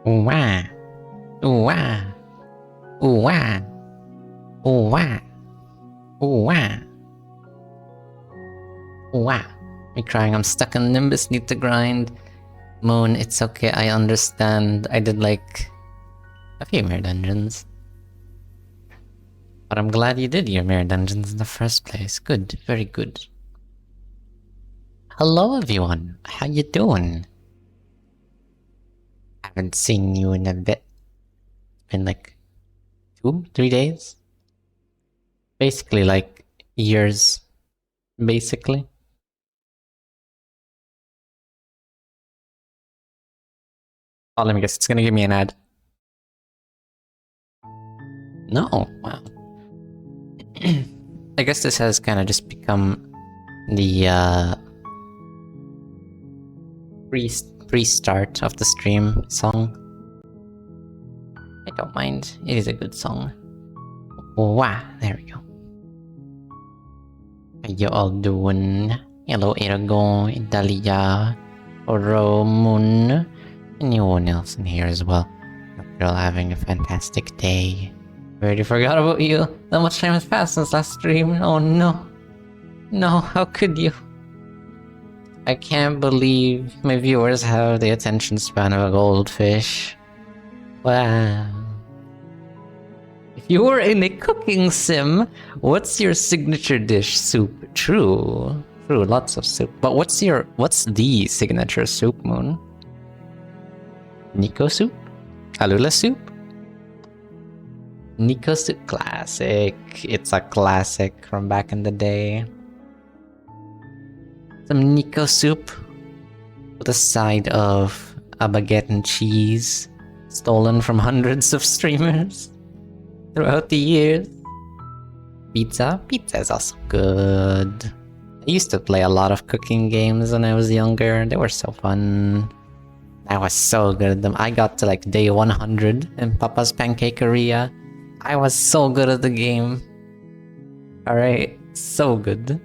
Ooh wah. Ooh wah. Ooh wah. Ooh wah. Ooh wah. Ooh wah. Me crying, I'm stuck in Nimbus, need to grind. Moon, it's okay, I understand. I did like a few Mirror Dungeons. But I'm glad you did your Mirror Dungeons in the first place. Good, very good. Hello everyone, how you doing? Haven't seen you in a bit. It's been like 2-3 days? Basically like years. Basically. Oh, let me guess, it's gonna give me an ad. No, wow. I guess this has kind of just become the pre-start of the stream song. I don't mind, it is a good song. Wow, there we go. How you all doing? Hello Eragon, Idalia, Oromun, anyone else in here as well. Hope you're all having a fantastic day. I already forgot about you. Not much time has passed since last stream. Oh no. No, how could you? I can't believe my viewers have the attention span of a goldfish. Wow. If you were in a cooking sim, what's your signature dish? Soup. True. True, lots of soup. But what's the signature soup, Moon? Nico soup? Alula soup? Nico soup. Classic. It's a classic from back in the day. Some Nico soup with a side of a baguette and cheese stolen from hundreds of streamers throughout the years. Pizza? Pizza is also good. I used to play a lot of cooking games when I was younger. They were so fun. I was so good at them. I got to like day 100 in Papa's Pancakeria. I was so good at the game. Alright, so good.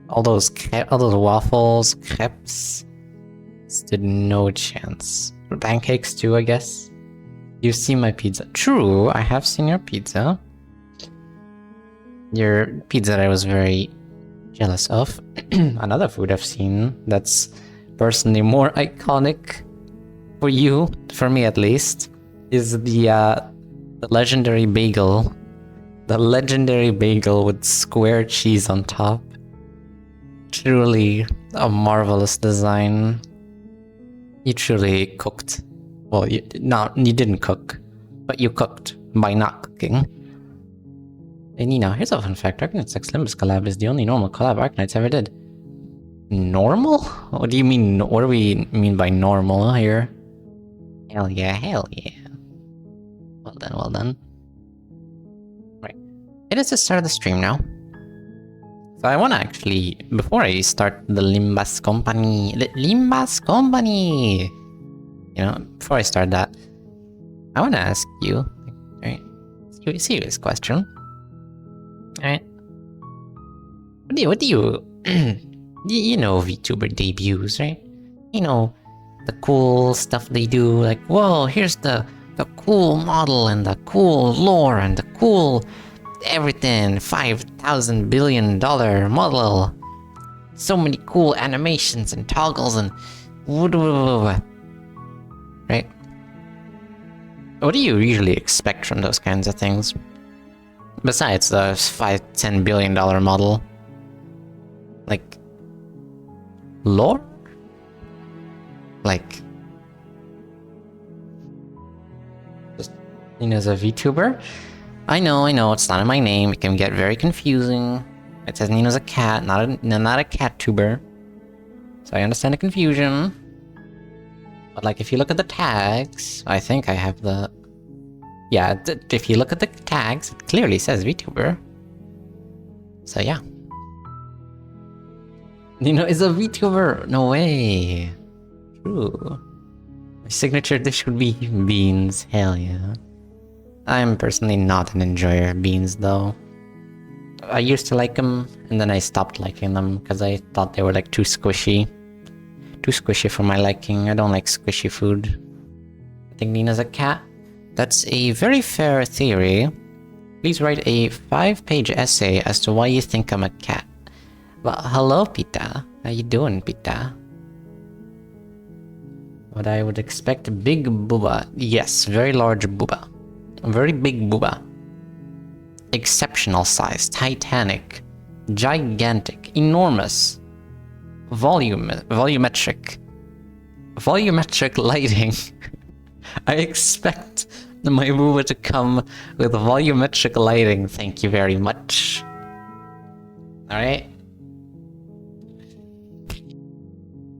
All those waffles, crepes, stood no chance. Pancakes too, I guess. You've seen my pizza. True, I have seen your pizza. Your pizza that I was very jealous of. Another food I've seen that's personally more iconic for you, for me at least, is the legendary bagel. The legendary bagel with square cheese on top. Truly a marvelous design. You truly cooked. Well, you didn't cook, but you cooked by not cooking. Hey Nina, here's a fun fact. Arknights X Limbus collab is the only normal collab Arknights ever did. Normal? What do you mean? What do we mean by normal here? Hell yeah, hell yeah. Well done, well done. Right. It is the start of the stream now. So I want to actually, before I start the Limbus Company, you know, before I start that, I want to ask you, right, serious question, alright, what do you, you know VTuber debuts, right? You know, the cool stuff they do, like, whoa, here's the cool model and the cool lore and the cool everything, $5,000 billion model, so many cool animations and toggles and right? What do you usually expect from those kinds of things? Besides the $5-10 billion model, like lore, like just as a VTuber. I know, it's not in my name, it can get very confusing. It says Nino's a cat, not a cat tuber. So I understand the confusion. But like, if you look at the tags, I think I have the... Yeah, if you look at the tags, it clearly says VTuber. So yeah. Nino is a VTuber! No way! True. My signature dish would be beans, hell yeah. I'm personally not an enjoyer of beans though. I used to like them, and then I stopped liking them because I thought they were like too squishy. Too squishy for my liking. I don't like squishy food. think Nina's a cat. That's a very fair theory. Please write a 5-page essay as to why you think I'm a cat. Well, hello, Pita. How you doing, Pita? What I would expect, big booba. Yes, very large booba. Very big booba. Exceptional size, titanic, gigantic, enormous, volumetric lighting. I expect my booba to come with volumetric lighting. Thank you very much. All right.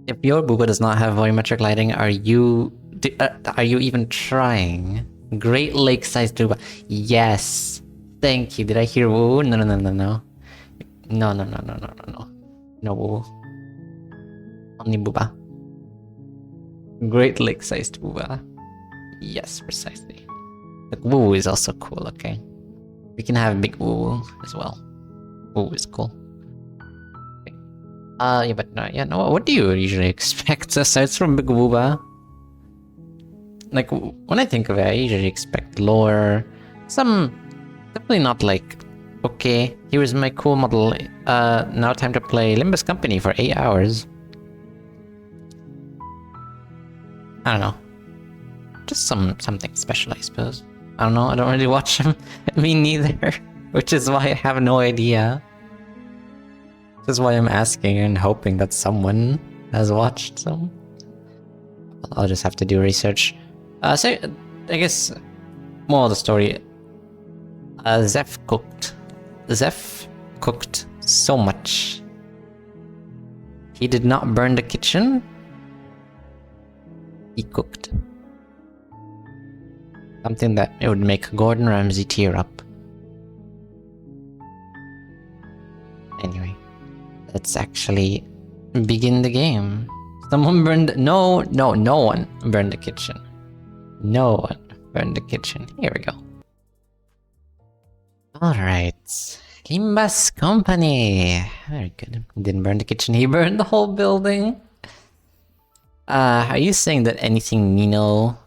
If your booba does not have volumetric lighting, are you even trying? Great Lake-sized booba. Yes. Thank you. Did I hear woo? No. No. No woo. Only booba. Great Lake-sized booba. Yes, precisely. But woo is also cool, okay? We can have big woo as well. Woo is cool. Yeah, but no, what do you usually expect aside from big wooba? Like, when I think of it, I usually expect lore. Definitely not like, okay, here's my cool model, now time to play Limbus Company for 8 hours. I don't know. Just something special, I suppose. I don't know, I don't really watch them. Me neither. Which is why I have no idea. This is why I'm asking and hoping that someone has watched some. I'll just have to do research. So, I guess, more of the story. Zeph cooked so much. He did not burn the kitchen. He cooked. Something that it would make Gordon Ramsay tear up. Anyway, let's actually begin the game. Someone burned... No one burned the kitchen. No one burned the kitchen. Here we go. Alright. Limbus Company. Very good. Didn't burn the kitchen, he burned the whole building. Are you saying that anything Nino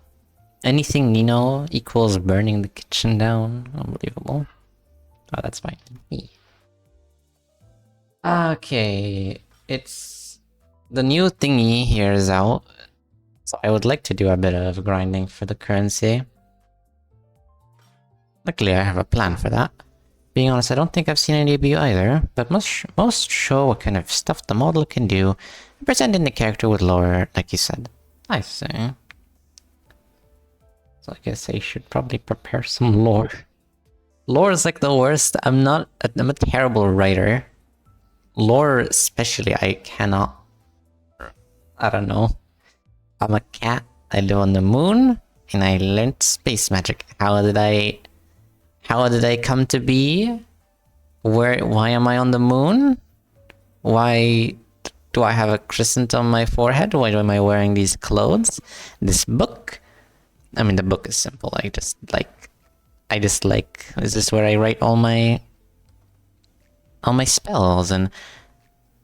equals burning the kitchen down? Unbelievable. Oh, that's fine. Okay, it's... The new thingy here is out. So I would like to do a bit of grinding for the currency. Luckily I have a plan for that. Being honest, I don't think I've seen any of you either, but most show what kind of stuff the model can do, presenting the character with lore, like you said. I see. So I guess I should probably prepare some lore. Lore is like the worst. I'm a terrible writer. Lore especially, I cannot. I don't know. I'm a cat, I live on the moon, and I learned space magic. How did I come to be? Why am I on the moon? Why do I have a crescent on my forehead? Why am I wearing these clothes? This book? I mean, the book is simple. I just like, is this where I write all my spells? And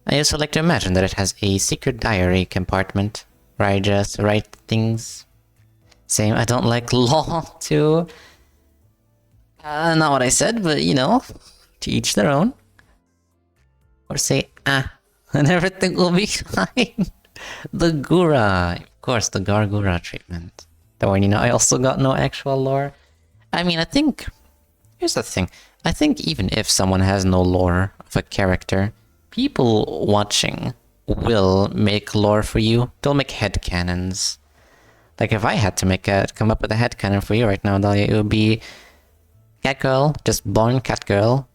I also like to imagine that it has a secret diary compartment where I just write things. Same, I don't like law too. Not what I said, but you know, to each their own. Or say, and everything will be fine. The Gura. Of course, the Gargura treatment. Though, you know, I also got no actual lore. I mean, here's the thing. I think even if someone has no lore of a character, people watching will make lore for you. They'll make headcanons. Like, if I had to come up with a headcanon for you right now, Dahlia, it would be Catgirl, just born Catgirl,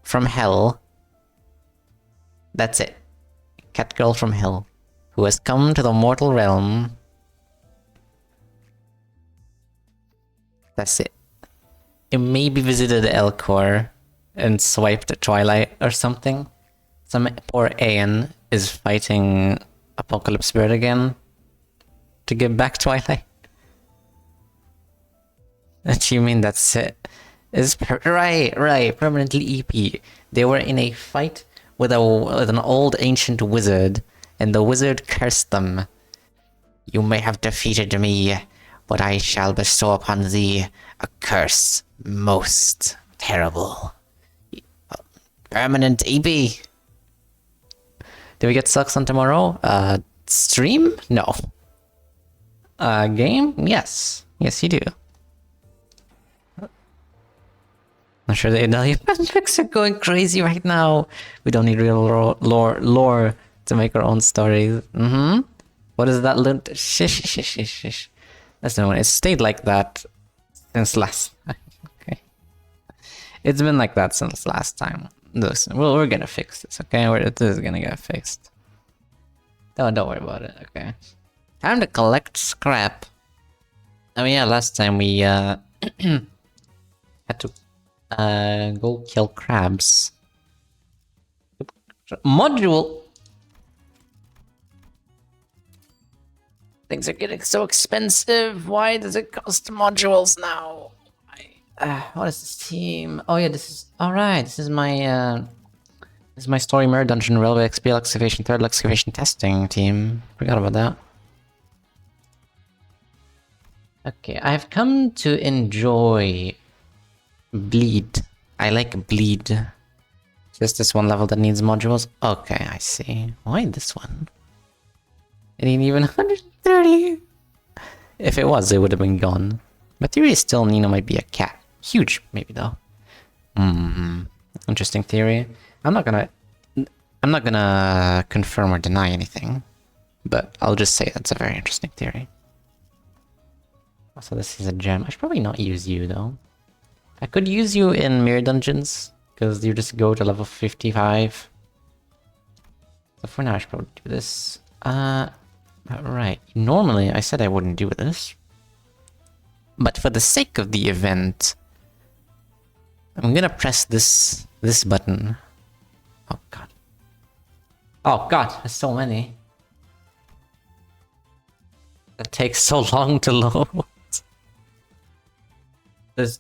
from hell. That's it. Catgirl from hell, who has come to the mortal realm. That's it. It maybe visited Elcor and swiped Twilight or something. Some poor Aeon is fighting Apocalypse Spirit again to get back Twilight. What you mean that's it? Right, permanently EP. They were in a fight with an old ancient wizard, and the wizard cursed them. You may have defeated me, but I shall bestow upon thee a curse most terrible. Permanent EB. Do we get sucks on tomorrow? Stream? No. Game? Yes. Yes, you do. I'm sure the Idalia fanfics are going crazy right now. We don't need real lore to make our own stories. What is that? Shish, shish, shish, shish. That's no one. It stayed like that since last time. Okay. It's been like that since last time. Listen, well, we're gonna fix this, okay? This is gonna get fixed. Don't worry about it, okay? Time to collect scrap. I mean, yeah, last time we had to go kill crabs. Module. Things are getting so expensive. Why does it cost modules now? What is this team? Oh yeah, this is alright. This is my story mirror dungeon railway XP excavation 3rd excavation testing team. Forgot about that. Okay, I've come to enjoy bleed. I like bleed. Just this one level that needs modules. Okay, I see. Why this one? It ain't even 130. If it was, it would have been gone. But theory is still Nina might be a cat. Huge, maybe though. Interesting theory. I'm not gonna confirm or deny anything, but I'll just say that's a very interesting theory. Also, this is a gem. I should probably not use you though. I could use you in mirror dungeons because you just go to level 55. So for now, I should probably do this. Right. Normally, I said I wouldn't do this, but for the sake of the event, I'm gonna press this button. Oh god. Oh god, there's so many. That takes so long to load. There's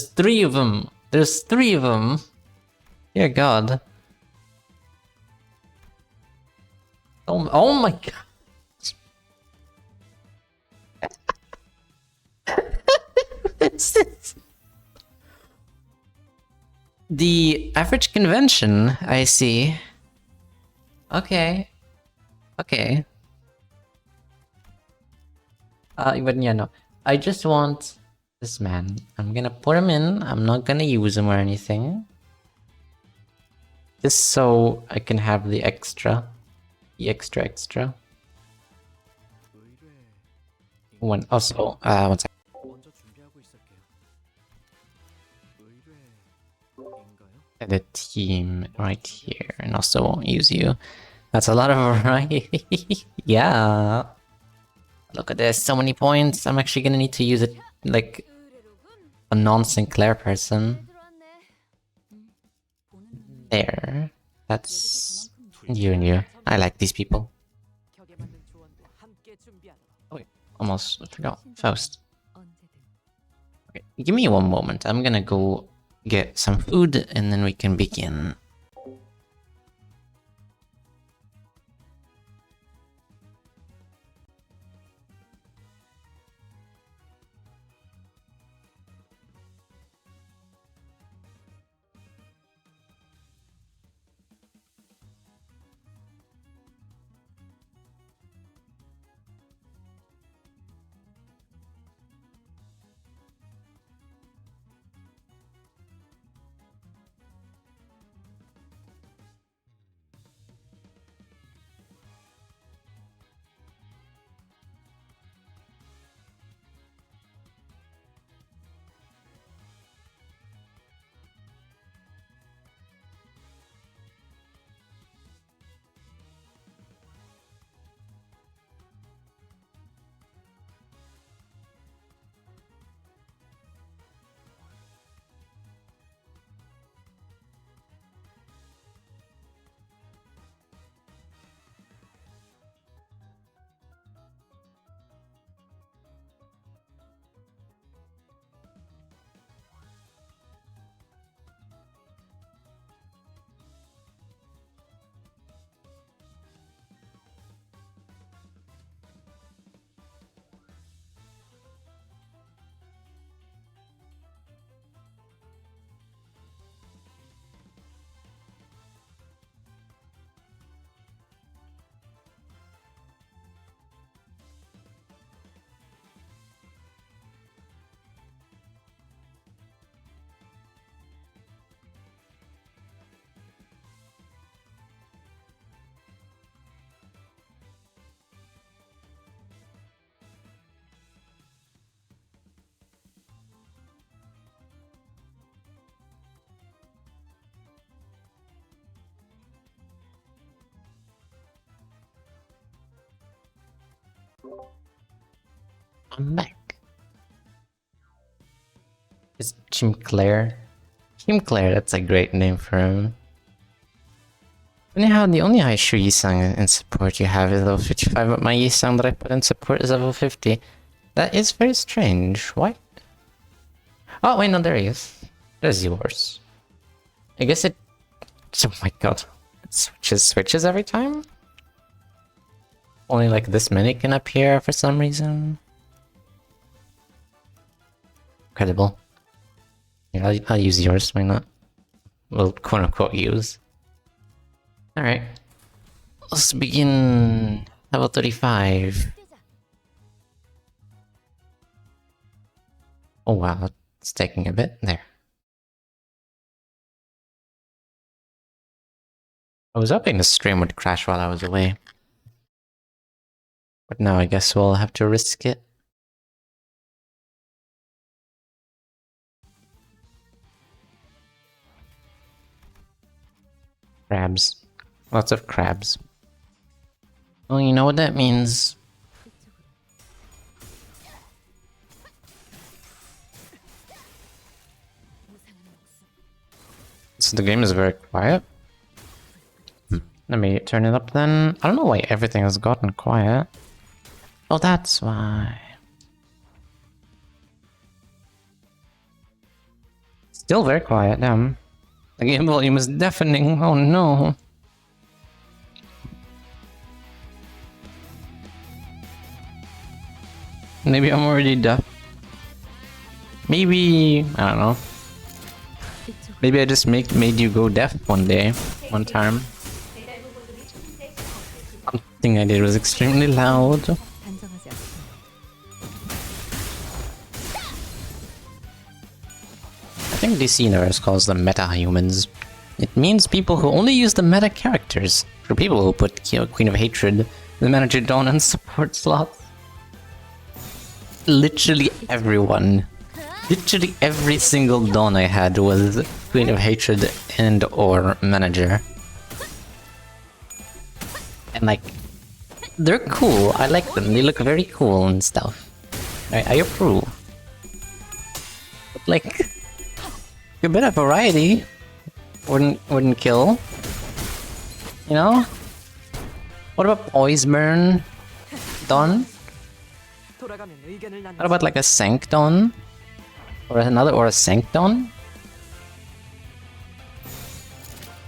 3 of them. There's 3 of them. Dear god. Oh my god. What's this? The average convention, I see. Okay. Okay. But yeah, no. I just want this man. I'm gonna put him in. I'm not gonna use him or anything. Just so I can have the extra. The extra. One also, one second. Edit team right here, and also won't use you. That's a lot of variety. Yeah. Look at this, so many points. I'm actually gonna need to use it like a non-Sinclair person. There. That's you and you. I like these people. Oh, wait, almost forgot. Faust. Okay, give me one moment. I'm gonna go get some food and then we can begin. I'm back. Is Jim Clare? Jim Clare, that's a great name for him. Anyhow, the only Aishu Yisang in support you have is level 55, but my Yisang that I put in support is level 50. That is very strange. What? Oh, wait, no, there he is. There's yours. I guess it... Oh my god. It switches every time? Only like this many can appear for some reason. Incredible. Yeah, I'll use yours, why not? Well, quote-unquote use. Alright. Let's begin level 35. Oh wow, it's taking a bit. There. I was hoping the stream would crash while I was away. But now I guess we'll have to risk it. Crabs. Lots of crabs. Well, you know what that means. So the game is very quiet. Let me turn it up then. I don't know why everything has gotten quiet. Oh, that's why. Still very quiet, damn. The game volume is deafening, oh no. Maybe I'm already deaf. Maybe... I don't know. Maybe I just made you go deaf one day, one time. Something I did was extremely loud. I think DC Universe calls them meta-humans. It means people who only use the meta characters. For people who put Queen of Hatred, the Manager Dawn and support slots. Literally everyone. Literally every single Dawn I had was Queen of Hatred and or Manager. And like, they're cool. I like them. They look very cool and stuff. I approve. But like, a bit of variety wouldn't kill. You know? What about Poisburn Dawn? What about like a Sank Dawn? Or a Sank Dawn?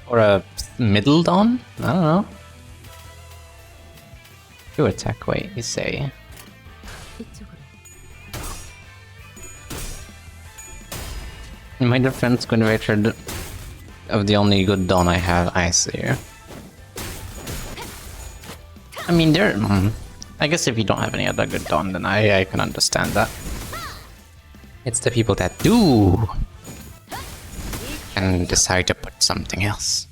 Or a Middle Dawn? I don't know. True attack weight, you say. In my defense, Queen of Hatred of the only good Dawn I have, I see. I mean, there. I guess if you don't have any other good Dawn, then I can understand that. It's the people that do and decide to put something else.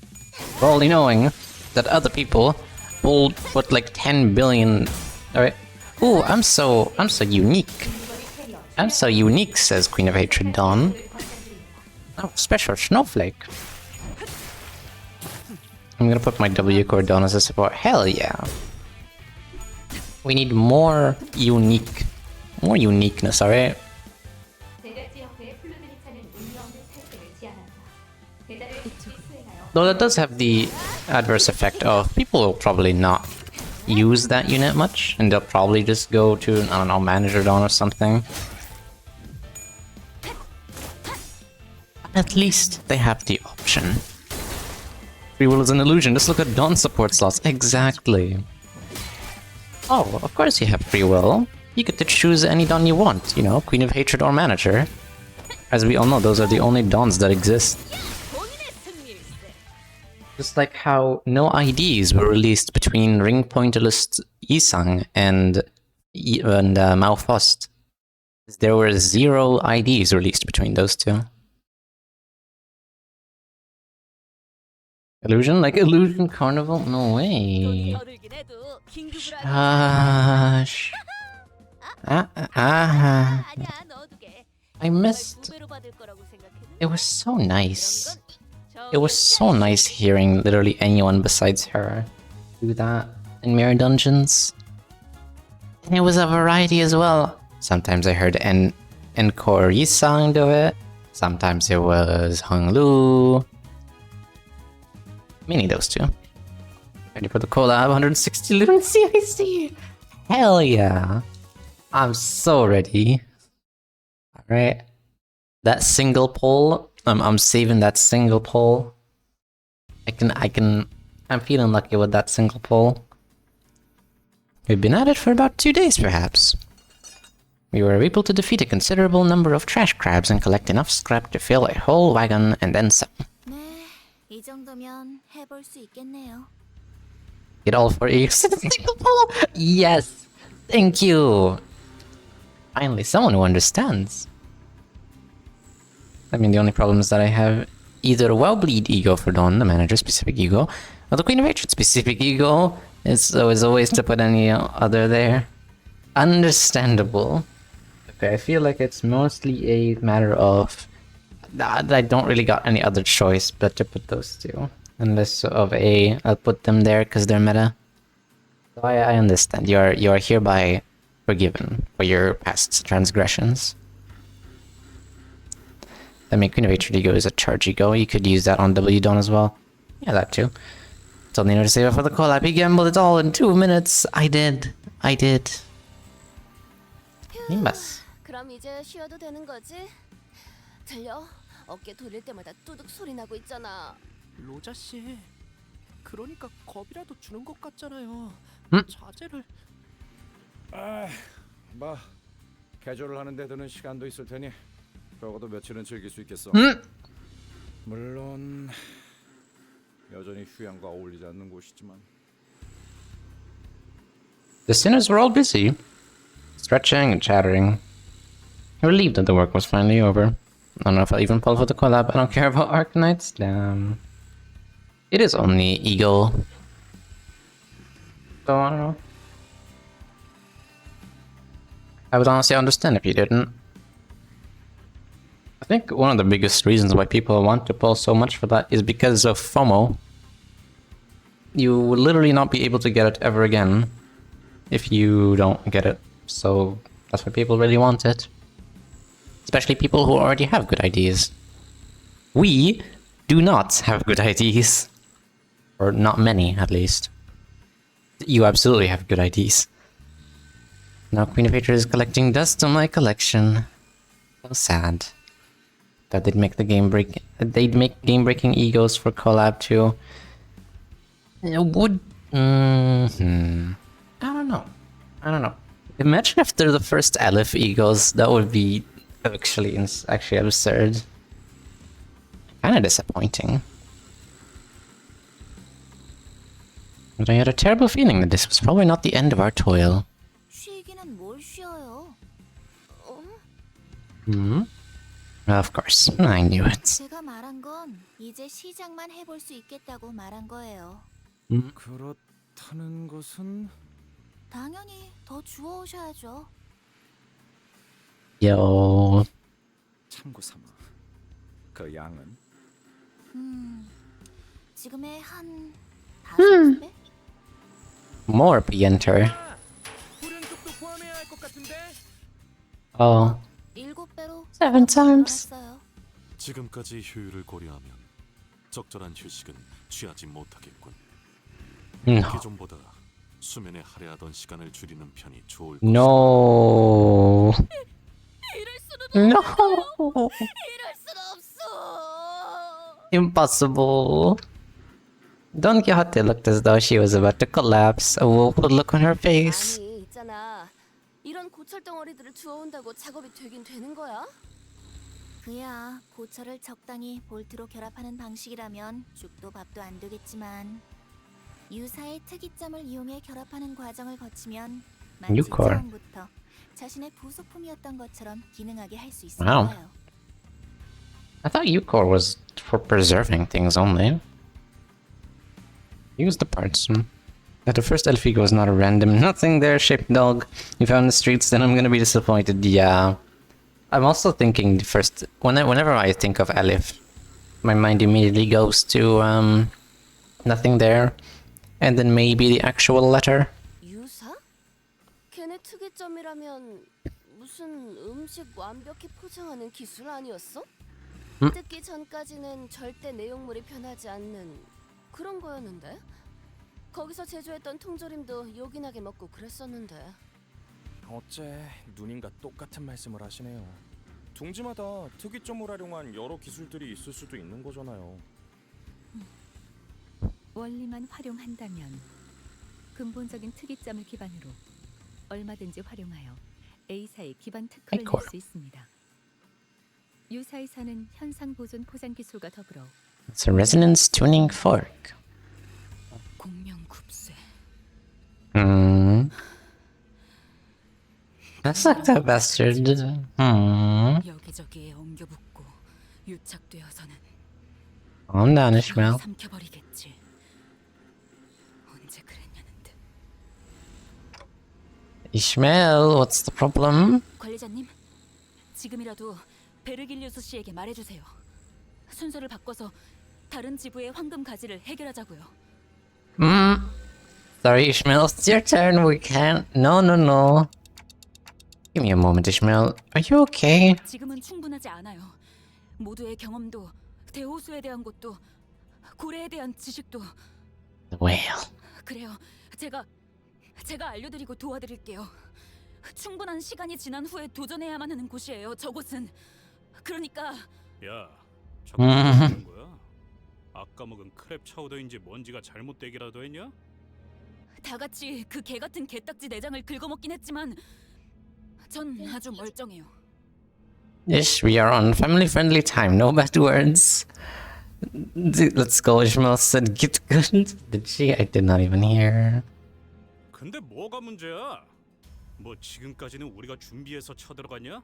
Fully knowing that other people will put like 10 billion. Alright. Ooh, I'm so unique. I'm so unique, says Queen of Hatred Dawn. Oh, special snowflake. I'm gonna put my W core Dawn as a support. Hell yeah. We need more uniqueness, alright? Though that does have the adverse effect of people will probably not use that unit much, and they'll probably just go to, I don't know, Manager Dawn or something. At least they have the option. Free will is an illusion, just look at Dawn support slots. Exactly. Oh, of course you have free will. You get to choose any Dawn you want, you know, Queen of Hatred or Manager. As we all know, those are the only Dawns that exist. Just like how no IDs were released between Ring Pointerless Yisang and Mao Faust. There were 0 IDs released between those two. Illusion? Like Illusion Carnival? No way. Gosh. I missed. It was so nice. It was so nice hearing literally anyone besides her do that in Mirror Dungeons. It was a variety as well. Sometimes I heard Encore Yisang do it. Sometimes it was Hung Lu. Mainly those two. Ready for the collab? 160 Loon CIC! Hell yeah! I'm so ready. Alright. That single poll, I'm saving that single poll. I'm feeling lucky with that single poll. We've been at it for about 2 days, perhaps. We were able to defeat a considerable number of trash crabs and collect enough scrap to fill a whole wagon and then some. 네, 이 정도면 해볼 수 있겠네요. Get all for a single poll! Yes! Thank you! Finally, someone who understands. I mean, the only problem is that I have either Wellbleed ego for Dawn, the manager's specific ego, or the Queen of Hatred specific ego. It's always a waste to put any other there. Understandable. Okay, I feel like it's mostly a matter of that I don't really got any other choice but to put those two. Unless of I'll put them there because they're meta. So I understand. You are hereby forgiven for your past transgressions. I mean, Queen of Hatred ego is a charge ego. You could use that on W Dawn as well. Yeah, that too. Told Nino to save it for the collab. He gambled it all in 2 minutes. I did. Nimbus. 그럼 이제 쉬어도 되는 거지? 들려? 어깨 돌릴 때마다 뚜둑 소리 나고 있잖아. 로자 씨, 그러니까 겁이라도 주는 것 같잖아요. 자제를. 뭐 개조를 하는 데 드는 시간도 있을 테니 적어도 며칠은 즐길 수 있겠어. 물론 여전히 휴양과 어울리지 않는 곳이지만. The sinners were all busy, stretching and chattering. Relieved that the work was finally over. I don't know if I'll even pull for the collab. I don't care about Arknights. Damn. It is only ego. So I don't know. I would honestly understand if you didn't. I think one of the biggest reasons why people want to pull so much for that is because of FOMO. You will literally not be able to get it ever again if you don't get it. So that's why people really want it. Especially people who already have good ideas. We do not have good ideas. Or not many, at least. You absolutely have good ideas. Now Queen of Hatred is collecting dust on my collection. So sad. That they'd make the they'd make game-breaking egos for collab too. Would I don't know. Imagine if they're the first Aleph egos. That would be actually absurd. Kinda disappointing. But I had a terrible feeling that this was probably not the end of our toil. 쉬기는 뭘 쉬어요? Of course, I knew it. 제가 말한 건 이제 시작만 해볼 수 있겠다고 말한 거예요. 그렇다는 것은 당연히 더 주워오셔야죠. Yo. 참고 삼아. 그 양은 지금의 한 5배? More Pienter. 불연속도 포함해야 할 것 같은데. Oh. 7배로 7 times. 늘어났어요. 지금까지 효율을 고려하면 적절한 휴식은 취하지 못하겠군. No. 기존보다 수면에 할애하던 시간을 줄이는 편이 좋을 No. 이럴 수는 No. 이럴 순 없어. Impossible. Don Quixote looked as though she was about to collapse, a woeful look on her face. 아니 있잖아. 이런 고철 덩어리들을 주워온다고 작업이 되긴 되는 거야? 그야 고철을 적당히 볼트로 결합하는 방식이라면 죽도 밥도 안 되겠지만 유사의 특이점을 이용해 결합하는 과정을 거치면 마치 Eucor. 처음부터 자신의 부속품이었던 것처럼 기능하게 할 수 있을 Wow. 거예요. I thought Eucor was for preserving things only. Use the parts. That the first Elfigo was not a random nothing there shaped dog you found in the streets, then I'm gonna be disappointed. Yeah. I'm also thinking first, whenever I think of Elif, my mind immediately goes to, nothing there, and then maybe the actual letter. 유사? 걔네 특이 특기점이라면 무슨 음식 완벽히 포장하는 기술 아니었어? 음? 뜯기 전까지는 절대 내용물이 변하지 않는 그런 거였는데? 거기서 제조했던 통조림도 요긴하게 먹고 그랬었는데. 어째 누님과 똑같은 말씀을 하시네요. 둥지마다 특이점을 활용한 여러 기술들이 있을 수도 있는 거잖아요. 원리만 활용한다면 근본적인 특이점을 기반으로 얼마든지 활용하여 A사의 기반 특허를 낼 수 있습니다. 유사이사는 현상 보존 포장 기술과 더불어 It's a resonance tuning fork. 공명굽쇠, Hmm. That's like that bastard. Hmm. 여기저기에 옮겨붙고 유착되어서는 Calm down, Ishmael. 삼켜버리겠지. 언제 그랬냐는 듯. Ishmael, what's the problem? 관리자님, 지금이라도 베르길리우스 씨에게 말해주세요. 순서를 바꿔서 다른 지부의 황금 가지를 해결하자고요. Sorry, Ishmael, it's your turn. We can't. No, no, no. Give me a moment, Ishmael. Are you okay? 지금은 충분하지 않아요. 모두의 경험도, 대호수에 대한 것도, 고래에 대한 지식도. The whale. 그래요. 제가 알려드리고 도와드릴게요. 충분한 시간이 지난 후에 도전해야만 하는 곳이에요. 저곳은. 그러니까 야, 자꾸 뭐 하는 거야? 아까 먹은 크랩 차우더인지 뭔지가 잘못되기라도 했냐? 다 같이 그 개 같은 개딱지 내장을 긁어먹긴 했지만 전 아주 멀쩡해요. Ish, we are on family-friendly time. No bad words. Let's go, Ishmael said get good. Did she? I did not even hear. 근데 뭐가 문제야? 뭐 지금까지는 우리가 준비해서 쳐들어갔냐?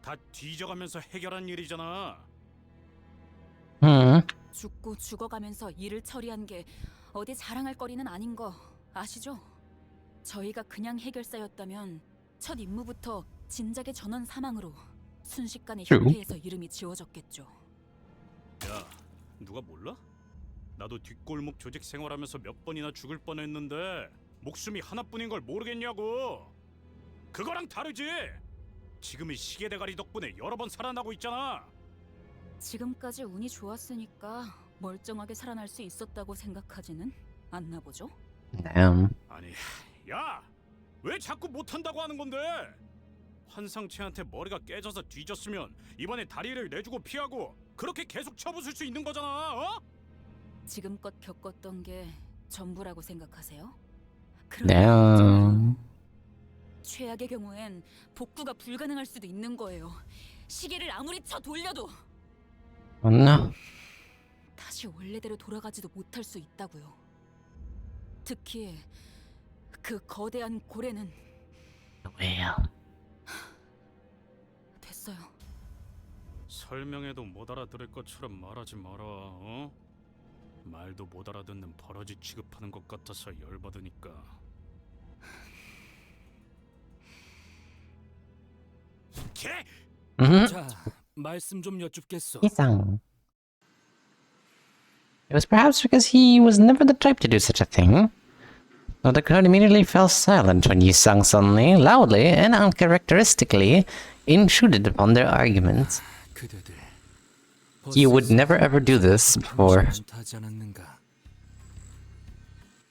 다 뒤져가면서 해결한 일이잖아. 죽고 죽어가면서 일을 처리한 게 어디 자랑할 거리는 아닌 거 아시죠? 저희가 그냥 해결사였다면 첫 임무부터 진작의 전원 사망으로 순식간에 True. 협회에서 이름이 지워졌겠죠. 야, 누가 몰라? 나도 뒷골목 조직 생활하면서 몇 번이나 죽을 뻔했는데 목숨이 하나뿐인 걸 모르겠냐고. 그거랑 다르지. 지금의 시계 대가리 덕분에 여러 번 살아나고 있잖아. 지금까지 운이 좋았으니까 멀쩡하게 살아날 수 있었다고 생각하지는 않나 보죠? Damn. 아니, 야, 왜 자꾸 못한다고 하는 건데? 환상체한테 머리가 깨져서 뒤졌으면 이번에 다리를 내주고 피하고 그렇게 계속 쳐부술 수 있는 거잖아. 어? 지금껏 겪었던 게 전부라고 생각하세요? Damn. 최악의 경우엔 복구가 불가능할 수도 있는 거예요. 시계를 아무리 쳐 돌려도 Oh no. 다시 원래대로 돌아가지도 못할 수 있다고요. 특히 그 거대한 고래는 The whale. 됐어요. 설명해도 못 알아들을 것처럼 말하지 마라. 어? 말도 못 알아듣는 버러지 취급하는 것 같아서 열받으니까. 개! 자, 말씀 좀 여쭙겠어. Isang. It was perhaps because he was never the type to do such a thing. Though the crowd immediately fell silent when Yisang suddenly, loudly, and uncharacteristically intruded upon their arguments. 그대들. You would never ever do this before. 하지 않았는가?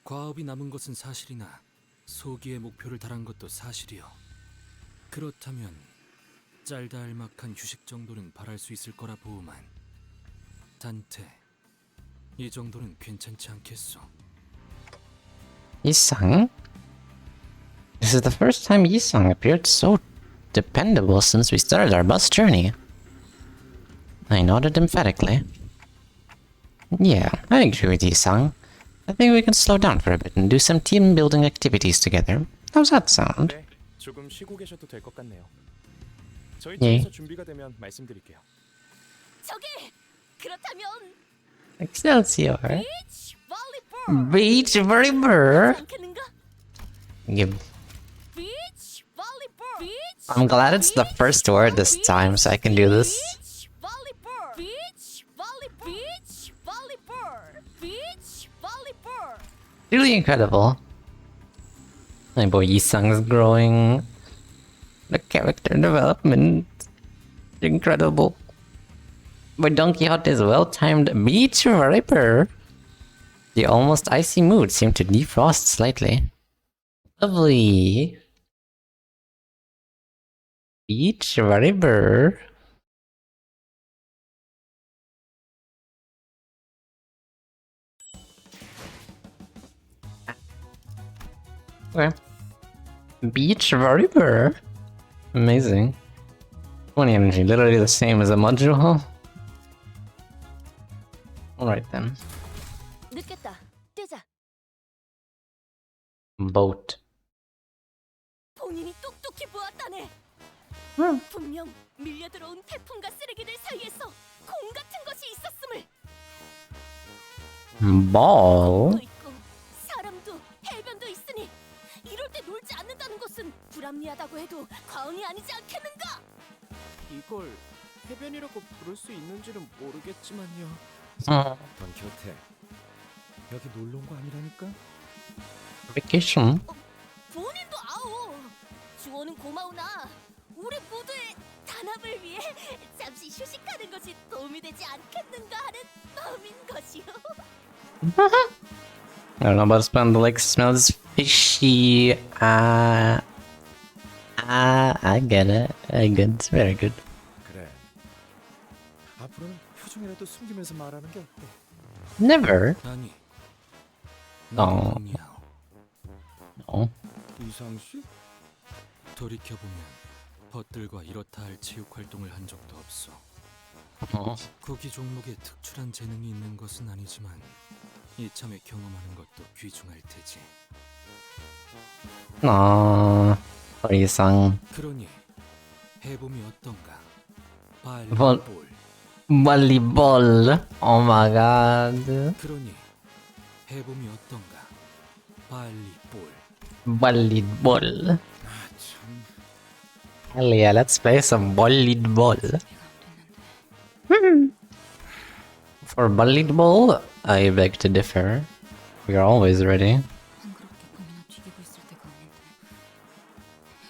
과업이 남은 것은 사실이나 소기의 목표를 달한 것도 사실이요. 그렇다면 짤다알막한 휴식 정도는 바랄 수 있을 거라 보우만 단테 이 정도는 괜찮지 않겠소? Yisang? This is the first time Yisang appeared so dependable since we started our bus journey. I nodded emphatically. Yeah, I agree with Yisang. I think we can slow down for a bit and do some team building activities together. How's that sound? 네, 조금 쉬고 계셔도 될 것 같네요. 저희 예. 팀에서 준비가 되면 말씀드릴게요. 저기 그렇다면 Excelsior. 비치 볼리볼 Beach volleyball. 않겠는가? Give. 비치 볼리볼 비치 I'm glad it's the first word this time, so I can do this. 비치 볼리볼 비치 볼리볼 비치 볼리볼 비치 볼리볼 Really incredible. My boy Yisang's growing. The character development, incredible. But Don Quixote's well-timed beach viper. The almost icy mood seemed to defrost slightly. Lovely. Beach viper. Okay. Beach viper. Amazing. 20 energy, literally the same as a module. Alright then. 늦겠다. 뛰자. Boat. 본인이 똑똑히 보았다네. 분명 밀려들어온 태풍과 쓰레기들 사이에서 공 같은 것이 있었음을. Ball? 도 있고 사람도 해변도 있으니 이럴 때 놀지 않는다는 것은 불합리하다고 해도 과언이 아니지 않겠는가? 이걸 해변이라고 부를 수 있는지는 모르겠지만요. 돈키호테, 여기 놀러 온 거 아니라니까? Vacation? 본인도 아오. 주원은 고마우나 우리 모두의 단합을 위해 잠시 휴식하는 것이 도움이 되지 않겠는가 하는 마음인 것이요. I don't know about this, but the lake smells fishy. I get it. I get it. It's very good. 그래. 앞으로는 표정이라도 숨기면서 말하는 게 어때? Never. 아니. 어. 아니야. No. 이상 씨? 돌이켜보면 벗들과 이렇다 할 체육 활동을 한 적도 없어. Oh. 구기 종목에 특출한 재능이 있는 것은 아니지만 이참에 경험하는 것도 귀중할 테지. Aww. Tori-san. 그러니 해봄이 어떤가? 뭘- 발볼. Volleyball. Oh my god. 그러니 해봄이 어떤가? 발리볼. Volleyball. 아 참. Hell yeah, let's play some volleyball. For volleyball, I beg to differ. We are always ready. 한그렇게 봄이나 튀기고 있을 때가 아닌데.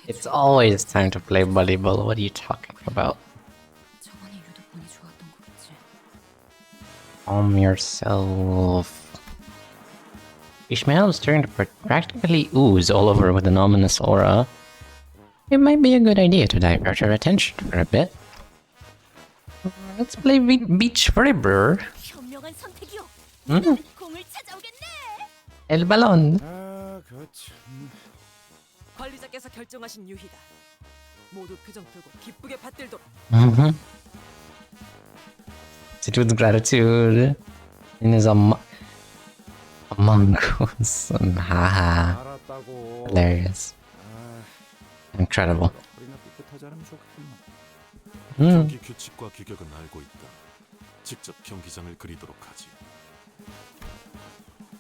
It's always time to play volleyball. What are you talking about? 저번에 유독 운이 좋았던 거겠지. Calm yourself. Ishmael is starting to practically ooze all over with an ominous aura. It might be a good idea to divert your attention for a bit. Let's play beach volleyball. 현명한 선택이요. 음. 공을 찾아오겠네. El balón. 아, 그 참. 관리자께서 결정하신 유희다. 모두 표정 풀고 기쁘게 받들도록. Sit with gratitude. In his a mongoose. Haha. 알았다고. Hilarious. 아, Incredible. 우리나 삐끗하지 않으면 좋겠구만. 경기 규칙과 규격은 알고 있다. 직접 경기장을 그리도록 하지.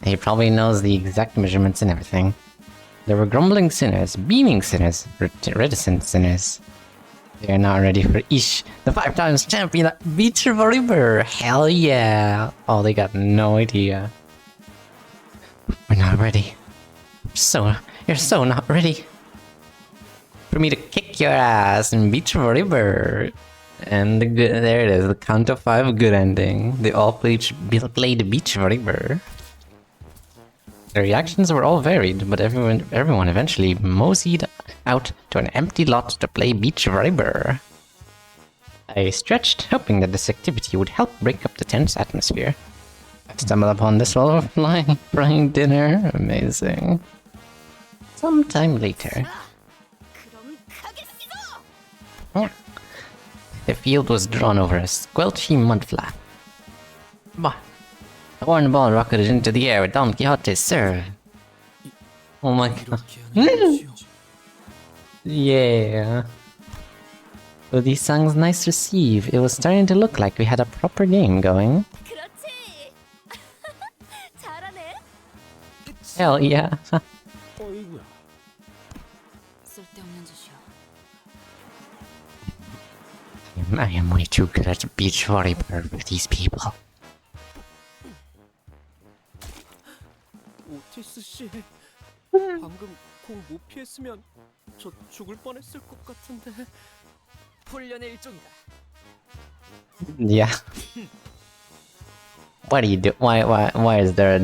He probably knows the exact measurements and everything. There were grumbling sinners, beaming sinners, reticent sinners. They are not ready for Ish, the 5 times champion at Beach Volleyball. Hell yeah! Oh, they got no idea. We're not ready. You're so not ready for me to kick your ass in Beach Volleyball. And there it is, the count of 5 good ending. They all played Beach Volleyball. The reactions were all varied, but everyone eventually moseyed out to an empty lot to play beach volleyball. I stretched, hoping that this activity would help break up the tense atmosphere. I stumbled upon this while frying dinner. Amazing. Sometime later. 그럼 가겠어. Yeah. The field was drawn over a squelchy mudflat. Bah. The horn ball rocketed into the air with Don Quixote's serve. Oh my god. 이렇게 하는 것이요. Yeah. With these songs nice receive, it was starting to look like we had a proper game going. 그렇지. 잘하네. Hell yeah. 어이구야. 쓸데없는 짓이야. I am way too good at beach volleyball with these people. 오티스 씨, 방금 공 못 피했으면 저 죽을 뻔했을 것 같은데. 훈련의 일종이다. Yeah. What do you do? Why is there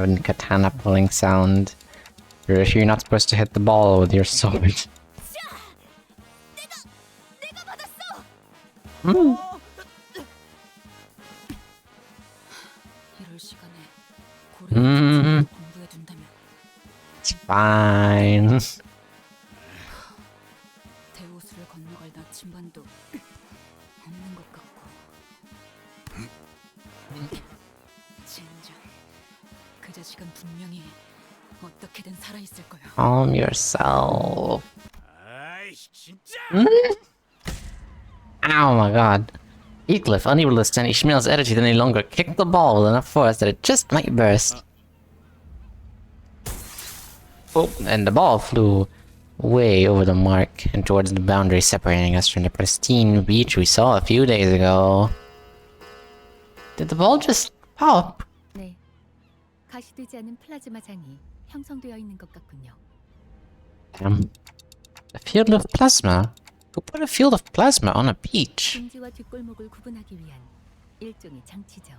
a katana pulling sound? You're not supposed to hit the ball with your sword. 내가 받았어. 이럴 시간에 음. 고래를 공부해 둔다면 It's fine. 대호수를 건너갈 나침반도 없는 것 같고. 젠장, 그 자식은 분명히 어떻게든 살아 있을 거야. Calm yourself. 아이씨 진짜. Oh my god. Heathcliff, unable to stand Ishmael's attitude any longer, kicked the ball with enough force that it just might burst. Oh, and the ball flew way over the mark and towards the boundary separating us from the pristine beach we saw a few days ago. Did the ball just pop? 네. 가시되지 않은 플라즈마장이 형성되어 있는 것 같군요. Damn. A field of plasma? Who put a field of plasma on a beach? 둥지와 뒷골목을 구분하기 위한 일종의 장치죠.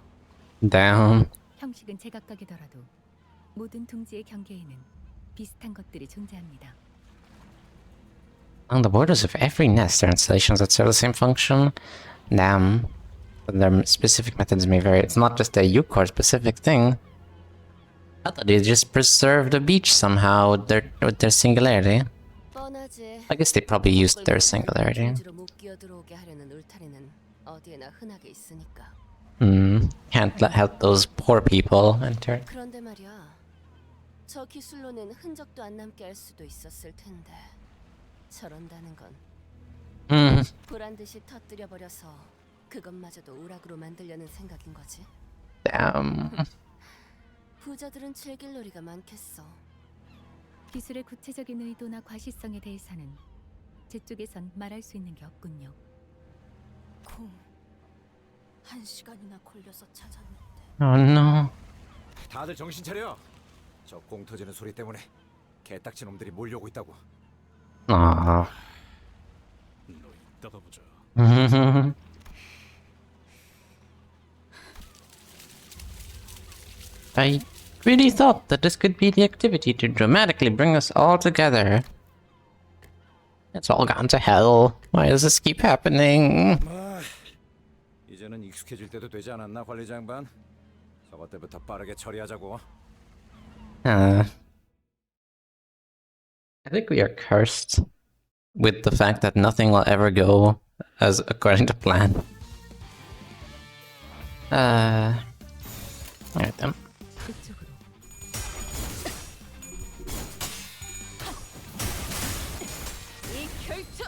Damn. 형식은 제각각이더라도 모든 둥지의 경계에는 비슷한 것들이 존재합니다. Along the borders of every nest, there are installations that serve the same function. Damn. But their specific methods may vary. It's not just a Yukor specific thing. I thought they just preserved the beach somehow with their singularity. 뻔하지. I guess they probably used their singularity. 둥지로 못 끼어들어오게 하려는 울타리는 어디에나 흔하게 있으니까. Can't help those poor people enter. 그런데 말이야. 저 기술로는 흔적도 안 남게 할 수도 있었을 텐데. 저런다는 건 보란 듯이 터뜨려 버려서 그것마저도 오락으로 만들려는 생각인 거지. Damn. 부자들은 즐길 놀이가 많겠어. 기술의 구체적인 의도나 과시성에 대해서는 제 쪽에선 말할 수 있는 게 없군요. 콩, 1시간이나 걸려서 찾았는데. Oh no. 다들 정신 차려. 저 공 터지는 소리 때문에 개딱지 놈들이 몰려오고 있다고. Aww. 너 이따가 보자. I really thought that this could be the activity to dramatically bring us all together. It's all gone to hell. Why does this keep happening? 이제는 익숙해질 때도 되지 않았나 관리자 양반? 저것 때부터 빠르게 처리하자고. I think we are cursed with the fact that nothing will ever go as according to plan. Alright then. 그쪽으로. 이 결투!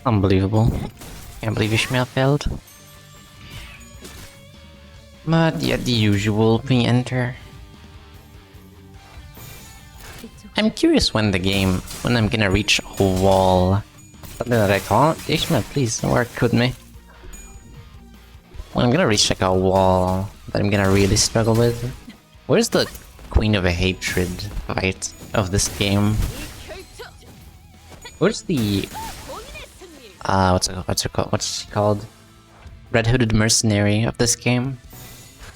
Unbelievable. Can't believe Ishmael failed. But yet the usual pre-enter. I'm curious when I'm gonna reach a wall. Something that I call it. Ishmael, please work with me. When I'm gonna reach like a wall that I'm gonna really struggle with. Where's the Queen of Hatred fight of this game? Where's the what's she called? Red Hooded Mercenary of this game?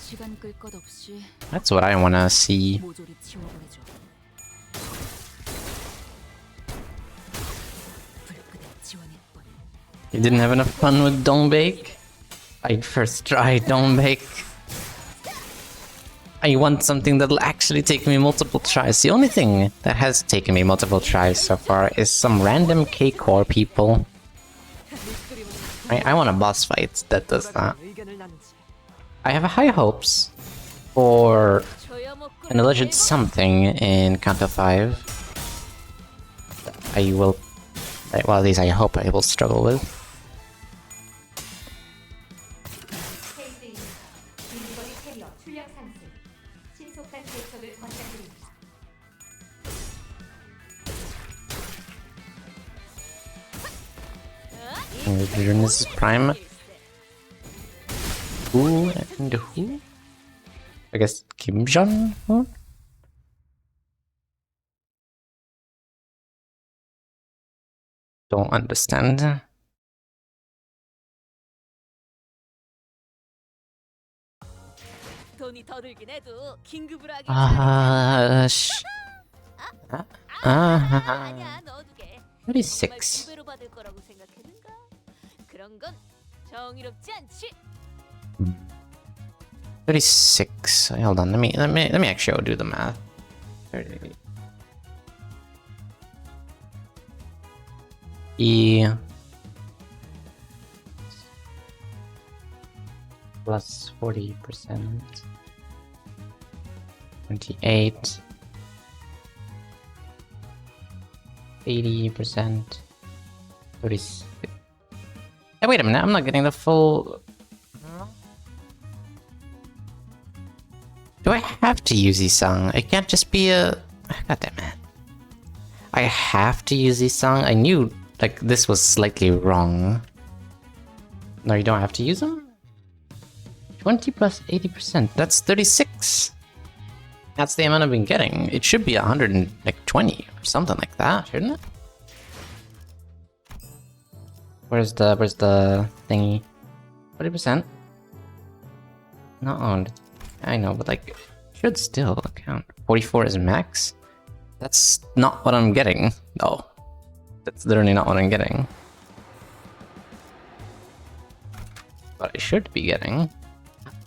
시간 끌 것 없이 That's what I wanna see. 모조리 치워버리죠. 불끈한 지원일 뿐. You didn't have enough fun with Dongbake? I'd first try Dongbake. I want something that'll actually take me multiple tries. The only thing that has taken me multiple tries so far is some random K-Core people. I want a boss fight that does that. 의견을 나누지. I have high hopes for an alleged something in Kanto 5. I will... Well, at least I hope I will struggle with. This is Prime. Who and who? I guess Kim Jong-un? don't understand. 돈이 더 들긴 해도 긴급으로 하기 sh- 아니야, 넣어두게. 36. 정말 2배로 받을 거라고 생각했는가? 그런 건 정의롭지 않지. 36. Hold on, let me actually do the math. 38. Plus 40%. 28. 80%. 36. Hey, wait a minute, I'm not getting the full. Do I have to use Isang? It can't just be a. God damn it. I have to use Isang? I knew like this was slightly wrong. No, you don't have to use them? 20 plus 80%. That's 36. That's the amount I've been getting. It should be 120 or something like that, shouldn't it? Where's the thingy? 40%? No, I know, but like, it should still count. 44 is max? That's not what I'm getting, though. That's literally not what I'm getting. But I should be getting.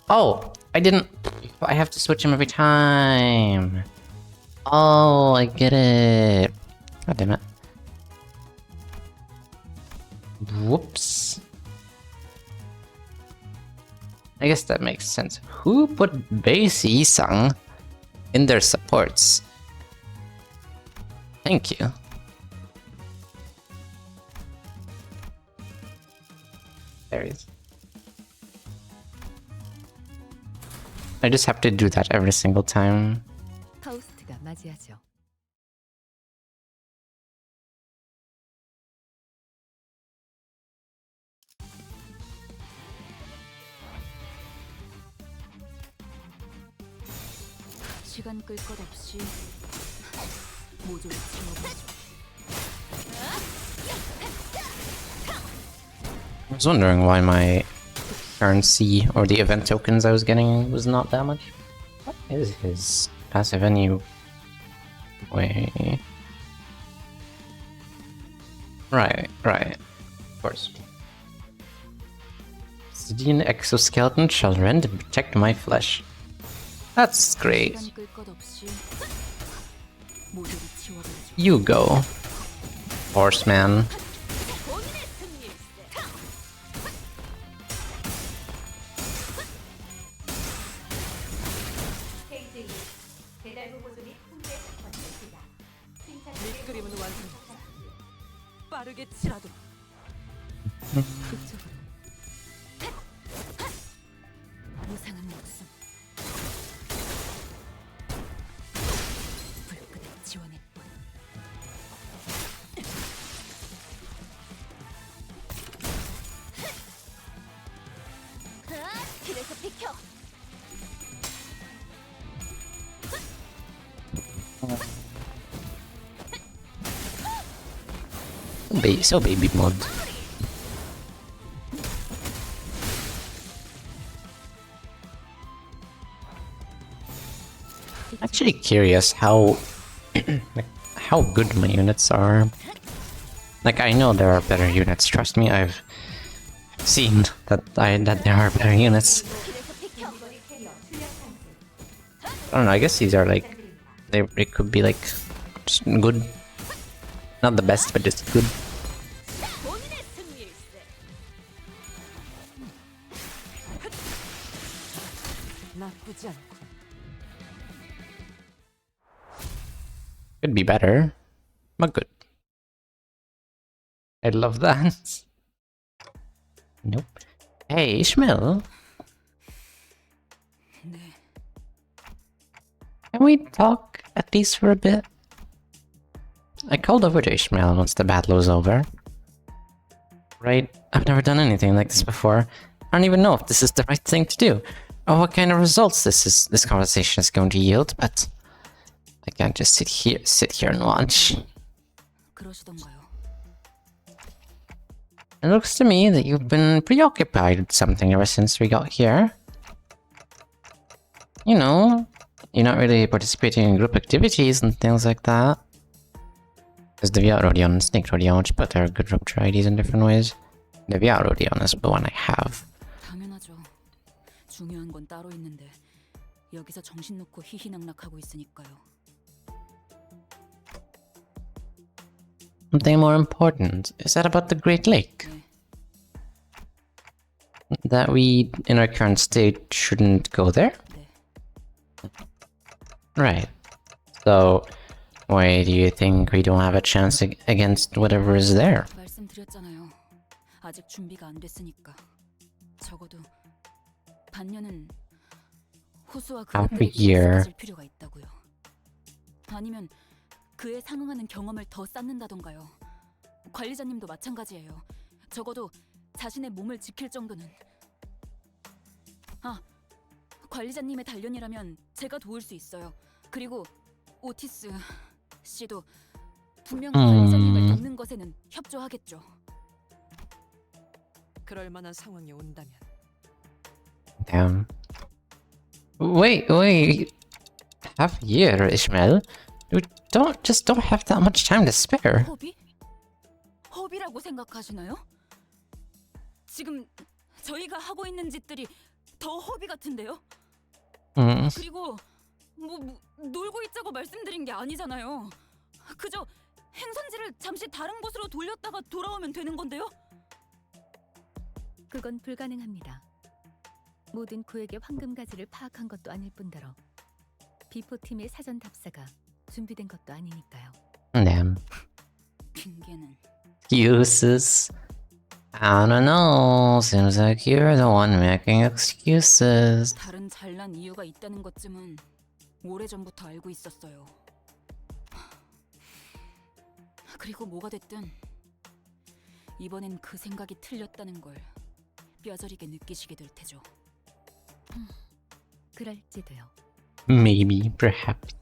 Oh, I didn't. I have to switch him every time. Oh, I get it. God damn it. Whoops. I guess that makes sense. Who put base Isang in their supports? Thank you. There he is. I just have to do that every single time. 파우스트가 맞이하죠. 시간 끌 것 없이 모조리 지워버리죠. I was wondering why my currency or the event tokens I was getting was not that much. What is his passive anyway? Right. Of course. Obsidian exoskeleton shall rend and protect my flesh. That's great. 시간 끌 것 없이 모조리 지워버리죠. You go, horseman. 밑그림은 완성됐다. 빠르게 치라도. 그쪽으로. 무상한 목숨. 불끈한 지원의 뿐. 길에서 비켜. So baby mod. Actually curious how like, how good my units are. Like I know there are better units. Trust me, I've seen that there are better units. I don't know. I guess these are like it could be like just good. Not the best, but just good. 나쁘지 않고. Could be better, but good. I love that. Nope. Hey, Ishmael. 네. Can we talk at least for a bit? I called over to Ishmael once the battle was over. Right? I've never done anything like this before. I don't even know if this is the right thing to do, or what kind of results this conversation is going to yield, but I can't just sit here and watch. 그러시던가요. It looks to me that you've been preoccupied with something ever since we got here. You know, you're not really participating in group activities and things like that. There's the Viat Rodeon and Snake Rodeon, which both are good rope varieties in different ways. The Viat Rodeon is the one I have. 당연하죠. 중요한 건 따로 있는데 여기서 정신 놓고 희희낙낙하고 있으니까요. Something more important. Is that about the Great Lake? 네. That we, in our current state, shouldn't go there? 네. Right. So, why do you think we don't have a chance against whatever is there? 말씀드렸잖아요. 아직 준비가 안 됐으니까. 적어도 반년은 호수와 Half a 그것들에게 year. 익숙해질 필요가 있다고요. 아니면 그에 상응하는 경험을 더 쌓는다던가요. 관리자님도 마찬가지예요. 적어도 자신의 몸을 지킬 정도는. 아, 관리자님의 단련이라면 제가 도울 수 있어요. 그리고 오티스 씨도 분명 관리자님을 돕는 것에는 협조하겠죠. 그럴 만한 상황이 온다면 Damn. Wait. Half a year, Ishmael. We don't have that much time to spare. 허비? 허비라고 생각하시나요? 지금 저희가 하고 있는 짓들이 더 허비 같은데요? 그리고 놀고 있자고 말씀드린 게 아니잖아요. 그저 행선지를 잠시 다른 곳으로 돌렸다가 돌아오면 되는 건데요? 그건 불가능합니다. 모든 구역의 황금 가지를 파악한 것도 아닐 뿐더러 비포팀의 사전 답사가 준비된 것도 아니니까요. Damn. 핑계는 Excuses. I don't know. Seems like you're the one making excuses. 다른 잘난 이유가 있다는 것쯤은 오래전부터 알고 있었어요. 그리고 뭐가 됐든 이번엔 그 생각이 틀렸다는 걸 뼈저리게 느끼시게 될 테죠. 그럴지도요. Maybe, perhaps.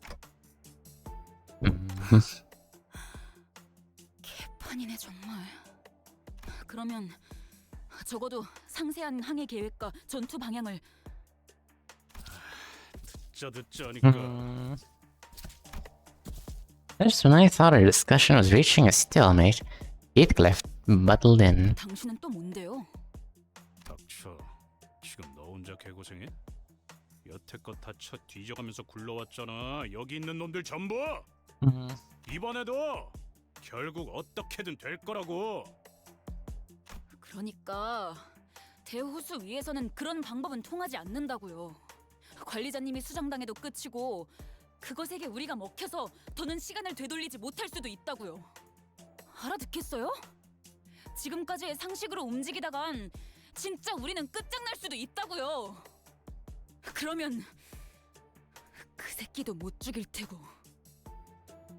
개판이네 정말. 그러면 적어도 상세한 항해 계획과 전투 방향을 듣자니까. Just when I thought our discussion was reaching a stalemate, Heathcliff buttled in. 당신은 또 뭔데요? 닥쳐. 지금 너 혼자 개고생해? 여태껏 다 쳐 뒤져가면서 굴러왔잖아. 여기 있는 놈들 전부. 이번에도 결국 어떻게든 될 거라고. 그러니까 대호수 위에서는 그런 방법은 통하지 않는다고요. 관리자님이 수정당해도 끝이고 그것에게 우리가 먹혀서 더는 시간을 되돌리지 못할 수도 있다고요. 알아듣겠어요? 지금까지의 상식으로 움직이다간 진짜 우리는 끝장날 수도 있다고요. 그러면 그 새끼도 못 죽일 테고.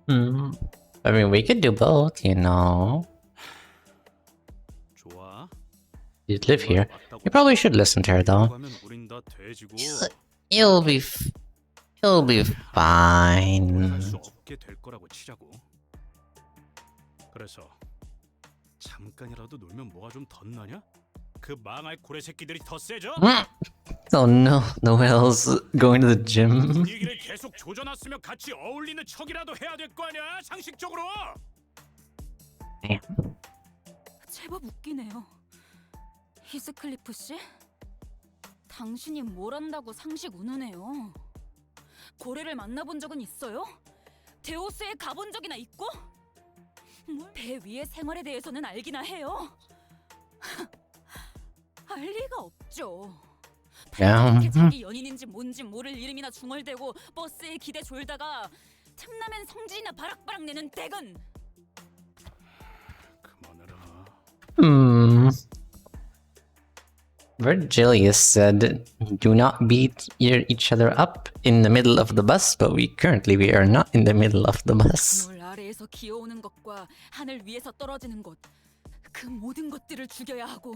I mean, we could do both, you know. 좋아. You'd live here. You probably should listen to her, though. 하면 우린 다 돼지고 You'll be fine. 할 수 없게 될 거라고 치자고. 그래서 잠깐이라도 놀면 뭐가 좀 덧나냐? 그 망할 고래 새끼들이 더 세져? Oh no, Noel's going to the gym. 분위기를 계속 조져놨으면 같이 어울리는 척이라도 해야 될 거 아니야? 상식적으로. 제법 웃기네요. 히스클리프 씨? 당신이 뭘 안다고 상식 운우네요. 고래를 만나본 적은 있어요? 데오스에 가본 적이나 있고? 배 위의 생활에 대해서는 알기나 해요. 알 리가 없죠. Yeah. 자기 연인인지 뭔지 모를 이름이나 중얼대고 버스에 기대 졸다가 틈나면 성질이나 바락바락 내는 댁은. 그만해라. Virgilius said, "Do not beat each other up in the middle of the bus," but we are not in the middle of the bus. 물 아래에서 기어오는 것과 하늘 위에서 떨어지는 것, 그 모든 것들을 죽여야 하고.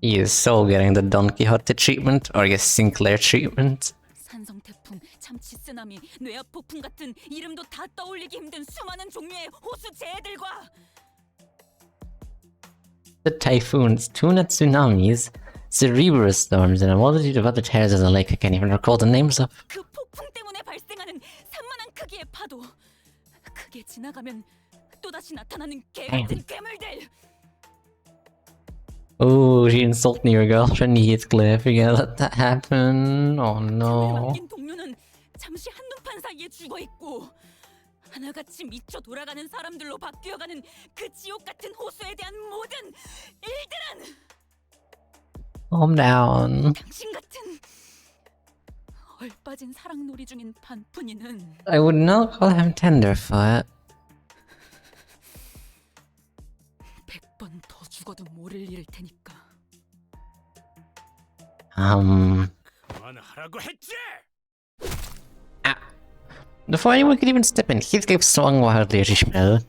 He is so getting the Don Quixote treatment, or I guess Sinclair treatment. 산성 태풍, 참치 쓰나미, 뇌압 폭풍 같은 이름도 다 떠올리기 힘든 수많은 종류의 호수 재해들과 The typhoons, tuna tsunamis, Cerebrus storms, and a multitude of other terrors of the lake I can't even recall the names of. 그 폭풍 때문에 발생하는 산만한 크기의 파도. 그게 지나가면 또다시 나타나는 개같은 괴물들. Oh, she insulted your girlfriend Heathcliff. You're gonna let that happen? Oh 그를 no. 맡긴 동료는 잠시 한눈판 사이에 죽어 있고 하나같이 미쳐 돌아가는 사람들로 바뀌어가는 그 지옥 같은 호수에 대한 모든 일들은 Calm down. 당신 같은 얼빠진 사랑놀이 중인 반푼이는 I would not call him tenderfoot. 100번 더 죽어도 모를 일일 테니까. 그만하라고 했지. Before anyone could even step in, Heathcliff swung wildly at Ishmael.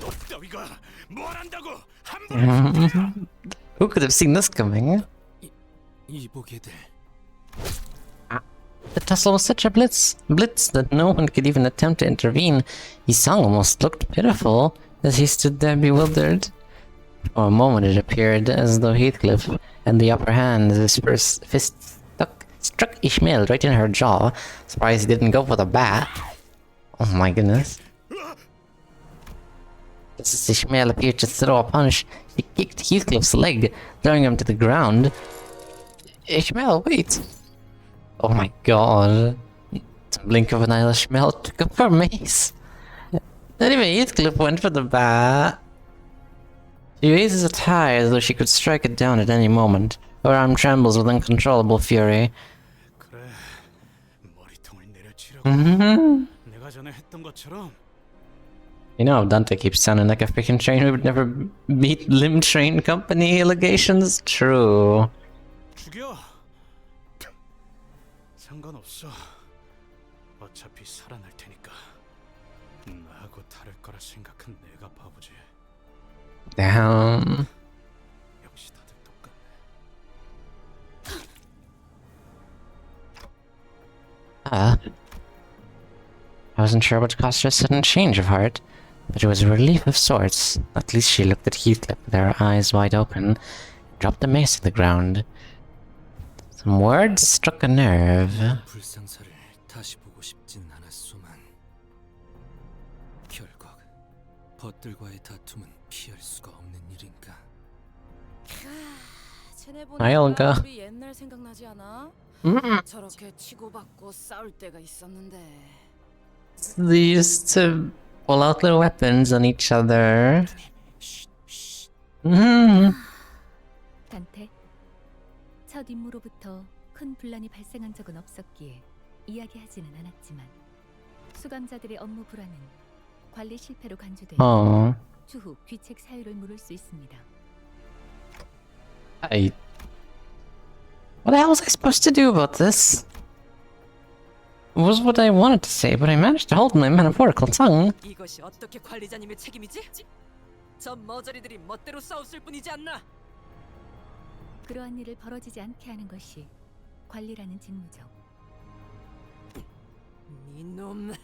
너 따위가 뭘 안다고 함부로 Who could have seen this coming? 이보게들. The tussle was such a blitz that no one could even attempt to intervene. His song almost looked pitiful as he stood there bewildered. For a moment it appeared as though Heathcliff had the upper hand as his first fist struck Ishmael right in her jaw. Surprised he didn't go for the bat. Oh my goodness. Just as Ishmael appeared to throw a punch, he kicked Heathcliff's leg, throwing him to the ground. Ishmael, wait! Oh my god. The blink of an eye, Ishmael took up her mace. Not even Heathcliff went for the bat. She raises it high as though she could strike it down at any moment. Her arm trembles with uncontrollable fury. 그래, 머리통을 내려치라고. 내가 전에 했던 것처럼. You know, Dante keeps sounding like a freaking train who would never beat limb train company allegations. True. 죽여. 상관없어. 어차피 살아날 테니까. 나하고 다를 거라 생각한 내가 바보지. Damn. 역시 다들 똑같네. I wasn't sure what caused her sudden change of heart, but it was a relief of sorts. At least she looked at Heathcliff with her eyes wide open, and dropped the mace to the ground. Some words struck a nerve. 불상사를 다시 보고 싶진 않았소만. 결국 벗들과의 다툼은 피할 수가 없는 일인가. 쟤네 아이, 올가. 우리 옛날 생각나지 않아? 저렇게 치고받고 싸울 때가 있었는데. They used to pull out their weapons on each other. 단테, 첫 임무로부터 큰 분란이 발생한 적은 없었기에 이야기하지는 않았지만 수감자들의 업무 불안은 관리 실패로 간주돼 Oh. 추후 귀책 사유를 물을 수 있습니다. What the hell was I supposed to do about this? It was what I wanted to say, but I managed to hold my metaphorical tongue. 이것이 어떻게 관리자님의 책임이지? 저 머저리들이 멋대로 싸웠을 뿐이지 않나? 그러한 일을 벌어지지 않게 하는 것이 관리라는 직무죠. 이놈.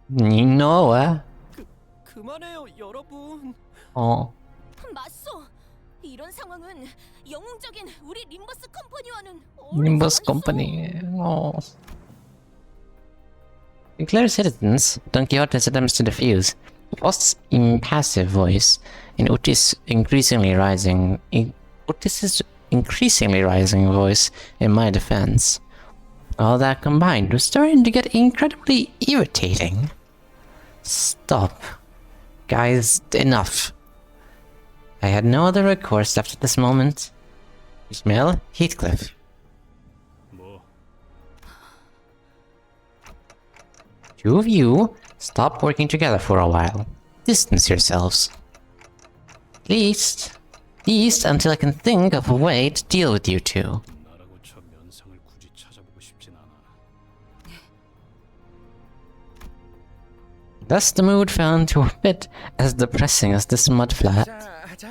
You know what? 그만해요, 여러분. Oh. 맞소. 이런 상황은 영웅적인 우리 림버스 컴퍼니와는 Nimbus Company. Oh. Declare citizens, Don Quixote's attempts to defuse. Post's impassive voice in Otis's increasingly rising voice in my defense. All that combined was starting to get incredibly irritating. Stop. Guys, enough. I had no other recourse after this moment. Ishmael, Heathcliff. 뭐? Two of you, stop working together for a while. Distance yourselves. At least until I can think of a way to deal with you two. 나라고 저 면상을 굳이 찾아보고 싶진 않아. Thus the mood fell into a bit as depressing as this mudflat. 자,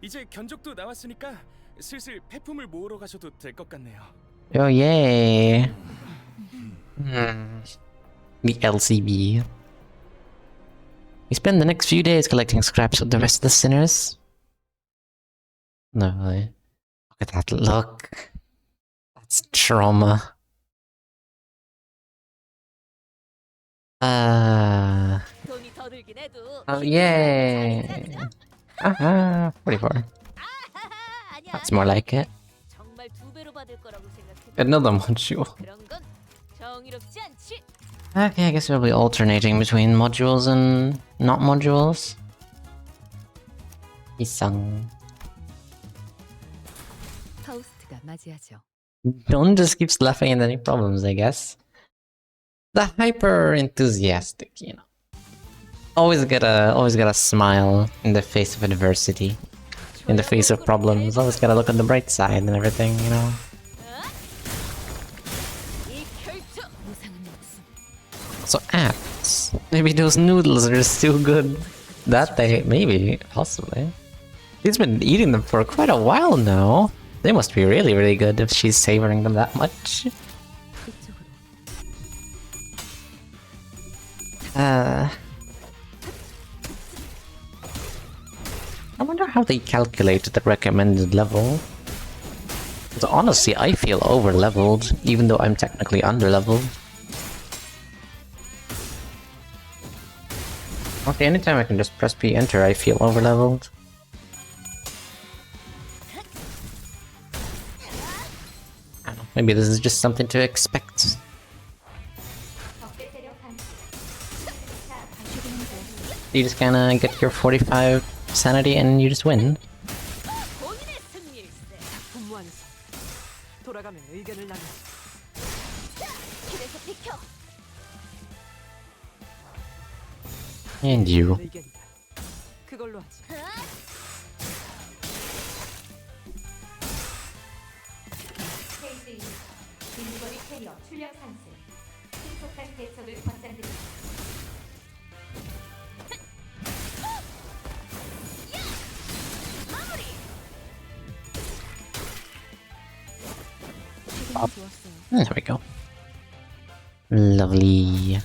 이제 견적도 나왔으니까 슬슬 폐품을 모으러 가셔도 될 것 같네요. Oh yay. The LCB. We spend the next few days collecting scraps with the rest of the sinners. No, look at that look. That's trauma. 돈이 더 들긴 해도 Oh, 힘이 yay. 잘했지 않죠? 44. 아니야. That's more like it. 정말 두 배로 받을 거라고 생각해. Another module. 그런 건 정의롭지 않지. Okay, I guess we'll be alternating between modules and not modules. 이상. 파우스트가 맞이하죠. Don just keeps laughing at any problems, I guess. The hyper enthusiastic, you know. Always gotta smile in the face of adversity. In the face of problems. Always gotta look on the bright side and everything, you know. 이 결투. 무상은 없음. So apps. Maybe those noodles are still good. That they maybe, possibly. He's been eating them for quite a while now. They must be really, really good if she's savoring them that much. 이쪽으로. I wonder how they calculate the recommended level. 'Cause honestly, I feel over-leveled, even though I'm technically under-leveled. Okay, anytime I can just press P enter, I feel over-leveled. I don't know, maybe this is just something to expect. You just kinda get your 45 sanity and you just win. 본인의 승리일세. 작품 완성. 돌아가면 의견을 나누. 길에서 비켜. And you. 의견이다. 그걸로 하지. Up. There we go. Lovely.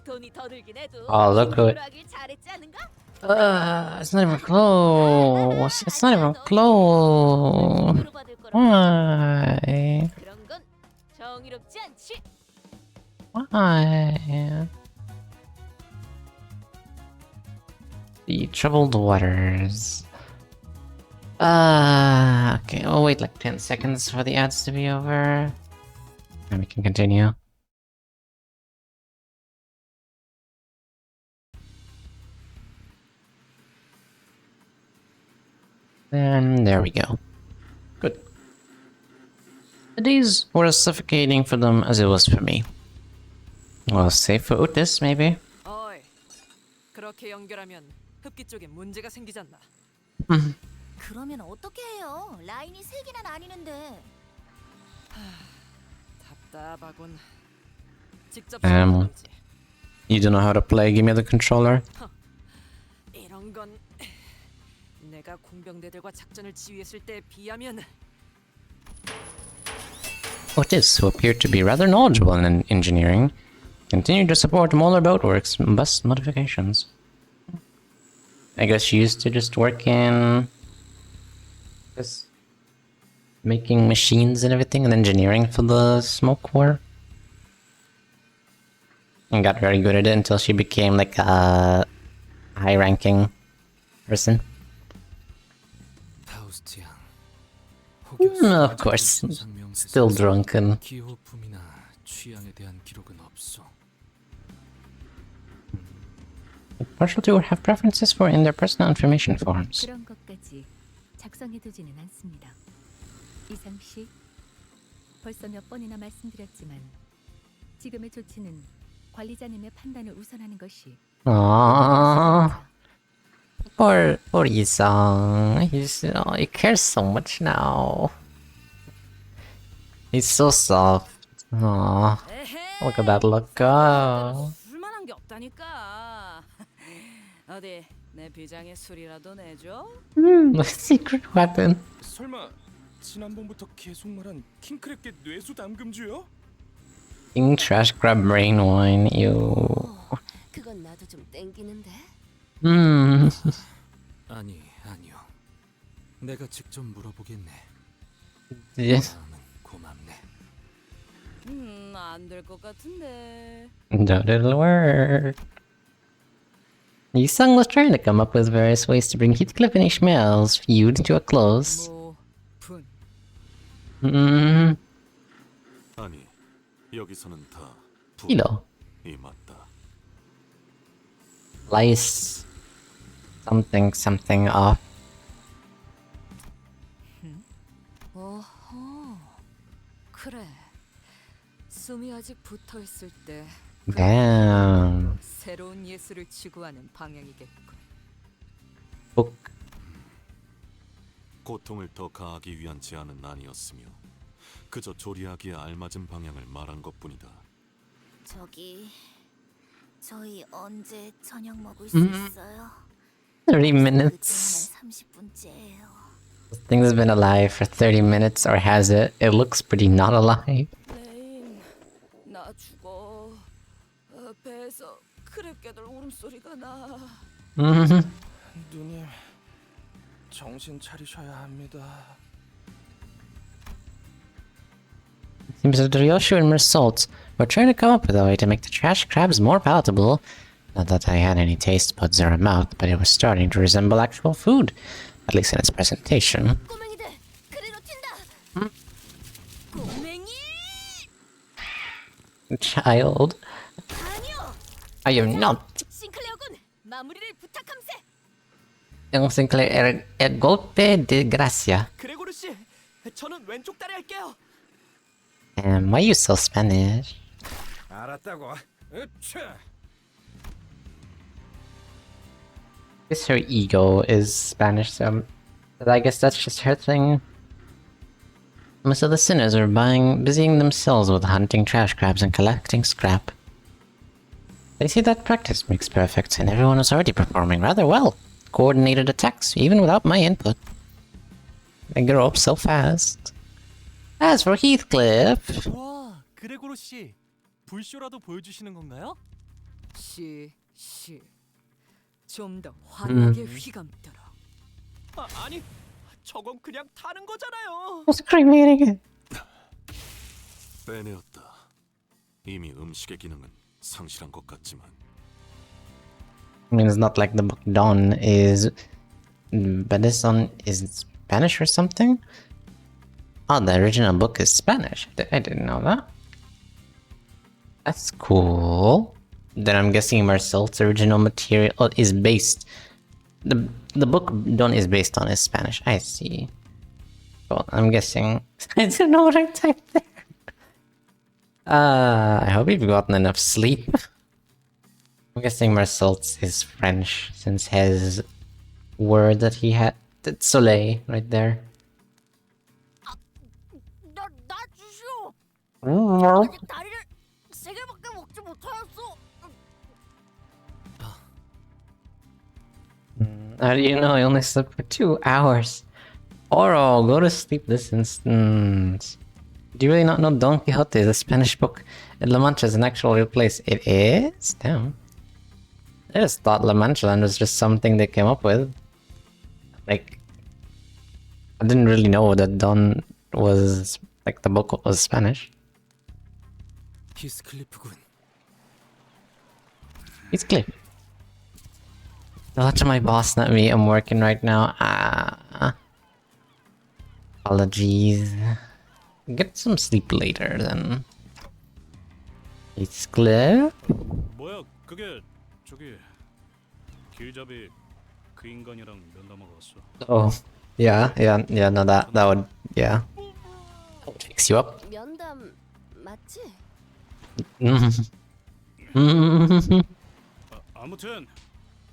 돈이 더 들긴 해도 Oh, look who it. 하길 잘했지 않은가? It's not even close. It's not even close. 돈으로 받을 거라고. Why? 그런 건 정의롭지 않지. Why? The troubled waters. Okay, I'll wait like 10 seconds for the ads to be over. And we can continue. And there we go. Good. The days were as suffocating for them as it was for me. Well, save for Otis, maybe. 어이. 그렇게 연결하면 흡기 쪽에 문제가 생기잖아. 그러면 어떻게 해요? 라인이 세 개나 나뉘는데. 답답하군. 직접 Um. 써보지. You don't know how to play, give me the controller. 이런 건 내가 공병대들과 작전을 지휘했을 때에 비하면 Otis, who appeared to be rather knowledgeable in engineering, continued to support Molar Boatworks bus modifications. I guess she used to just work in just making machines and everything and engineering for the smoke war. And got very good at it until she became like a high-ranking person. 파우스트 양. Of course, still drunken. 기호품이나 취향에 대한 기록은 없어. Partial to have preferences for in their personal information forms. 그런 것까지 작성해두지는 않습니다. 이상 씨, 벌써 몇 번이나 말씀드렸지만 지금의 조치는 관리자님의 판단을 우선하는 것이 Aww. Poor Isang. He cares so much now. He's so soft. Aww. Look at that look go. 쓸만한 게 없다니까. 어디 내 비장의 술이라도 내줘? A secret weapon. 설마 지난번부터 계속 말한 킹크랩계 뇌수 담금주요? King trash crab brain wine. Ew. 그건 나도 좀 땡기는데. Hmm. 아니요. 내가 직접 물어보겠네. Yes. 마음은 고맙네. 안 될 것 같은데. Doubt it'll work. Yusung was trying to come up with various ways to bring Heathcliff and Ishmael's feud to a close. 분. Hmm. 아니, 여기서는 다 You know, 이 맞다. lice. Something off. 어허. 그래. 숨이 아직 붙어 있을 때 Damn. 새로운 예술을 추구하는 방향이겠군. Book. 고통을 더 가하기 위한 제안은 아니었으며 그저 조리하기에 알맞은 방향을 말한 것뿐이다. 저희 언제 저녁 먹을 수 있어요? 30 minutes. 30분째예요. This thing's been alive for 30 minutes, or has it? It looks pretty not alive. 레인, 나 죽어. 배에서 크랩개들 울음소리가 나. 누님, 정신 차리셔야 합니다. Seems that Ryoshu and Mersault were trying to come up with a way to make the trash crabs more palatable. Not that I had any taste buds or a mouth, but it was starting to resemble actual food, at least in its presentation. 꼬맹이들, 그리로 튄다. 꼬맹이! Child, 아니요. I am not 싱클레어군, 마무리를 부탁함세. young Sinclair el golpe de gracia. 그레고르 씨, 저는 왼쪽 다리 할게요. Why you so Spanish? 알았다고. 으차. I guess her ego is Spanish, so but I guess that's just her thing. Most of the sinners are busying themselves with hunting trash crabs and collecting scrap. They say that practice makes perfect, and everyone is already performing rather well. Coordinated attacks, even without my input. They grow up so fast. As for Heathcliff, 와, 그레고르 씨, 불쇼라도 보여주시는 건가요? 좀 더 환하게 휘감더라. 아니, 저건 그냥 타는 거잖아요. what's screaming again? 빼내었다. 이미 음식의 기능은 상실한 것 같지만 I mean, it's not like the book Dawn is. Benison is Spanish or something? Oh, the original book is Spanish. I didn't know that. That's cool. Then I'm guessing Marcel's original material is based. The book Dawn is based on is Spanish. I see. Well, I'm guessing. I didn't know what I typed there. I hope you've gotten enough sleep. I'm guessing Marcel's is French since his word that he had. That's Soleil right there. 나 주시오. Mm. 아직 다리를 3개밖에 먹지 못하였어. How do you know I only slept for 2 hours? Oro, go to sleep this instant. Do you really not know Don Quixote, the Spanish book? And La Mancha is an actual real place. It is? Damn. I just thought La Mancha Land was just something they came up with. Like, I didn't really know that Don was, like, the book was Spanish. 히스클리프군. Heathcliff. Watch my boss, not me. I'm working right now. Apologies. Get some sleep later then. Heathcliff? 뭐야, 그게 저기 길잡이 그 인간이랑 면담하고 왔어. Oh, yeah, no, that would, yeah. That would fix you up. 면담 맞지? 아무튼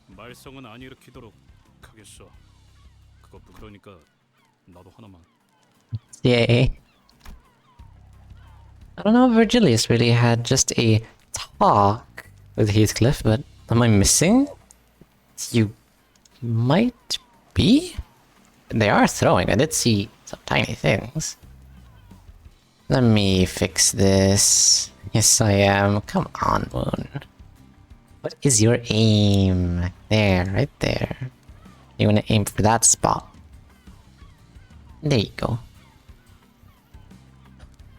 말썽은 안 일으키도록 하겠어. 그러니까 나도 하나만. Yay. I don't know if Virgilius really had just a talk with Heathcliff, but am I missing? You might be? They are throwing. I did see some tiny things. Let me fix this. Yes, I am. Come on, Moon. What is your aim? There, right there. You want to aim for that spot. There you go.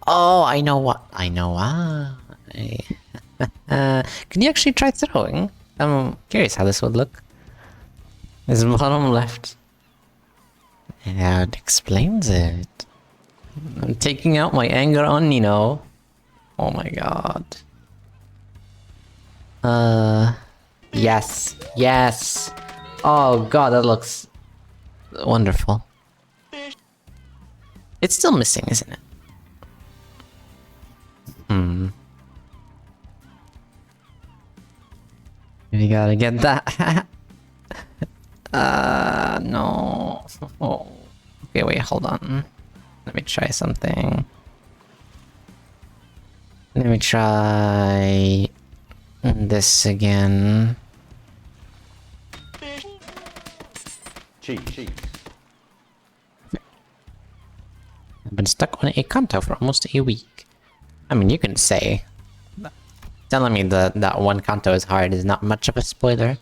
Oh, I know what. I know why. Can you actually try throwing? I'm curious how this would look. This bottom left. That explains it. I'm taking out my anger on Nino. Oh my god. Yes. Yes. Oh god, that looks wonderful. It's still missing, isn't it? We gotta get that. No. Oh. Okay, wait, hold on. Let me try something. Let me try this again. Cheese. I've been stuck on a Kanto for almost a week. I mean, you can say. Telling me that one Kanto is hard is not much of a spoiler.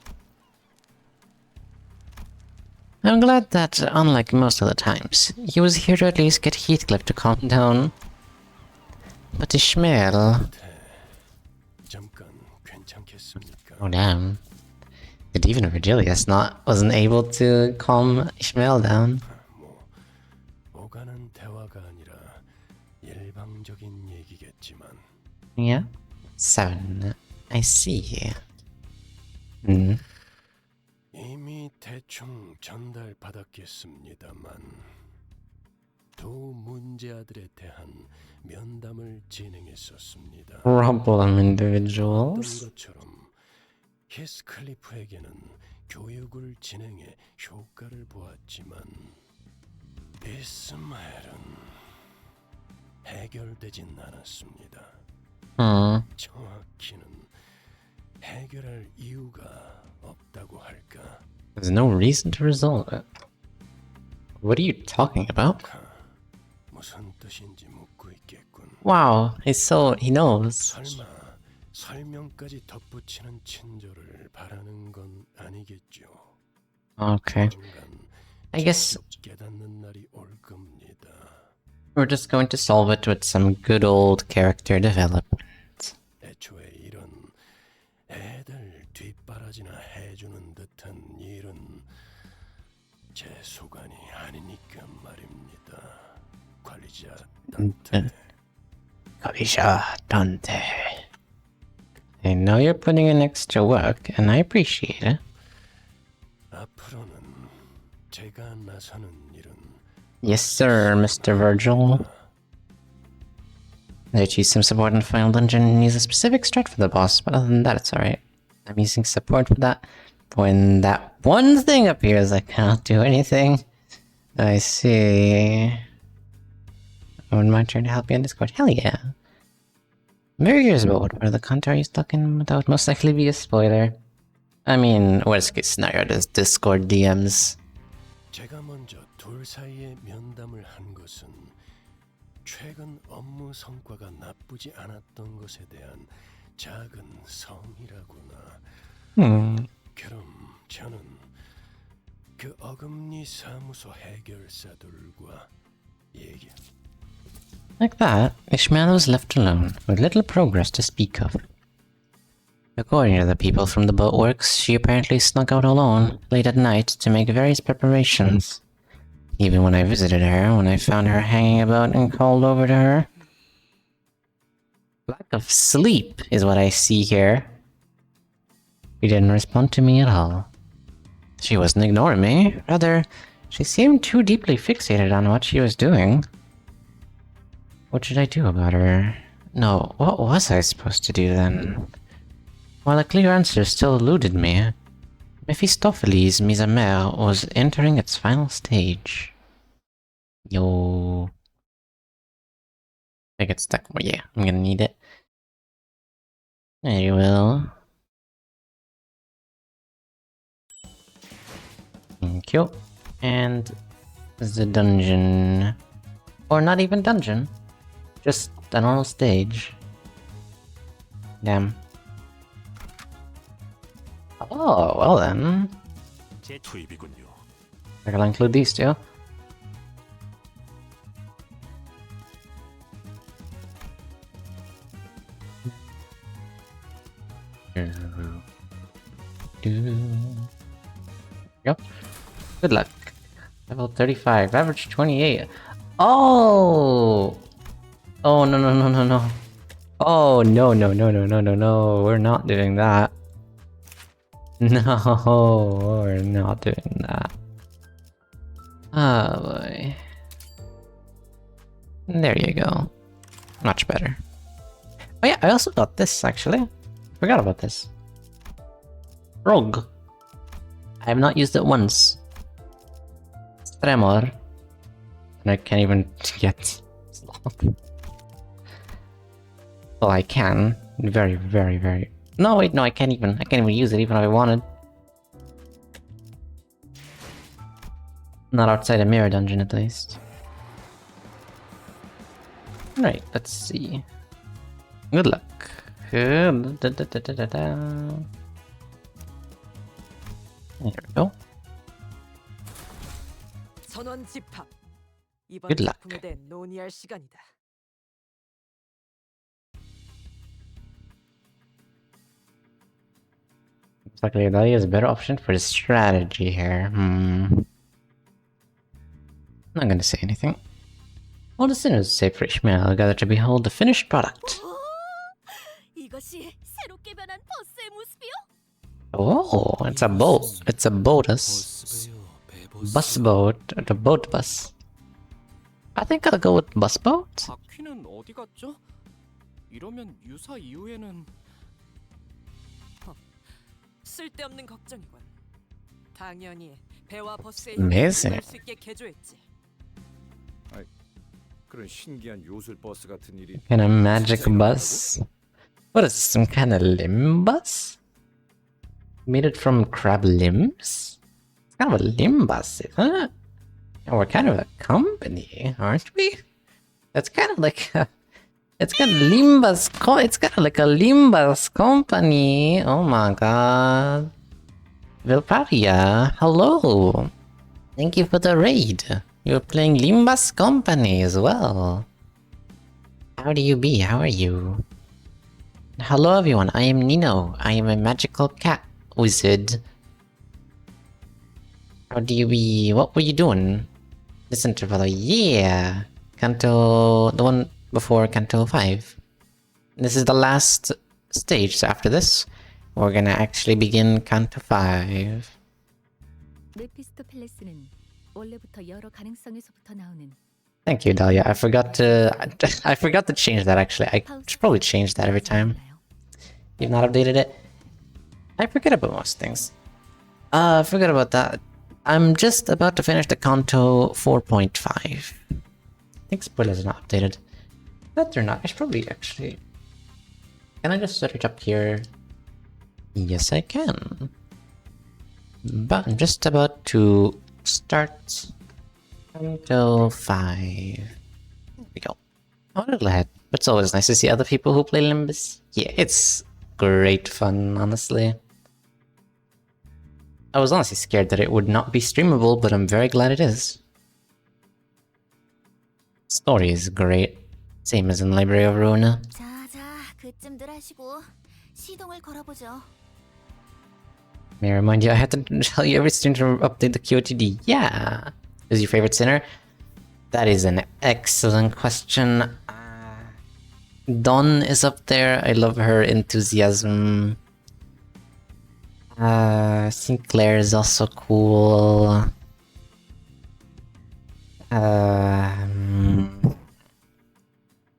I'm glad that, unlike most of the times, he was here to at least get Heathcliff to calm down. But Ishmael... Oh damn. But even Virgilius wasn't able to calm Ishmael down. Yeah? 7. I see. 이미 대충 전달받았겠습니다만 두 문제아들에 대한 면담을 진행했었습니다. Problem individuals. 어떤 것처럼 히스클리프에게는 교육을 진행해 효과를 보았지만 이스마엘은 해결되진 않았습니다. 정확히는 해결할 이유가 없다고 할까? There's no reason to resolve it. What are you talking about? 무슨 뜻인지 묻고 있겠군. Wow, he knows. 설마 설명까지 덧붙이는 친절을 바라는 건 아니겠죠. Okay. I guess 깨닫는 날이 올 겁니다. we're just going to solve it with some good old character development. 애초에 이런 애들 뒷바라지나 해주는 듯한 일은 제 소관이 아니니까 말입니다. 관리자 단테. Kalisha Dante. I know you're putting in extra work, and I appreciate it. 앞으로는 제가 나서는 일은 Yes, sir, Mr. Virgil. I choose some support in Final Dungeon and use a specific strat for the boss, but other than that, it's alright. I'm using support for that. When that one thing appears, I cannot do anything. I see. When my turn to help you on Discord. Hell yeah. I'm very curious about what part of the Kanto are you stuck in, but that would most likely be a spoiler. I mean, worst case scenario, there's Discord DMs. 제가 먼저 둘 사이에 면담을 한 것은 최근 업무 성과가 나쁘지 않았던 것에 대한 작은 성이라구나. 그럼 저는 그 어금니 사무소 해결사들과 얘기. Like that, Ishmael was left alone, with little progress to speak of. According to the people from the boatworks, she apparently snuck out alone, late at night, to make various preparations. Even when I visited her, when I found her hanging about and called over to her. Lack of sleep is what I see here. She didn't respond to me at all. She wasn't ignoring me, rather, she seemed too deeply fixated on what she was doing. What should I do about her? No, what was I supposed to do then? While a clear answer still eluded me, Mephistopheles' mise à mer was entering its final stage. Yo. I get stuck. Well, yeah, I'm gonna need it. There you will. Thank you. And the dungeon. Or not even dungeon. Just a normal stage. Damn. Oh, well then. 투입이군요. I gotta include these two. Yep. Good luck. Level 35, average 28. Oh! Oh, no, no, no, no, no. Oh, no, no, no, no, no, no, no. We're not doing that. No, we're not doing that. Oh, boy. There you go. Much better. Oh yeah, I also got this, actually. Forgot about this. Rogue. I have not used it once. Tremor. And I can't even get Sloth. Well, I can. Very, very, very... No, wait, no, I can't even use it even if I wanted. Not outside a mirror dungeon, at least. Right, let's see. Good luck. Good. There we go. 선원 집합. 이번 Good luck. 작품에 대해 논의할 시간이다. Looks like Leodalia is a better option for the strategy here. Not gonna say anything. All the sinners, save for Ishmael, gather to behold the finished product. 이것이 새롭게 변한 버스의 모습이요? Oh, it's a boat. It's a boatus. Bus boat. The boat bus. I think I'll go with bus boat. 바퀴는 어디 갔죠? 이러면 유사 이후에는 쓸데없는 걱정이군. 당연히 배와 버스의 Amazing. 힘을 수 있게 개조했지. 그런 신기한 요술 버스 같은 일이 Kind of magic bus. What is this, some kind of limb bus? Made it from crab limbs? It's kind of a limb bus, isn't it? And we're kind of a company, aren't we? That's kind of like a... It's got Limbus. It's kind of like a Limbus company. Oh my god. Vilparia, hello. Thank you for the raid. You're playing Limbus company as well. How do you be? How are you? Hello everyone, I am Nino. I am a magical cat wizard. How do you be? What were you doing? This interval, yeah. Canto, the one before Canto 5. This is the last stage, so after this, we're gonna actually begin Canto 5. 메피스토 팰레스는 원래부터 여러 가능성에서부터 나오는 Thank you, Dahlia. I forgot to change that actually. I should probably change that every time. You've not updated it? I forget about most things. I forgot about that. I'm just about to finish the Kanto 4.5. I think spoilers are not updated. That they're not. I should probably actually... Can I just set it up here? Yes, I can. But I'm just about to start Kanto 5. There we go. I'm a little ahead, but it's always nice to see other people who play Limbus. Yeah, it's great fun, honestly. I was honestly scared that it would not be streamable, but I'm very glad it is. Story is great. Same as in Library of Ruina. 자, 그쯤들 하시고 시동을 걸어보죠. May I remind you, I had to tell you every stream to update the QOTD. Yeah! Who's your favorite sinner? That is an excellent question. Dawn is up there. I love her enthusiasm. Sinclair is also cool. I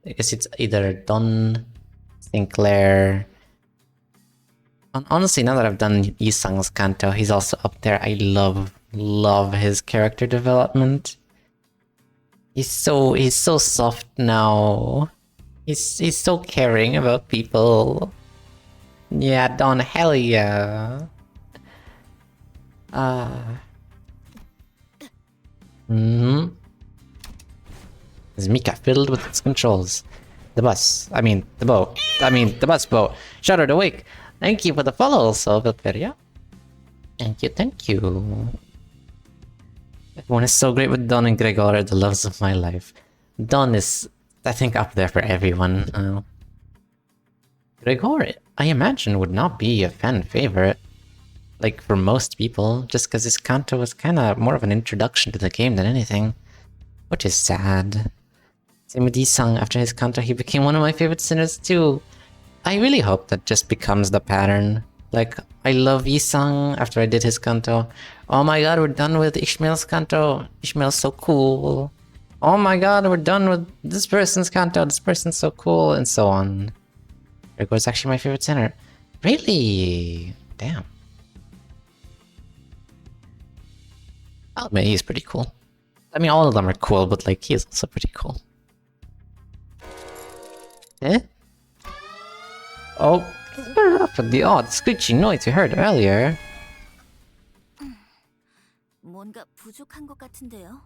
guess it's either Dawn, Sinclair. Honestly, now that I've done Yisang's Kanto, he's also up there. I love his character development. He's so soft now. He's so caring about people. Yeah, Dawn, hell yeah. Mm-hmm. Is Mika filled with its controls? The bus. I mean, the boat. I mean, the bus boat. Shuddered awake. Thank you for the follow, Silveria. Thank you, thank you. Everyone is so great with Don and Gregor are the loves of my life. Don is, I think, up there for everyone. Gregor, I imagine, would not be a fan favorite. Like, for most people, just because his canto was kind of more of an introduction to the game than anything. Which is sad. Same with Yi-Sung, after his canto, he became one of my favorite sinners too. I really hope that just becomes the pattern. Like, I love Yi-Sung after I did his canto. Oh my god, we're done with Ishmael's canto. Ishmael's so cool. Oh my god, we're done with this person's canto. This person's so cool, and so on. Gregor's actually my favorite sinner. Really? Damn. I'll admit he's pretty cool. I mean, all of them are cool, but like, he's also pretty cool. Eh? Oh, what up with the odd screeching noise we heard earlier? 뭔가 부족한 것 같은데요.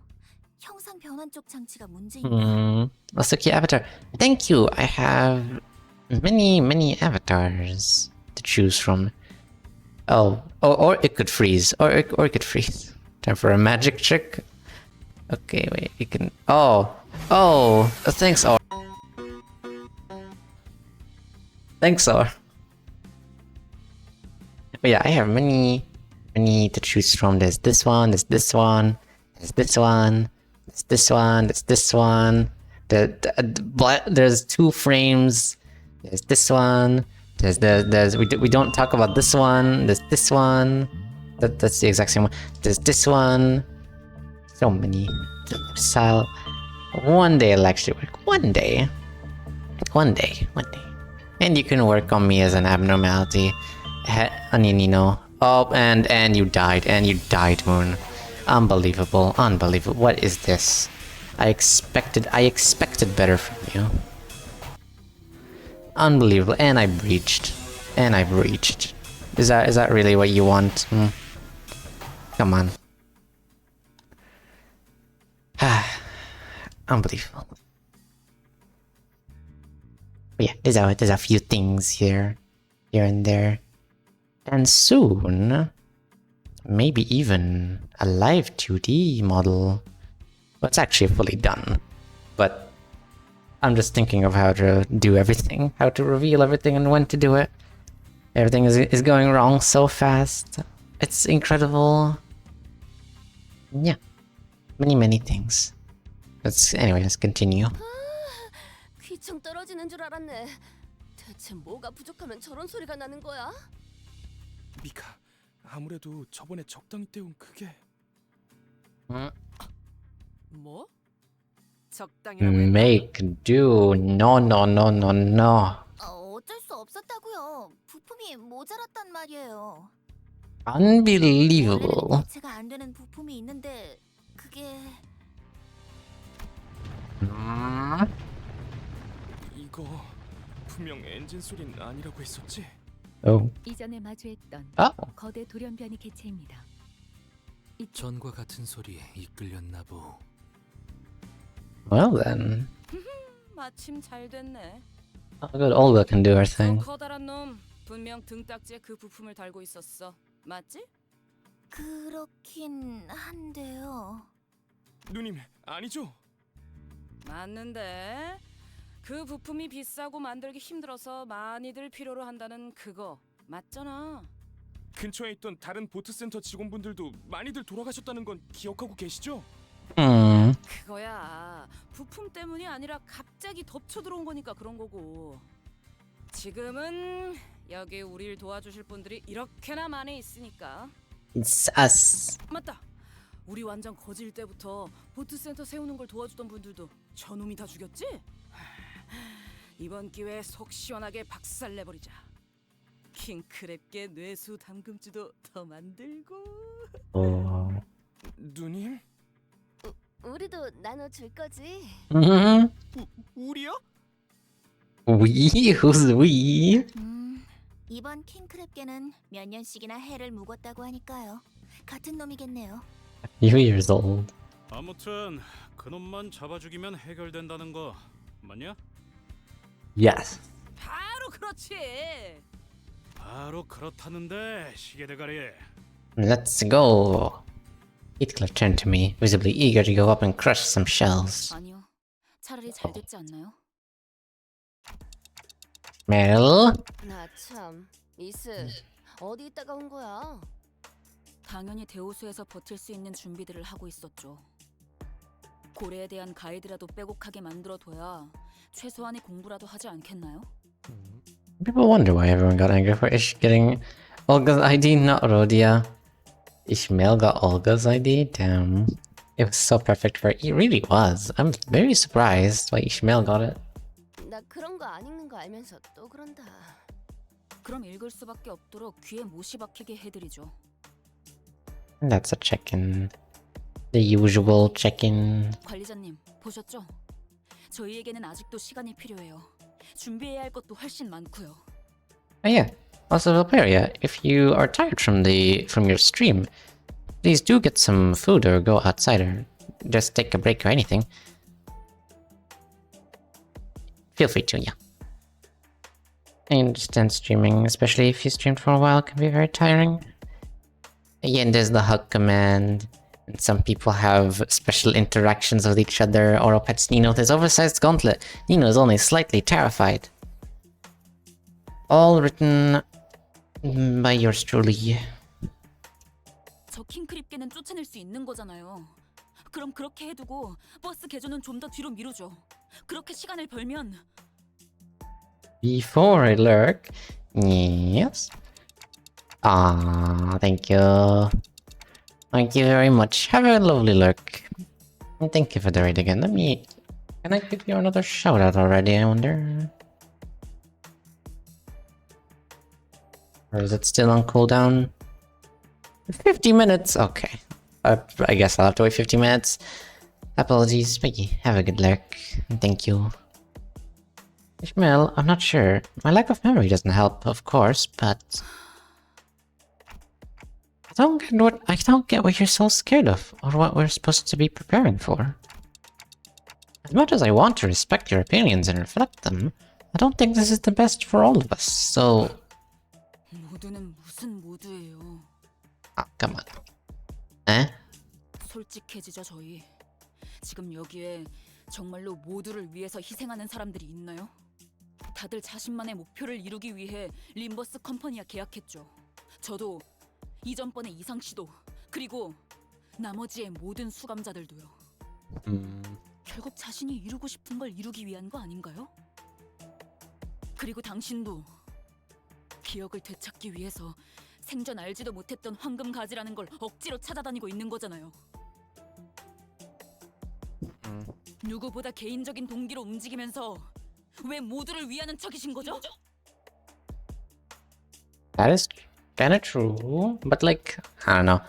형상 변환 쪽 장치가 문제인가? What's the key avatar? Thank you. I have many avatars to choose from. Oh, or it could freeze, or it could freeze. Time for a magic trick. Okay, wait, we can. Oh, thanks, Or. Thanks, Or. But yeah, I have many to choose from. There's this one, there's this one, there's this one, there's this one, there's this one. There's 2 frames. There's this one. We don't talk about this one. There's this one. That's the exact same one. There's this one. So many. So one day it'll actually work. One day. And you can work on me as an abnormality. Aninino. Oh, and you died, Moon. Unbelievable. What is this? I expected better from you. Unbelievable. And I breached. Is that really what you want? Come on. Unbelievable. But yeah, there's a few things here and there. And soon, maybe even a live 2D model. Well, it's actually fully done. But I'm just thinking of how to do everything, how to reveal everything and when to do it. Everything is going wrong so fast. It's incredible. Yeah. Many things. Anyway, let's continue. 귀청 떨어지는 줄 알았네. 대체 뭐가 부족하면 저런 소리가 나는 거야? 미카, 아무래도 저번에 적당히 때운 그게... 뭐? 적당이라고 했나? Make do. No. 어쩔 수 없었다고요. 부품이 모자랐단 말이에요. Unbelievable. 원래는 대체가 안 되는 부품이 있는데 그게... 이거 분명 엔진 소리는 아니라고 했었지? Oh. 이전에 마주했던 거대 돌연변이 개체입니다. 전과 같은 소리에 이끌렸나 보. Well then. 마침 잘 됐네. Good, Olga can do her 저 thing. 커다란 놈 분명 등딱지에 그 부품을 달고 있었어. 맞지? 그렇긴 한데요. 누님, 아니죠? 맞는데 그 부품이 비싸고 만들기 힘들어서 많이들 필요로 한다는 그거 맞잖아. 근처에 있던 다른 보트센터 직원분들도 많이들 돌아가셨다는 건 기억하고 계시죠? 그거야 부품 때문이 아니라 갑자기 덮쳐 들어온 거니까 그런 거고. 지금은 여기 우리를 도와주실 분들이 이렇게나 많이 있으니까. It's us. 맞다. 우리 완전 거질 때부터 보트센터 세우는 걸 도와주던 분들도 저놈이 다 죽였지? 이번 기회에 속 시원하게 박살내버리자. 킹크랩계 뇌수 담금주도 더 만들고. 누님? 우리도 나눠줄 거지? 우리요? We? Who's we? 이번 킹크랩계는 몇 년씩이나 해를 묵었다고 하니까요. 같은 놈이겠네요. A few years old. 아무튼 그놈만 잡아 죽이면 해결된다는 거 맞냐? Yes. 바로 그렇지. 바로 그렇다는데 시계대가리. Let's go. Heathcliff turned to me, visibly eager to go up and crush some shells. 아니요. 차라리 잘 됐지 않나요? Mel? 나 참, 미스, 어디 있다가 온 거야? 당연히 대호수에서 버틸 수 있는 준비들을 하고 있었죠. 고래에 대한 가이드라도 빼곡하게 만들어둬야 최소한의 공부라도 하지 않겠나요? People wonder why everyone got angry for Ish getting Olga's ID, not Rhodia. Ishmael got Olga's ID? Damn. It was so perfect for it. It really was. I'm very surprised why Ishmael got it. 나 그런 거 안 읽는 거 알면서 또 그런다. 그럼 읽을 수밖에 없도록 귀에 못이 박히게 해드리죠. And that's a check-in. The usual check-in. 관리자님, 보셨죠? 저희에게는 아직도 시간이 필요해요. 준비해야 할 것도 훨씬 많고요. Oh yeah. Also, Valperia, if you are tired from your stream, please do get some food or go outside or just take a break or anything. Feel free to, yeah. I understand streaming, especially if you streamed for a while, can be very tiring. Again, there's the hug command, and some people have special interactions with each other. Oro pets Nino with his oversized gauntlet. Nino is only slightly terrified. All written by yours truly. 저 킹크립계는 쫓아낼 수 있는 거잖아요. 그럼 그렇게 해두고 버스 개조는 좀 더 뒤로 미루죠. 그렇게 시간을 벌면 Before I lurk, yes. Ah, thank you. Thank you very much. Have a lovely lurk. And thank you for the raid again. Can I give you another shout out already, I wonder? Or is it still on cooldown? 50 minutes? Okay. I guess I'll have to wait 50 minutes. Apologies, but yeah, have a good lurk. And thank you. Ishmael, I'm not sure. My lack of memory doesn't help, of course, but I don't get what you're so scared of, or what we're supposed to be preparing for. As much as I want to respect your opinions and reflect them, I don't think this is the best for all of us, so... 모두는 무슨 모두예요. Ah, come on. Eh? 솔직해지죠, 저희. 지금 여기에 정말로 모두를 위해서 희생하는 사람들이 있나요? 다들 자신만의 목표를 이루기 위해 림버스 컴퍼니와 계약했죠. 저도 이전번의 이상 씨도 그리고 나머지의 모든 수감자들도요. 결국 자신이 이루고 싶은 걸 이루기 위한 거 아닌가요? 그리고 당신도 기억을 되찾기 위해서 생전 알지도 못했던 황금 가지라는 걸 억지로 찾아다니고 있는 거잖아요. 누구보다 개인적인 동기로 움직이면서 왜 모두를 위하는 척이신 거죠? That is kinda true, but like, I don't know.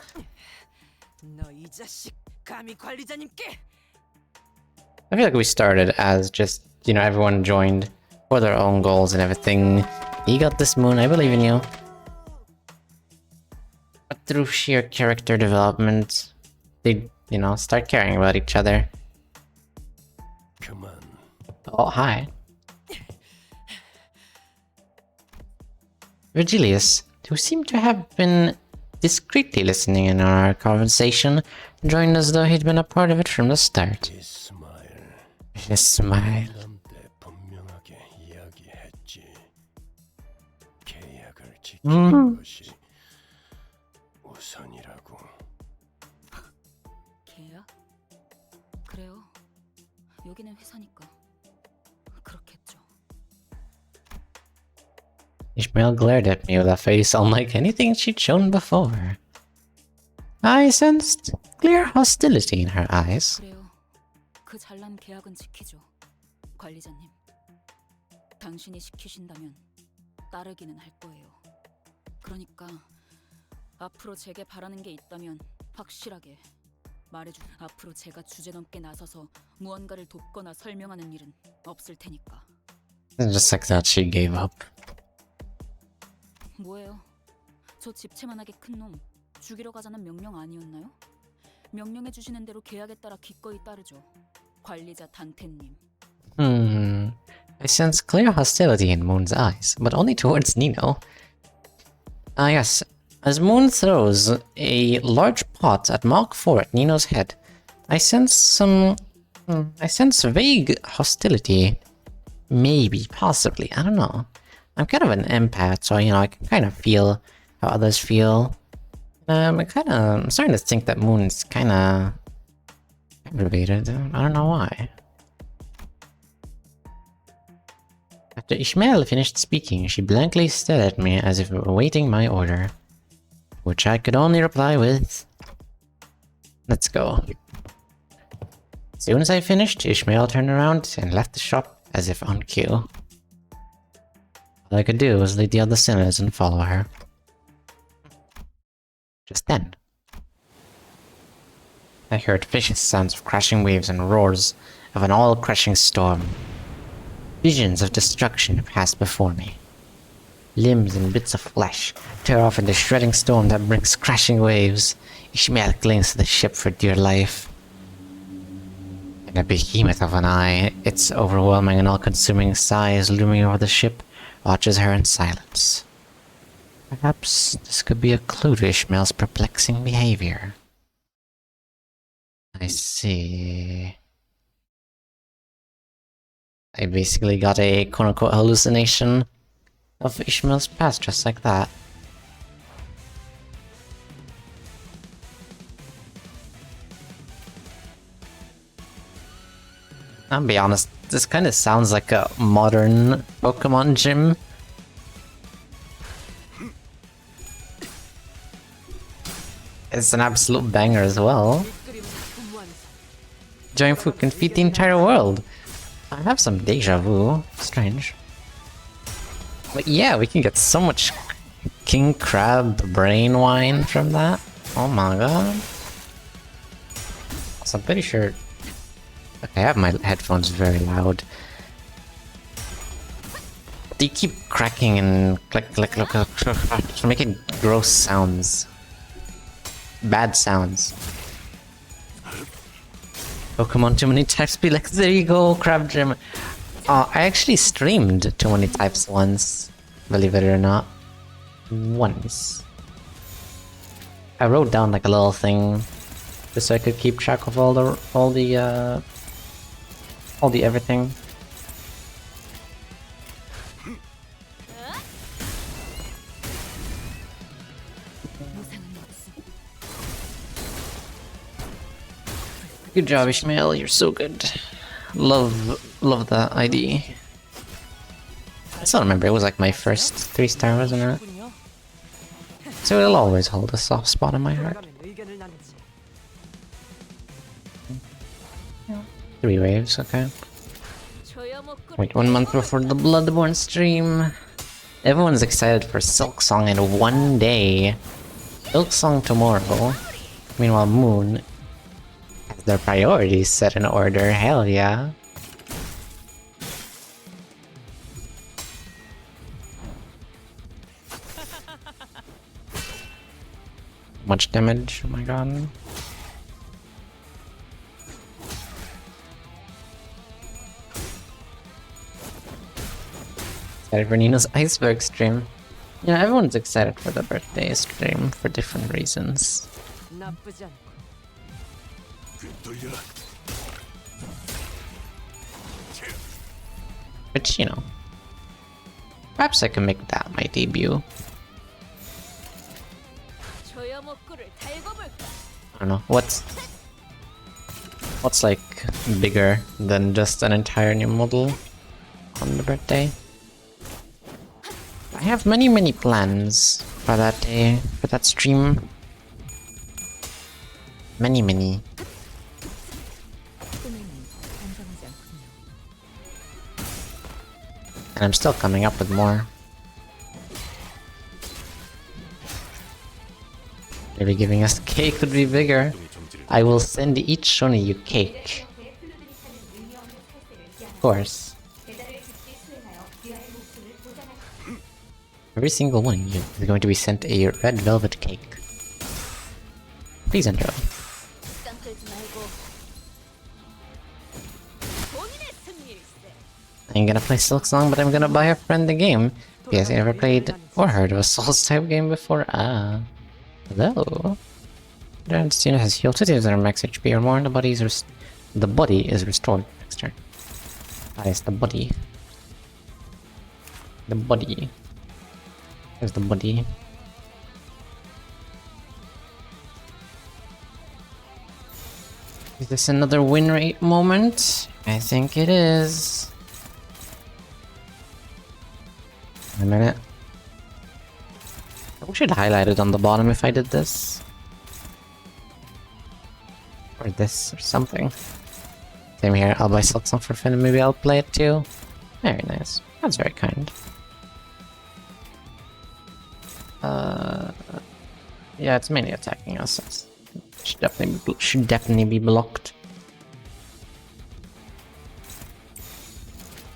너 이 자식 감히 관리자님께 I feel like we started as just, you know, everyone joined for their own goals and everything. You got this, Moon, I believe in you. But through sheer character development, they, you know, start caring about each other. Come on. Oh, hi. Virgilius, who seemed to have been discreetly listening in on our conversation, joined as though he'd been a part of it from the start. His smile. 회담 때 분명하게 이야기했지. 계약을 지키는 것이 우선이라고. 계약? 그래요. 여기는 회사니까 그렇겠죠. Ishmael glared at me with a face unlike anything she'd shown before. I sensed clear hostility in her eyes. 그래요. 그 잘난 계약은 지키죠. 관리자님. 당신이 시키신다면 따르기는 할 거예요. 그러니까 앞으로 제게 바라는 게 있다면 확실하게 말해주. 앞으로 제가 주제넘게 나서서 무언가를 돕거나 설명하는 일은 없을 테니까. Just like that, she gave up. 뭐예요? 저 집채만하게 큰 놈 죽이러 가자는 명령 아니었나요? 명령해 주시는 대로 계약에 따라 기꺼이 따르죠. 관리자 단테님. I sense clear hostility in Moon's eyes, but only towards Nino. Ah, yes. As Moon throws a large pot at Mark 4 at Nino's head, I sense vague hostility. Maybe, possibly, I don't know. I'm kind of an empath, so, I can kind of feel how others feel. I'm starting to think that Moon's kind of aggravated. I don't know why. After Ishmael finished speaking, she blankly stared at me as if awaiting my order, which I could only reply with, "Let's go." As soon as I finished, Ishmael turned around and left the shop as if on cue. All I could do was lead the other sinners and follow her. Just then, I heard vicious sounds of crashing waves and roars of an all-crushing storm. Visions of destruction passed before me. Limbs and bits of flesh tear off in the shredding storm that brings crashing waves. Ishmael clings to the ship for dear life. And a behemoth of an eye, its overwhelming and all-consuming size looming over the ship, watches her in silence. Perhaps this could be a clue to Ishmael's perplexing behavior. I see. I basically got a quote-unquote hallucination of Ishmael's past just like that. I'll be honest, this kind of sounds like a modern Pokemon gym. It's an absolute banger as well. Giant Fu can feed the entire world. I have some deja vu. Strange. But yeah, we can get so much King Crab brain wine from that. Oh my god. So I'm pretty sure... Okay, I have my headphones very loud. They keep cracking and click, making gross sounds. Bad sounds. Pokemon Too Many Types be like, there you go, Crab Gym. I actually streamed Too Many Types once, believe it or not. Once. I wrote down like a little thing just so I could keep track of all the everything. Good job, Ishmael, you're so good. Love that ID. I still remember, it was like my first 3-star, wasn't it? So it'll always hold a soft spot in my heart. 3 waves, okay. Wait 1 month before the Bloodborne stream. Everyone's excited for Silk Song in 1 day. Silk Song tomorrow. Meanwhile, Moon has their priorities set in order. Hell yeah. Much damage, oh my god. Excited for Nino's iceberg stream. Yeah, everyone's excited for the birthday stream for different reasons. Which, you know, perhaps I can make that my debut. I don't know, what's like bigger than just an entire new model on the birthday? I have many plans for that day, for that stream. Many. And I'm still coming up with more. Maybe giving us cake would be bigger. I will send each one of you cake. Of course. Every single one of you is going to be sent a red velvet cake. Please enjoy. I ain't gonna play Silksong, but I'm gonna buy a friend the game. Because I never played or heard of a Souls type game before. Ah. Hello. The student has healed 2 times their max HP or more, and the body is restored next turn. Ah, it's the body. The body. There's the body. Is this another win rate moment? I think it is. A minute. I wish I'd highlight it on the bottom if I did this. Or this, or something. Same here, I'll buy Silksong for Finn and maybe I'll play it too. Very nice. That's very kind. Yeah, it's mainly attacking us. Should definitely be blocked.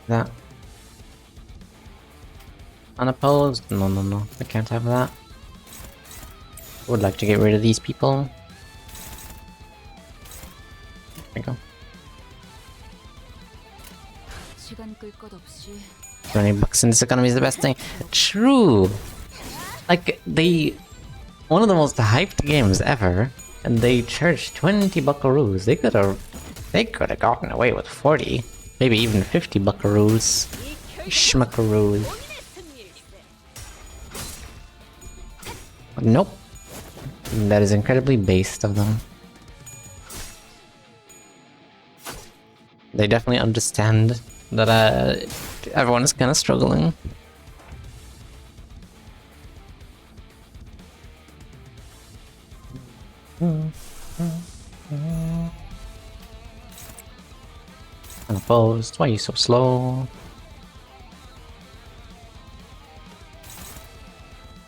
That. Unopposed? No. I can't have that. Would like to get rid of these people. There we go. 20 bucks in this economy is the best thing. True! Like, one of the most hyped games ever, and they charged 20 buckaroos. They could have gotten away with 40, maybe even 50 buckaroos. Schmuckaroos. Nope. That is incredibly based of them. They definitely understand that everyone is kind of struggling. Unopposed. Why are you so slow?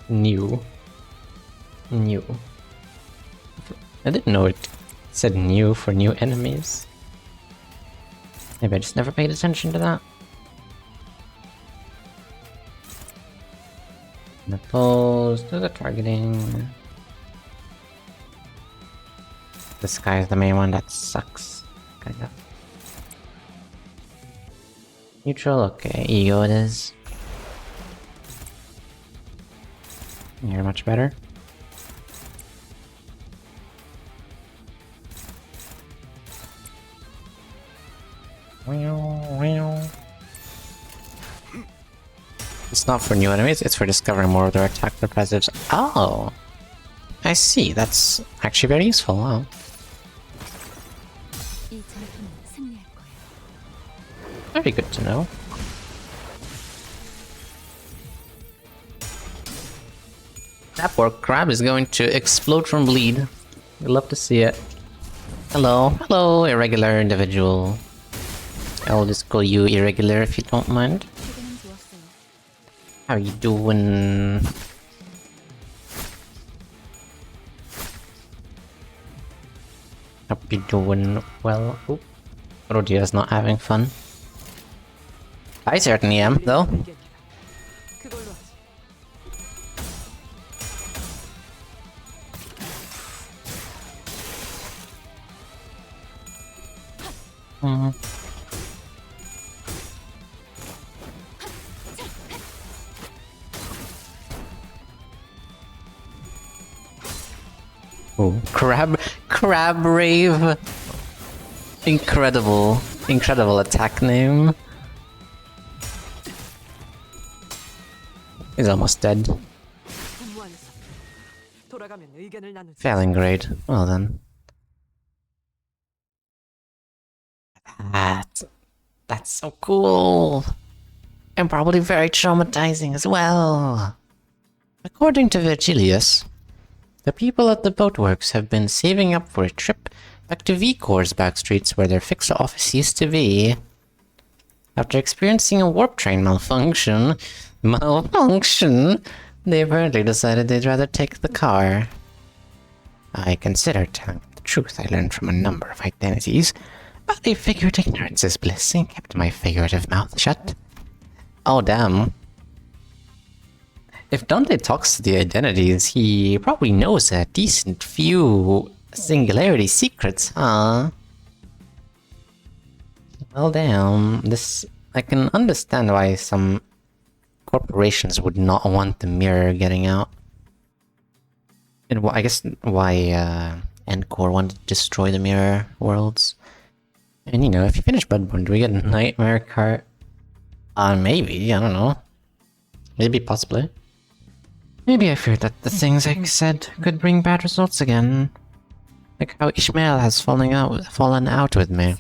New. I didn't know it said new for new enemies. Maybe I just never paid attention to that. Unopposed to the targeting. This guy is the main one that sucks. Kind of. Neutral, okay. Ego it is. You're much better. It's not for new enemies, it's for discovering more of their attack or passives. Oh! I see, that's actually very useful, wow. Very good to know. That poor crab is going to explode from bleed. We'd love to see it. Hello, irregular individual. I'll just call you irregular if you don't mind. How you doing? Hope you're doing well. Oop. Rodia's not having fun. I certainly am, though. Oh, crab rave. Incredible attack name. He's almost dead. Failing grade. Well then. That's so cool. And probably very traumatizing as well. According to Virgilius, the people at the boatworks have been saving up for a trip back to V-Core's back streets where their fixed office used to be. After experiencing a warp train malfunction, they apparently decided they'd rather take the car. I consider telling the truth I learned from a number of identities, but I figured ignorance is bliss and kept my figurative mouth shut. Oh damn. If Dante talks to the identities, he probably knows a decent few Singularity secrets, huh? Well damn, this I can understand why some corporations would not want the mirror getting out. And I guess why Endcore wanted to destroy the mirror worlds. And you know, if you finish Bloodborne, do we get a nightmare cart? Maybe, I don't know. Maybe, possibly. Maybe I feared that the things I said could bring bad results again. Like how Ishmael has fallen out with me.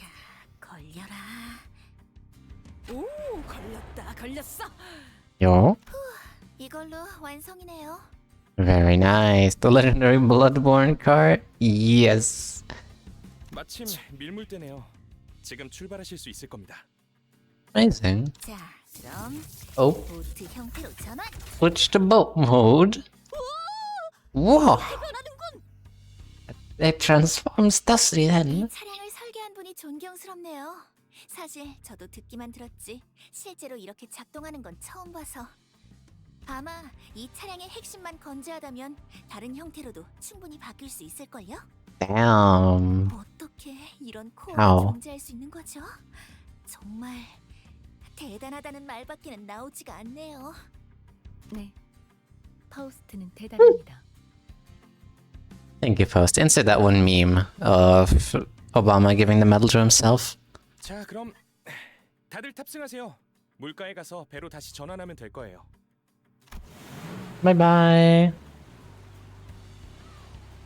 걸려라. 오, 걸렸어. Yo? 이걸로 완성이네요. Very nice. The legendary Bloodborne cart? Yes. 마침 밀물대네요. 지금 출발하실 수 있을 겁니다. Amazing. 자, 그럼 Oh, 보트 형태로 전환. switch to boat mode. Whoa! It transforms thusly 이 then. 차량을 설계한 분이 존경스럽네요. 사실 저도 듣기만 들었지 실제로 이렇게 작동하는 건 처음 봐서. 아마 이 차량의 핵심만 건재하다면 다른 형태로도 충분히 바뀔 수 있을걸요? Damn. 어떻게 이런 코어가 How? 존재할 수 있는 거죠? 정말 대단하다는 말밖에는 나오지가 않네요. 네, 파우스트는 대단합니다. Thank you, Faust. Insert that one meme of Obama giving the medal to himself. 자, 그럼 다들 탑승하세요. 물가에 가서 배로 다시 전환하면 될 거예요. Bye bye.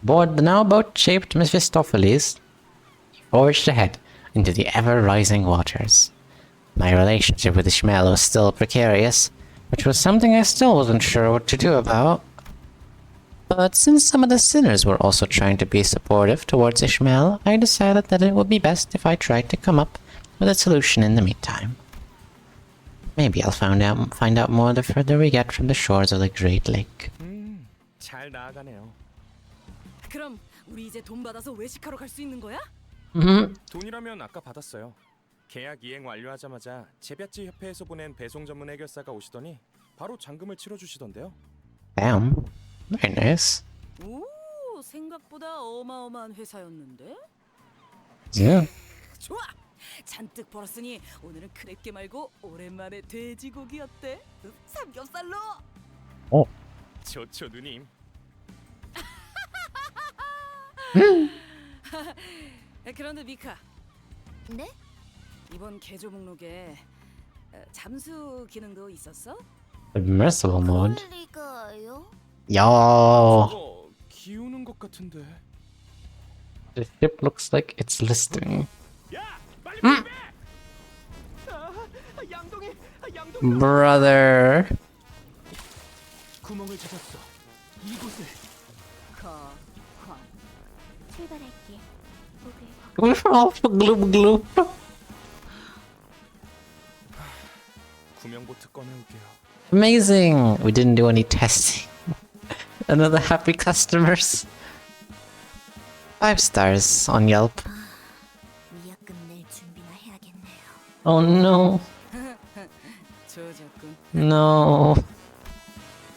Board the now boat-shaped Mephistopheles, he forged ahead into the ever-rising waters. My relationship with Ishmael was still precarious, which was something I still wasn't sure what to do about. But since some of the sinners were also trying to be supportive towards Ishmael, I decided that it would be best if I tried to come up with a solution in the meantime. Maybe I'll find out more the further we get from the shores of the Great Lake. 잘 나아가네요. 그럼 우리 이제 돈 받아서 외식하러 갈 수 있는 거야? 돈이라면 아까 받았어요. 계약 이행 완료하자마자 제비아치 협회에서 보낸 배송 전문 해결사가 오시더니 바로 잔금을 치러주시던데요. Damn. Very nice. 오, 생각보다 어마어마한 회사였는데? Yeah. 좋아! 잔뜩 벌었으니 오늘은 크랩게 말고 오랜만에 돼지고기 어때? 삼겹살로! 좋죠, 누님. 그런데 미카, 네? 이번 개조 목록에 잠수 기능도 있었어? Submersible mode. 그럴 리가요? Yo. 저거 기우는 것 같은데. The ship looks like it's listing. Brother. 구멍을 찾았어. 이곳에. 출발할게. Gloop gloop. 구명보트 꺼내올게요. Amazing. We didn't do any testing. Another happy customers. 5 stars on Yelp. 위약금 낼 준비나 해야겠네요. Oh no. 저작군. No.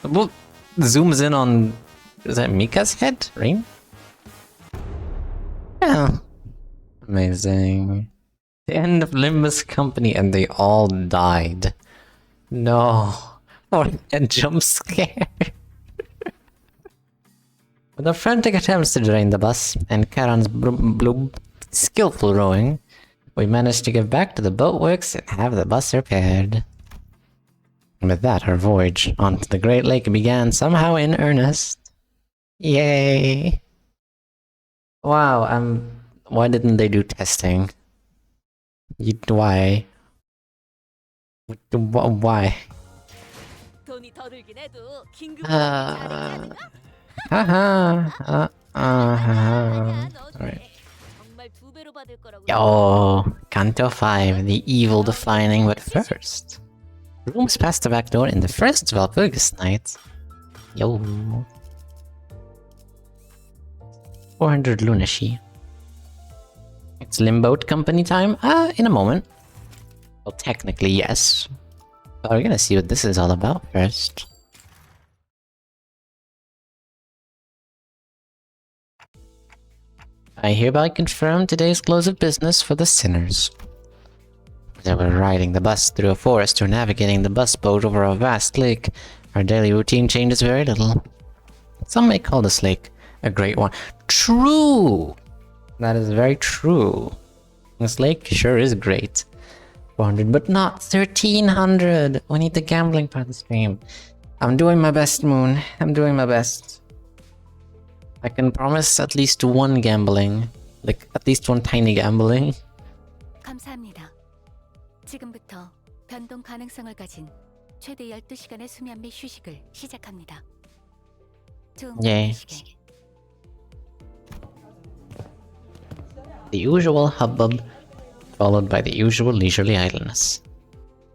Well, zooms in on... Is that Mika's head? Rain? Yeah. Amazing. The end of Limbus Company and they all died. No. Or a jump scare. With our frantic attempts to drain the bus and Karan's skillful rowing, we managed to get back to the boatworks and have the bus repaired. And with that, our voyage onto the Great Lake began somehow in earnest. Yay! Wow, why didn't they do testing? Why? Why? 돈이 더 들긴 해도 긴급 Haha. Alright. 정말 2배로 받을 거라고. Yo, Kanto 5, the evil defining, but first. Rooms past the back door in the first Valpurgis night. Yo. 400 Lunashi. It's Limboat Company time? In a moment. Well, technically, yes. But we're gonna see what this is all about first. I hereby confirm today's close of business for the sinners. Whether we're riding the bus through a forest or navigating the bus boat over a vast lake, our daily routine changes very little. Some may call this lake a great one. True! That is very true. This lake sure is great. 400, but not 1300. We need the gambling part of the stream. I'm doing my best, Moon. I'm doing my best. I can promise at least one gambling. Like, at least one tiny gambling. 감사합니다. 지금부터 변동 가능성을 가진 최대 12시간의 수면 및 휴식을 시작합니다. 좋은 밤 예. 되시게. The usual hubbub, followed by the usual leisurely idleness.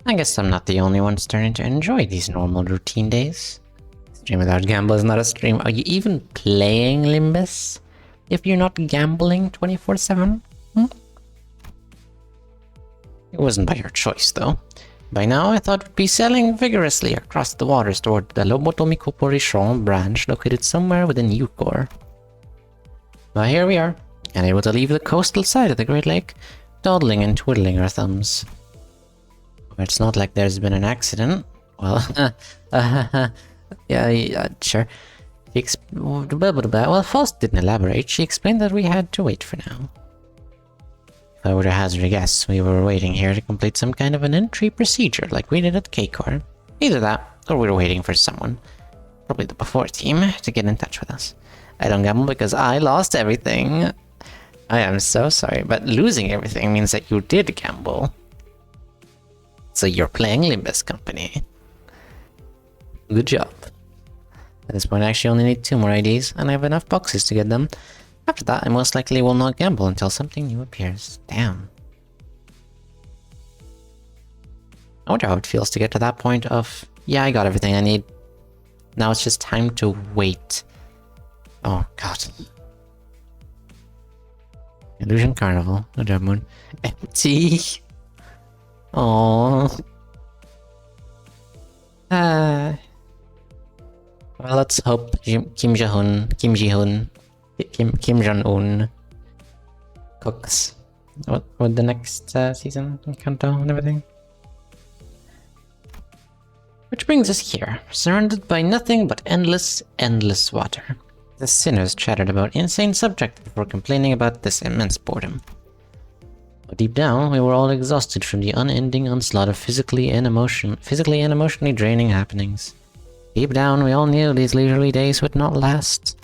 I guess I'm not the only one starting to enjoy these normal routine days. Stream without gamble is not a stream. Are you even playing Limbus if you're not gambling 24/7? It wasn't by your choice, though. By now, I thought we'd be sailing vigorously across the waters toward the Lobotomi Corporation branch located somewhere within Eucor. But here we are, unable to leave the coastal side of the Great Lake, dawdling and twiddling our thumbs. It's not like there's been an accident. Well, yeah, sure. Well, Faust didn't elaborate. She explained that we had to wait for now. If I were to hazard a guess, we were waiting here to complete some kind of an entry procedure like we did at K-Core. Either that, or we were waiting for someone, probably the Before team, to get in touch with us. I don't gamble because I lost everything. I am so sorry, but losing everything means that you did gamble. So you're playing Limbus Company. Good job. At this point, I actually only need 2 more IDs, and I have enough boxes to get them. After that, I most likely will not gamble until something new appears. Damn. I wonder how it feels to get to that point of, yeah, I got everything I need. Now it's just time to wait. Oh, God. Illusion Carnival. Good job, Moon. Empty. Aww. Well, let's hope Kim Jong-un cooks. What the next season in Kanto and everything? Which brings us here, surrounded by nothing but endless water. The sinners chattered about insane subjects before complaining about this immense boredom. But deep down, we were all exhausted from the unending onslaught of physically and emotionally draining happenings. Deep down, we all knew these leisurely days would not last.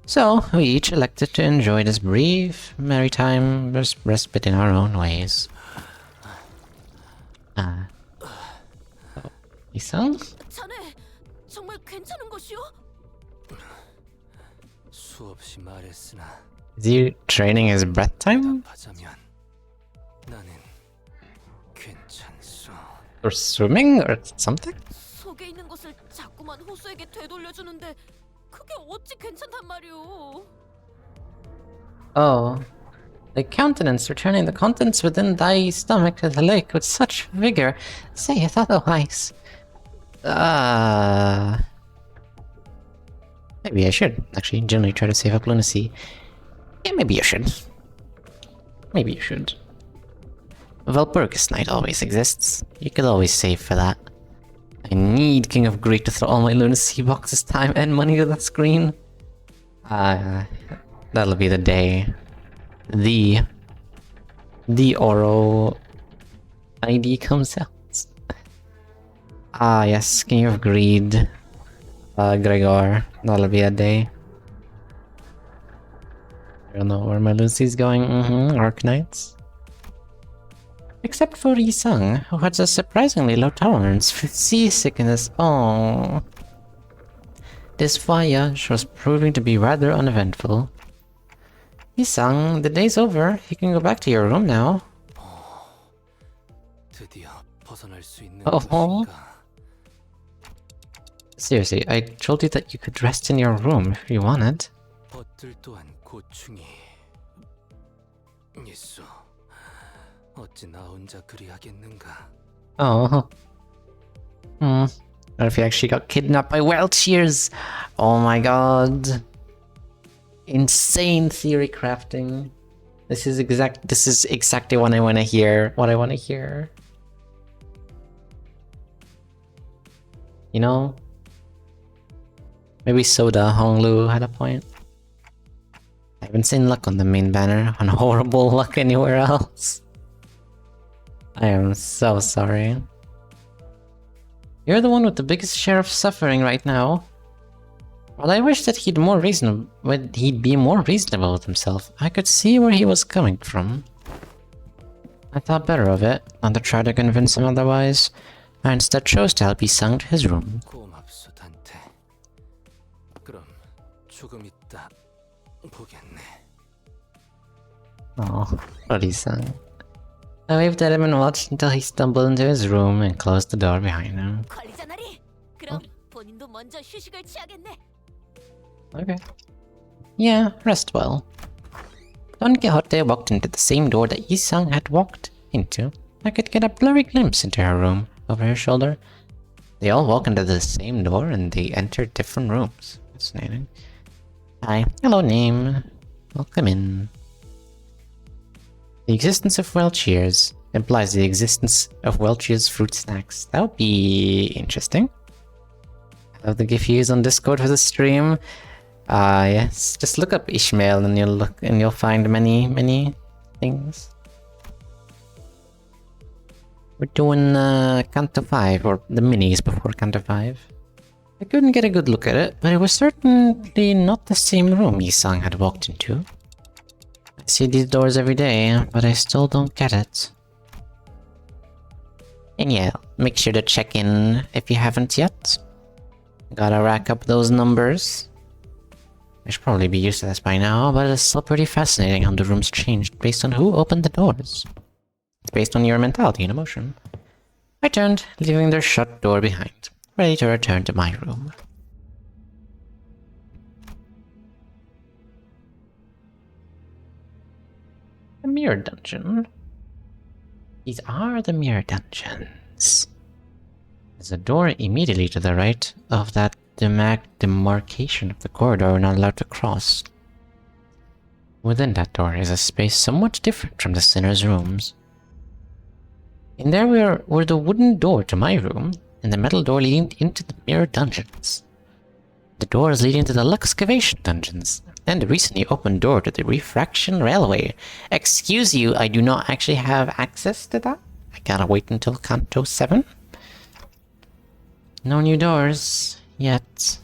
So, we each elected to enjoy this brief, merry time, respite in our own ways. 이상? 자네 정말 괜찮은 것이오? 수없이 말했으나 Is he training his breath time? 하자면 나는 괜찮소. Or swimming? Or something? 속에 있는 것을 자꾸만 호수에게 되돌려주는데 그게 어찌 괜찮단 말이오? Oh. The countenance returning the contents within thy stomach to the lake with such vigor, saith otherwise. Maybe I should actually generally try to save up lunacy. Yeah, maybe you should. Maybe you should. Valpurgis Night always exists. You could always save for that. I need King of Greek to throw all my lunacy boxes, time, and money to that screen. That'll be the day. The Oro ID comes out. Yes, King of Greed. Gregor. That'll be a day. I don't know where my Lucy's going. Arc Knights. Except for Yisung, who has a surprisingly low tolerance for seasickness. Oh. This voyage was proving to be rather uneventful. Yisung, the day's over. You can go back to your room now. 드디어 벗어날 수 있는 Oh. 것인가? Seriously, I told you that you could rest in your room if you wanted. 벗들 또한 고충이 있어. 어찌 나 혼자 그리하겠는가? Oh. What if he actually got kidnapped by Welchiers? Oh my god. Insane theory crafting. This is exactly what I want to hear. What I want to hear. You know? Maybe Soda Honglu had a point. I haven't seen luck on the main banner, on horrible luck anywhere else. I am so sorry. You're the one with the biggest share of suffering right now. While I wish that he'd be more reasonable with himself, I could see where he was coming from. I thought better of it, not to try to convince him otherwise. I instead chose to help Yi-sang to his room. 고맙소 단테. 그럼 조금 있다 보겠네. Oh, poor Yi-sang. I waved at him and watched until he stumbled into his room and closed the door behind him. 관리자나리. 그럼 본인도 먼저 휴식을 취하겠네. Okay. Yeah, rest well. Don Quixote walked into the same door that Yi-sang had walked into. I could get a blurry glimpse into her room over her shoulder. They all walked into the same door and they entered different rooms. Fascinating. Hi. Hello, name. Welcome in. The existence of Welchier's implies the existence of Welchier's fruit snacks. That would be interesting. I love the GIF you use on Discord for the stream. Yes. Just look up Ishmael and you'll find many things. We're doing Canto 5, or the minis before Canto 5. I couldn't get a good look at it, but it was certainly not the same room Yi-sang had walked into. I see these doors every day, but I still don't get it. And yeah, make sure to check in if you haven't yet. Gotta rack up those numbers. I should probably be used to this by now, but it's still pretty fascinating how the rooms changed based on who opened the doors. It's based on your mentality and emotion. I turned, leaving their shut door behind, ready to return to my room. The mirror dungeon. These are the mirror dungeons. There's a door immediately to the right of that demarcation of the corridor we're not allowed to cross. Within that door is a space somewhat different from the sinner's rooms. In there were the wooden door to my room, and the metal door leading into the mirror dungeons. The doors leading to the Luxcavation dungeons, and the recently opened door to the Refraction Railway. Excuse you, I do not actually have access to that? I gotta wait until Canto 7? No new doors yet.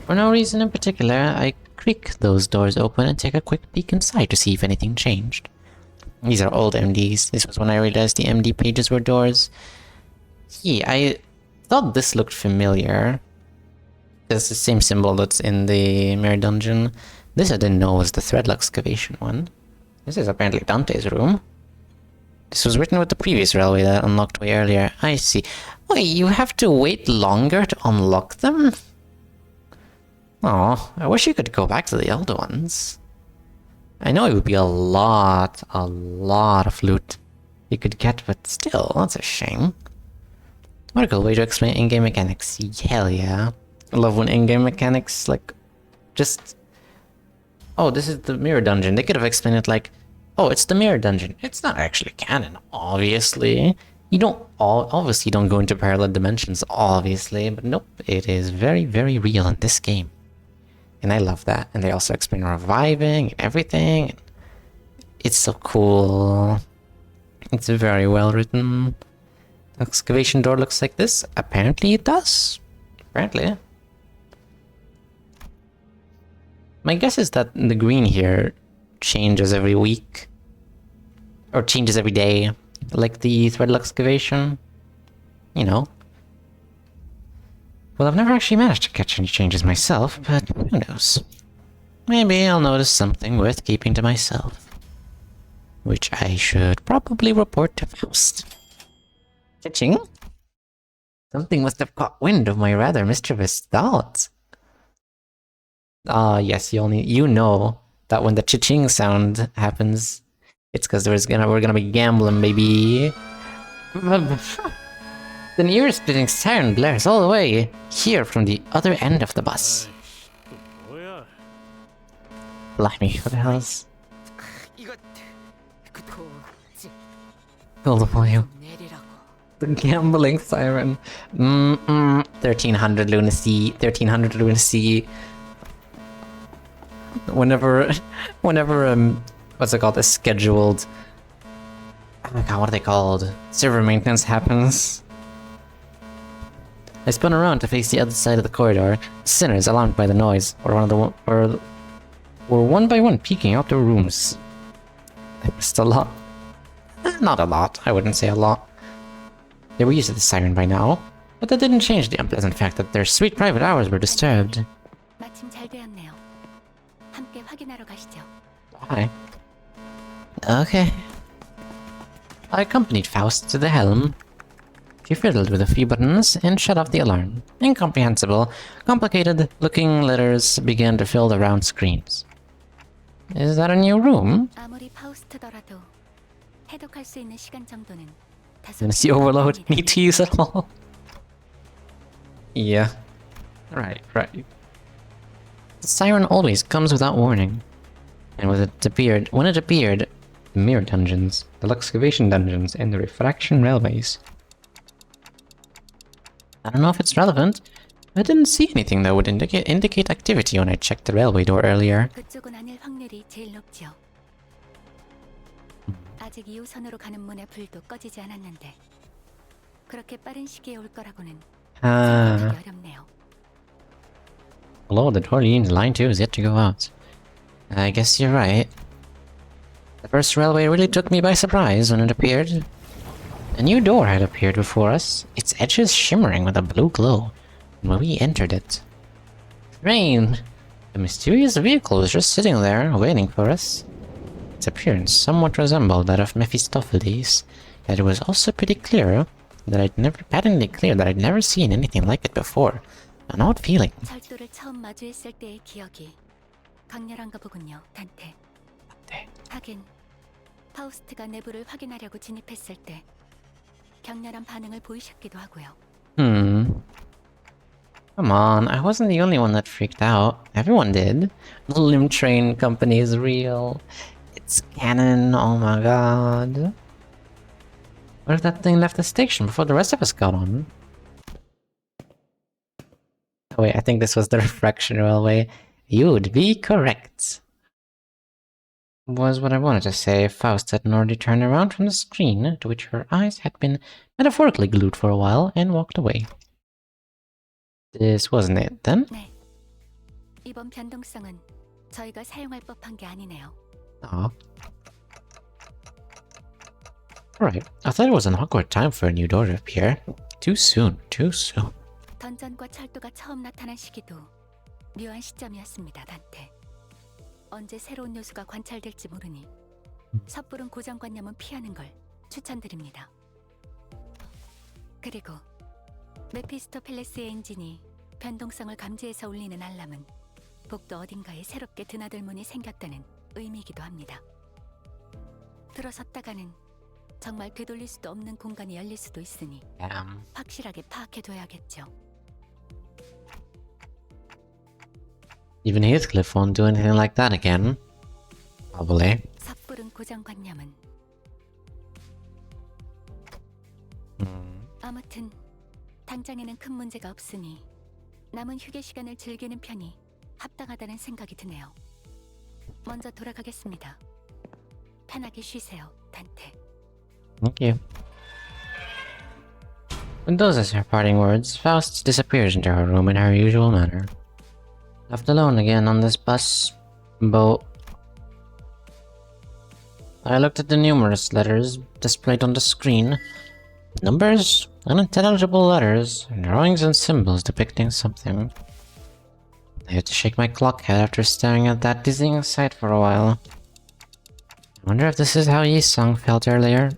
For no reason in particular, I creak those doors open and take a quick peek inside to see if anything changed. These are old MDs. This was when I realized the MD pages were doors. Gee, I thought this looked familiar. It's the same symbol that's in the mirror dungeon. This I didn't know was the Thread Luxcavation one. This is apparently Dante's room. This was written with the previous railway that unlocked way earlier. I see. Wait, you have to wait longer to unlock them? Oh, I wish you could go back to the old ones. I know it would be a lot of loot you could get, but still, that's a shame. What a cool way to explain in-game mechanics. Hell yeah. I love when in-game mechanics, like, just... Oh, this is the mirror dungeon. They could have explained it like, oh, it's the mirror dungeon. It's not actually canon, obviously. You don't obviously don't go into parallel dimensions, obviously, but nope, it is very, very real in this game. And I love that. And they also explain reviving and everything. It's so cool. It's very well written. The excavation door looks like this. Apparently it does. Apparently. My guess is that the green here changes every week. Or changes every day. Like the Thread Luxcavation. You know. Well, I've never actually managed to catch any changes myself, but who knows. Maybe I'll notice something worth keeping to myself. Which I should probably report to Faust. Cha-ching? Something must have caught wind of my rather mischievous thoughts. Yes, you know that when the cha-ching sound happens, it's because we're gonna be gambling, baby. The nearest splitting siren blares all the way here from the other end of the bus. Blimey, what the hell's... Hold for you. 내리라고. The gambling siren. 1300 lunacy. 1300 lunacy. Whenever, what's it called? A scheduled. Oh my god, what are they called? Server maintenance happens. I spun around to face the other side of the corridor. Sinners, alarmed by the noise, were one by one peeking out their rooms. I missed a lot. Not a lot, I wouldn't say a lot. They were used to the siren by now, but that didn't change the unpleasant fact that their sweet private hours were disturbed. 마침 잘 되었네요. 함께 확인하러 가시죠. Why? Okay. I accompanied Faust to the helm. She fiddled with a few buttons and shut off the alarm. Incomprehensible, complicated-looking letters began to fill the round screens. Is that a new room? 아무리 파우스트더라도 해독할 수 있는 시간 정도는 다소 Lunacy overload. 필요합니다. Need to use it all. Yeah. Right. The siren always comes without warning. And when it appeared, the mirror dungeons, the excavation dungeons, and the refraction railways. I don't know if it's relevant. I didn't see anything that would indicate activity when I checked the railway door earlier. 그쪽은 아닐 확률이 제일 높죠. 아직 2호선으로 가는 문의 불도 꺼지지 않았는데 그렇게 빠른 시기에 올 거라고는 생각하기 어렵네요. Hello, the door leading to line 2 is yet to go out. I guess you're right. The first railway really took me by surprise when it appeared. A new door had appeared before us, its edges shimmering with a blue glow when we entered it. Rain! The mysterious vehicle was just sitting there, waiting for us. Its appearance somewhat resembled that of Mephistopheles, yet it was also patently clear that I'd never seen anything like it before. An odd feeling. 철도를 처음 마주했을 때의 기억이 강렬한가 보군요, 단테. 네. 하긴 파우스트가 내부를 확인하려고 진입했을 때 격렬한 반응을 보이셨기도 하고요. Come on, I wasn't the only one that freaked out. Everyone did. The Limb Train Company is real. It's canon, oh my god. What if that thing left the station before the rest of us got on? Oh wait, I think this was the refraction railway. You'd be correct. Was what I wanted to say. Faust had already turned around from the screen, to which her eyes had been metaphorically glued for a while, and walked away. This wasn't it, then? 네. 이번 변동성은 저희가 사용할 법한 게 아니네요. Aw. Alright, I thought it was an awkward time for a new door to appear. Too soon. 던전과 철도가 처음 나타난 시기도 묘한 시점이었습니다, 단테. 언제 새로운 요소가 관찰될지 모르니 섣부른 고정관념은 피하는 걸 추천드립니다. 그리고 메피스토펠레스의 엔진이 변동성을 감지해서 울리는 알람은 복도 어딘가에 새롭게 드나들 문이 생겼다는 의미이기도 합니다. 들어섰다가는 정말 되돌릴 수도 없는 공간이 열릴 수도 있으니 확실하게 파악해둬야겠죠. Even Heathcliff won't do anything like that again. Probably. 섣부른 고정관념은 아무튼 당장에는 큰 문제가 없으니 남은 휴게 시간을 즐기는 편이 합당하다는 생각이 드네요. 먼저 돌아가겠습니다. 편하게 쉬세요, 단테. Thank you. With those as her parting words, Faust disappears into her room in her usual manner. Left alone again on this boat. I looked at the numerous letters displayed on the screen. Numbers, unintelligible letters, drawings and symbols depicting something. I had to shake my clock head after staring at that dizzying sight for a while. I wonder if this is how Yi-sung felt earlier.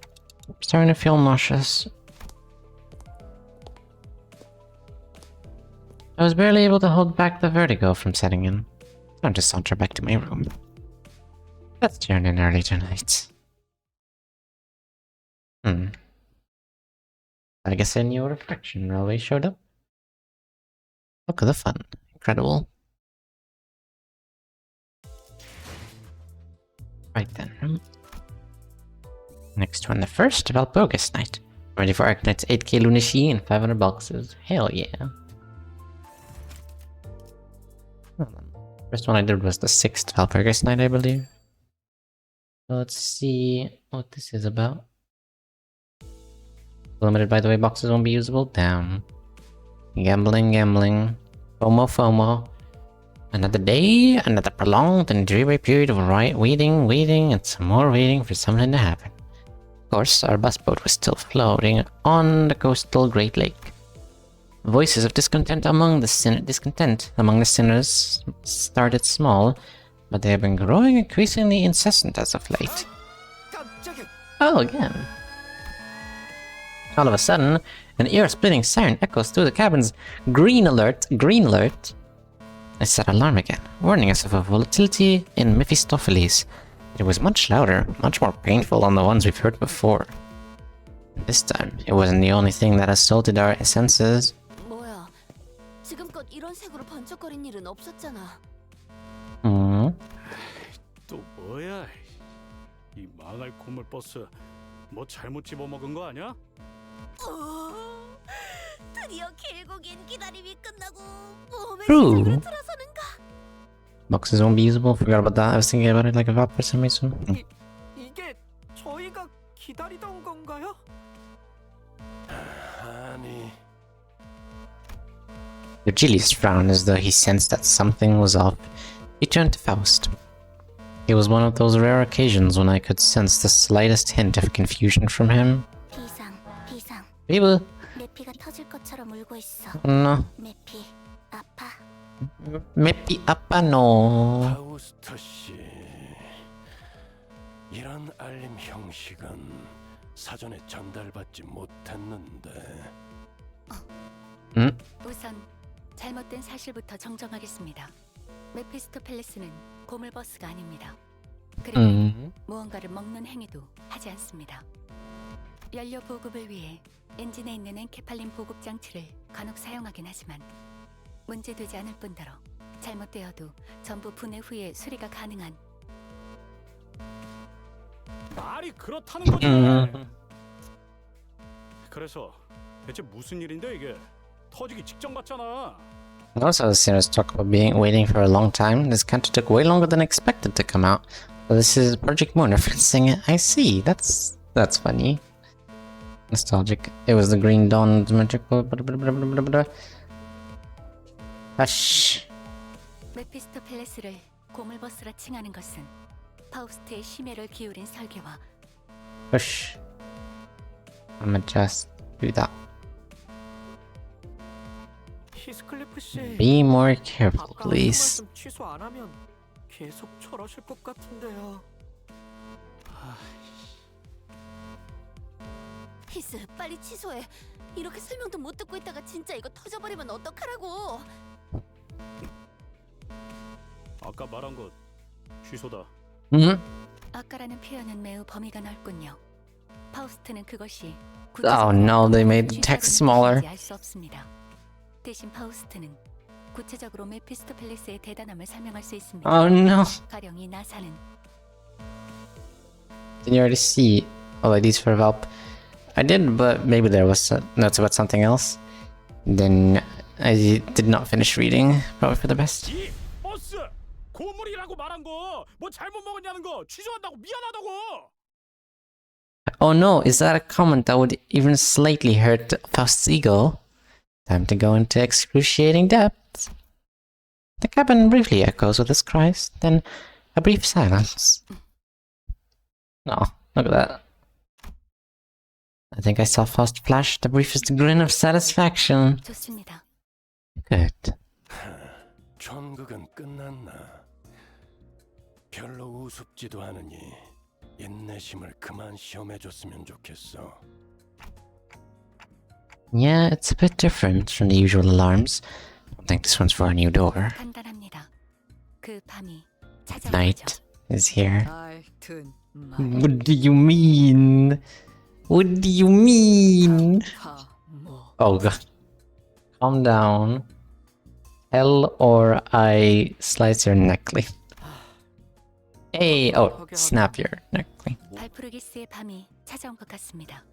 I'm starting to feel nauseous. I was barely able to hold back the vertigo from setting in. Time to saunter back to my room. Let's turn in early tonight. I guess a new refraction railway showed up. Look at the fun. Incredible. Right then. Next one, the first Valpurgis Night. Ready for Arknight's 8k Lunacy and 500 boxes. Hell yeah. First one I did was the 6th Valpurgis Night, I believe. So let's see what this is about. Limited, by the way, boxes won't be usable. Damn. Gambling. FOMO. Another day, another prolonged and dreary period of waiting, and some more waiting for something to happen. Of course, our bus boat was still floating on the coastal Great Lake. Voices of discontent among the sinners started small, but they have been growing increasingly incessant as of late. Oh, again. All of a sudden, an ear-splitting siren echoes through the cabins. Green alert! I set alarm again, warning us of a volatility in Mephistopheles. It was much louder, much more painful than the ones we've heard before. This time, it wasn't the only thing that assaulted our senses. 뭐야? 지금껏 이런 색으로 번쩍거린 일은 없었잖아. 또 뭐야? 이 망할 고물 버스 뭐 잘못 집어먹은 거 아니야? 드디어 길고 긴 기다림이 끝나고 몸에 True. 시작으로 들어서는가? Boxes won't be usable. Forgot about that. I was thinking about it like a Valp for some reason. 이게 저희가 기다리던 건가요? 아니, Virgilius frowned as though he sensed that something was off. He turned to Faust. It was one of those rare occasions when I could sense the slightest hint of confusion from him. 비상. People. 메피가 터질 것처럼 울고 있어. No. 메피, 아파. Maybe apa no. 파우스터 씨. 이런 알림 형식은 사전에 전달받지 못했는데. 우선 잘못된 사실부터 정정하겠습니다. 메피스토펠레스는 고물버스가 아닙니다. 그리고 무언가를 먹는 행위도 하지 않습니다. 연료 보급을 위해 엔진에 있는 엔케팔린 보급 장치를 간혹 사용하긴 하지만 문제되지 않을 뿐더러 잘못되어도 전부 분해 후에 수리가 가능한 말이 그렇다는 거지. 그래서 대체 무슨 일인데 이게? 터지기 직전 같잖아. Also, the sinners talk about waiting for a long time. This counter took way longer than expected to come out. So this is Project Moon referencing it. I see. That's funny. Nostalgic. It was the Green Dawn magical. Hush. 메피스토펠레스를 고물버스라 칭하는 것은 파우스트의 심혈을 기울인 설계와 Hush. I'ma just do that. 히스클리프 씨. Be more careful, 아까 please. 말씀 취소 안 하면 계속 저러실 것 같은데요. 히스, 빨리 취소해. 이렇게 설명도 못 듣고 있다가 진짜 이거 터져버리면 어떡하라고? 아까 말한 거 취소다. 아까라는 표현은 매우 범위가 넓군요. 파우스트는 그것이 Oh no, they made the text smaller. 알수 없습니다. 대신 파우스트는 구체적으로 메피스토펠레스의 대단함을 설명할 수 있습니다. Oh no. 가령 이 나사는 Did you already see all IDs for Valp? I did, but maybe there was notes about something else. Then I did not finish reading. Probably for the best. 이 버스 고물이라고 말한 거 뭐 잘못 먹었냐는 거 취소한다고 미안하다고. Oh no, is that a comment that would even slightly hurt Faust's ego? Time to go into excruciating depth. The cabin briefly echoes with his cries, then a brief silence. Oh, look at that. I think I saw Faust flash the briefest grin of satisfaction. 좋습니다. Good. 전극은 끝났나? 별로 우습지도 않으니 인내심을 그만 시험해줬으면 좋겠어. Yeah, it's a bit different from the usual alarms. I think this one's for a new door. 간단합니다. 그 밤이 Night is here. 하여튼 What do you mean? What do you mean? Oh god. Calm down. Hell or I slice your neckly. Hey, oh, snap your neckline. 발프루기스의 밤이 찾아온 것 같습니다.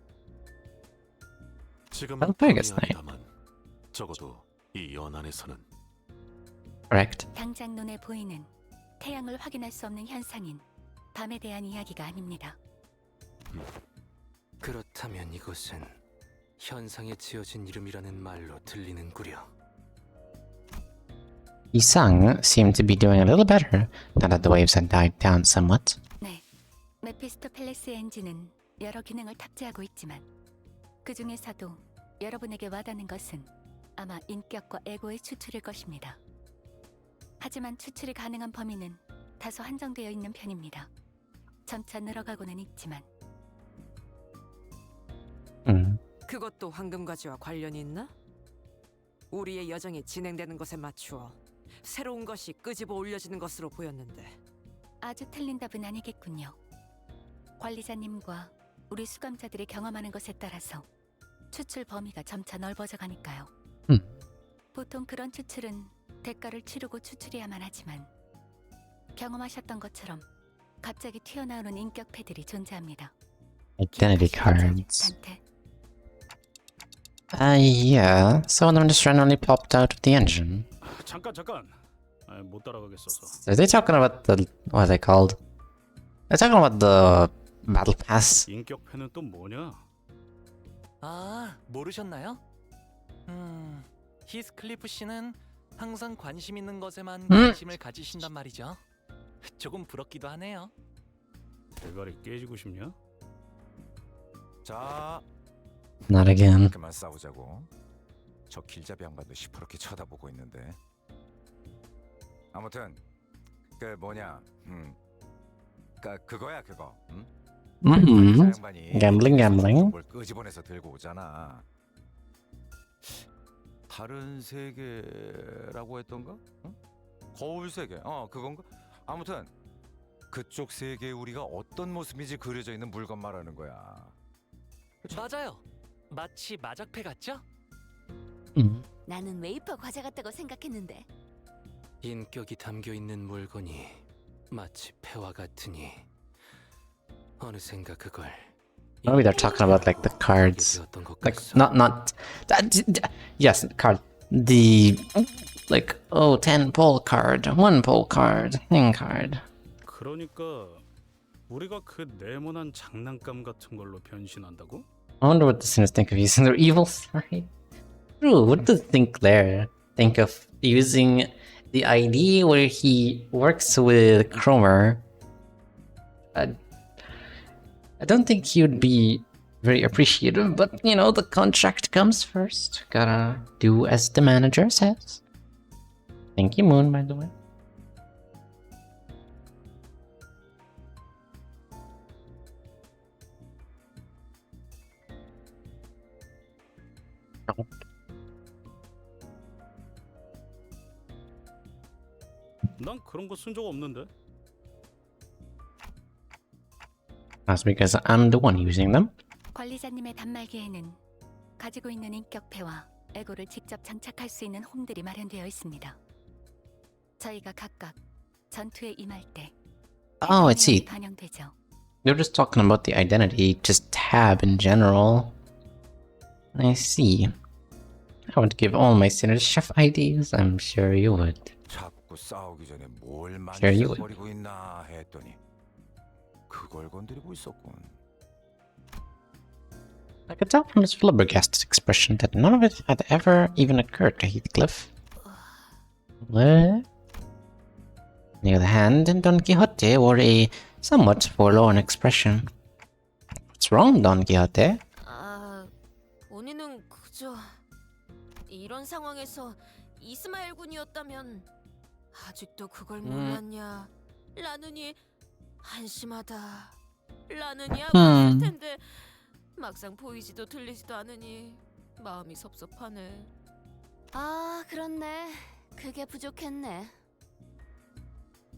지금은 Valpurgis 밤이 Night. 아니다만 적어도 이 연안에서는 Correct. 당장 눈에 보이는 태양을 확인할 수 없는 현상인 밤에 대한 이야기가 아닙니다. 그렇다면 이것은 현상에 지어진 이름이라는 말로 들리는구려. The song seemed to be doing a little better now that the waves had died down somewhat. 네, 메피스토펠레스 엔진은 여러 기능을 탑재하고 있지만 그 중에서도 여러분에게 와닿는 것은 아마 인격과 에고의 추출일 것입니다. 하지만 추출이 가능한 범위는 다소 한정되어 있는 편입니다. 점차 늘어가고는 있지만 그것도 황금가지와 관련이 있나? 우리의 여정이 진행되는 것에 맞추어 새로운 것이 끄집어 올려지는 것으로 보였는데. 아주 틀린 답은 아니겠군요. 관리자님과 우리 수감자들이 경험하는 것에 따라서 추출 범위가 점차 넓어져 가니까요. 보통 그런 추출은 대가를 치르고 추출해야만 하지만 경험하셨던 것처럼 갑자기 튀어나오는 인격패들이 존재합니다. Identity cards. 단테. Yeah. Some of them just randomly popped out of the engine. 잠깐. 못 따라가겠어서. So are they talking about the what are they called? They're talking about the battle pass. 인격패는 또 뭐냐? 아, 모르셨나요? 히스클리프 씨는 항상 관심 있는 것에만 관심을 가지신단 말이죠. 조금 부럽기도 하네요. 대가리 깨지고 싶냐? 자, Not again. 그만 싸우자고. 저 길잡이 양반도 시퍼렇게 쳐다보고 있는데. 아무튼 그 뭐냐, 그거야 그거. 응? 양반이 Gambling. 뭘 끄집어내서 들고 오잖아. 다른 세계라고 했던가? 응? 거울 세계. 그건가? 아무튼 그쪽 세계에 우리가 어떤 모습인지 그려져 있는 물건 말하는 거야. 맞아요. 마치 마작패 같죠? 나는 웨이퍼 과자 같다고 생각했는데. 인격이 담겨 있는 물건이 마치 패와 같으니 어느샌가 그걸 Maybe they're talking about like the cards, like not. Yes, card. The like 10 pole card, 1 pole card, thing card. 그러니까 우리가 그 네모난 장난감 같은 걸로 변신한다고? I wonder what the sinners think of using their evil side. True. What do they think there? Think of using the ID where he works with Cromer. I don't think he would be very appreciative, but you know, the contract comes first. Gotta do as the manager says. Thank you, Moon, by the way. 난 그런 거 쓴 적 없는데. That's because I'm the one using them. 관리자님의 단말기에는 가지고 있는 인격패와 에고를 직접 장착할 수 있는 홈들이 마련되어 있습니다. 저희가 각각 전투에 임할 때 Oh, I see. 반영되죠. They're just talking about the identity, just tab in general. I see. I would give all my sinners chef IDs. I'm sure you would. 자꾸 싸우기 전에 뭘 Sure you would. 만져버리고 있나 했더니 그걸 건드리고 있었군. I could tell from his flabbergasted expression that none of it had ever even occurred to Heathcliff. What? On the other hand, Don Quixote wore a somewhat forlorn expression. What's wrong, Don Quixote? 본인은 그저 이런 상황에서 이스마엘 군이었다면 아직도 그걸 몰랐냐? 라느니 한심하다. 라느니 하고 있을 텐데 막상 보이지도 들리지도 않으니 마음이 섭섭하네. 아, 그렇네. 그게 부족했네.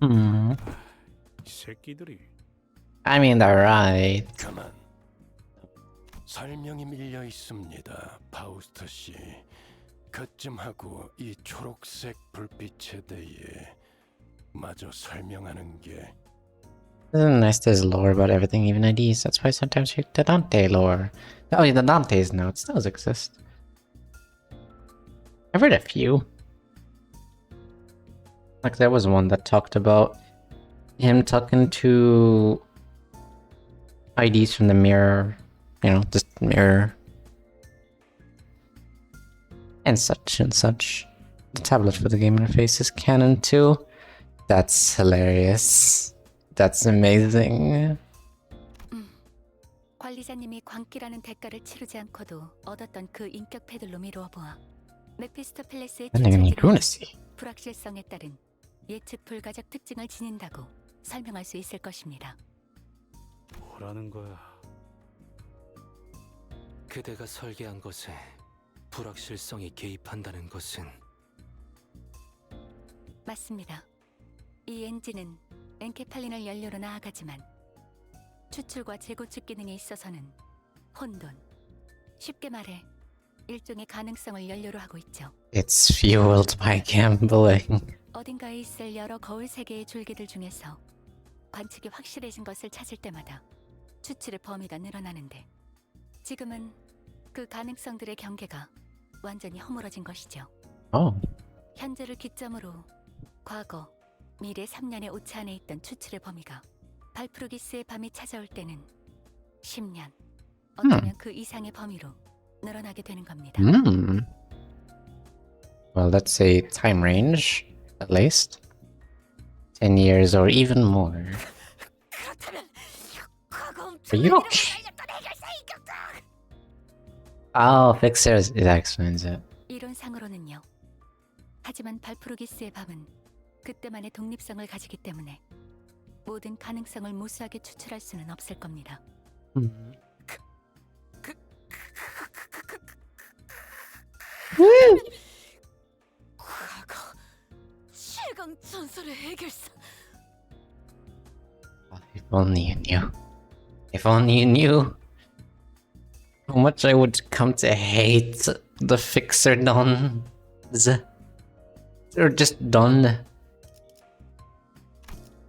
이 새끼들이. I mean, they're right. 가만. 설명이 밀려 있습니다, 파우스트 씨. 그쯤하고 이 초록색 불빛에 대해 마저 설명하는 게 Nice, there's lore about everything, even IDs. That's why sometimes you the Dante lore. Oh, yeah, the Dante's notes. Those exist. I've read a few. Like, there was one that talked about him talking to IDs from the mirror. You know, just mirror. And such and such. The tablet for the game interface is canon too. That's hilarious. That's amazing. 관리자님이 광기라는 대가를 치르지 않고도 얻었던 그 인격 패들로 미루어 보아 메피스토 팰리스의 Ending 추천들은 lunacy. 불확실성에 따른 예측 불가적 특징을 지닌다고 설명할 수 있을 것입니다. 뭐라는 거야? 그대가 설계한 것에 불확실성이 개입한다는 것은 맞습니다. 이 엔진은 엔케팔린을 연료로 나아가지만 추출과 재구축 기능에 있어서는 혼돈. 쉽게 말해 일종의 가능성을 연료로 하고 있죠. It's fueled by gambling. 어딘가에 있을 여러 거울 세계의 줄기들 중에서 관측이 확실해진 것을 찾을 때마다 추출의 범위가 늘어나는데 지금은 그 가능성들의 경계가 완전히 허물어진 것이죠. Oh. 현재를 기점으로 과거, 미래 3년의 오차 안에 있던 추출의 범위가 발프루기스의 밤이 찾아올 때는 10년, 어쩌면 그 이상의 범위로 늘어나게 되는 겁니다. Well, let's say time range, at least. 10 years or even more. 그렇다면 과거 Are you okay? Oh, Fixers, it explains it. 이론상으로는요. 하지만 발프루기스의 밤은 그때만의 독립성을 가지기 때문에 모든 가능성을 무수하게 추출할 수는 없을 겁니다. 과거 최강 전설의 해결사. If only you knew. If only you knew how much I would come to hate the Fixer dons. Or just Don.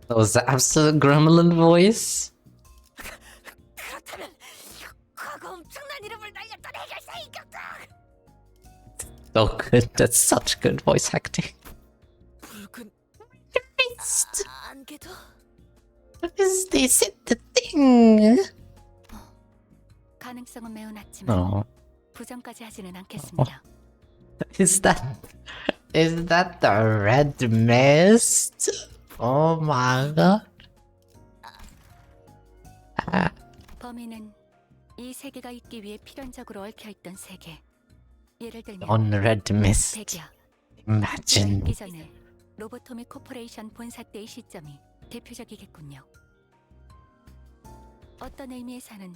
That was the absolute gremlin voice. 그렇다면 과거 엄청난 이름을 날렸던 해결사 인격들. So good. That's such good voice acting. 붉은 Fist. 안개도 What is this? The thing. 가능성은 매우 낮지만 Oh. 부정까지 하지는 않겠습니다. Is that the red mist? Oh my god. 범인은 이 세계가 있기 위해 필연적으로 얽혀있던 세계. 예를 들면 On red mist. 백야. Imagine. 있기 전에 로보토미 코퍼레이션 본사 때의 시점이 대표적이겠군요. 어떤 의미에서는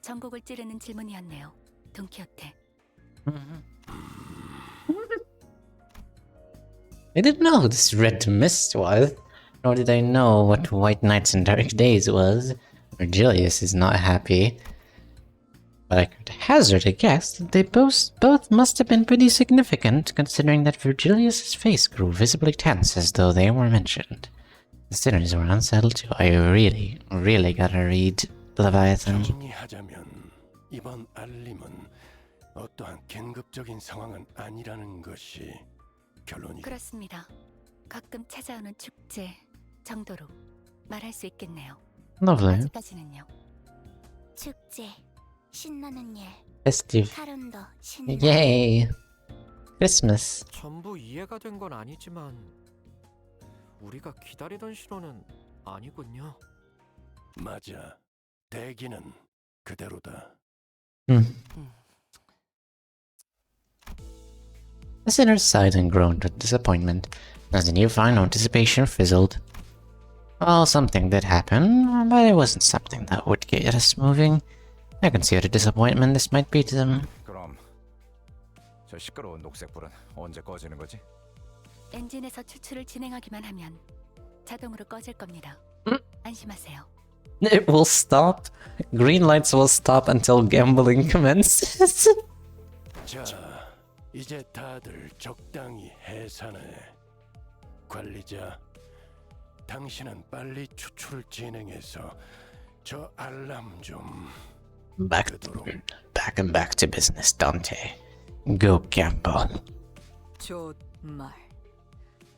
전곡을 찌르는 질문이었네요. 돈키호테. I didn't know who this red mist was, nor did I know what white nights and dark days was. Virgilius is not happy. But I could hazard a guess that they both must have been pretty significant, considering that Virgilius's face grew visibly tense as though they were mentioned. The sinners were unsettled too. I really gotta read Leviathan. 정리하자면 이번 알림은 어떠한 긴급적인 상황은 아니라는 것이 결론이. 그렇습니다. 가끔 찾아오는 축제 정도로 말할 수 있겠네요. Lovely. 아직까지는요. 축제 신나는 일. Festive. 하룬도 신나. Yay! Christmas. 전부 이해가 된 건 아니지만 우리가 기다리던 신호는 아니군요. 맞아. 대기는 그대로다. The sinners sighed and groaned with disappointment as the newfound anticipation fizzled. Well, something did happen, but it wasn't something that would get us moving. I can see what a disappointment this might be to them. 그럼 저 시끄러운 녹색불은 언제 꺼지는 거지? 엔진에서 추출을 진행하기만 하면 자동으로 꺼질 겁니다. 안심하세요. It will stop. Green lights will stop until gambling commences. 자, 이제 다들 적당히 해산해. 관리자, 당신은 빨리 추출을 진행해서 저 알람 좀 Back to business, Dante. Go gamble. 좋말.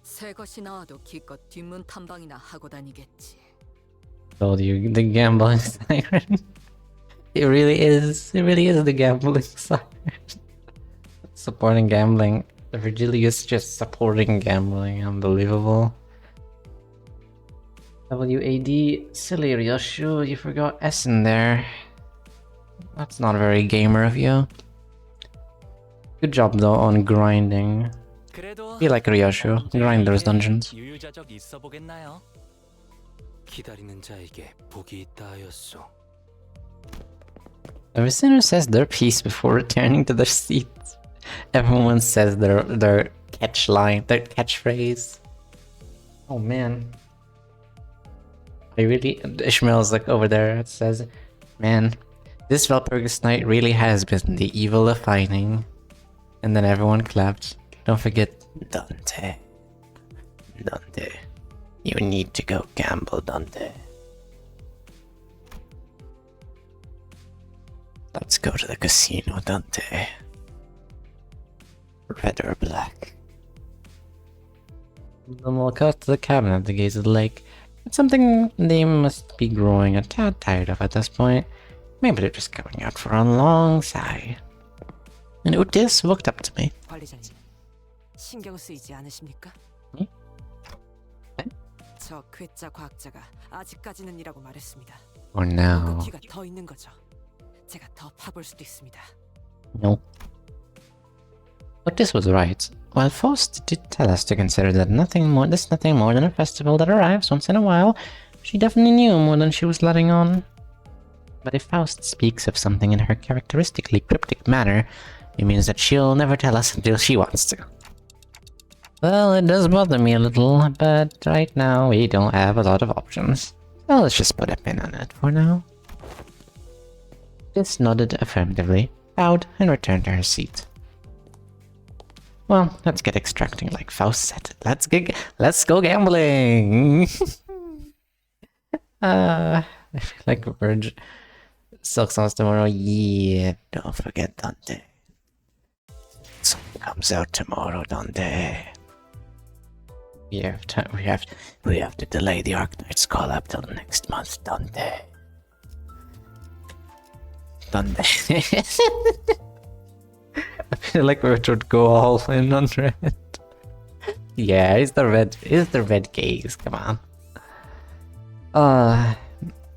새 것이 나와도 기껏 뒷문 탐방이나 하고 다니겠지. Told you, the gambling siren. It really is. It really is the gambling siren. Supporting gambling. Virgilius just supporting gambling. Unbelievable. WAD. Silly Ryoshu, you forgot S in there. That's not very gamer of you. Good job though on grinding. Be like Ryoshu. Grind those dungeons. 유유자적 있어 보겠나요? 기다리는 자에게 복이 있다 하였소. Every sinner says their piece before returning to their seats. Everyone says their catch line, their catchphrase. Oh man. Ishmael's like over there. It says, man, this Valpurgis night really has been the evil of fighting. And then everyone clapped. Don't forget Dante. Dante. You need to go gamble, Dante. Let's go to the casino, Dante. Red or black? Then we'll cut to the cabin at the gaze of the lake. It's something they must be growing a tad tired of at this point. Maybe they're just going out for a long sigh. And Utis walked up to me. 관리자님, 신경 쓰이지 않으십니까? 응? 저 괴짜 과학자가 아직까지는이라고 말했습니다. Oh no. 녹티가 더 있는 거죠. 제가 더 파볼 수도 있습니다. No. Utis was right. While Faust did tell us to consider that nothing more than a festival that arrives once in a while, she definitely knew more than she was letting on. But if Faust speaks of something in her characteristically cryptic manner, it means that she'll never tell us until she wants to. Well, it does bother me a little, but right now we don't have a lot of options. So let's just put a pin on it for now. Utis nodded affirmatively, bowed, and returned to her seat. Well, let's get extracting like Faust said. Let's go gambling! I feel like Verge Silk Songs tomorrow. Yeah, don't forget Dante. Sun comes out tomorrow, Dante. We have to delay the Arknight's call up till next month, Dante. Dante. I feel like Richard would go all in on red. Yeah, it's the red gaze, come on.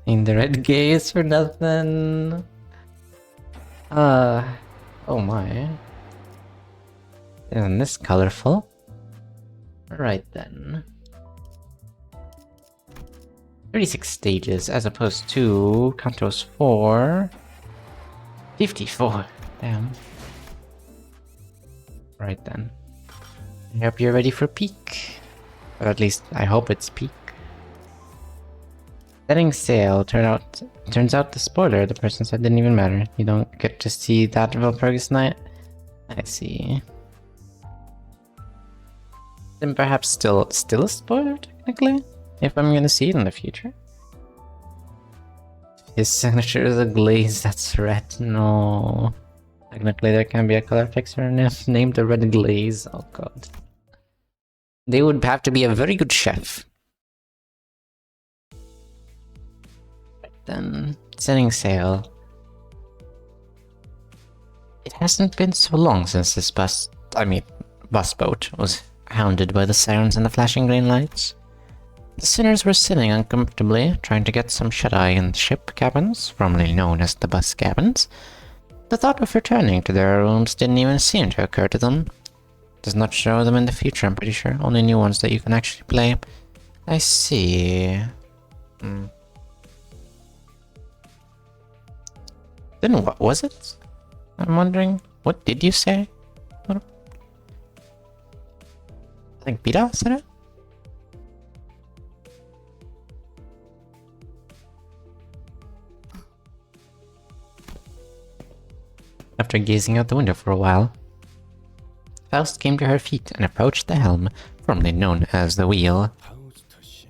In the red gaze for nothing. Oh my. Isn't this colorful? Right then. 36 stages as opposed to Kanto's 4. 54. Damn. Right then. I hope you're ready for peak. Or at least I hope it's peak. Setting sail turns out the spoiler the person said didn't even matter. You don't get to see that Valpurgis night. I see. Then perhaps still a spoiler technically? If I'm gonna see it in the future. His signature is a glaze that's red. No. Technically there can be a color fixer named the Red Glaze. Oh god. They would have to be a very good chef. Right then, setting sail. It hasn't been so long since this bus boat was hounded by the sirens and the flashing green lights. The sinners were sitting uncomfortably, trying to get some shut-eye in the ship cabins, formerly known as the bus cabins. The thought of returning to their rooms didn't even seem to occur to them. Does not show them in the future, I'm pretty sure. Only new ones that you can actually play. I see. Then what was it? I'm wondering. What did you say? I think Pira said it? After gazing out the window for a while, Faust came to her feet and approached the helm, formerly known as the wheel. 파우스터 씨,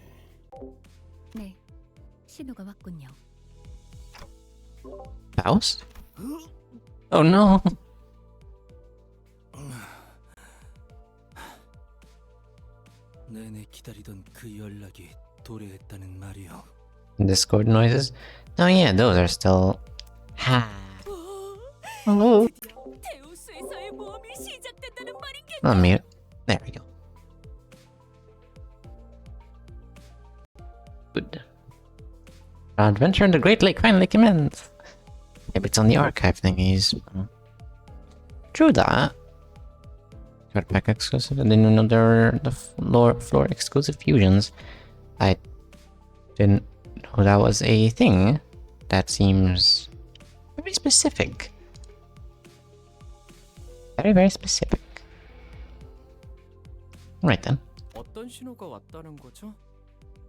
신호가 왔군요. Faust? Oh no. 내내 기다리던 그 연락이 도래했다는 말이오. Discord noises. Oh yeah, those are still. Hello. 데우스에서의 모험이 시작된다는 말인게. I'll mute. There we go. Good. Our adventure in the Great Lake finally commenced. Maybe it's on the archive thingies. True that. Got pack exclusive. I didn't know there were the floor exclusive fusions. I didn't know that was a thing. That seems very specific. Very, very specific. Right then. 어떤 신호가 왔다는 거죠?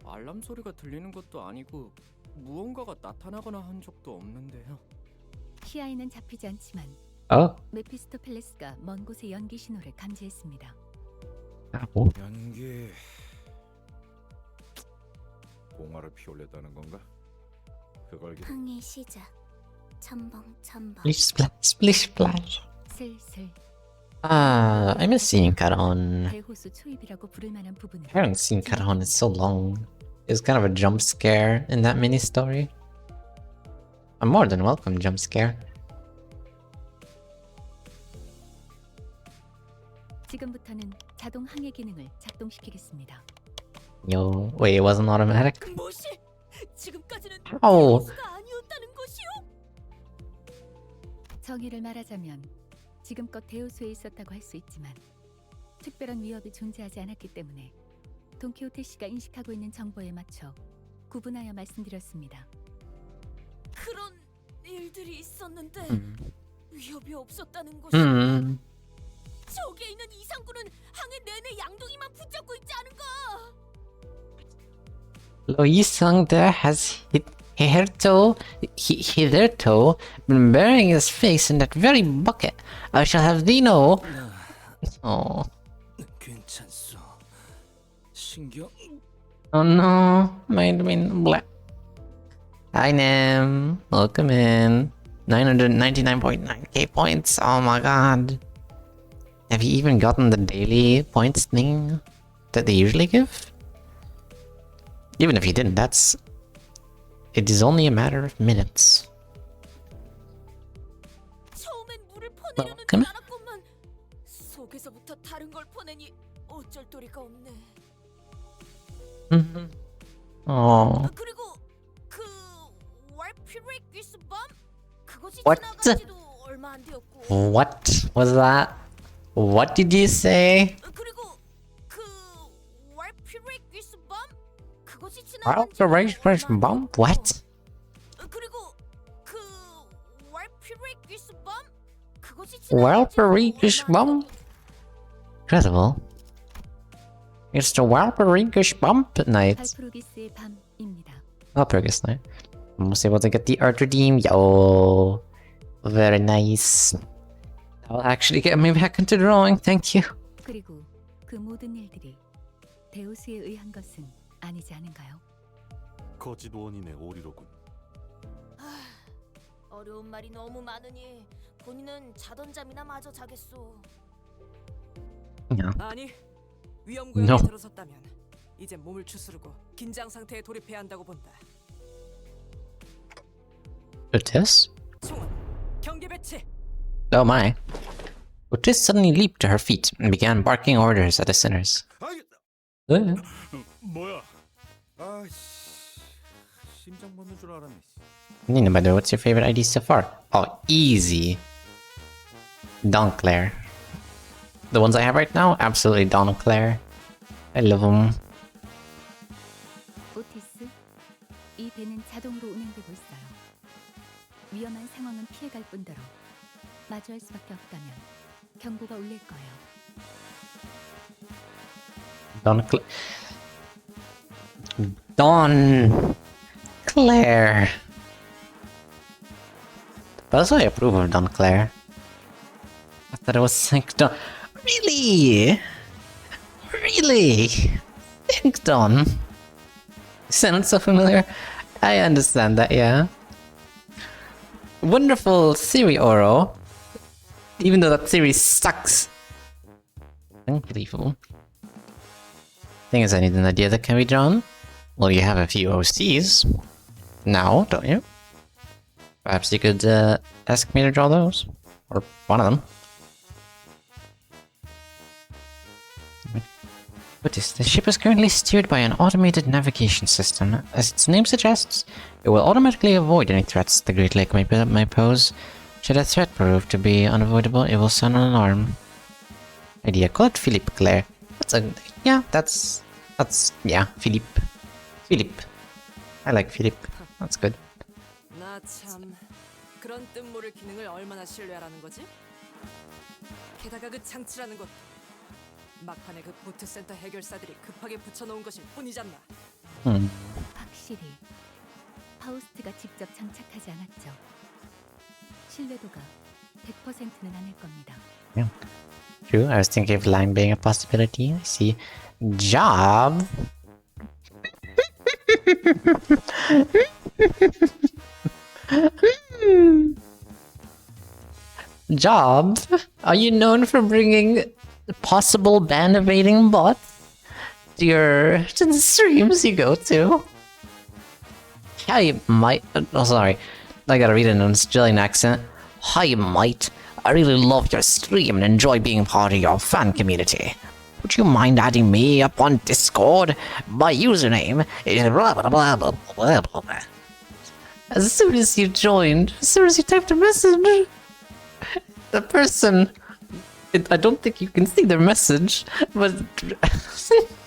알람 소리가 들리는 것도 아니고 무언가가 나타나거나 한 적도 없는데요. 시야에는 잡히지 않지만 Oh. 메피스토펠레스가 먼 곳의 연기 신호를 감지했습니다. Oh. 연기. 봉화를 피울렸다는 건가? 그걸 흥의 시작. 첨벙. Splish splash, splish splash. 슬슬 I miss seeing Caron. 대호수 초입이라고 부를 만한 부분을 I haven't seen Caron in so long. It was kind of a jump scare in that mini story. A more than welcome jump scare. 지금부터는 자동 항해 기능을 작동시키겠습니다. Yo, wait, it wasn't automatic? 무엇이? 지금까지는 How? 데우스가 아니었다는 것이오? 정의를 말하자면 지금껏 데우스에 있었다고 할 수 있지만 특별한 위협이 존재하지 않았기 때문에 돈키호테 씨가 인식하고 있는 정보에 맞춰 구분하여 말씀드렸습니다. 그런 일들이 있었는데 위협이 없었다는 것이. 저기에 있는 이상구는 항해 내내 양동이만 붙잡고 있지 않은가? Lo Yisung there has hitherto been burying his face in that very bucket. I shall have thee know. Oh. 괜찮소. 신경. Oh no, made me black. Hi Nem, welcome in. 999.9k points, oh my god. Have you even gotten the daily points thing that they usually give? Even if you didn't, it is only a matter of minutes. 처음엔 물을 퍼내려는 줄 Welcome. 알았건만 속에서부터 다른 걸 퍼내니 어쩔 도리가 없네. Oh. 그리고 그 월피릭 위스밤 그것이 What? 지나간지도 얼마 안 되었고. What was that? What did you say? 그리고 그 월피릭 위스밤 그것이 Operation bomb? What? 그리고 그 월피릭 위스밤 그것이 Walperigish bomb? Incredible. It's the Walperigish bump night. 발프로기스의 밤입니다. Walperigish night. Almost able to get the art redeem. Yo. Very nice. That will actually get me back into drawing. Thank you. 그리고 그 모든 일들이 데우스에 의한 것은 아니지 않은가요? 거짓 원인의 오리로군. 어려운 말이 너무 많으니 본인은 자던 잠이나 마저 자겠소. Yeah. 아니, 위험 구역에 No. 들어섰다면 이제 몸을 추스르고 긴장 상태에 돌입해야 한다고 본다. Otis? 총원, 경계 배치. Oh my. Otis suddenly leaped to her feet and began barking orders at the sinners. 뭐야? 아, 심장 멎는 줄 알았네. Nina, by the way, what's your favorite ID so far? Oh, easy. Donclair. The ones I have right now? Absolutely Donclair. I love them. 오티스, 이 배는 자동으로 운행되고 있어요. 위험한 상황은 피해갈 뿐더러 마주할 수밖에 없다면 경고가 울릴 거예요. Donclair. Donclair. But also I approve of Donclair. I thought it was Sancton. Really? Really? Sancton? Sounds so familiar. I understand that, yeah. Wonderful theory, Oro. Even though that theory sucks. Unbelievable. Thing is, I need an idea that can be drawn. Well, you have a few OCs now, don't you? Perhaps you could ask me to draw those. Or one of them. But the ship is currently steered by an automated navigation system. As its name suggests, it will automatically avoid any threats the Great Lake may pose. Should a threat prove to be unavoidable, it will sound an alarm. Idea, call it Philippe Claire. That's a... yeah, that's... yeah, Philippe. Philippe. I like Philippe. That's good. 나 참 그런 뜻 모를 기능을 얼마나 신뢰하라는 거지? 게다가 그 장치라는 것도 막판에 그 보트 센터 해결사들이 급하게 붙여놓은 것일 뿐이잖아. 확실히 파우스트가 직접 장착하지 않았죠. 신뢰도가 100%는 아닐 겁니다. Yeah. True, I was thinking of Lime being a possibility. I see. Job? Job? Are you known for bringing possible ban evading bots to the streams you go to? Hi, mate. Oh, sorry. I gotta read it in an Australian accent. Hi, mate. I really love your stream and enjoy being part of your fan community. Would you mind adding me up on Discord? My username is blah blah blah blah blah blah blah. As soon as you joined, as soon as you typed a message, the person... I don't think you can see their message, but...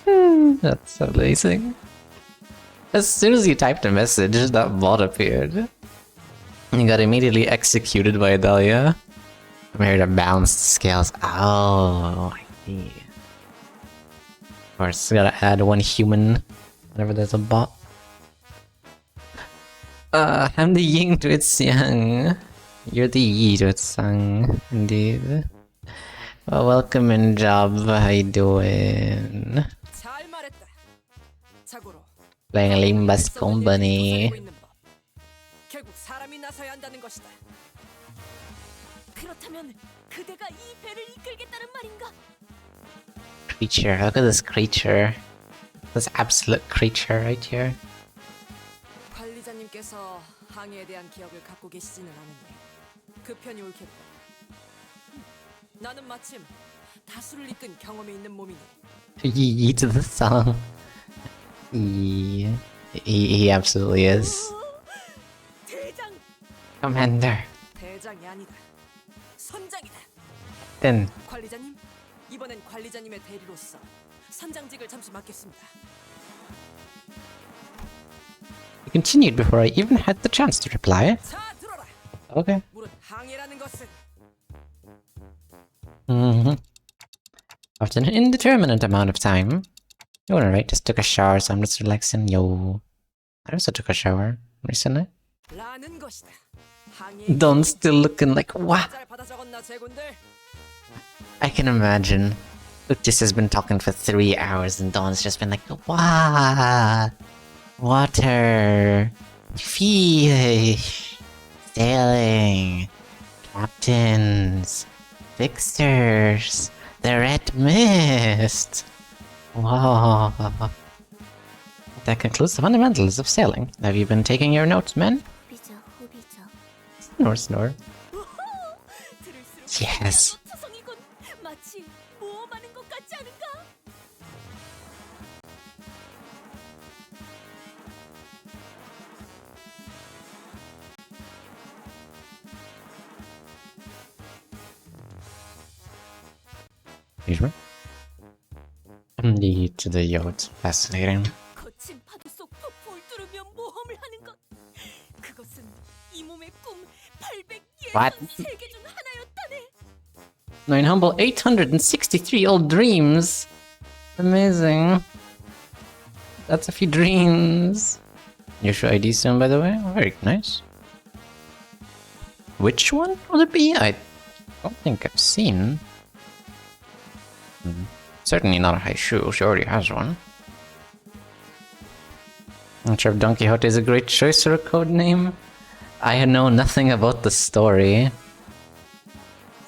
That's amazing. As soon as you typed a message, that bot appeared. You got immediately executed by Dahlia. I'm here to balance the scales. Oh, I see. Of course, gotta add one human whenever there's a bot. I'm the yin to its yang. You're the yi to its yang, indeed. Well, welcome in, Job. How you doing? 잘 말했다. 자고로 Playing Limbus Company. 결국 사람이 나서야 한다는 것이다. 그렇다면 그대가 이 배를 이끌겠다는 말인가? Creature, look at this creature. This absolute creature right here. 관리자님께서 항해에 대한 기억을 갖고 계시지는 않은데 그 편이 옳겠다. 나는 마침 다수를 이끈 경험이 있는 몸이니. He to the song. He absolutely is. 대장. Commander. 대장이 아니다. 선장이다. Then 관리자님, 이번엔 관리자님의 대리로서 선장직을 잠시 맡겠습니다. he continued before I even had the chance to reply. 자, 들어라. Okay. 무릇 항해라는 것은 After an indeterminate amount of time. You wanna right? Just took a shower, so I'm just relaxing. Yo. I also took a shower recently. 라는 것이다. 항해. Don's still looking like what? 잘 받아 적었나 제군들? I can imagine. Lucas has been talking for 3 hours and Dawn's just been like, what? Water. Fish. Sailing. Captains. Fixers. The Red Mist. Wow. That concludes the fundamentals of sailing. Have you been taking your notes, men? 호비죠, 호비죠. Snore, snore. Yes. 초성이군. 마치 모험하는 것 같지 않은가? Excuse me? Lead to the yacht. Fascinating. 거친 파도 속 폭포를 뚫으며 모험을 하는 것. 그것은 이 몸의 꿈 803개 중 하나였다네. Nine humble 863 old dreams. Amazing. That's a few dreams. You show ID soon, by the way. Very nice. Which one will it be? I don't think I've seen. Certainly not a Haishu. She already has one. I'm sure Don Quixote is a great choice for a code name. I know nothing about the story,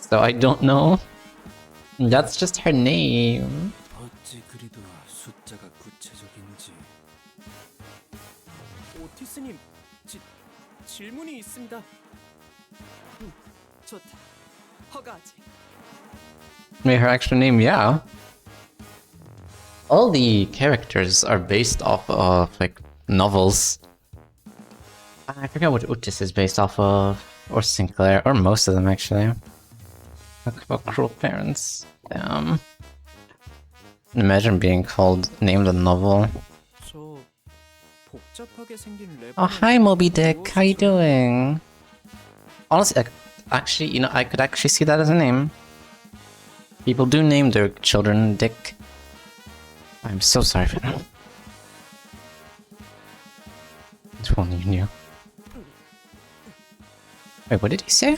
so I don't know. That's just her name. 어찌 그리도 숫자가 구체적인지. 오티스님, 질문이 있습니다. 좋다. 허가하지. Wait, her actual name, yeah. All the characters are based off of like novels. I forget what Otis is based off of, or Sinclair, or most of them actually. Talk about cruel parents. Imagine being named a novel. 저 복잡하게 생긴 랩. Oh, hi Moby Dick, how you doing? Honestly, actually, you know, I could actually see that as a name. People do name their children Dick. I'm so sorry for that. If only you knew. Wait, what did he say?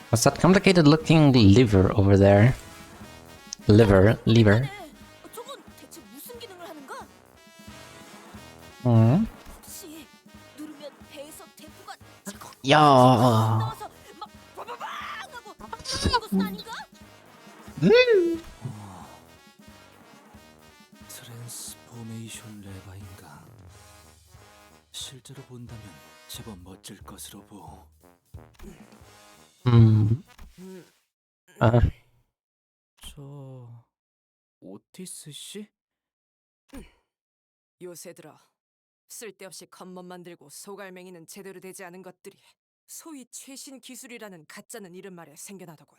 What's that complicated looking liver over there? Lever. 저건 대체 무슨 기능을 하는가? 혹시 누르면 배에서 대포가 야. 나와서 막 빠바방 하고 그런 것은 아닌가? 트랜스포메이션 레바인가. 실제로 본다면 제법 멋질 것으로 보. 저 오티스 씨? 요새 들어 쓸데없이 겉멋 만들고 소갈맹이는 제대로 되지 않은 것들이 소위 최신 기술이라는 가짜는 이름 말에 생겨나더군.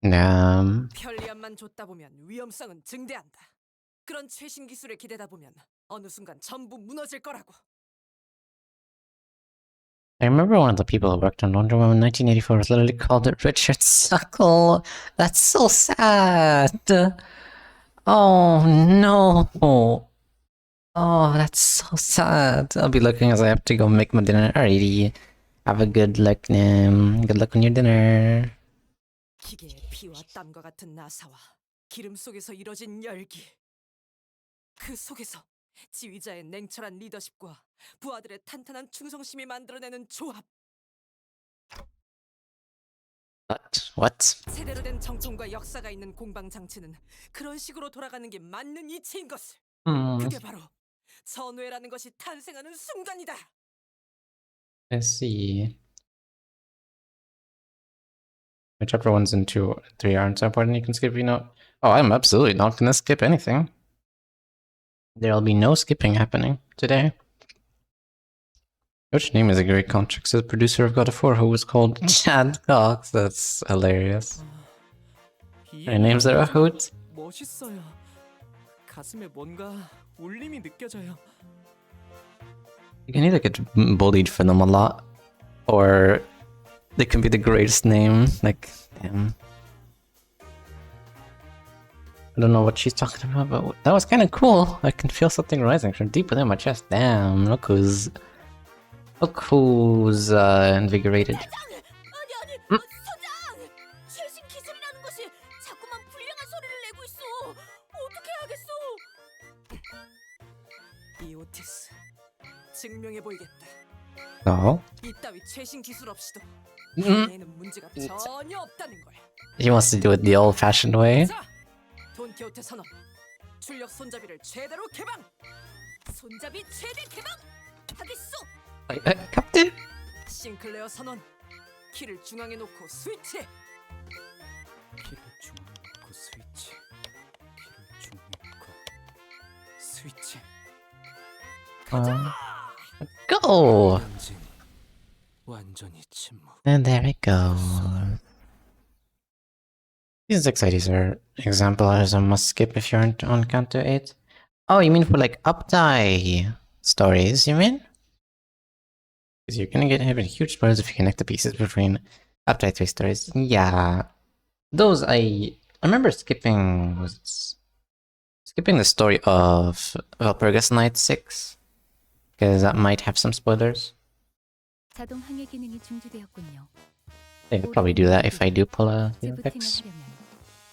편리함만 줬다 보면 위험성은 증대한다. 그런 최신 기술에 기대다 보면 어느 순간 전부 무너질 거라고. I remember one of the people who worked on Wonder Woman 1984 was literally called Richard Suckle. That's so sad. Oh no. Oh, that's so sad. I'll be looking as I have to go make my dinner. Alrighty. Have a good luck, Nim. Good luck on your dinner. 기계의 피와 땀과 같은 나사와 기름 속에서 이뤄진 열기. 그 속에서 지휘자의 냉철한 리더십과 부하들의 탄탄한 충성심이 만들어내는 조합. What? 제대로 된 정통과 역사가 있는 공방 장치는 그런 식으로 돌아가는 게 맞는 이치인 것을. 그게 바로 전우회라는 것이 탄생하는 순간이다. Let's see. Chapter 1 and 2, 3 aren't so important. You can skip, you know. Oh, I'm absolutely not gonna skip anything. There'll be no skipping happening today. Which name is a great contract? Says producer of God of War, who was called Chad Cox. That's hilarious. Any names that are hoot? 멋있어요. 가슴에 뭔가 울림이 느껴져요. You can either get bullied for them a lot, or they can be the greatest name. Like, damn. I don't know what she's talking about, but that was kind of cool. I can feel something rising from deep within my chest. Damn, look who's invigorated. 아니, 소장! 최신 기술이라는 것이 자꾸만 불량한 소리를 내고 있어. 어떻게 하겠어? 이 오티스 증명해 보이겠다. No. 이따위 최신 기술 없이도 음. 얘는 문제가 전혀 없다는 걸. He wants to do it the old-fashioned way. 자, 돈키호테 선언. 출력 손잡이를 최대로 개방. 손잡이 최대 개방. 하겠소. Captain. 싱클레어 선언. 키를 중앙에 놓고 스위치. 키를 중앙에 놓고 스위치. 키를 중앙에 놓고 스위치. Go. 완전히 침묵. And there it goes. These anxieties are examples of must skip if you aren't on counter 8. Oh, you mean for like up-die stories, you mean? Because you're gonna get hit with huge spoilers if you connect the pieces between up-die 3 stories. Yeah. Those I remember skipping the story of Valpurgis Night 6. Because that might have some spoilers. 자동 항해 기능이 중지되었군요. I could probably do that if I do pull a fix. 하려면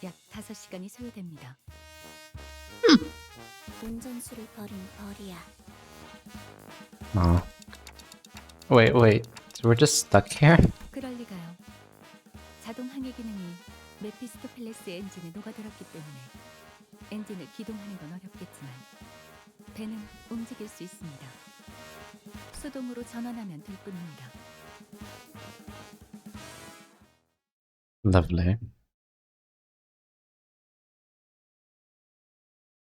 약 5시간이 소요됩니다. 운전수를 버린 벌이야. Oh. Wait. So we're just stuck here? 그럴 리가요. 자동 항해 기능이 메피스토펠레스 엔진에 녹아들었기 때문에 엔진을 기동하는 건 어렵겠지만 배는 움직일 수 있습니다. 수동으로 전환하면 될 뿐입니다. Lovely.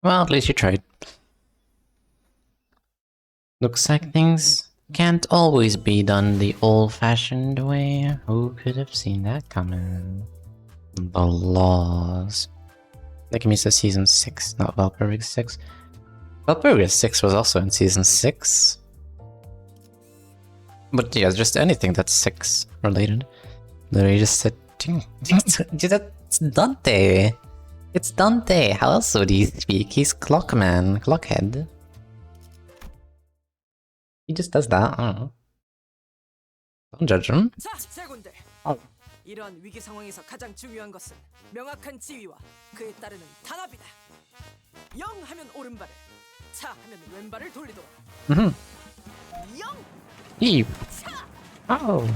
Well, at least you tried. Looks like things can't always be done the old-fashioned way. Who could have seen that coming? The laws. Nekimisa season 6, not Valkyrie 6. Valkyrie 6 was also in season 6. But yeah, just anything that's 6 related. Literally just said, that's Dante. It's Dante. How else would he speak? He's Clockman, Clockhead. He just does that. I don't know. Don't judge him. 자, 제군들. 이런 위기 상황에서 가장 중요한 것은 명확한 지휘와 그에 따르는 단합이다. 영 하면 오른발을, 차 하면 왼발을 돌리도록. 영. Eve. Oh.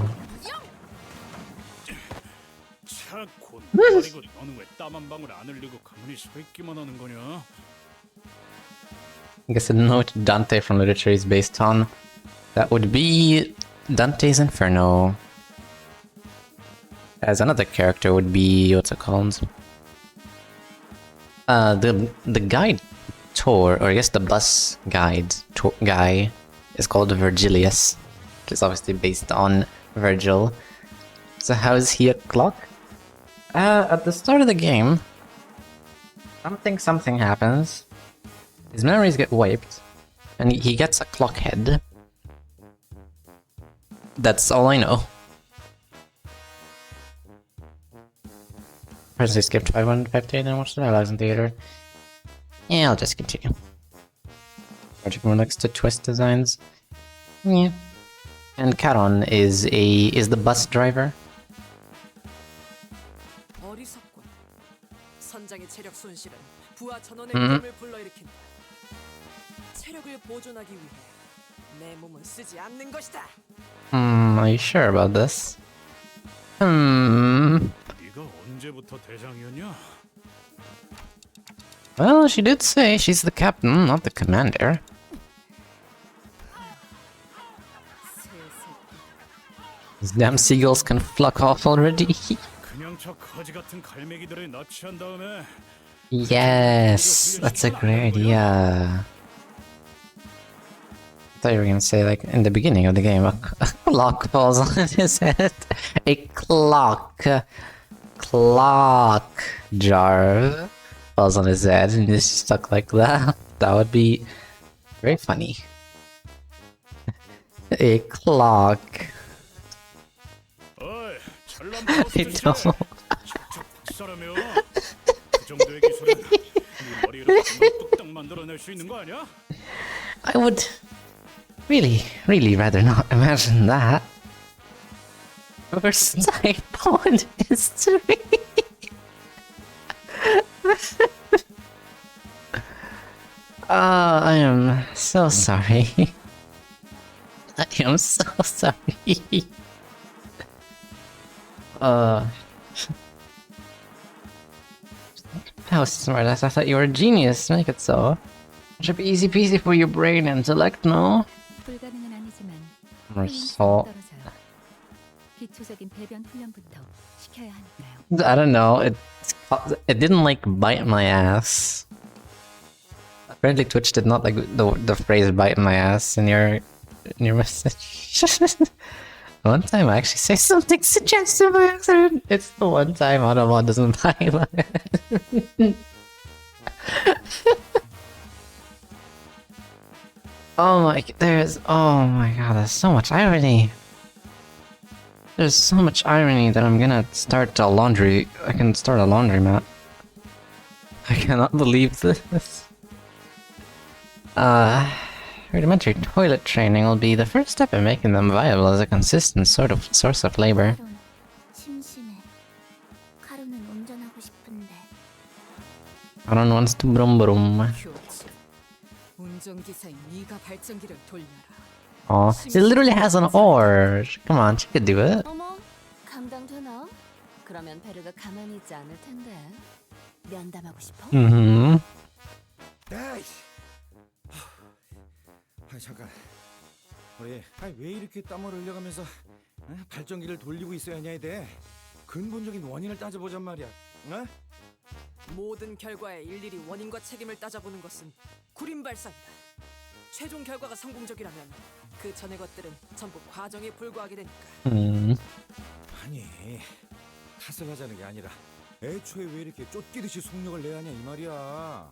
차 곤발이고 너는 왜 땀 한 방울 안 흘리고 가만히 서 있기만 하는 거냐? I guess I don't know what Dante from literature is based on. That would be Dante's Inferno. As another character would be, what's it called? The guide tour, or I guess the bus guide guy is called Virgilius, which is obviously based on Virgil. So how is he a clock? At the start of the game, something happens. His memories get wiped, and he gets a clock head. That's all I know. Presently skipped 558 and watched the dialogues in theater. Yeah, I'll just continue. Project more next to Twist Designs. Yeah. And Charon is the bus driver. 어리석군. 선장의 체력 손실은 부하 전원의 위험을 불러일으킨다. 체력을 보존하기 위해 내 몸은 쓰지 않는 것이다. Are you sure about this? 네가 언제부터 대장이었냐? Well, she did say she's the captain, not the commander. These damn seagulls can fuck off already. 그냥 저 거지 같은 갈매기들을 납치한 다음에 Yes, that's a great idea. I thought you were gonna say, like, in the beginning of the game, a clock falls on his head. A clock jar falls on his head and is stuck like that. That would be very funny. A clock. 어이, 잘난 I 버스 don't. 사람이요. 그 정도의 기술은 네 머리를 뚝딱 만들어낼 수 있는 거 아니야? I would really rather not imagine that. Worst typo in history. I am so sorry. I am so sorry. How smart. I thought you were a genius. Make it so. It should be easy peasy for your brain intellect, no? 불가능은 아니지만 So, 떨어져요. 기초적인 배변 훈련부터 시켜야 하니까요. I don't know. It didn't like bite my ass. Apparently, Twitch did not like the phrase "bite my ass" in your message. One time, I actually say something suggestive by accident. It's the one time Automod doesn't bite my ass. Oh my god, there's so much irony. There's so much irony that I'm gonna start a laundry. I can start a laundromat. I cannot believe this. Rudimentary toilet training will be the first step in making them viable as a consistent sort of source of labor. 심심해. 카루는 운전하고 싶은데. Aaron wants to brum brum. 그렇지. 운전기사인 네가 발전기를 돌려라. Oh, it literally has an oar. Come on, she could do it. 어머, 감당되나? 그러면 베르가 가만히 있지 않을 텐데. 면담하고 싶어? Mm-hmm. 에이씨. 아니 잠깐. 우리 왜 이렇게 땀을 흘려가면서 발전기를 돌리고 있어야 하냐에 대해 근본적인 원인을 따져보잔 말이야. 어? 모든 결과에 일일이 원인과 책임을 따져보는 것은 구린 발상이다. 최종 결과가 성공적이라면 그 전의 것들은 전부 과정에 불과하게 되니까. 아니 탓을 하자는 게 아니라 애초에 왜 이렇게 쫓기듯이 속력을 내야 하냐 이 말이야.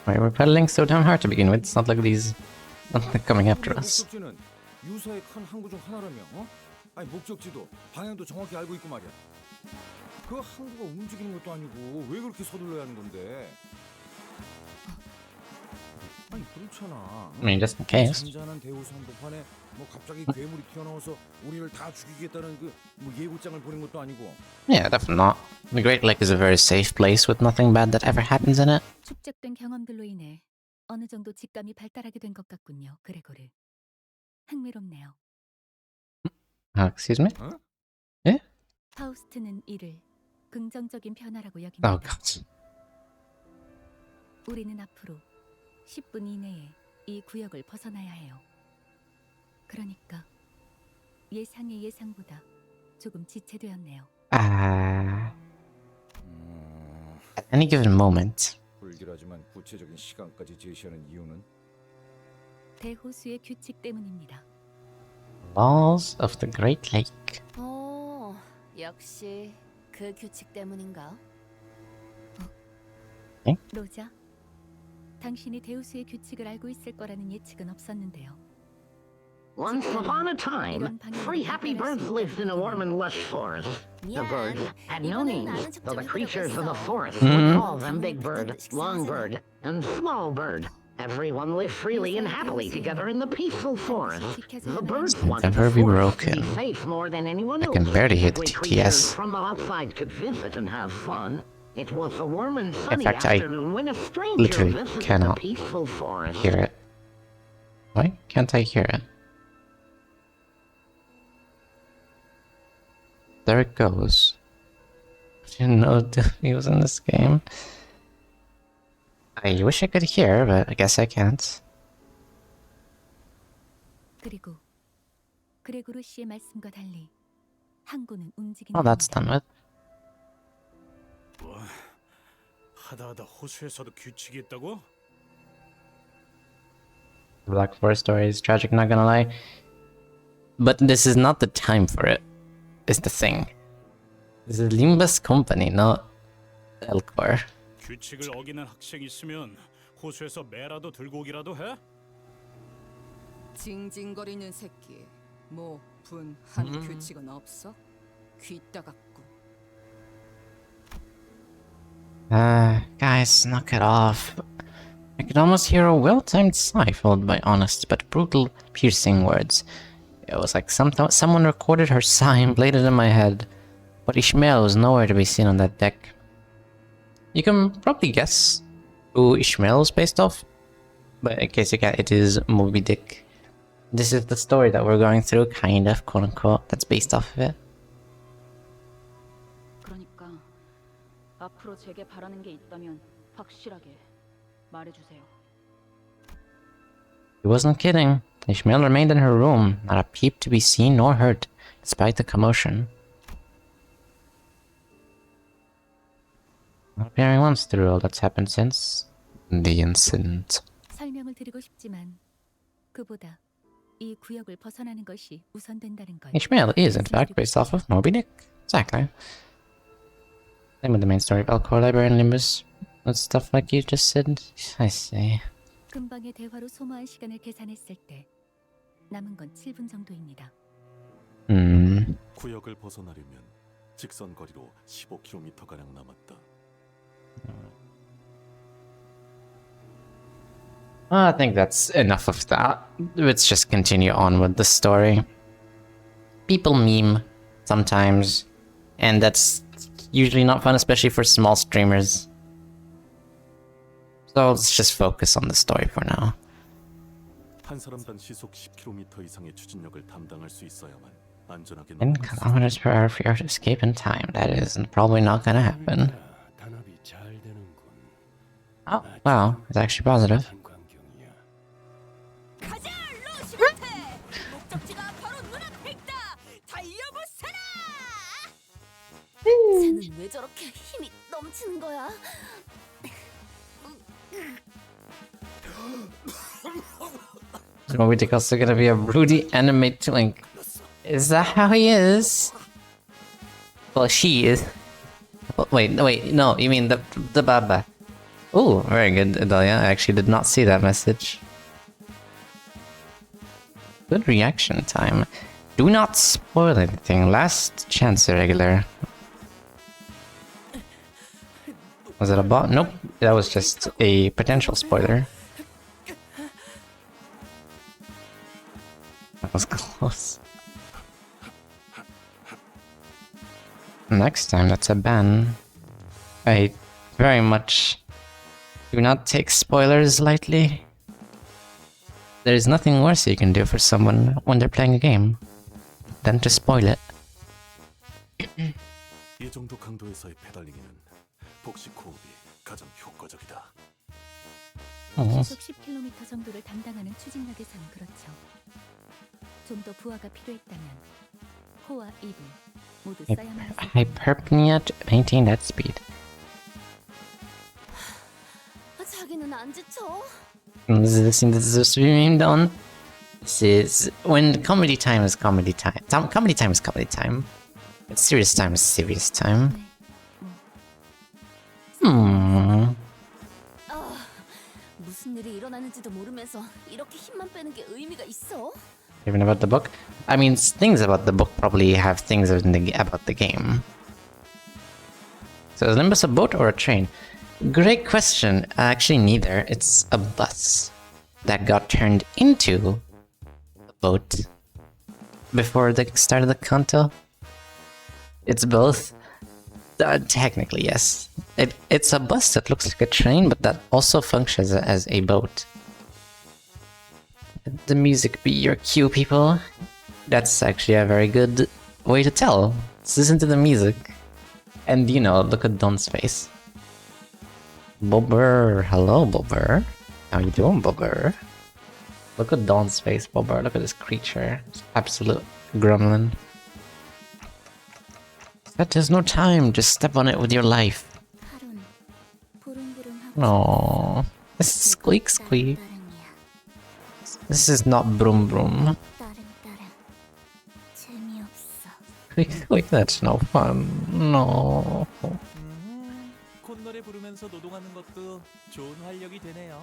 Why we're pedaling so damn hard to begin with? It's not like these they're coming after us. 목적지는 유사의 큰 항구 중 하나라며. 어? 아니 목적지도 방향도 정확히 알고 있고 말이야. 그 항구가 움직이는 것도 아니고 왜 그렇게 서둘러야 하는 건데? 아니 그렇잖아. I mean, just in case. 잔잔한 대우수 한복판에 뭐 갑자기 괴물이 튀어나와서 우리를 다 죽이겠다는 그 뭐 예고장을 보낸 것도 아니고. Yeah, definitely not. The Great Lake is a very safe place with nothing bad that ever happens in it. 축적된 경험들로 인해 어느 정도 직감이 발달하게 된 것 같군요, 그레고르. 흥미롭네요. Excuse me? 파우스트는 이를 긍정적인 변화라고 여깁니다. Oh god. 우리는 앞으로 10분 이내에 이 구역을 벗어나야 해요. 그러니까 예상의 예상보다 조금 지체되었네요. At any given moment. 불길하지만 구체적인 시간까지 제시하는 이유는 대호수의 규칙 때문입니다. Laws of the Great Lake. 역시 그 규칙 때문인가? 로자, 당신이 대호수의 규칙을 알고 있을 거라는 예측은 없었는데요. Once upon a time, 3 happy birds lived in a warm and lush forest. The birds had no names, though the creatures of the forest would call them Big Bird, Long Bird, and Small Bird. Everyone lived freely and happily together in the peaceful forest. The birds wanted Never the be forest to broken. be safe more than anyone I else. can barely hear the Which creatures TTS. from outside could visit and have fun. It was a warm and In sunny fact, I afternoon when a stranger literally visited the cannot peaceful forest. hear it. Why can't I hear it? There it goes. I didn't know he was in this game. I wish I could hear, but I guess I can't. 그리고 그레고르 씨의 말씀과 달리 항구는 Oh, 움직인다. that's done with. 뭐 하다하다 호수에서도 규칙이 있다고? The Black Forest story is tragic, not gonna lie. But this is not the time for it, is the thing. This is Limbus Company, not Elcor. 규칙을 어기는 학생이 있으면 호수에서 매라도 들고 오기라도 해? 징징거리는 새끼. 뭐 분한 규칙은 없어? 귀 따갑고. Guys, knock it off. I could almost hear a well-timed sigh followed by honest but brutal, piercing words. It was like someone recorded her sigh and played it in my head. But Ishmael was nowhere to be seen on that deck. You can probably guess who Ishmael is based off, but in case you can't, it is Moby Dick. This is the story that we're going through, kind of, quote-unquote, that's based off of it. 그러니까 앞으로 제게 바라는 게 있다면 확실하게 말해주세요. He wasn't kidding. Ishmael remained in her room, not a peep to be seen nor heard, despite the commotion. Not appearing once through all that's happened since the incident. 설명을 드리고 싶지만 그보다 이 구역을 벗어나는 것이 우선된다는 걸. Ishmael is, in fact, based off of Moby Dick. Exactly. Same with the main story of Elcor, Library, and Limbus. With stuff like you just said. I see. 금방의 대화로 소모한 시간을 계산했을 때 남은 건 7분 정도입니다. 구역을 벗어나려면 직선 거리로 15km 가량 남았다. I think that's enough of that. Let's just continue on with the story. People meme sometimes, and that's usually not fun, especially for small streamers. So let's just focus on the story for now. 한 사람당 시속 10km 이상의 추진력을 담당할 수 있어야만 안전하게 10 kilometers per hour for you to escape in time. That is probably not gonna happen. 단합이 잘 되는군. Oh, wow. It's actually positive. 가자, 로시한테. 목적지가 바로 눈앞에 있다. 달려보세라. 쟤는 왜 저렇게 힘이 넘치는 거야? Moby Dick also gonna be a broody animate Link. Is that how he is? Well, she is. Wait, no, you mean the Baba. Oh, very good, Adalia. I actually did not see that message. Good reaction time. Do not spoil anything. Last chance, irregular. Was it a bot? Nope. That was just a potential spoiler. That was close. Next time, that's a ban. I very much do not take spoilers lightly. There is nothing worse you can do for someone when they're playing a game than to spoil it. 이 정도 강도에서의 페달링에는 복식 호흡이 가장 효과적이다. 시속 10km 정도를 담당하는 추진력에선 그렇죠. 좀 더 부하가 필요했다면 코와 입을 모두 써야만 했을 Hyperpnea to maintain that speed. 자기는 안 지쳐? This is the scene that deserves to be memed on. This is when comedy time is comedy time. Comedy time is comedy time. But serious time is serious time. 무슨 일이 일어나는지도 모르면서 이렇게 힘만 빼는 게 의미가 있어? Even about the book? I mean, things about the book probably have things about the game. So is Limbus a boat or a train? Great question. Actually, neither. It's a bus that got turned into a boat before the start of the Kanto. It's both. Technically, yes. It's a bus that looks like a train, but that also functions as a boat. Let the music be your cue, people. That's actually a very good way to tell. Let's listen to the music. And, you know, look at Don's face. Bobber. Hello, Bobber. How you doing, Bobber? Look at Don's face, Bobber. Look at this creature. It's absolute gremlin. That is no time. Just step on it with your life. No. This is squeak squeak. This is not broom broom. Squeak squeak, that's no fun. No. 콧노래 부르면서 노동하는 것도 좋은 활력이 되네요.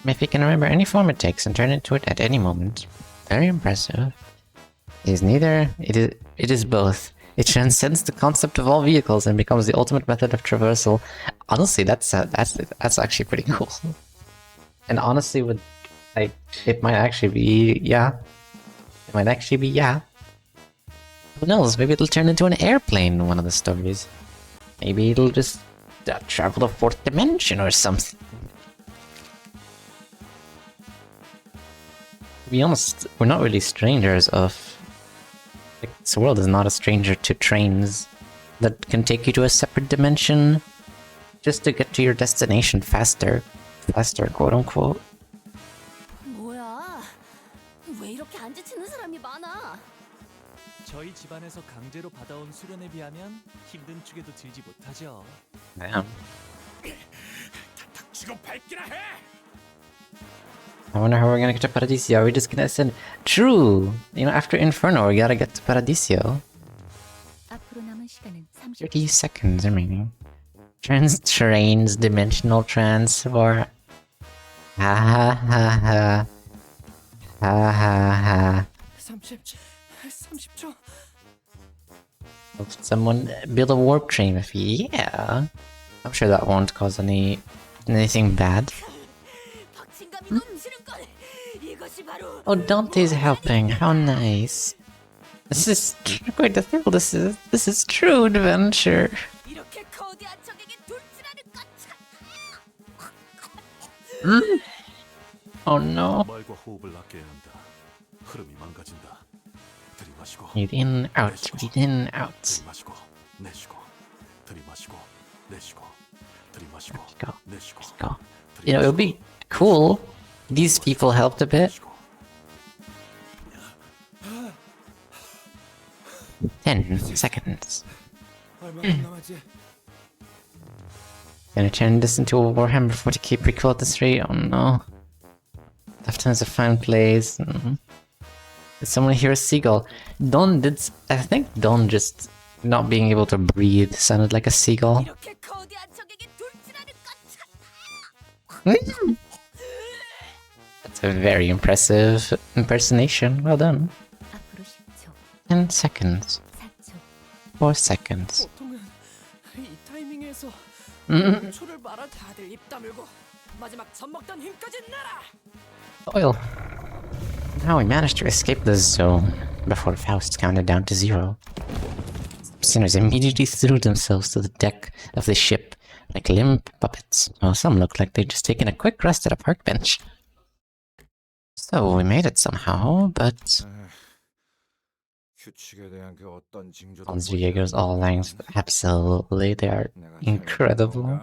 If you can remember any form it takes and turn into it at any moment. Very impressive. It is neither. It is both. It transcends the concept of all vehicles and becomes the ultimate method of traversal. Honestly, that's actually pretty cool. And honestly, it might actually be It might actually be Who knows? Maybe it'll turn into an airplane in one of the stories. Maybe it'll just travel the fourth dimension or something. To be honest, we're not really strangers of. This world is not a stranger to trains that can take you to a separate dimension just to get to your destination faster, quote unquote. 뭐야? 왜 이렇게 안 지치는 사람이 많아? 저희 집안에서 강제로 받아온 수련에 비하면 힘든 축에도 들지 못하죠. Damn. 닥치고 밟기나 해. I wonder how we're gonna get to Paradiso. Are we just gonna ascend? True! You know, after Inferno, we gotta get to Paradiso. 30 seconds remaining. Trains, dimensional transfer. Ha ha ha ha. Ha ha ha. 30초. Someone build a warp train with you. Yeah. I'm sure that won't cause anything bad. Oh, Dante's helping. How nice. This is quite a thrill. This is true adventure. Oh no. 말과 호흡을 아껴야 한다. 흐름이 망가진다. 들이마시고 Breathe in, out, breathe in, out. 들이마시고 내쉬고 들이마시고 내쉬고 들이마시고 Go. 내쉬고 Go. You know, it would be cool. These people helped a bit. 10 seconds. Gonna turn this into a Warhammer 40k prequel at this rate? Oh no. Left-hand's a fine place. Did someone hear a seagull? Don did. I think Don just not being able to breathe sounded like a seagull. That's a very impressive impersonation. Well done. 10 seconds. 4 seconds. 보통은 이 타이밍에서 초를 말아 다들 입 다물고 마지막 젖 먹던 힘까지 내라. Oil. Now we managed to escape the zone before Faust counted down to 0. Sinners immediately threw themselves to the deck of the ship like limp puppets. Well, some looked like they'd just taken a quick rest at a park bench. So we made it somehow, but 규칙에 대한 그 어떤 징조도 Hans Viego's all lengths, absolutely, they are incredible.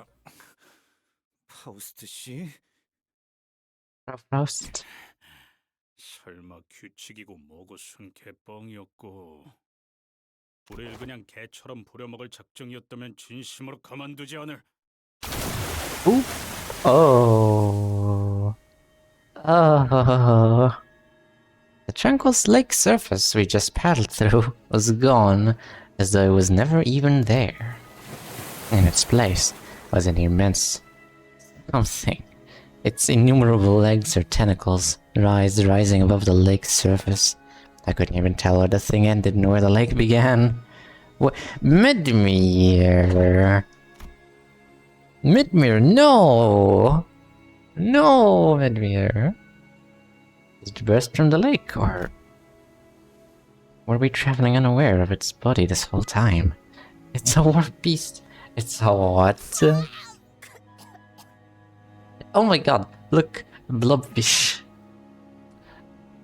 파우스트 씨? Faust. 설마 규칙이고 뭐고 순 개뻥이었고 우릴 그냥 개처럼 부려먹을 작정이었다면 진심으로 가만두지 않을. Oh. Oh. The tranquil lake surface we just paddled through was gone, as though it was never even there. In its place was an immense something. Its innumerable legs or tentacles rising above the lake's surface. I couldn't even tell where the thing ended nor where the lake began. What? Midmere! Midmere, no! No, Midmere! Did it burst from the lake, or were we traveling unaware of its body this whole time? It's a warp beast. It's a what? Oh my god, look, blobfish.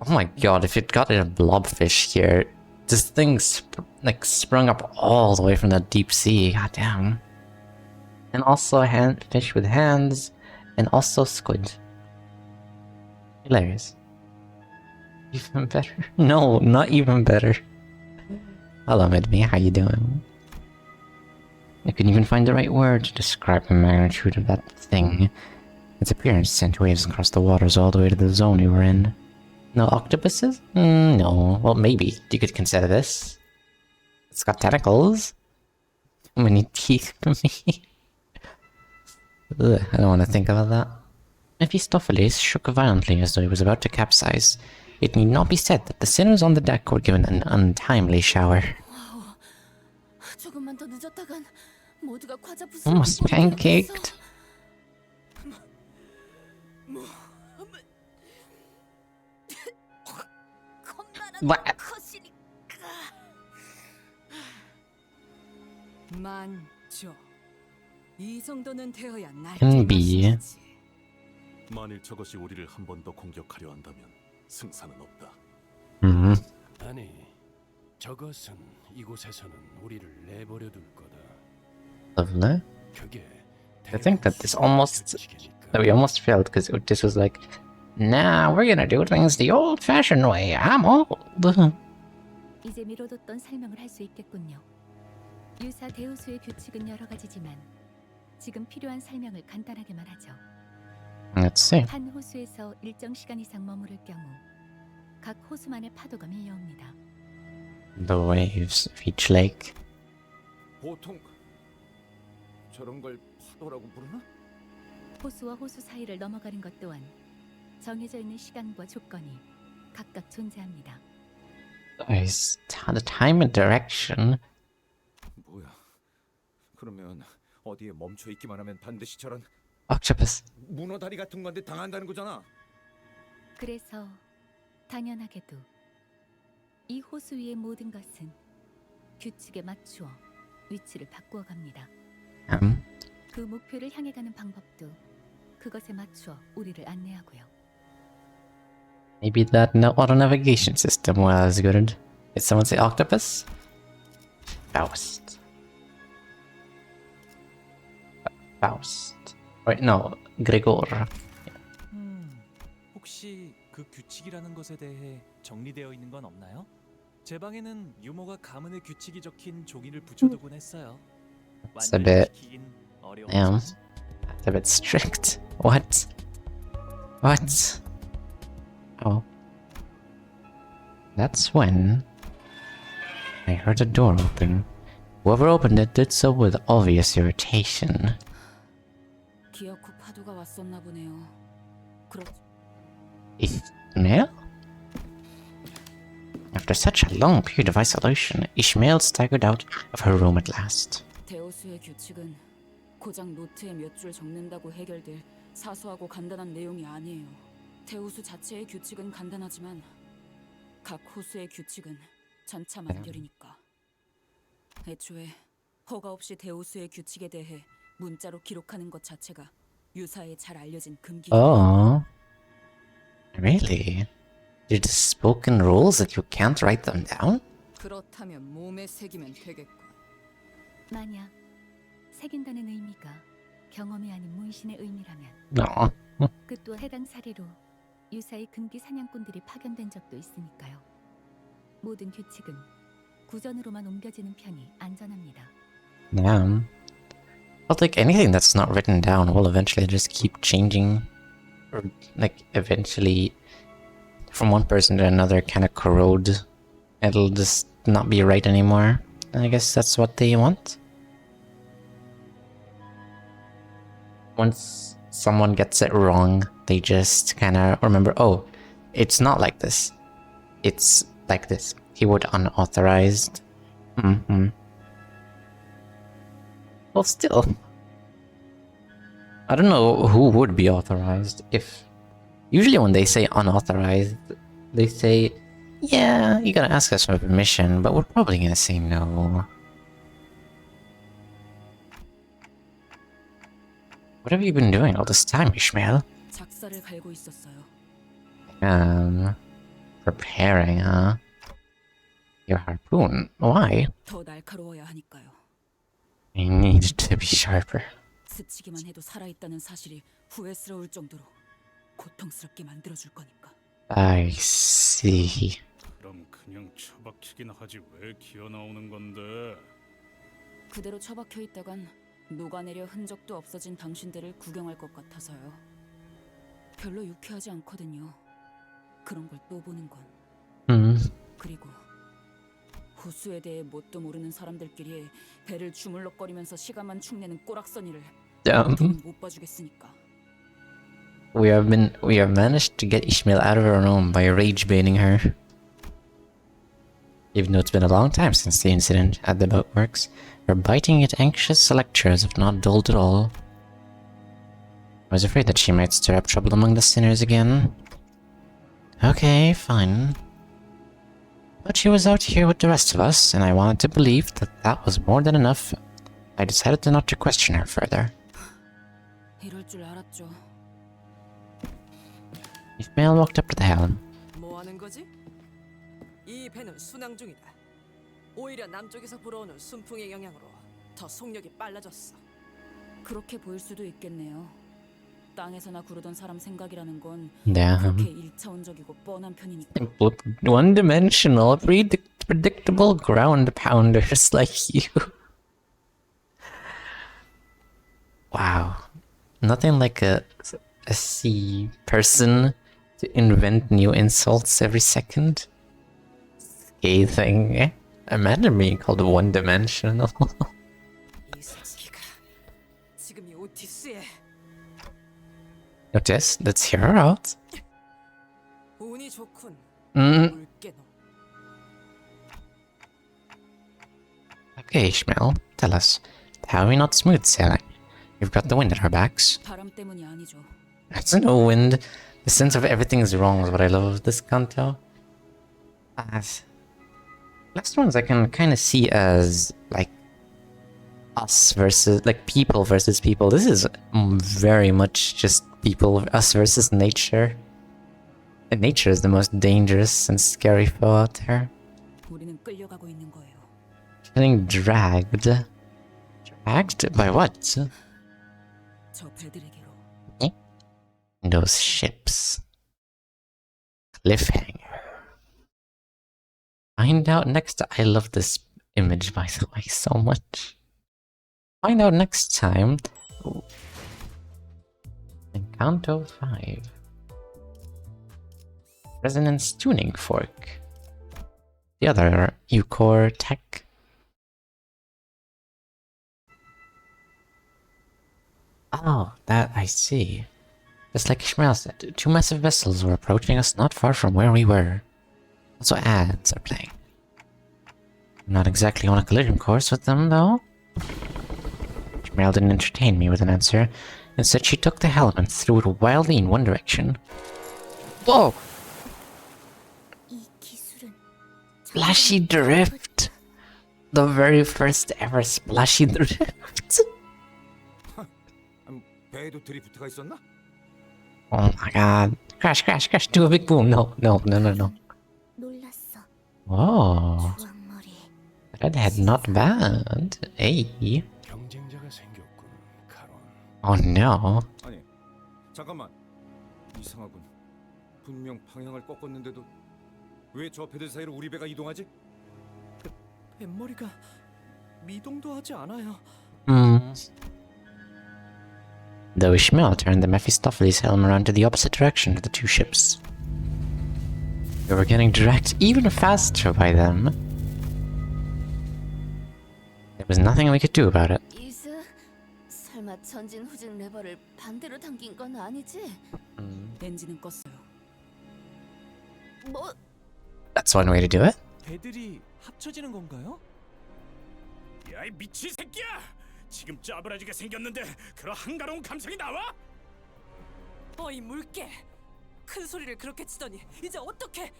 Oh my god, if it got a blobfish here, this thing sprung up all the way from the deep sea, goddamn. And also a fish with hands, and also squid. Hilarious. Even better? No, not even better. Hello, Midme, how you doing? I couldn't even find the right word to describe the magnitude of that thing. Its appearance sent waves across the waters all the way to the zone we were in. No octopuses? No. Well, maybe. You could consider this. It's got tentacles. How many teeth for me? Ugh, I don't want to think about that. Mephistopheles shook violently as though he was about to capsize. It need not be said that the sinners on the deck were given an untimely shower. 조금만 더 늦었다간 모두가 과자 부스러기 Almost pancaked. What? 만조. 이 정도는 되어야 날 Can be. 만일 저것이 우리를 한 번 더 공격하려 한다면 승산은 없다. 아니, 저것은 이곳에서는 우리를 내버려 둘 거다. Lovely. 그게 I think that we almost failed because this was like, nah, we're gonna do things the old-fashioned way. I'm old. 이제 미뤄뒀던 설명을 할 수 있겠군요. 유사 대우수의 규칙은 여러 가지지만 지금 필요한 설명을 간단하게만 하죠. Let's see. 한 호수에서 일정 시간 이상 머무를 경우 각 호수만의 파도가 밀려옵니다. The waves of each lake. 보통 저런 걸 파도라고 부르나? 호수와 호수 사이를 넘어가는 것 또한 정해져 있는 시간과 조건이 각각 존재합니다. Is the time and direction. 뭐야? 그러면 어디에 멈춰 있기만 하면 반드시 저런 Octopus. 문어 다리 같은 건데 당한다는 거잖아. 그래서 당연하게도 이 호수 위의 모든 것은 규칙에 맞추어 위치를 바꾸어 갑니다. 그 목표를 향해 가는 방법도 그것에 맞추어 우리를 안내하고요. Maybe that auto navigation system was good. Did someone say octopus? Faust. Faust. Wait, no, Gregor. 혹시 그 규칙이라는 것에 대해 정리되어 있는 건 없나요? 제 방에는 유머가 가문의 규칙이 적힌 종이를 붙여두곤 했어요. It's a bit. 지키긴 Damn. That's a bit strict. What? What? Oh. That's when I heard a door open. Whoever opened it did so with obvious irritation. 기억 후 파도가 왔었나 보네요. Ishmael? After such a long period of isolation, Ishmael staggered out of her room at last. 데오스의 규칙은 고작 노트에 몇 줄 적는다고 해결될 사소하고 간단한 내용이 아니에요. 데오스 자체의 규칙은 간단하지만 각 호수의 규칙은 천차만별이니까. 애초에 허가 없이 데오스의 규칙에 대해 문자로 기록하는 것 자체가 유사에 잘 알려진 금기. Oh. Really? There's spoken rules that you can't write them down? 그렇다면 몸에 새기면 되겠고. 만약 새긴다는 의미가 경험이 아닌 문신의 의미라면 No. 그 또한 해당 사례로 유사의 금기 사냥꾼들이 파견된 적도 있으니까요. 모든 규칙은 구전으로만 옮겨지는 편이 안전합니다. Damn. But like anything that's not written down will eventually just keep changing. Or like eventually from one person to another kind of corrode. It'll just not be right anymore. I guess that's what they want. Once someone gets it wrong, they just kind of remember, oh, it's not like this. It's like this. Keyword unauthorized. Well, still. I don't know who would be authorized if... Usually when they say unauthorized, they say, yeah, you gotta ask us for permission, but we're probably gonna say no. What have you been doing all this time, Ishmael? 작사를 갈고 있었어요. Preparing, huh? Your harpoon. Why? 더 날카로워야 하니까요. I need it to be sharper. 스치기만 해도 살아있다는 사실이 후회스러울 정도로 고통스럽게 만들어줄 거니까. I see. 그럼 그냥 처박히긴 하지 왜 기어 나오는 건데? 그대로 처박혀 있다간 녹아내려 흔적도 없어진 당신들을 구경할 것 같아서요. 별로 유쾌하지 않거든요. 그런 걸 또 보는 건. 그리고 호수에 대해 뭣도 모르는 사람들끼리 배를 주물럭거리면서 시간만 축내는 꼬락서니를 못 봐주겠으니까. We have managed to get Ishmael out of her room by rage baiting her. Even though it's been a long time since the incident at the boatworks, her biting yet anxious lectures have not dulled at all. I was afraid that she might stir up trouble among the sinners again. Okay, fine. But she was out here with the rest of us, and I wanted to believe that that was more than enough. I decided to not to question her further. 이럴 줄 알았죠. Ishmael walked up to the helm. 뭐 하는 거지? 이 배는 순항 중이다. 오히려 남쪽에서 불어오는 순풍의 영향으로 더 속력이 빨라졌어. 그렇게 보일 수도 있겠네요. 땅에서나 구르던 사람 생각이라는 건 Damn. 그렇게 일차원적이고 뻔한 편이니까. One-dimensional, predictable ground pounders like you. Wow. Nothing like a sea person to invent new insults every second. Scathing. Imagine being called one-dimensional. 이 새끼가 지금 이 오티스에 Notice, let's hear her out. 운이 좋군. Mm. 물개 놈. Okay, Ishmael, tell us, how are we not smooth sailing? We've got the wind at our backs. 바람 때문이 아니죠. It's no wind. The sense of everything is wrong is what I love of this canto. Last ones I can kind of see as, like, us versus, like, people versus people. This is very much just people, us versus nature. And nature is the most dangerous and scary foe out there. 우리는 끌려가고 있는 거예요. Getting dragged. Dragged by what? 저 배들에게로. Those ships. Cliffhanger. Find out next. I love this image, by the way, so much. Find out next time. Encanto 5. Resonance tuning fork. The other Ucore tech. Oh, that I see. Just like Ishmael said, two massive vessels were approaching us not far from where we were. Also ads are playing. I'm not exactly on a collision course with them, though. Ishmael didn't entertain me with an answer. Instead, she took the helm and threw it wildly in one direction. Whoa! Splashy Drift! The very first ever Splashy Drift! 배에도 드리프트가 있었나? Oh my god. Crash, crash, crash, do a big boom. No. Whoa. Redhead, not bad. Hey. Oh no. 아니, 잠깐만. 이상하군. 분명 방향을 꺾었는데도 왜 저 배들 사이로 우리 배가 이동하지? 뱃머리가 미동도 하지 않아요. Though Ishmael turned the Mephistopheles helm around to the opposite direction of the two ships. We were getting dragged even faster by them. There was nothing we could do about it. 이즈, 설마 전진 후진 레버를 반대로 당긴 건 아니지? 엔진은 껐어요. 뭐? That's one way to do it. 배들이 합쳐지는 건가요? 야, 이 미친 새끼야! 지금 짜부라지게 생겼는데 그런 한가로운 감상이 나와? 어이 물개! 큰 소리를 그렇게 치더니 이제 어떡해?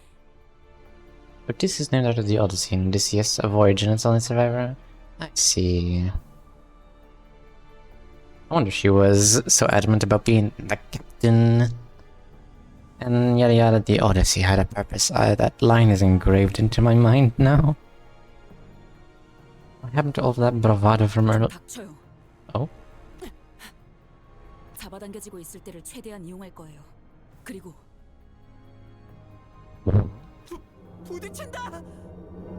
Odysseus is named after the Odyssey and Odysseus, a voyage and its only survivor. I see. I wonder if she was so adamant about being the captain. And yada yada, the Odyssey had a purpose. That line is engraved into my mind now. What happened to all of that bravado from earlier? 닥쳐요. Oh? 잡아당겨지고 있을 때를 최대한 이용할 거예요. 그리고 부딪힌다!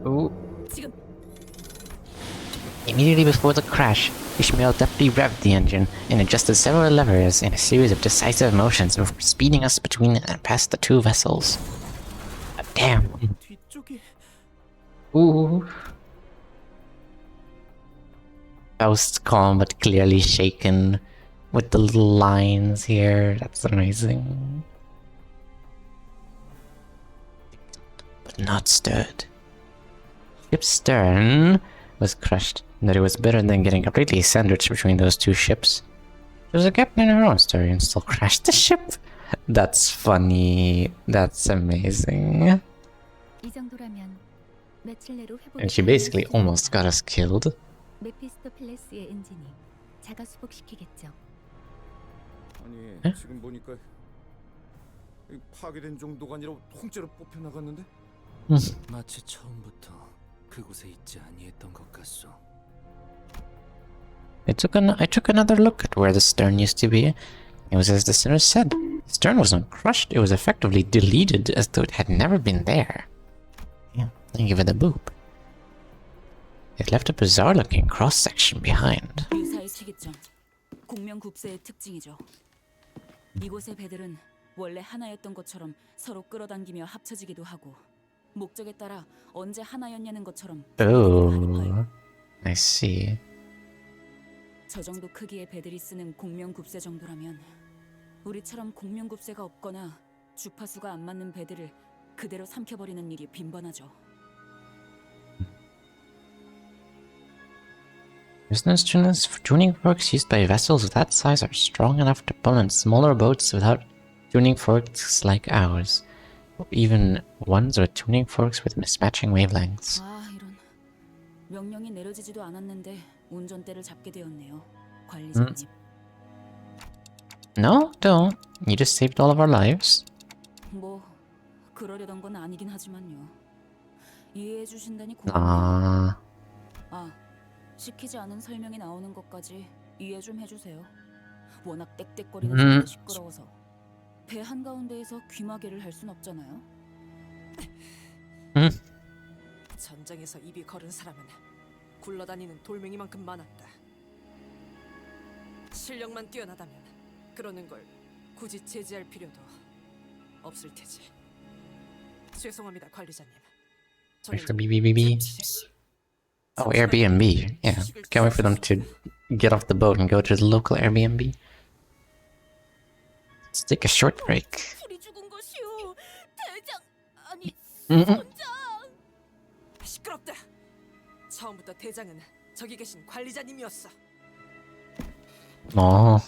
Ooh. 지금 Immediately before the crash, Ishmael deftly revved the engine and adjusted several levers in a series of decisive motions before speeding us between and past the two vessels. Damn. 뒤쪽이 Ooh. Faust calm but clearly shaken with the little lines here. That's amazing. But not stirred. Ship's stern was crushed, and that it was better than getting completely sandwiched between those two ships. She was a captain in her own story and still crashed the ship. That's funny. That's amazing. 이 정도라면 며칠 내로 회복. And she basically almost got us killed. 메피스토펠레스의 엔진이 자가 수복시키겠죠. 아니, 지금 보니까 이 파괴된 정도가 아니라 통째로 뽑혀 나갔는데? 마치 처음부터 그곳에 있지 아니했던 것 같소. I took another look at where the stern used to be. It was as the sinners said. The stern wasn't crushed, it was effectively deleted as though it had never been there. Yeah, then give it a boop. It left a bizarre-looking cross-section behind. 유사의 특이점, 공명굽세의 특징이죠. 이곳의 배들은 원래 하나였던 것처럼 서로 끌어당기며 합쳐지기도 하고 목적에 따라 언제 하나였냐는 것처럼 Oh, I see. 저 정도 크기의 배들이 쓰는 공명굽세 정도라면 우리처럼 공명굽세가 없거나 주파수가 안 맞는 배들을 그대로 삼켜버리는 일이 빈번하죠. Resonance tuning forks used by vessels of that size are strong enough to pull in smaller boats without tuning forks like ours. Even ones with tuning forks with mismatching wavelengths. 아, 이런. 명령이 내려지지도 않았는데 운전대를 잡게 되었네요, 관리자님. No, don't. You just saved all of our lives. 뭐 그러려던 건 아니긴 하지만요. 이해해 주신다니 고맙네요. Ah. 아, 시키지 않은 설명이 나오는 것까지 이해 좀 해주세요. 워낙 떽떽거리는 차가 시끄러워서 배 한가운데에서 귀마개를 할 순 없잖아요. 전장에서 입이 거른 사람은 굴러다니는 돌멩이만큼 많았다. 실력만 뛰어나다면 그러는 걸 굳이 제지할 필요도 없을 테지. 죄송합니다, 관리자님. Wait for BBBB. Oh, Airbnb. Yeah. Can't wait for them to get off the boat and go to the local Airbnb. Let's take a short break. 불이 죽은 것이오. 대장 아니 Mm-mm. 선장. 시끄럽다. 처음부터 대장은 저기 계신 관리자님이었어. Oh.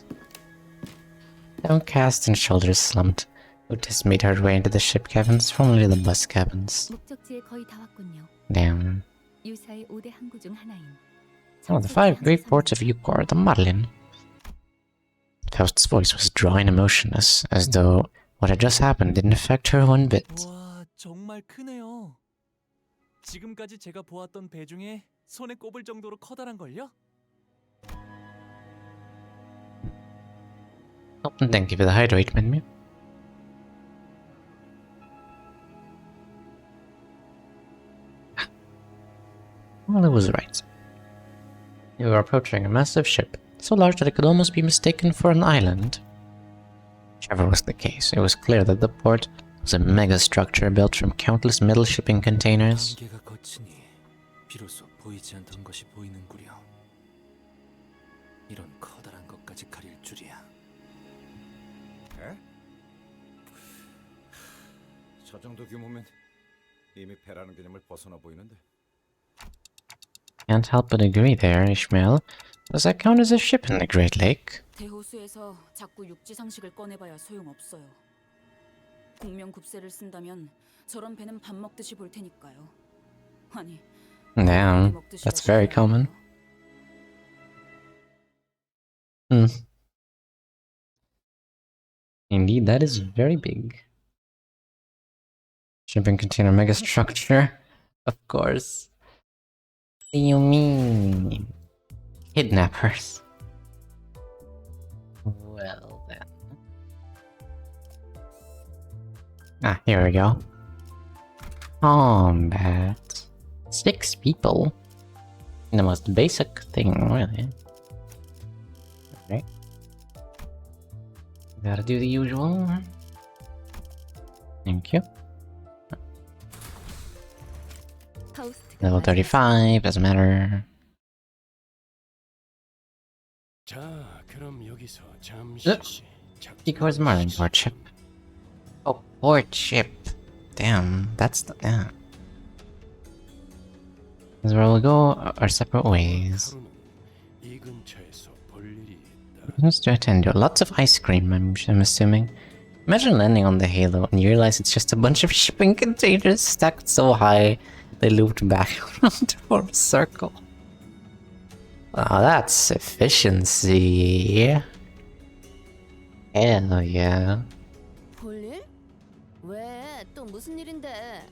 Downcast and shoulders slumped, Otis made her way into the ship cabins, formerly the bus cabins. 목적지에 거의 다 왔군요. Damn. 유사의 5대 항구 중 하나인. Oh, the 5 great ports of Yukon are the Marlin. Faust's voice was dry and emotionless, as though what had just happened didn't affect her one bit. 와, 정말 크네요. 지금까지 제가 보았던 배 중에 손에 꼽을 정도로 커다란 걸요? Oh, and thank you for the hydrate menu. Well, it was right. You were approaching a massive ship, so large that it could almost be mistaken for an island. Whichever was the case, it was clear that the port was a mega-structure built from countless metal shipping containers. 단계가 거치니 비로소 보이지 않던 것이 보이는구려. 이런 커다란 것까지 가릴 줄이야. 에? 저 정도 규모면 이미 배라는 개념을 벗어나 보이는데. Can't help but agree there, Ishmael. Does that count as a ship in the Great Lake? 대호수에서 자꾸 육지 상식을 꺼내봐야 소용없어요. 공명급세를 쓴다면 저런 배는 밥 먹듯이 볼 테니까요. 아니, Damn, that's very common. Indeed, that is very big. Shipping container megastructure? Of course. What do you mean? Kidnappers. Well then. Ah, here we go. Combat. 6 people. The most basic thing, really. Alright. Gotta do the usual. Thank you. Level 35, doesn't matter. 자, 그럼 여기서 잠시 Decoy's Marlin port ship. Oh, port ship. Damn, that's the damn. This is where we'll go our separate ways. 이 근처에서 볼 일이 있다. Just to attend to lots of ice cream, I'm assuming. Imagine landing on the Halo and you realize it's just a bunch of shipping containers stacked so high they looped back around to form a circle. Oh, that's efficiency. Hell yeah. 볼일? 왜? 또 무슨 일인데?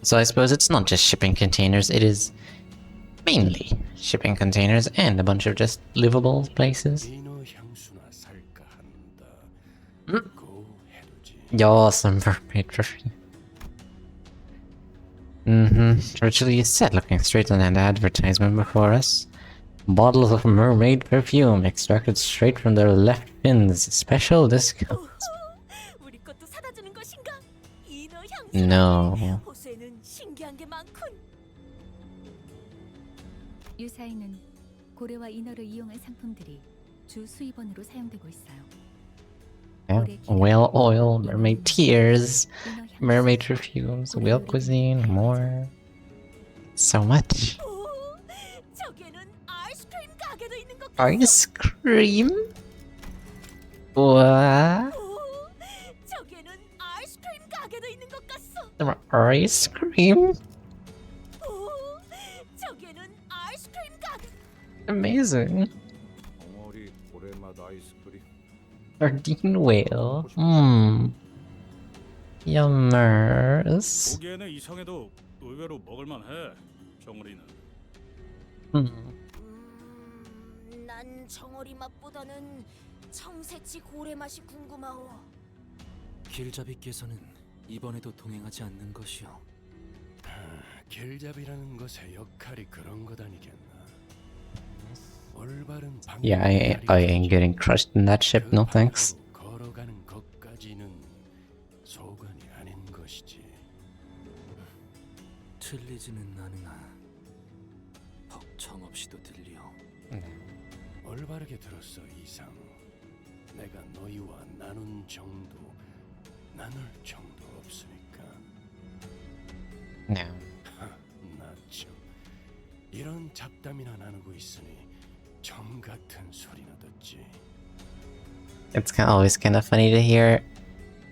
So I suppose it's not just shipping containers, it is mainly shipping containers and a bunch of just livable places. Awesome mermaid trophy. Virtually set, looking straight at an advertisement before us. Bottles of mermaid perfume extracted straight from their left fins. Special discount. 우리 것도 사다 주는 것인가? 인어 향수. No. 호수에는 신기한 게 많군. 유사에는 고래와 인어를 이용한 상품들이 주 수입원으로 사용되고 있어요. Yeah. Whale oil, mermaid tears, mermaid perfumes, whale cuisine, more. So much. 저기에는 아이스크림 가게도 있는 것 Ice cream? What? 저기에는 아이스크림 가게도 있는 것 같소. Ice cream? Amazing. 덩어리 고래맛 아이스크림. Sardine whale. Yummers. 보기에는 이상해도 의외로 먹을만해. 정우리는. 난 정어리 맛보다는 청새치 고래 맛이 궁금하오. 길잡이께서는 이번에도 동행하지 않는 것이요. 길잡이라는 것의 역할이 그런 것 아니겠나. 올바른 Yeah, I ain't getting crushed in that ship, no thanks. 걸어가는 것까지는 소관이 아닌 것이지. 틀리지는 않으나 벅청 없이도 들려. 올바르게 들었어 이상. 내가 너희와 나눈 정도, 나눌 정도 없으니까. No. 나참 이런 잡담이나 나누고 있으니 정 같은 소리나 듣지. It's always kind of funny to hear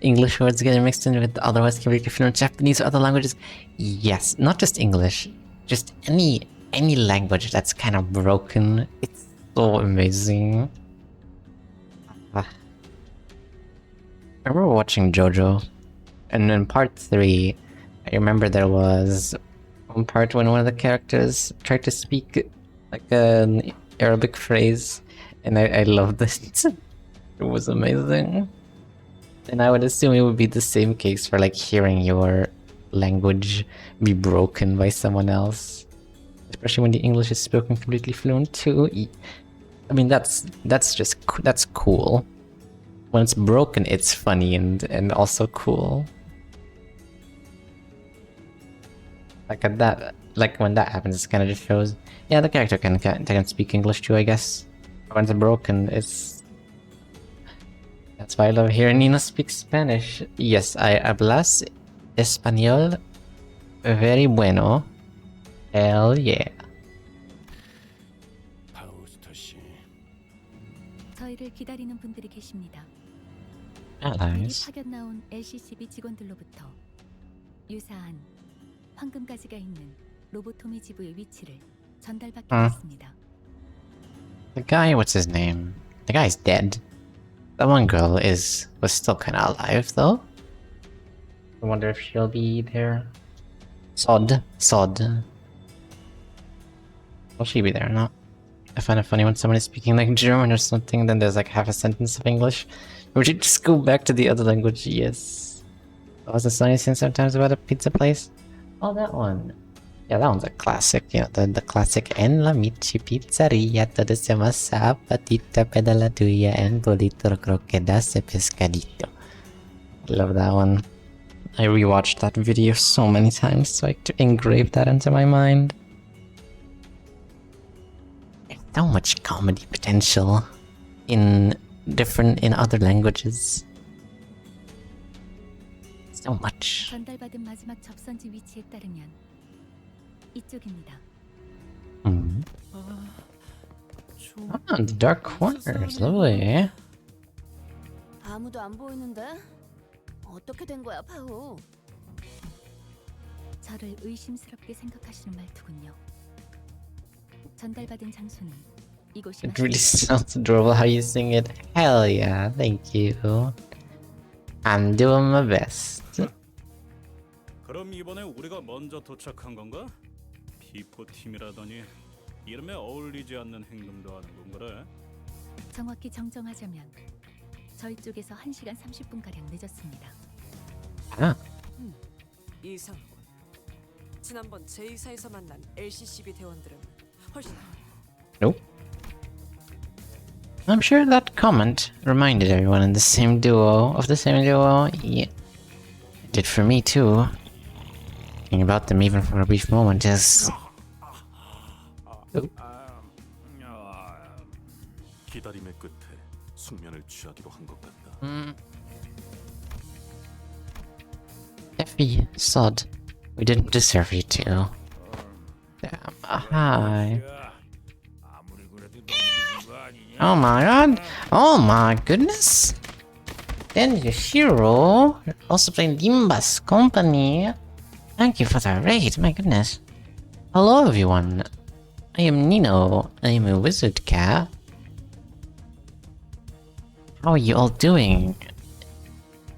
English words getting mixed in with otherwise completely fluent Japanese or other languages. Yes, not just English, just any language that's kind of broken. It's so amazing. I remember watching JoJo, and in part 3, I remember there was one part when one of the characters tried to speak like an Arabic phrase, and I loved it. It was amazing. And I would assume it would be the same case for like hearing your language be broken by someone else, especially when the English is spoken completely fluent too. I mean, that's cool. When it's broken, it's funny and also cool. Like when that happens, it kind of just shows, yeah, the character can speak English too, I guess. When it's broken, that's why I love hearing Nina speak Spanish. Yes, I hablas español very bueno. Hell yeah. 파우스터 씨. 저희를 기다리는 분들이 계십니다. Allies. 파견 나온 LCCB 직원들로부터 유사한 황금가지가 있는 로보토미 지부의 위치를 전달받게 됐습니다. The guy, what's his name? The guy's dead. That one girl was still kind of alive though. I wonder if she'll be there. Sod. Will she be there or not? I find it funny when someone is speaking like German or something, then there's like half a sentence of English. Would you just go back to the other language? Yes. Wasn't Sonny saying sometimes about a pizza place? Oh, that one. Yeah, that one's a classic. You know, the classic En la Michi Pizzeria todo se masa patita pedala tuya en bolito croqueda se pescadito. I love that one. I rewatched that video so many times so I could engrave that into my mind. There's so much comedy potential in other languages. So much. 전달받은 마지막 접선지 위치에 따르면 이쪽입니다. Ah, the dark corners, lovely. 아무도 안 보이는데? 어떻게 된 거야, 파우? 저를 의심스럽게 생각하시는 말투군요. 전달받은 장소는 이곳이 It really sounds adorable how you sing it. Hell yeah, thank you. I'm doing my best. 그럼 이번에 우리가 먼저 도착한 건가? 비포 팀이라더니 이름에 어울리지 않는 행동도 하는 건가래? 정확히 정정하자면 저희 쪽에서 1시간 30분가량 늦었습니다. 이상하군. 지난번 제2사에서 만난 LCCB 대원들은 훨씬 Nope. I'm sure that comment reminded everyone in the same duo. Yeah, it did for me too. Thinking about them even for a brief moment is. 기다림의 끝에 숙면을 취하기로 한 것 같다. Effie, sod. We didn't deserve you to. Damn. Hi. Oh my god. Oh my goodness. Then Yoshiro, also playing Dimba's company. Thank you for the raid, my goodness. Hello everyone. I am Nino. I am a wizard cat. How are you all doing?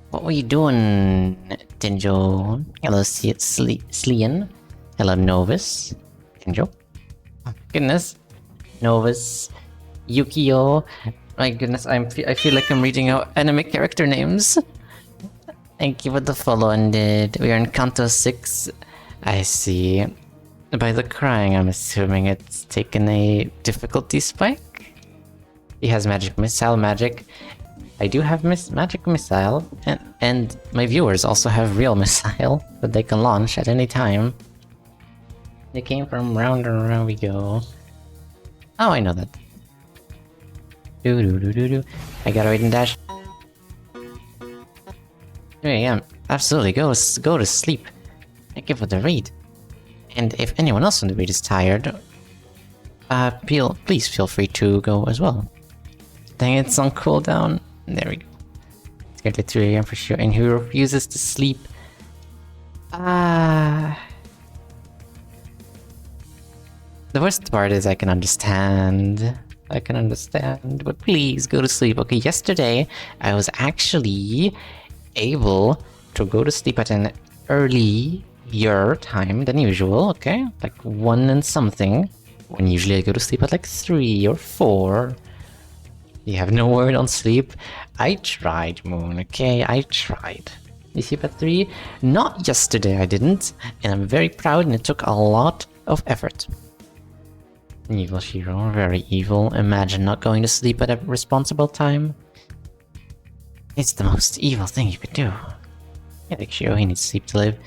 What were you doing, Tenjo? Hello, Slian. Hello, Novus. Tenjo. Oh, goodness. Novus. Yukio. My goodness, I feel like I'm reading out anime character names. Thank you for the follow, Undead. We are in Kanto 6. I see. By the crying, I'm assuming it's taken a difficulty spike? He has magic missile magic. I do have magic missile, and my viewers also have real missile that they can launch at any time. They came from round and round we go. Oh, I know that. I gotta wait and dash. Here I am. Absolutely, go to sleep. Thank you for the raid. And if anyone else on the raid is tired, please feel free to go as well. Dang, it's on cooldown. There we go. It's gonna get 3 AM for sure. And who refuses to sleep? The worst part is I can understand. But please go to sleep. Okay, yesterday I was actually able to go to sleep at an earlier time than usual, okay? Like 1 and something. When usually I go to sleep at like 3 or 4. You have no word on sleep. I tried, Moon, okay? I tried. You sleep at 3? Not yesterday, I didn't. And I'm very proud, and it took a lot of effort. Evil Shiro, very evil. Imagine not going to sleep at a responsible time. It's the most evil thing you could do. Yeah, like Shiro, he needs sleep to live.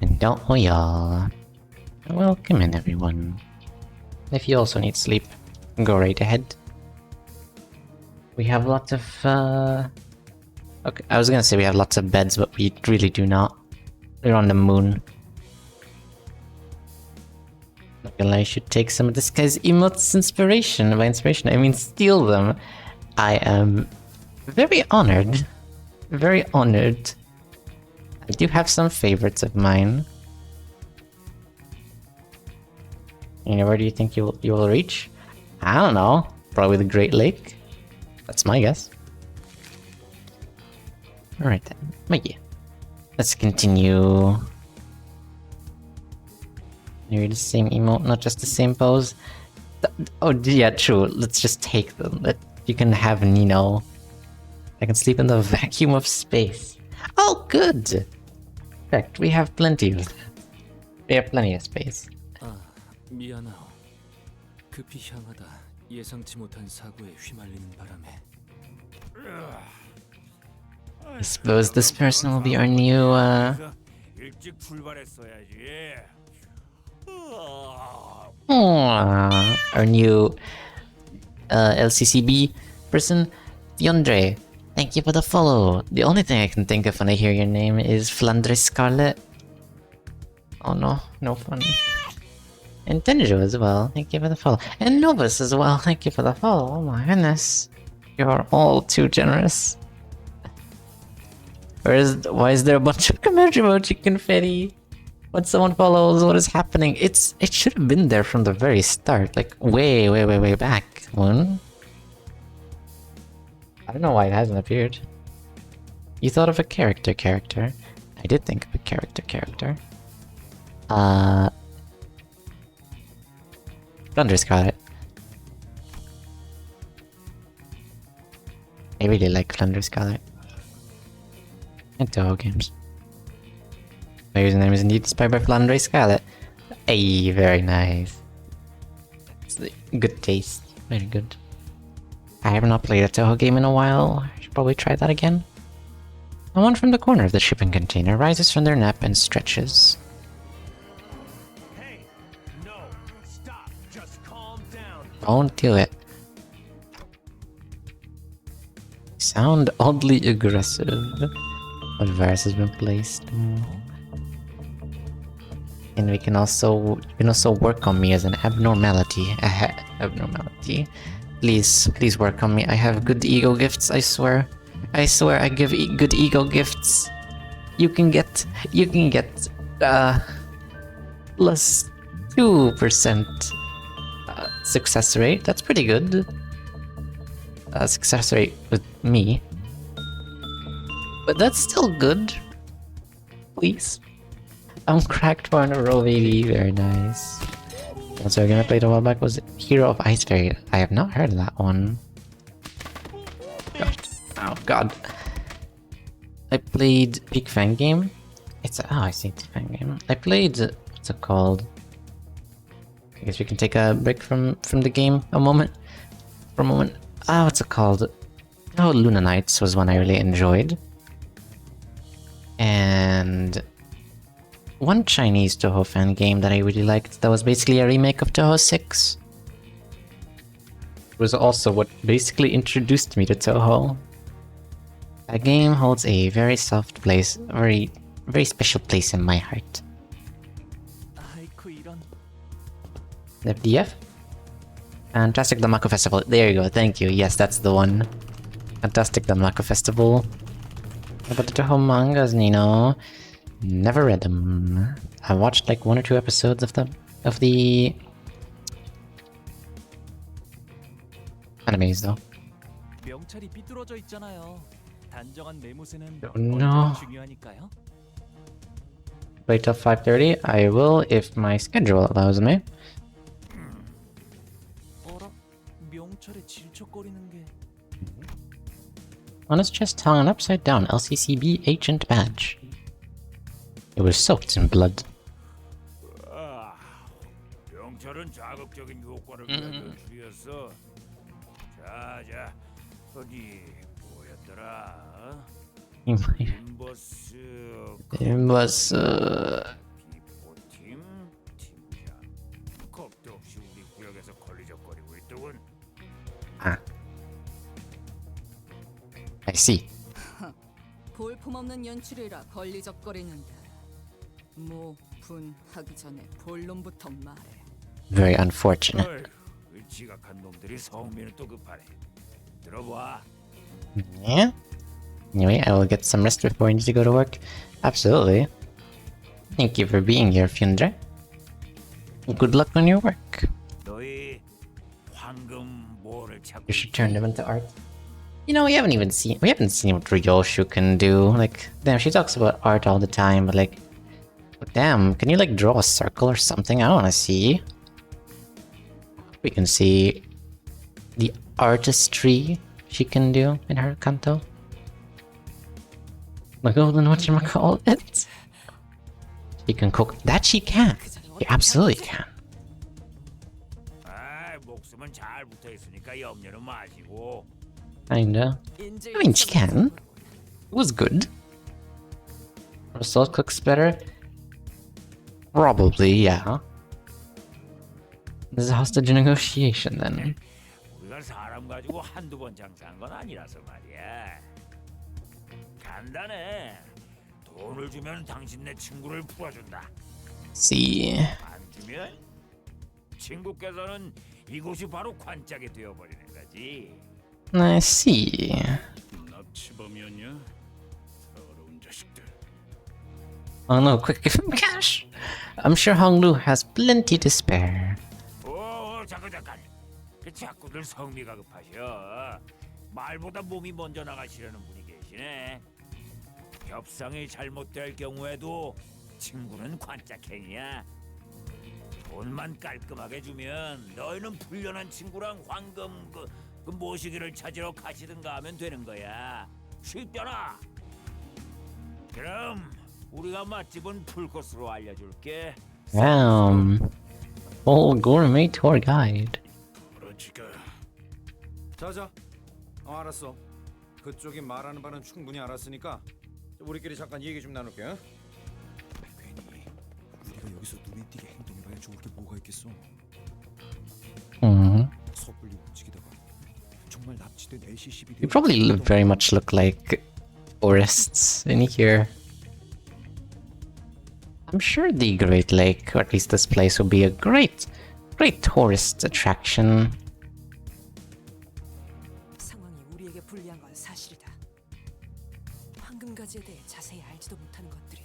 And don't we all? Welcome in, everyone. If you also need sleep, go right ahead. We have lots of, Okay, I was gonna say we have lots of beds, but we really do not. We're on the moon. I should take some of this guy's emotes inspiration. By inspiration, I mean steal them. I am very honored. Very honored. I do have some favorites of mine. You know, where do you think you will reach? I don't know. Probably the Great Lake. That's my guess. Alright then. But yeah. Let's continue. Maybe the same emote, not just the same pose. Oh yeah, true. Let's just take them. You can have Nino. I can sleep in the vacuum of space. Oh, good! In fact, we have plenty of that. We have plenty of space. 미안하오. 급히 향하다 예상치 못한 사고에 휘말리는 바람에. I suppose this person will be our new, 일찍 출발했어야지. our new LCCB person, Yondre. Thank you for the follow. The only thing I can think of when I hear your name is Flandre Scarlet. Oh no, no fun. And Tenjo as well. Thank you for the follow. And Novus as well. Thank you for the follow. Oh my goodness. You are all too generous. Why is there a bunch of emoji confetti? When someone follows, what is happening? It should have been there from the very start. Like way back. One. I don't know why it hasn't appeared. You thought of a character. I did think of a character. Thunder's got it. I really like Thunder Scarlet. And Toho games. My username is indeed inspired by Flandre Scarlet. Hey, very nice. It's good taste. Very good. I have not played a Toho game in a while. I should probably try that again. Someone from the corner of the shipping container rises from their nap and stretches. Don't do it. Sound oddly aggressive. What virus has been placed? And you can also work on me as an abnormality. Abnormality. Please work on me. I have good ego gifts, I swear. I swear I give good ego gifts. You can get plus 2% success rate. That's pretty good. Success rate with me. But that's still good. Please. I'm cracked for in a row, baby. Very nice. Also, a game I played a while back was Hero of Ice Fairy. I have not heard of that one. God. Oh, God. I played Big Fang Game. It's a, oh, I see, it's a Fang Game. I played, what's it called? I guess we can take a break from the game for a moment. What's it called? Oh, Luna Nights was one I really enjoyed. And one Chinese Touhou fan game that I really liked that was basically a remake of Touhou 6. It was also what basically introduced me to Touhou. That game holds a very soft place, very special place in my heart. FDF? Fantastic Danmaku Festival. There you go, thank you. Yes, that's the one. Fantastic Danmaku Festival. About the Touhou mangas, Nino. Never read them. I watched like 1 or 2 episodes of the animes though. 명찰이 삐뚤어져 있잖아요. 단정한 매무새는 No. 중요하니까요. Wait till 5:30? I will if my schedule allows me. 어라? 명찰에 질척거리는 게 On his chest hung an upside down LCCB agent badge. It was soaked in blood. 명찰은 자극적인 효과를 위한 연출이었어. 자, 어디 뭐였더라? 인버스 기포팀 팀장. 겁도 없이 우리 구역에서 걸리적거리고 있더군. I see. 볼품없는 연출이라 걸리적거리는데 뭐 분하기 전에 본론부터 말해. Very unfortunate. 어이, 지각한 놈들이 성미는 또 급하네. 들어봐. Yeah? Anyway, I will get some rest before I need to go to work. Absolutely. Thank you for being here, Fyundre. Good luck on your work. 너희 황금 뭐를 찾고 You should turn them into art. You know, we haven't seen what Ryoshu can do. Like, damn, she talks about art all the time, but like, damn, can you like draw a circle or something? I wanna see. We can see the artistry she can do in her kanto. The golden whatchamacallit. She can cook. That she can. She absolutely can. 아, 목숨은 잘 붙어 있으니까 염려는 마시고. Kinda. I mean, she can. It was good. Russell cooks better? Probably, yeah. There's a hostage negotiation then. 우리가 사람 가지고 한두 번 장사한 건 아니라서 말이야. 간단해. 돈을 주면 당신네 친구를 풀어준다. See. 안 주면 친구께서는 이곳이 바로 관짝이 되어버리는 거지. I see. 납치범이었냐? 더러운 자식들. Oh no, quick, give him cash! I'm sure Honglu has plenty to spare. 잠깐. 자꾸들 성미가 급하셔. 말보다 몸이 먼저 나가시려는 분이 계시네. 협상이 잘못될 경우에도 친구는 관짝행이야. 돈만 깔끔하게 주면 너희는 불련한 친구랑 황금 그 모시기를 찾으러 가시든가 하면 되는 거야. 쉽잖아. 그럼 우리가 맛집은 풀코스로 알려줄게. Damn. Full gourmet tour guide. 자자. 알았어. 그쪽이 말하는 바는 충분히 알았으니까 우리끼리 잠깐 얘기 좀 나눌게. 어? 괜히 우리가 여기서 눈에 띄게 행동해봐야 좋을 게 뭐가 있겠어. 섣불리 움직이다가 정말 납치된 LCCB. You probably very much look like tourists in here. I'm sure the Great Lake, or at least this place, will be a great tourist attraction. 상황이 우리에게 불리한 건 사실이다. 황금가지에 대해 자세히 알지도 못하는 것들이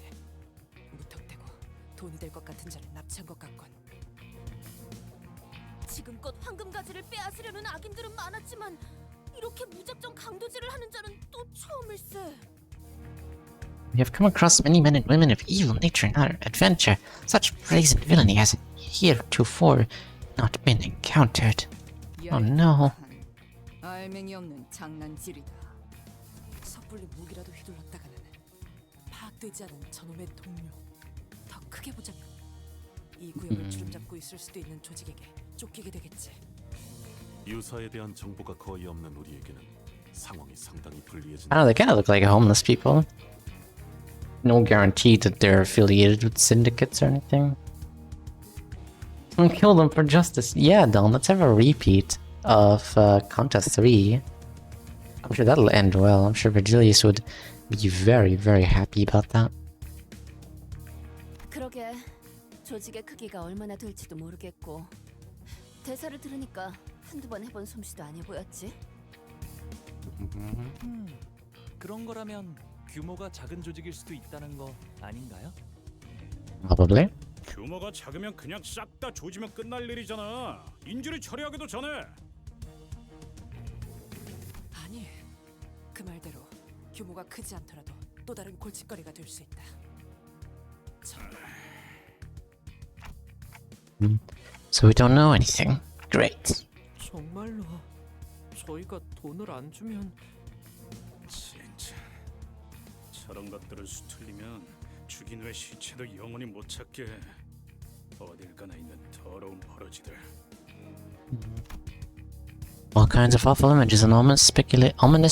무턱대고 돈이 될 것 같은 자를 납치한 것 같군. 지금껏 황금가지를 빼앗으려는 악인들은 많았지만 이렇게 무작정 강도질을 하는 자는 또 처음일세. We have come across many men and women of evil nature in our adventure. Such brazen villainy has heretofore not been encountered. Oh no. 알맹이 없는 장난질이다. 섣불리 무기라도 휘둘렀다가는 파악되지 않은 저놈의 동료. 더 크게 보자면 이 구역을 주름잡고 있을 수도 있는 조직에게 쫓기게 되겠지. 유사에 대한 정보가 거의 없는 우리에게는 상황이 상당히 불리해진다. I don't know, they kind of look like homeless people. No guarantee that they're affiliated with syndicates or anything. Someone kill them for justice. Yeah, Don, let's have a repeat of Contest 3. I'm sure that'll end well. I'm sure Virgilius would be very, very happy about that. 그러게 조직의 크기가 얼마나 될지도 모르겠고 대사를 들으니까 한두 번 해본 솜씨도 아니 보였지. 그런 거라면 규모가 작은 조직일 수도 있다는 거 아닌가요? Probably. 규모가 작으면 그냥 싹 다 조지면 끝날 일이잖아. 인질을 처리하기도 전에. 아니, 그 말대로 규모가 크지 않더라도 또 다른 골칫거리가 될 수 있다. So we don't know anything. Great. 정말로 저희가 돈을 안 주면 진짜 저런 것들을 수틀리면 죽인 후의 시체도 영원히 못 찾게. 어딜 가나 있는 더러운 버러지들. All kinds of awful images and ominous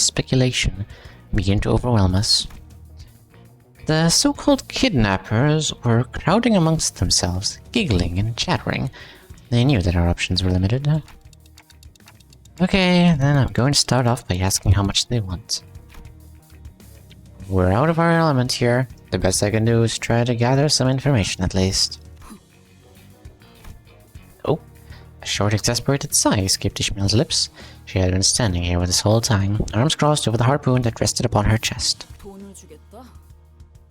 speculation begin to overwhelm us. The so-called kidnappers were crowding amongst themselves, giggling and chattering. They knew that our options were limited. Okay, then I'm going to start off by asking how much they want. We're out of our element here. The best I can do is try to gather some information at least. Oh, a short, exasperated sigh escaped Ishmael's lips. She had been standing here with this whole time, arms crossed over the harpoon that rested upon her chest. 돈을 주겠다?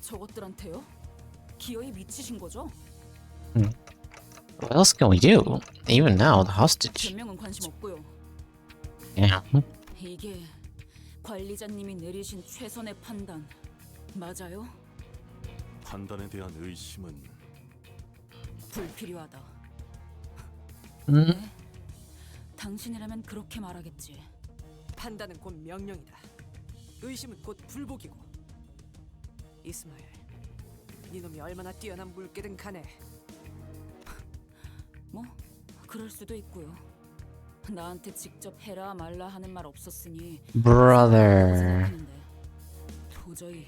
저것들한테요? 기어이 미치신 거죠? What else can we do? Even now, the hostage. 변명은 관심 없고요. Yeah. 이게 관리자님이 내리신 최선의 판단 맞아요? 판단에 대한 의심은 불필요하다. 네? 당신이라면 그렇게 말하겠지. 판단은 곧 명령이다. 의심은 곧 불복이고. 이스마엘, 네 놈이 얼마나 뛰어난 물개든 간에 뭐 그럴 수도 있고요. 나한테 직접 해라 말라 하는 말 없었으니 Brother. 생각하는데 도저히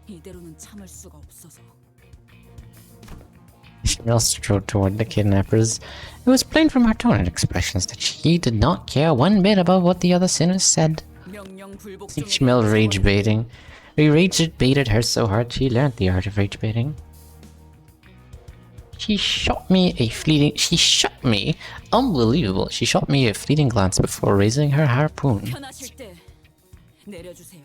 이대로는 참을 수가 없어서. Ishmael strode toward the kidnappers. It was plain from her tone and expressions that she did not care one bit about what the other sinners said. Ishmael rage baiting. We rage baited her so hard she learned the art of rage baiting. She shot me, unbelievable. She shot me a fleeting glance before raising her harpoon. 편하실 때 내려주세요.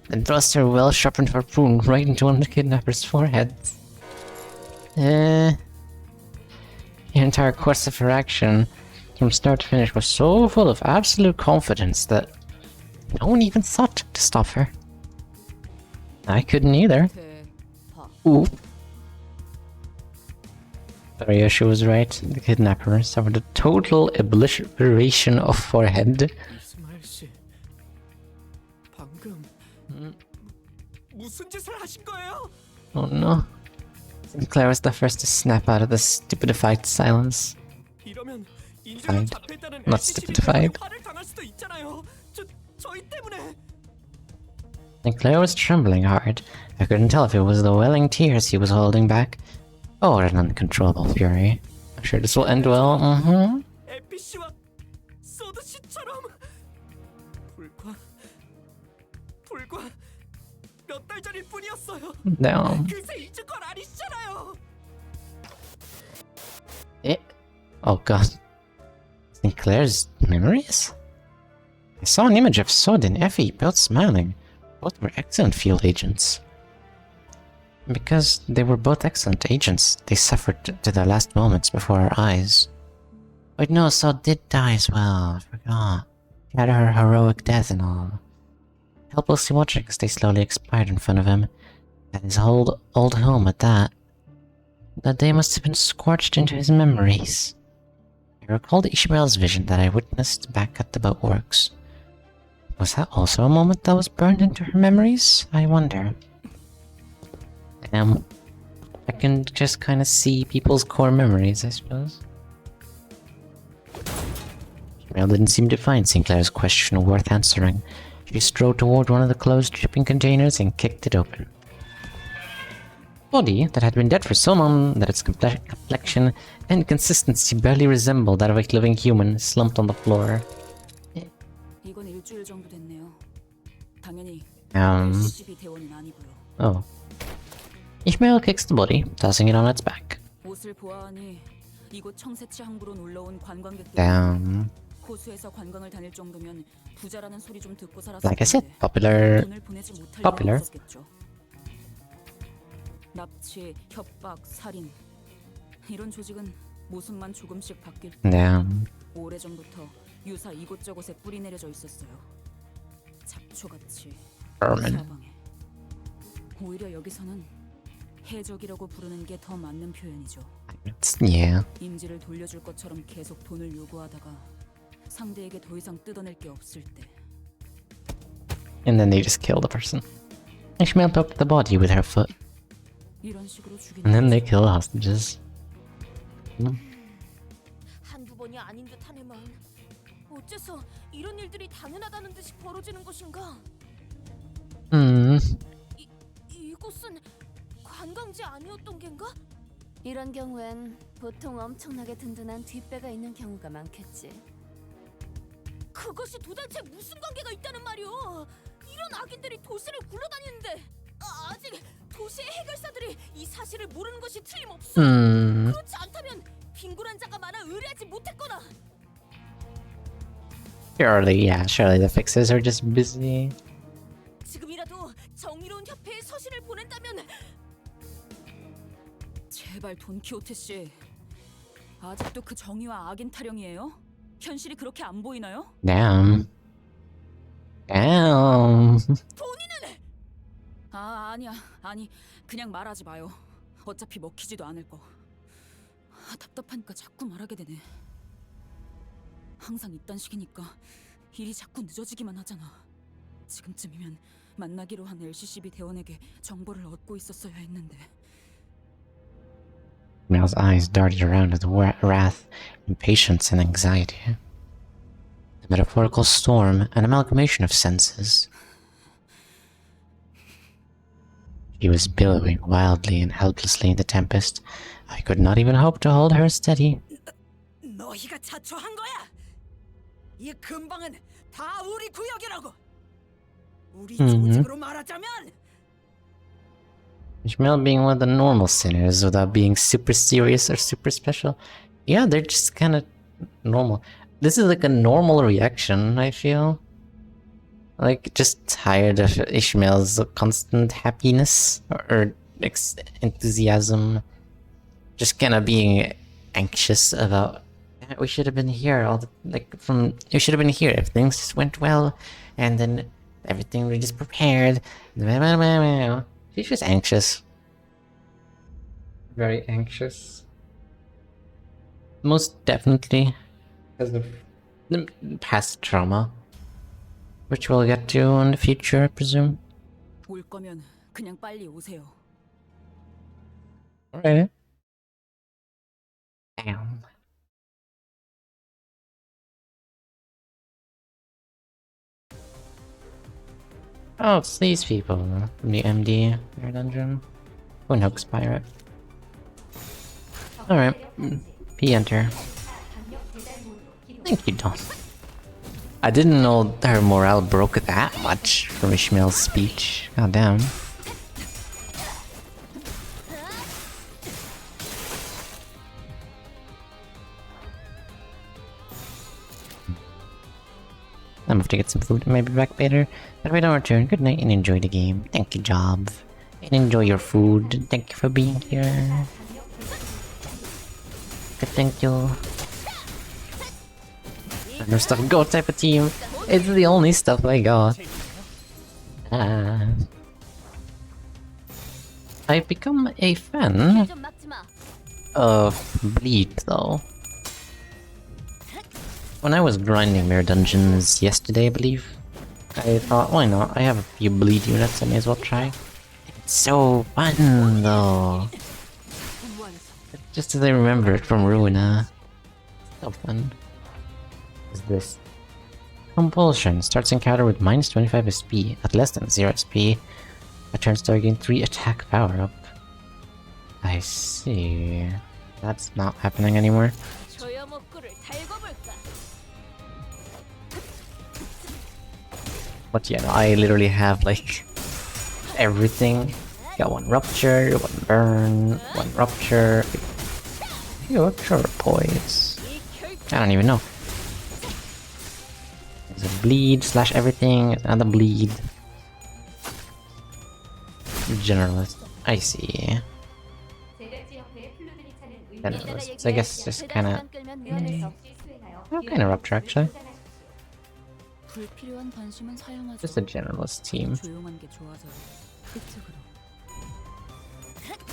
And thrust her well-sharpened harpoon right into one of the kidnappers' foreheads. The entire course of her action, from start to finish, was so full of absolute confidence that no one even thought to stop her. I couldn't either. Ooh. Ariosha was right. The kidnapper suffered a total obliteration of forehead. 이스마엘 씨, 방금 무슨 짓을 하신 거예요? Oh no. Sinclair was the first to snap out of the stupidified silence. 이러면 인질로 잡혔다는 Not SCC들에게 stupidified. 화를 당할 수도 있잖아요. 저희 때문에. Sinclair was trembling hard. I couldn't tell if it was the welling tears he was holding back, or an uncontrollable fury. I'm sure this will end well. 에피 씨와 소드 씨처럼 불과 몇 달 전일 뿐이었어요. Damn. 그새 잊은 건 아니시잖아요. Oh god. Sinclair's memories? I saw an image of Sod and Effie, both smiling. Both were excellent field agents. Because they were both excellent agents, they suffered to their last moments before our eyes. Wait, no, Saul did die as well. I forgot. She had her heroic death and all. Helplessly watching as they slowly expired in front of him. At his old home at that. That day must have been scorched into his memories. I recalled Ishmael's vision that I witnessed back at the boatworks. Was that also a moment that was burned into her memories? I wonder. I can just kind of see people's core memories, I suppose. Ishmael didn't seem to find Sinclair's question worth answering. She strode toward one of the closed shipping containers and kicked it open. Body that had been dead for so long that its complexion and consistency barely resembled that of a living human slumped on the floor. 이건 일주일 정도 됐네요. 당연히 Um. SCB 대원은 아니고요. Oh. Ishmael kicks the body, tossing it on its back. 옷을 보아하니 이곳 청새치 항구로 놀러온 관광객들. Damn. 호수에서 관광을 다닐 정도면 부자라는 소리 좀 듣고 살았을 Like I said, 텐데 popular. 돈을 보내지 못할 Popular. 이유가 없었겠죠. 납치, 협박, 살인 이런 조직은 모습만 조금씩 바뀔 때 Damn. 오래전부터 유사 이곳저곳에 뿌리 내려져 있었어요. 잡초같이 Vermin. 사방에. 오히려 여기서는 해적이라고 부르는 게 더 맞는 표현이죠. Yeah. 인지를 돌려줄 것처럼 계속 돈을 요구하다가 상대에게 더 이상 뜯어낼 게 없을 때 And then they just kill the person. Ishmael poked the body with her foot. 이런 식으로 죽이는 And then they kill the hostages. 한두 번이 아닌 듯하네만. 어째서 이런 일들이 당연하다는 듯이 벌어지는 것인가? 이곳은 관광지 아니었던 겐가? 이런 경우엔 보통 엄청나게 든든한 뒷배가 있는 경우가 많겠지. 그것이 도대체 무슨 관계가 있다는 말이오? 이런 악인들이 도시를 굴러다니는데 아직 도시의 해결사들이 이 사실을 모르는 것이 틀림없어. 그렇지 않다면 빈곤한 자가 많아 의뢰하지 못했거나. Surely the fixers are just busy. 지금이라도 정의로운 협회에 서신을 보낸다면. 제발 돈키호테 씨, 아직도 그 정의와 악인 타령이에요? 현실이 그렇게 안 보이나요? Damn. Damn. 본인은 아니 그냥 말하지 마요. 어차피 먹히지도 않을 거. 답답하니까 자꾸 말하게 되네. 항상 이딴 식이니까 일이 자꾸 늦어지기만 하잖아. 지금쯤이면 만나기로 한 LCCB 대원에게 정보를 얻고 있었어야 했는데. Mel's eyes darted around with wrath, impatience, and anxiety. The metaphorical storm, an amalgamation of senses. She was billowing wildly and helplessly in the tempest. I could not even hope to hold her steady. 너희가 자초한 거야. 이 근방은 다 우리 구역이라고. 우리 조직으로 말하자면. Ishmael being one of the normal sinners without being super serious or super special. Yeah, they're just kind of normal. This is like a normal reaction, I feel. Like, just tired of Ishmael's constant happiness or enthusiasm. Just kind of being anxious about, we should have been here we should have been here if things just went well, and then everything we just prepared. She's just anxious. Very anxious. Most definitely because of the past trauma, which we'll get to in the future, I presume. 올 거면 그냥 빨리 오세요. Alright. Damn. Oh, it's these people from the MD Air Dungeon. One Hoax Pirate. Alright. P-Enter. Thank you, Don. I didn't know her morale broke that much from Ishmael's speech. God damn. I'm off to get some food and maybe back later. But if I don't return, good night and enjoy the game. Thank you, Job. And enjoy your food. Thank you for being here. Thank you. Other stuff go type of team. It's the only stuff I got. I've become a fan of Bleed though. When I was grinding Mirror Dungeons yesterday, I believe, I thought, why not? I have a few Bleed units, I may as well try. It's so fun though. Just as I remember it from Ruina. So fun. What is this? Compulsion. Starts encounter with minus 25 SP. At less than 0 SP. A turn start gain 3 attack power up. I see. That's not happening anymore. But yeah, no, I literally have like everything. Got one rupture, one burn, one rupture. Rupture poise. I don't even know. There's a bleed slash everything, another bleed. Generalist. I see. Generalist. So I guess just kinda... kind of rupture actually. Just a generalist team.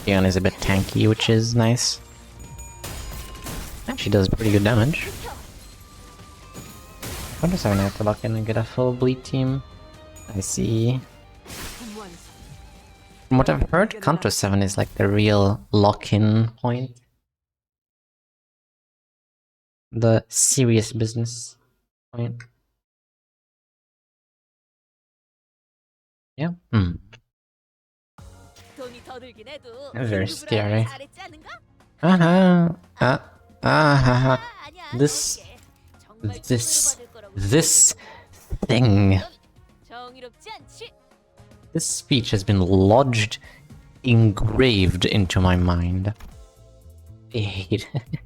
Dion is a bit tanky, which is nice. Actually does pretty good damage. I'm just gonna have to lock in and get a full bleed team. I see. From what I've heard, Counter 7 is like the real lock-in point. The serious business point. Yeah. That's very scary. This thing. This speech has been lodged, engraved into my mind. I hate it.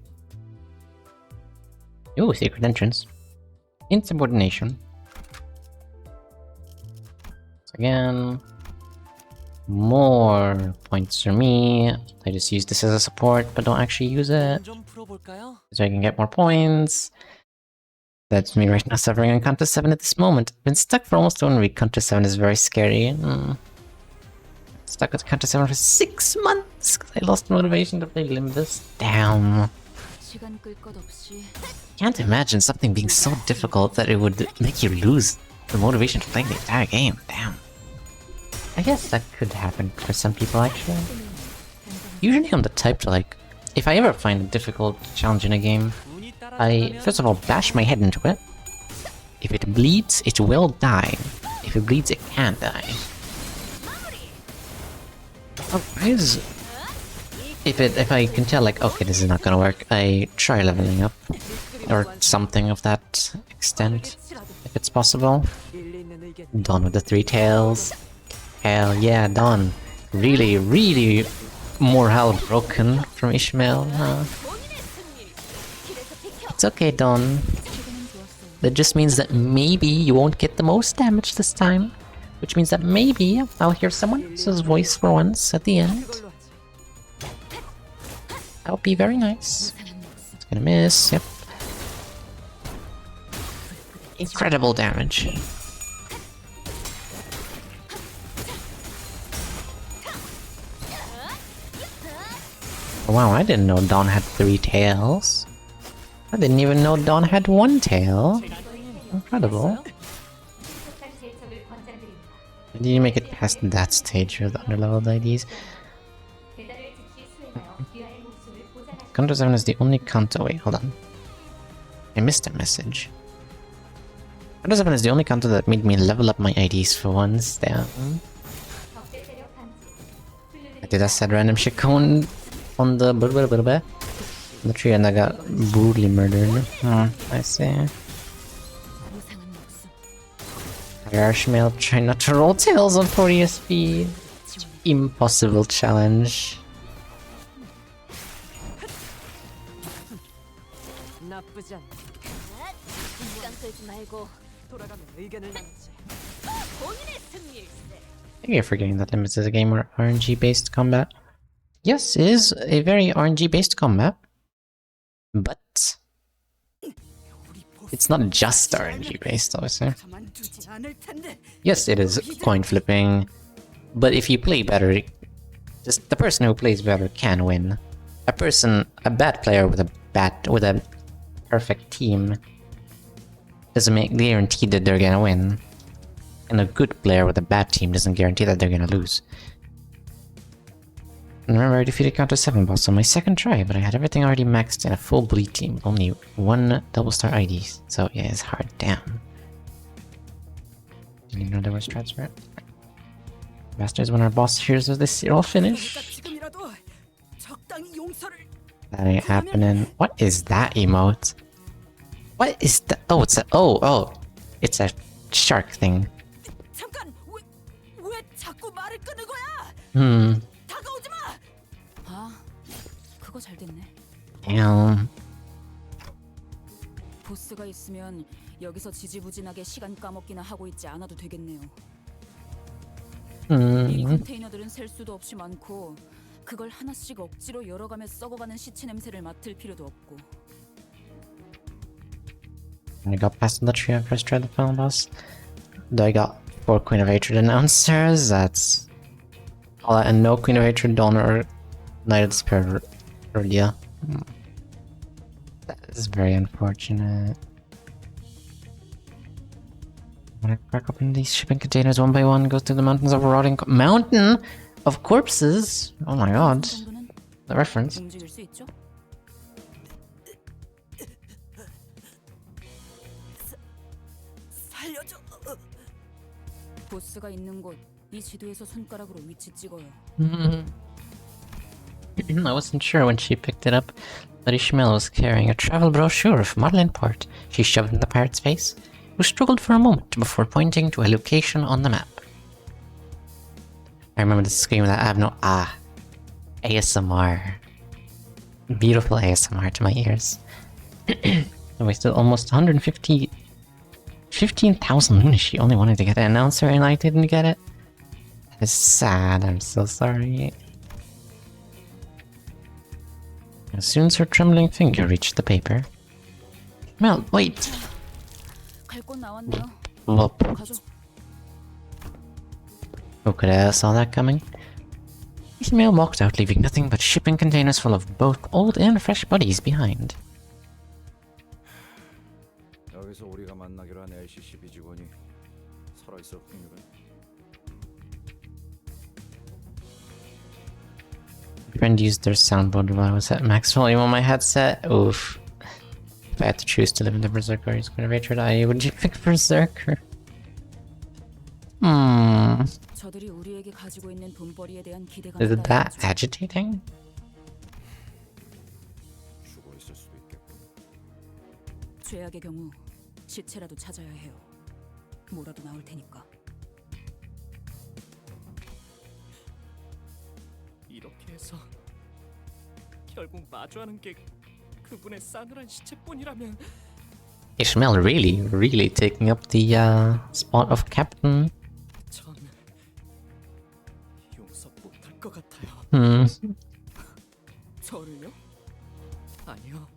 Ooh, secret entrance. Insubordination. So again, more points for me. I just use this as a support, but don't actually use it. So I can get more points. That's me right now suffering on Counter 7 at this moment. Been stuck for almost 1 week. Counter 7 is very scary. Stuck with Counter 7 for 6 months because I lost motivation to play Limbus. Damn. Can't imagine something being so difficult that it would make you lose the motivation to play the entire game. Damn. I guess that could happen for some people actually. Usually I'm the type to like, if I ever find a difficult challenge in a game, I first of all bash my head into it. If it bleeds, it will die. If it bleeds, it can't die. Otherwise, if I can tell like, okay, this is not gonna work, I try leveling up. Or something of that extent, if it's possible. Dawn with the 3 tails. Hell yeah, Dawn. Really, really morale broken from Ishmael, huh? It's okay, Dawn. That just means that maybe you won't get the most damage this time. Which means that maybe I'll hear someone else's voice for once at the end. That would be very nice. It's gonna miss, yep. Incredible damage. Wow, I didn't know Dawn had 3 tails. I didn't even know Dawn had 1 tail. Incredible. Did you make it past that stage with underleveled IDs? Counter 7 is the only counter. Wait, hold on. I missed a message. Counter 7 is the only counter that made me level up my IDs for once. Damn. I did a sad random shit on the tree and I got brutally murdered. I see. Arshmael, try not to roll tails on 40 SP. Impossible challenge. Maybe you're forgetting that Limits is a game where RNG-based combat. Yes, it is a very RNG-based combat, but it's not just RNG-based, obviously. Yes, it is coin flipping, but if you play better, just the person who plays better can win. A bad player with a perfect team doesn't make guarantee that they're gonna win, and a good player with a bad team doesn't guarantee that they're gonna lose. And remember, I defeated Counter 7 boss on my second try, but I had everything already maxed in a full bleed team with only one double star ID. So yeah, it's hard. Damn. Didn't even know there was strats for it. Bastards, when our boss hears of this, you'll finish. That ain't happening. What is that emote? What is that? Oh, it's a it's a shark thing. Hmm. 아, 그거 잘 됐네. Damn. 보스가 있으면 여기서 지지부진하게 시간 까먹기나 하고 있지 않아도 되겠네요. 이 컨테이너들은 셀 수도 없이 많고 그걸 하나씩 억지로 열어가며 썩어가는 시체 냄새를 맡을 필요도 없고. I got past the tree and first tried the final boss. Though I got 4 Queen of Hatred announcers, that's all that, and no Queen of Hatred, Dawn, or Knight of the Spirit earlier. That is very unfortunate. When I crack open these shipping containers one by one, go through the mountains of rotting mountain of corpses. Oh my god, the reference. 움직일 수 있죠? 살려줘. 보스가 있는 곳, 이 지도에서 손가락으로 위치 찍어요. I wasn't sure when she picked it up that Ishmael was carrying a travel brochure of Marlin Port. She shoved it in the pirate's face, who struggled for a moment before pointing to a location on the map. I remember the scream that Abno ASMR. Beautiful ASMR to my ears. I wasted almost 15,000 Luna. She only wanted to get an announcer and I didn't get it. That is sad, I'm so sorry. As soon as her trembling finger reached the paper. Mel, wait! 갈 곳 나왔네요. Lop. 가죠. Who could have saw that coming? Ishmael walked out, leaving nothing but shipping containers full of both old and fresh bodies behind. 여기서 우리가 만나기로 한 LCCB 직원이 살아있을 확률은? Friend used their soundboard while I was at max volume on my headset. Oof. If I had to choose to live in the Berserker or use Queen of Hatred, would you pick Berserker? 저들이 우리에게 가지고 있는 돈벌이에 대한 기대가 Is it that agitating? 죽어 있을 수도 있겠고. 죄악의 경우 시체라도 찾아야 해요. 뭐라도 나올 테니까. 이렇게 해서 결국 마주하는 게 그분의 싸늘한 시체뿐이라면. Ishmael really taking up the spot of captain. 전 용서 못할 것 같아요. 저를요? 아니요.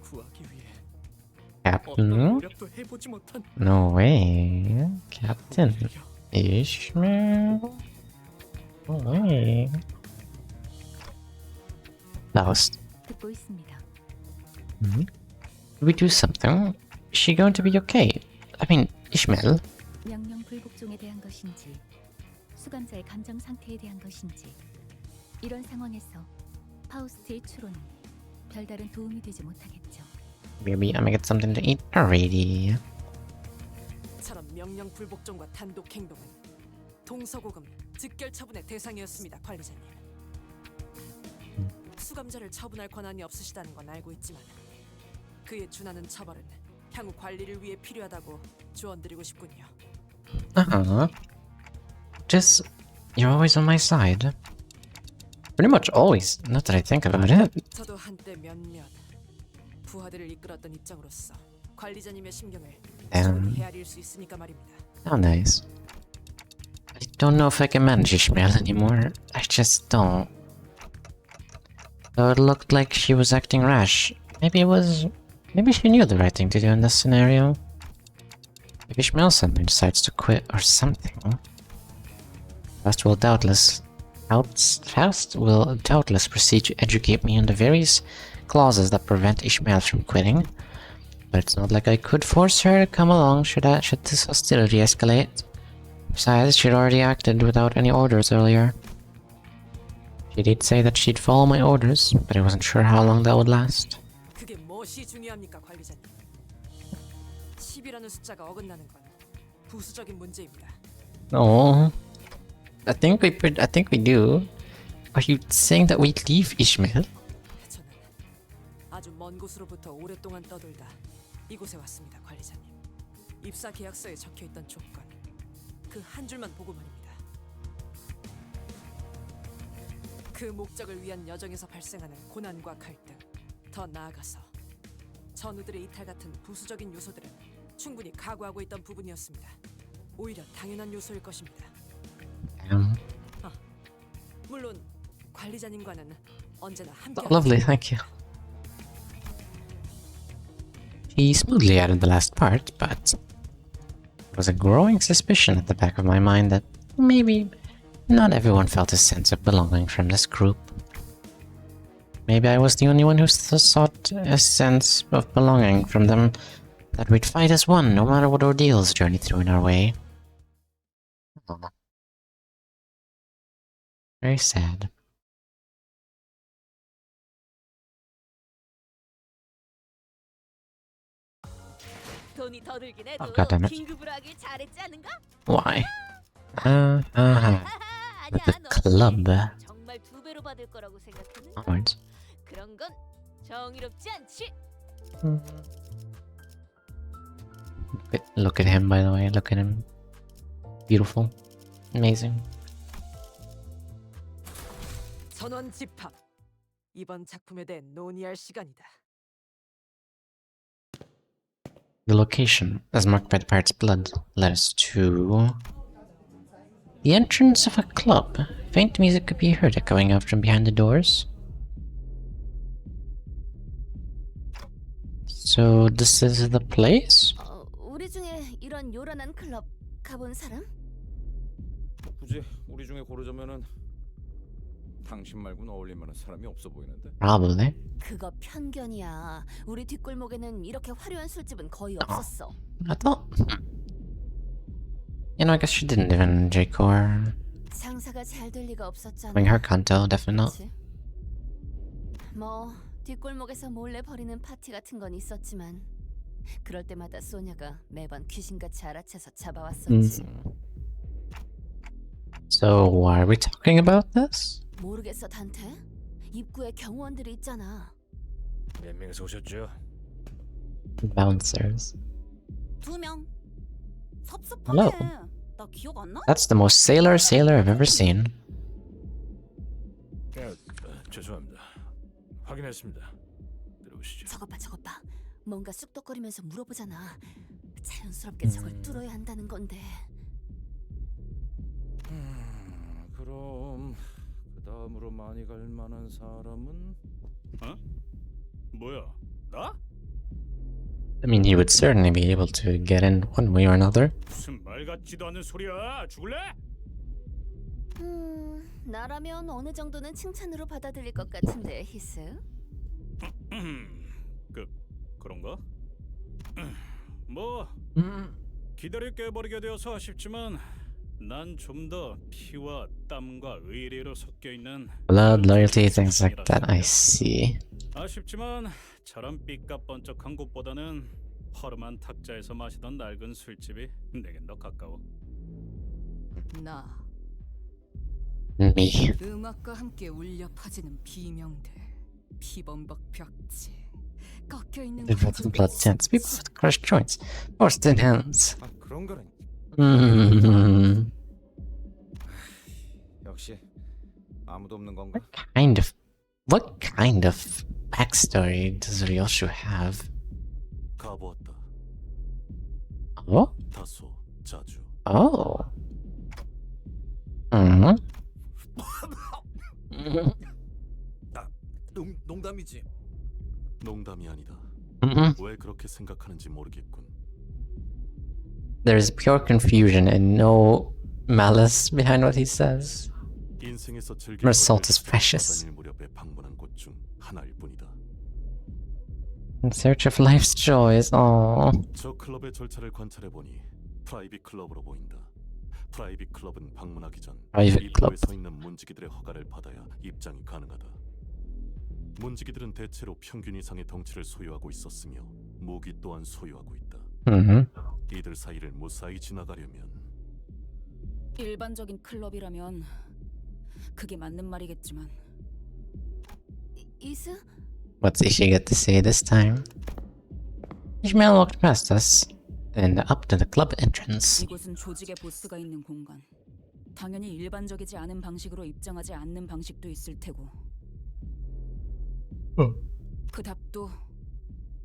구하기 위해 Captain? 어떤 노력도 해보지 못한. No way. Captain Ishmael? No way. Faust. 듣고 있습니다. Did we do something? Is she going to be okay? I mean, Ishmael. 명령 불복종에 대한 것인지, 수감자의 감정 상태에 대한 것인지, 이런 상황에서 파우스트의 추론은 별다른 도움이 되지 못하겠죠. Maybe I'm gonna get something to eat already. 처럼 명령 불복종과 단독 행동은 동서고금 즉결 처분의 대상이었습니다, 관리자님. 수감자를 처분할 권한이 없으시다는 건 알고 있지만 그에 준하는 처벌은 향후 관리를 위해 필요하다고 조언드리고 싶군요. Just, you're always on my side. Pretty much always, not that I think about it. 저도 한때 몇몇 부하들을 이끌었던 입장으로서 관리자님의 심경을 Damn. 헤아릴 수 있으니까 말입니다. How nice. don't know if I can manage Ishmael anymore. I just don't. Though it looked like she was acting rash. Maybe she knew the right thing to do in this scenario. If Ishmael suddenly decides to quit or something, Faust will doubtless proceed to educate me on the various clauses that prevent Ishmael from quitting. But it's not like I could force her to come along should this hostility escalate. Besides, she'd already acted without any orders earlier. She did say that she'd follow my orders, but I wasn't sure how long that would last. 그게 무엇이 중요합니까, 관리자님? 10이라는 숫자가 어긋나는 건 부수적인 문제입니다. Oh, I think we do. Are you saying that we leave Ishmael? 저는 아주 먼 곳으로부터 오랫동안 떠돌다 이곳에 왔습니다, 관리자님. 입사 계약서에 적혀있던 조건 그 한 줄만 보고 말입니다. 그 목적을 위한 여정에서 발생하는 고난과 갈등, 더 나아가서 전우들의 이탈 같은 부수적인 요소들은 충분히 각오하고 있던 부분이었습니다. 오히려 당연한 요소일 것입니다. 물론 관리자님과는 언제나 함께. Lovely, thank you. He smoothly added the last part, but there was a growing suspicion at the back of my mind that maybe not everyone felt a sense of belonging from this group. Maybe I was the only one who sought a sense of belonging from them, that we'd fight as one no matter what ordeals journey through in our way. Oh. Very sad. 돈이 더 들긴 해도 Oh, God damn it. 긴급으로 하길 잘했지 않은가? Why? The club. 정말 두 배로 받을 거라고 생각했는데 Onwards. 그런 건 정의롭지 않지. Look at him, by the way. Look at him. Beautiful. Amazing. 전원 집합. 이번 작품에 대해 논의할 시간이다. The location, as marked by the pirate's blood, led us to the entrance of a club. Faint music could be heard echoing out from behind the doors. So this is the place? 우리 중에 이런 요란한 클럽 가본 사람? 굳이 우리 중에 고르자면은 당신 말고는 어울릴 만한 사람이 없어 보이는데. Probably. 그거 편견이야. 우리 뒷골목에는 이렇게 화려한 술집은 거의 없었어. I thought. You know, I guess she didn't live in J-Core. 장사가 잘 될 리가 없었잖아. Having her Kanto, definitely not. 그치? 뭐 뒷골목에서 몰래 벌이는 파티 같은 건 있었지만 그럴 때마다 소녀가 매번 귀신같이 알아채서 잡아왔었지. So why are we talking about this? 모르겠어, 단테? 입구에 경호원들이 있잖아. 몇 명이서 오셨죠? Bouncers. 2명. Hello. 나 기억 안 나? That's the most sailor I've ever seen. 죄송합니다. 확인했습니다. 들어오시죠. 저것 봐. 뭔가 쑥덕거리면서 물어보잖아. 자연스럽게 저걸 뚫어야 한다는 건데. 그럼 그 다음으로 많이 갈 만한 사람은? 어? 뭐야? 나? I mean, he would certainly be able to get in one way or another. 무슨 말 같지도 않은 소리야. 죽을래? 나라면 어느 정도는 칭찬으로 받아들일 것 같은데, 히스. 그런가? 뭐 기다릴 게 버리게 되어서 아쉽지만 난 좀 더 피와 땀과 의리로 섞여 있는 Blood, loyalty, things like that. I see. 아쉽지만 저런 삐까뻔쩍한 곳보다는 허름한 탁자에서 마시던 낡은 술집이 내겐 더 가까워. 나 Me. 음악과 함께 울려 퍼지는 비명들, 피범벅 벽지, 꺾여 있는 Different blood tints. People with crushed joints. Forced in hands. 아, 그런 거는 역시 아무도 없는 건가? What kind of backstory does Ryoshu have? 가보았다. Oh? 다소 자주. Oh. 농담이지. 농담이 아니다. Mhm. 왜 그렇게 생각하는지 모르겠군. There's pure confusion and no malice behind what he says. 인생에서 즐길 Mersault 것을 is precious. 찾아다닐 무렵에 방문한 곳 중 하나일 뿐이다. In search of life's joys. Aww. 저 클럽의 절차를 관찰해 보니 프라이빗 클럽으로 보인다. 프라이빗 클럽은 방문하기 전 Private 입구에 club. 서 있는 문지기들의 허가를 받아야 입장이 가능하다. 문지기들은 대체로 평균 이상의 덩치를 소유하고 있었으며 무기 또한 소유하고 있다. Mhm. 이들 사이를 무사히 지나가려면 일반적인 클럽이라면 그게 맞는 말이겠지만 이스? What's Ishi got to say this time? Ishmael walked past us, then up to the club entrance. 이곳은 조직의 보스가 있는 공간. 당연히 일반적이지 않은 방식으로 입장하지 않는 방식도 있을 테고. 그 답도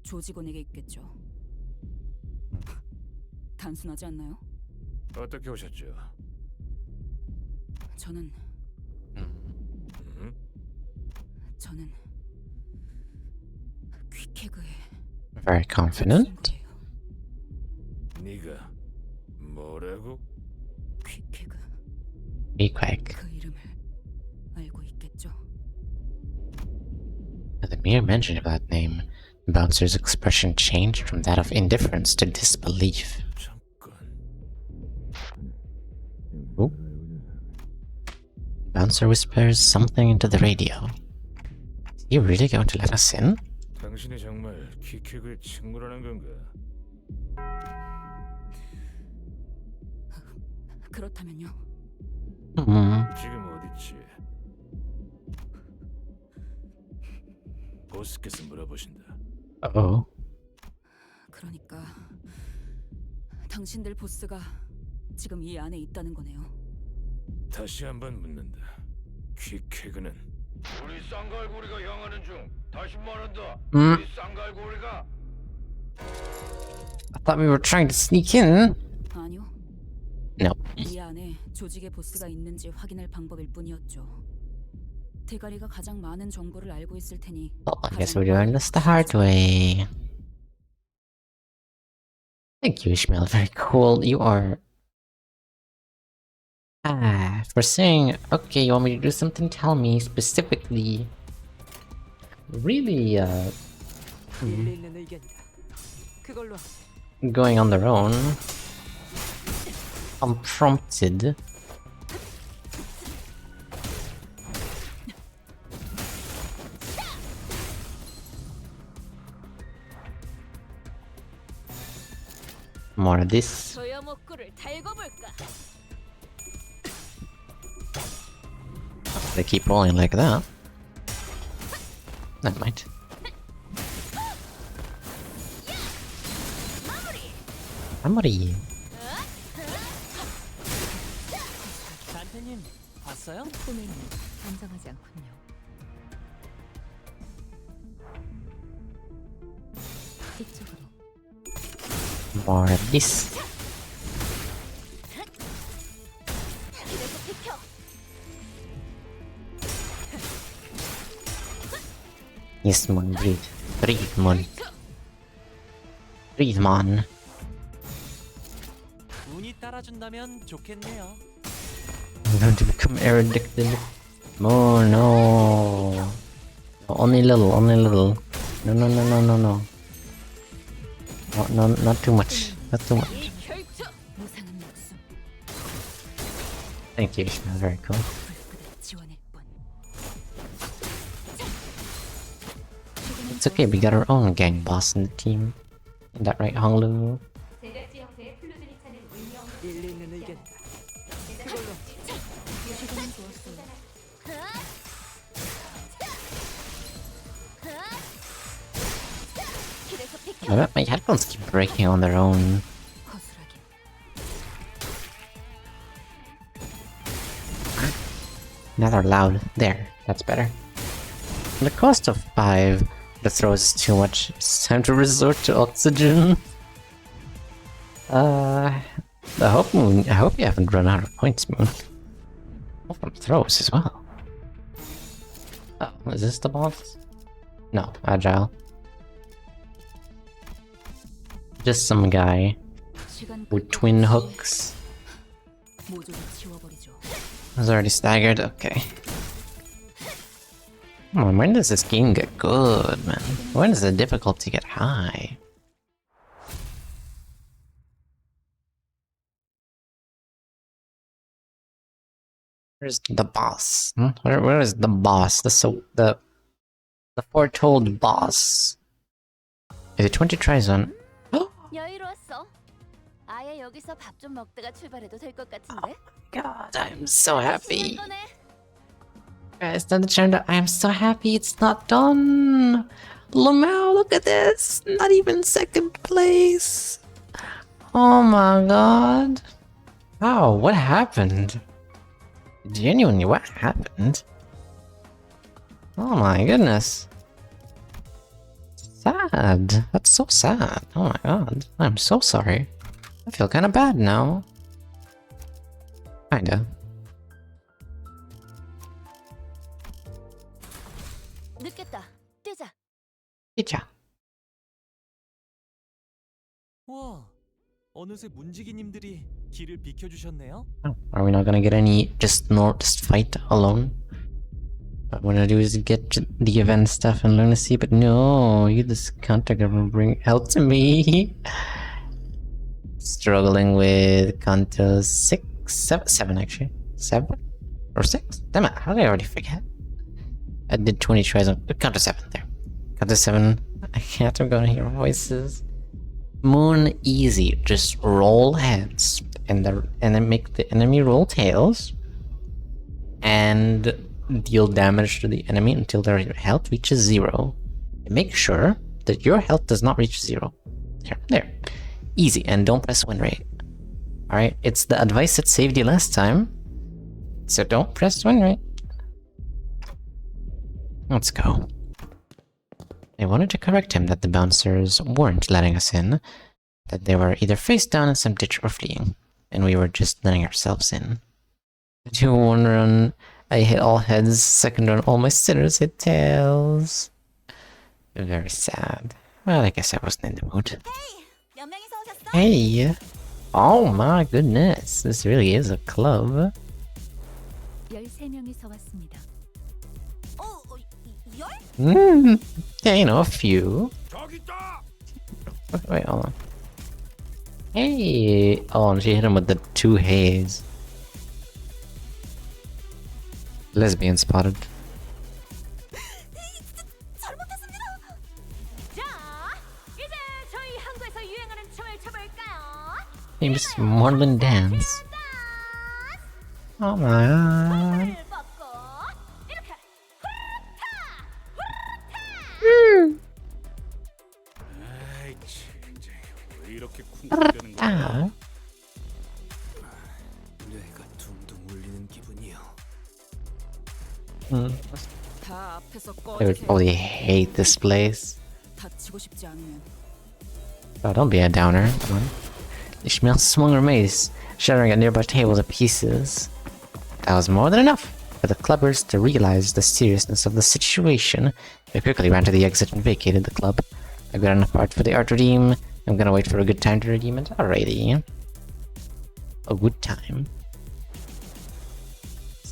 조직원에게 있겠죠. 단순하지 않나요? 어떻게 오셨죠? 저는 퀵해그의 Very confident. 네가 뭐라고? 퀵해그 Equake. 그 이름을 알고 있겠죠? At the mere mention of that name, the bouncer's expression changed from that of indifference to disbelief. Oop. Bouncer whispers something into the radio. Is he really going to let us in? 당신이 정말 키키그의 친구라는 건가? 그렇다면요. 지금 어딨지? 보스께서 물어보신다. Uh-oh. 그러니까 당신들 보스가 지금 이 안에 있다는 거네요. 다시 한번 묻는다. 키키그는 우리 쌍갈고리가 향하는 중. 다시 말한다. 우리 쌍갈고리가 I thought we were trying to sneak in. 아니요. No. 이 안에 조직의 보스가 있는지 확인할 방법일 뿐이었죠. 대가리가 가장 많은 정보를 알고 있을 테니. Well, I guess we're doing this the hard way. Thank you, Ishmael. Very cool. You are. For saying, okay, you want me to do something? Tell me specifically. Really, 일리 있는 의견이다. 그걸로 going on their own. Unprompted. More of this. 저여 목구를 달궈볼까? They keep rolling like that. That might. 마무리. 단테님 봤어요? 꿈에는 안정하지 않군요. 이쪽으로. More of this. Yes, Moon, breathe. Breathe, Moon. Breathe, Mon. 운이 따라준다면 좋겠네요. I'm going to become air addicted. Oh no. Only little, only little. No, no, no, no, no, no. No, no, not too much. Not too much. Thank you, Ishmael. Very cool. It's okay, we got our own gang boss in the team. Isn't that right, Honglu? 일리 있는 의견이다. 그걸로 I bet my headphones keep breaking on their own. Now they're loud. There, that's better. The cost of 5, the throw is too much. It's time to resort to oxygen. I hope you haven't run out of points, Moon. Oh, from throws as well. Oh, is this the boss? No, agile. Just some guy with twin hooks. 모조리 지워버리죠. Was already staggered? Okay. Come on, when does this game get good, man? When does the difficulty get high? Where's the boss? Where is the boss? The foretold boss. Is it 20 tries on? 여유로웠어. 아예 여기서 밥 좀 먹다가 출발해도 될 것 같은데. God, I'm so happy. Guys, done the channel. I am so happy it's not done. Lamau, look at this. Not even second place. Oh my god. Wow, what happened? Genuinely, what happened? Oh my goodness. Sad. That's so sad. Oh my god. I'm so sorry. I feel kind of bad now. Kinda. 늦겠다. 뛰자. 뛰자. 와, 어느새 문지기님들이 길을 비켜주셨네요. Oh, are we not gonna get any just fight alone? What I wanna do is get the event stuff and lunacy, but no, you this counter gonna bring help to me. Struggling with Kanto 7 actually. 7 or 6? Damn it, how did I already forget? I did 20 tries on Kanto 7 there. Kanto 7, I can't, I'm gonna hear voices. Moon easy, just roll heads and then make the enemy roll tails and deal damage to the enemy until their health reaches 0. And make sure that your health does not reach 0. There. Easy, and don't press win rate. Alright, it's the advice that saved you last time. So don't press win rate. Let's go. I wanted to correct him that the bouncers weren't letting us in, that they were either face down in some ditch or fleeing, and we were just letting ourselves in. I do one run, I hit all heads, second run all my sinners hit tails. Very sad. Well, I guess I wasn't in the mood. Hey! Oh my goodness, this really is a club. 13명이서 왔습니다. Yeah, you know, a few. Wait, hold on. Hey! Oh, and she hit him with the 2 haze. Lesbian spotted. Seems more than dance. Oh my god. 왜 이렇게 쿵쿵대는 거야? 뇌가 둥둥 울리는 기분이요. 다 앞에서 I would 꺼지세요. probably hate this place. 다치고 싶지 않으면 Oh, don't be a downer. Come on. Ishmael swung her mace, shattering a nearby table to pieces. That was more than enough for the clubbers to realize the seriousness of the situation. They quickly ran to the exit and vacated the club. I got enough art for the art redeem. I'm gonna wait for a good time to redeem it. Alrighty. A good time.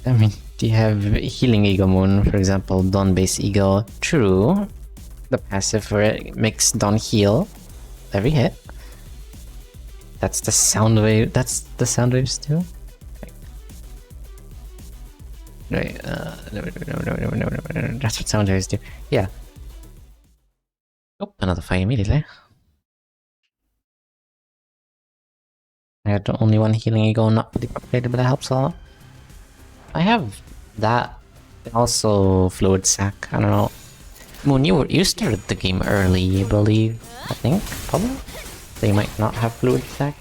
I mean, do you have Healing Eagle Moon, for example, Dawn Base Eagle? True. The passive for it makes Dawn heal every hit. That's the sound wave. That's the sound waves too. Right. No. That's what sound waves do. Yeah. Oh, another fight immediately. I had only one Healing Eagle, not fully upgraded, but that helps a lot. I have that. Also, Fluid Sac. I don't know. Moon, you started the game early, I believe. I think, probably. They might not have Fluid Sac.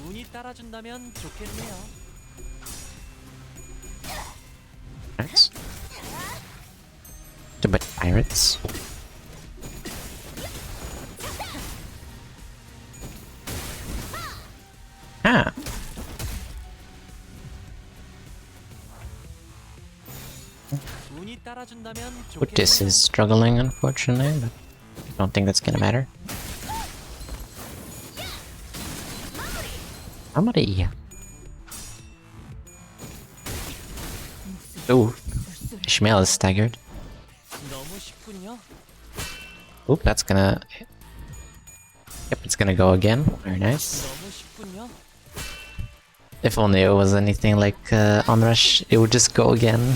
운이 따라준다면 좋겠네요. Pirates? To bet pirates. Ah. But this is struggling, unfortunately, but I don't think that's gonna matter. Amari. Ooh, Ishmael is staggered. Oop, that's gonna... Yep, it's gonna go again. Very nice. If only it was anything like Onrush, it would just go again.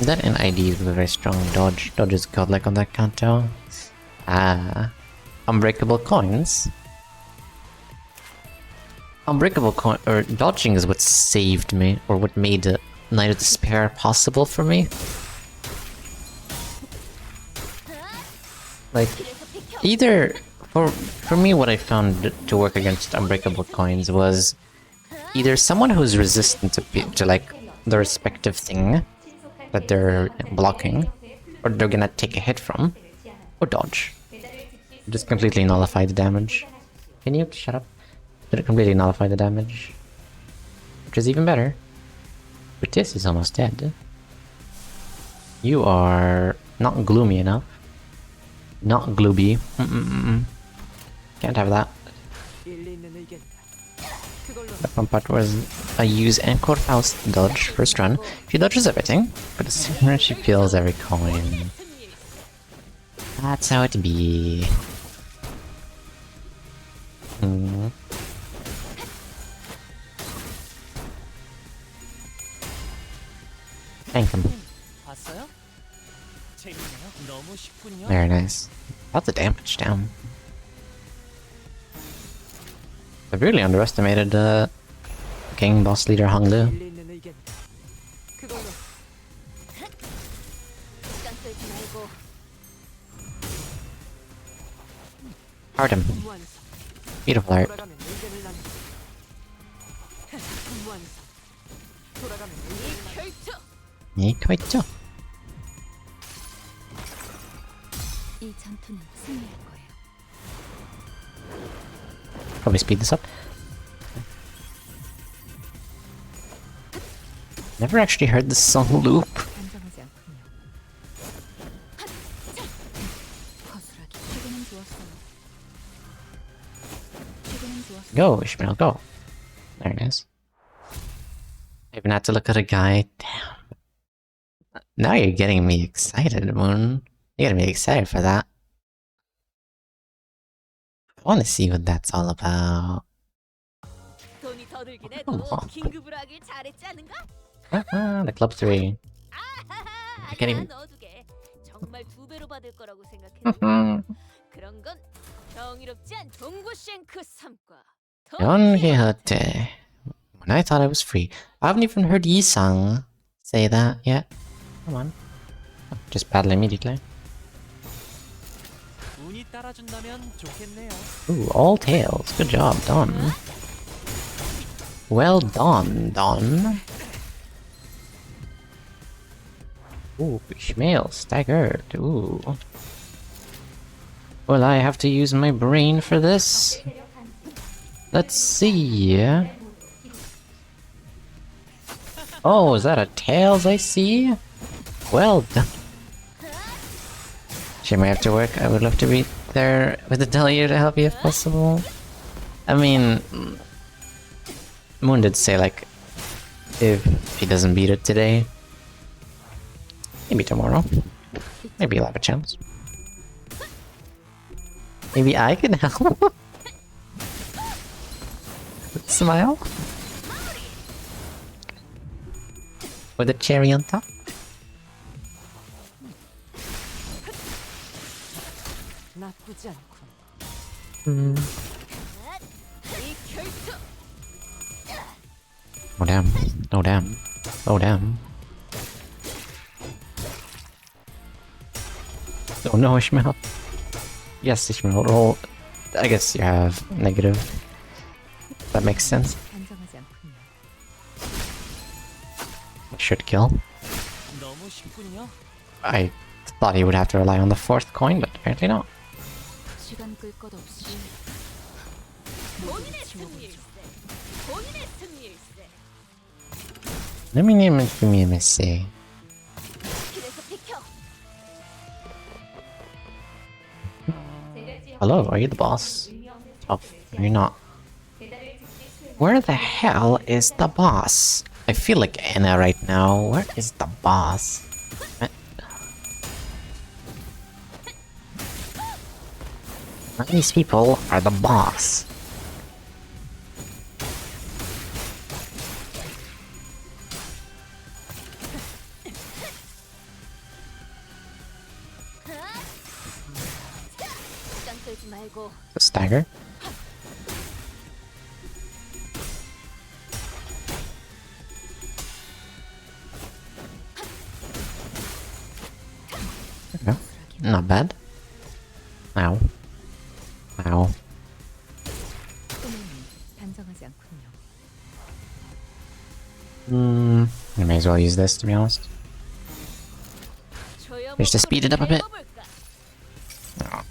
That and ID is a very strong dodge. Dodge is godlike on that count though. Ah. Unbreakable coins. Unbreakable coin or dodging is what saved me, or what made the Night of Despair possible for me. Like, either for me, what I found to work against unbreakable coins was either someone who's resistant to like the respective thing that they're blocking, or they're gonna take a hit from, or dodge. Just completely nullify the damage. Can you shut up? Did it completely nullify the damage? Which is even better. But this is almost dead. You are not gloomy enough. Not glooby. Can't have that. The fun part was I use Anchor Faust dodge first run. She dodges everything, but as soon as she feels every coin. That's how it be. Thank him. Very nice. Lots of damage down. I really underestimated King Boss Leader Hong Lu. Heart him. Beautiful art. 이거있죠? 이 전투는 승리할 거예요. Probably speed this up. Never actually heard this song loop. Go, Ishmael, go. There it is. I even had to look at a guy. Damn. Now you're getting me excited, Moon. You're getting me excited for that. I want to see what that's all about. The club 3. I can't even... Don Quixote. When I thought I was free. I haven't even heard Yi-sang say that yet. Come on. Oh, just battle immediately. Ooh, all tails. Good job, Don. Well done, Don. Ooh, Ishmael staggered. Ooh. Well, I have to use my brain for this. Let's see. Oh, is that a tails I see? Well done. She might have to work. I would love to be there with the Delia to help you if possible. I mean, Moon did say like, if he doesn't beat it today, maybe tomorrow. Maybe he'll have a chance. Maybe I can help. Smile. With a cherry on top. Oh damn. Oh damn. Oh damn. Oh no, Ishmael. Yes, Ishmael, roll. I guess you have negative. That makes sense. Should kill. I thought he would have to rely on the 4th coin, but apparently not. Let me see. 길에서 비켜. Hello, are you the boss? Oh, you're not. Where the hell is the boss? I feel like Anna right now. Where is the boss? None of these people are the boss. 시간 끌지 말고. The stagger? Okay. Not bad. Ow. Ow. 단정하지 않군요. I may as well use this, to be honest. Just to speed it up a bit. Oh.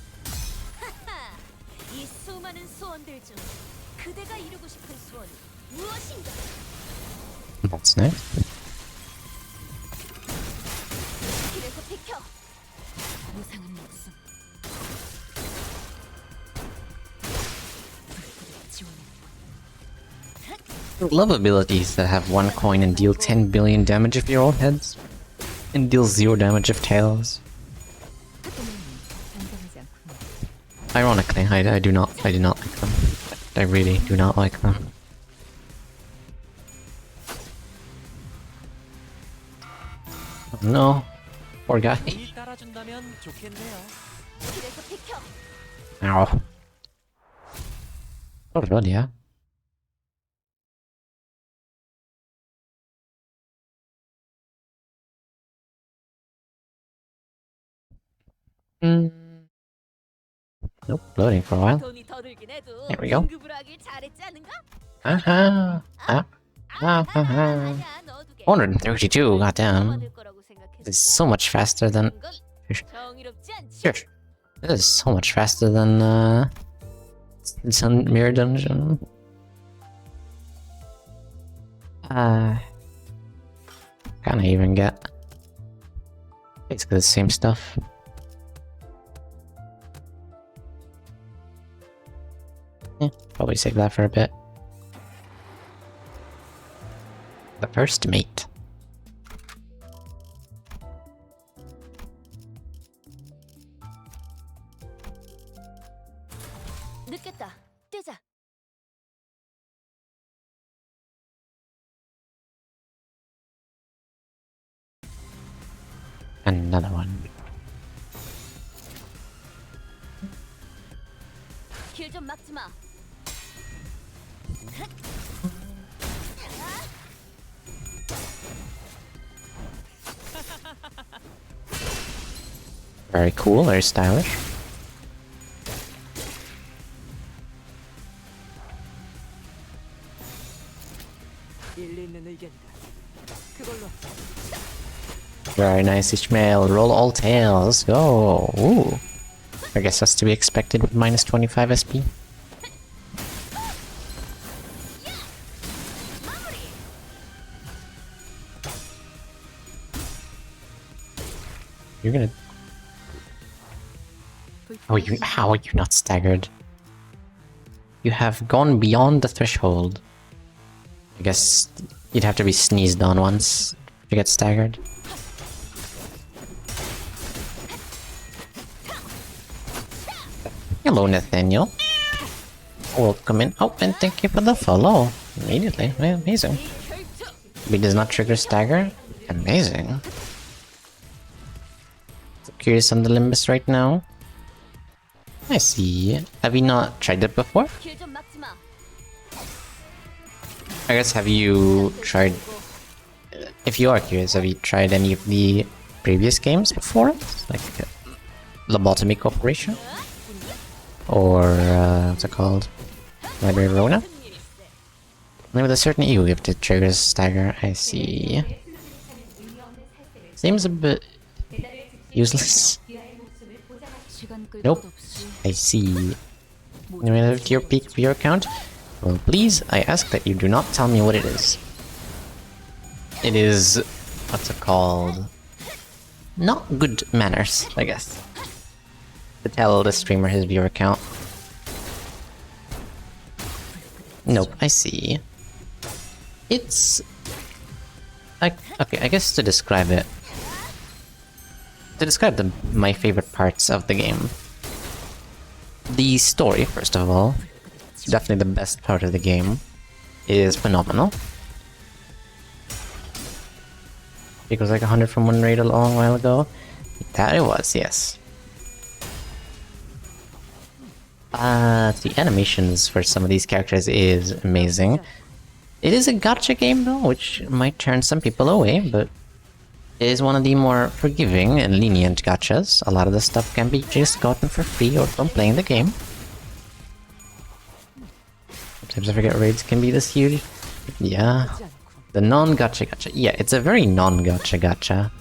이 수많은 소원들 중 그대가 이루고 싶은 소원이 무엇인가? That's nice. 길에서 비켜. 무상한 목숨. Love abilities that have one coin and deal 10 billion damage if you're all heads, and deal 0 damage if tails. Ironically, I do not like them. I really do not like them. Oh no, poor guy. 따라준다면 좋겠네요. 길에서 비켜. Ow. Oh god, yeah. Nope, loading for a while. 돈이 더 들긴 해도 There we go. 공급을 하길 잘했지 않은가? Aha. 132, goddamn. This is so much faster than. 정의롭지 않지? Sure. This is so much faster than Sun Mirror Dungeon. Can't even get basically the same stuff. Yeah, probably save that for a bit. The first mate. 늦겠다. 뛰자. Another one. 길 좀 막지 마. Very cool, very stylish. 일리 있는 의견이다. 그걸로 Very nice, Ishmael. Roll all tails. Go. Ooh. I guess that's to be expected with minus 25 SP. You're gonna. Oh, how are you not staggered? You have gone beyond the threshold. I guess you'd have to be sneezed on once to get staggered. Hello, Nathaniel. Welcome in. Oh, and thank you for the follow. Immediately. Amazing. B does not trigger stagger. Amazing. Curious on the Limbus right now. I see. Have you not tried it before? I guess, have you tried... If you are curious, have you tried any of the previous games before? Like Lobotomy Corporation? Or, what's it called? Library of Rona? Only with a certain EU if it triggers stagger. I see. Seems a bit useless. Nope. I see. You may have your peak for your account? Well, please, I ask that you do not tell me what it is. it is, what's it called? Not good manners, I guess, to tell the streamer his viewer count. Nope, I see. It's like, okay, I guess to describe it, my favorite parts of the game. The story, first of all, definitely the best part of the game, is phenomenal. It was like 100 from one raid a long while ago. That it was, yes. The animations for some of these characters is amazing. It is a gacha game though, which might turn some people away, but it is one of the more forgiving and lenient gachas. A lot of the stuff can be just gotten for free or from playing the game. Sometimes I forget raids can be this huge. Yeah. The non-gacha gacha. Yeah, it's a very non-gacha gacha.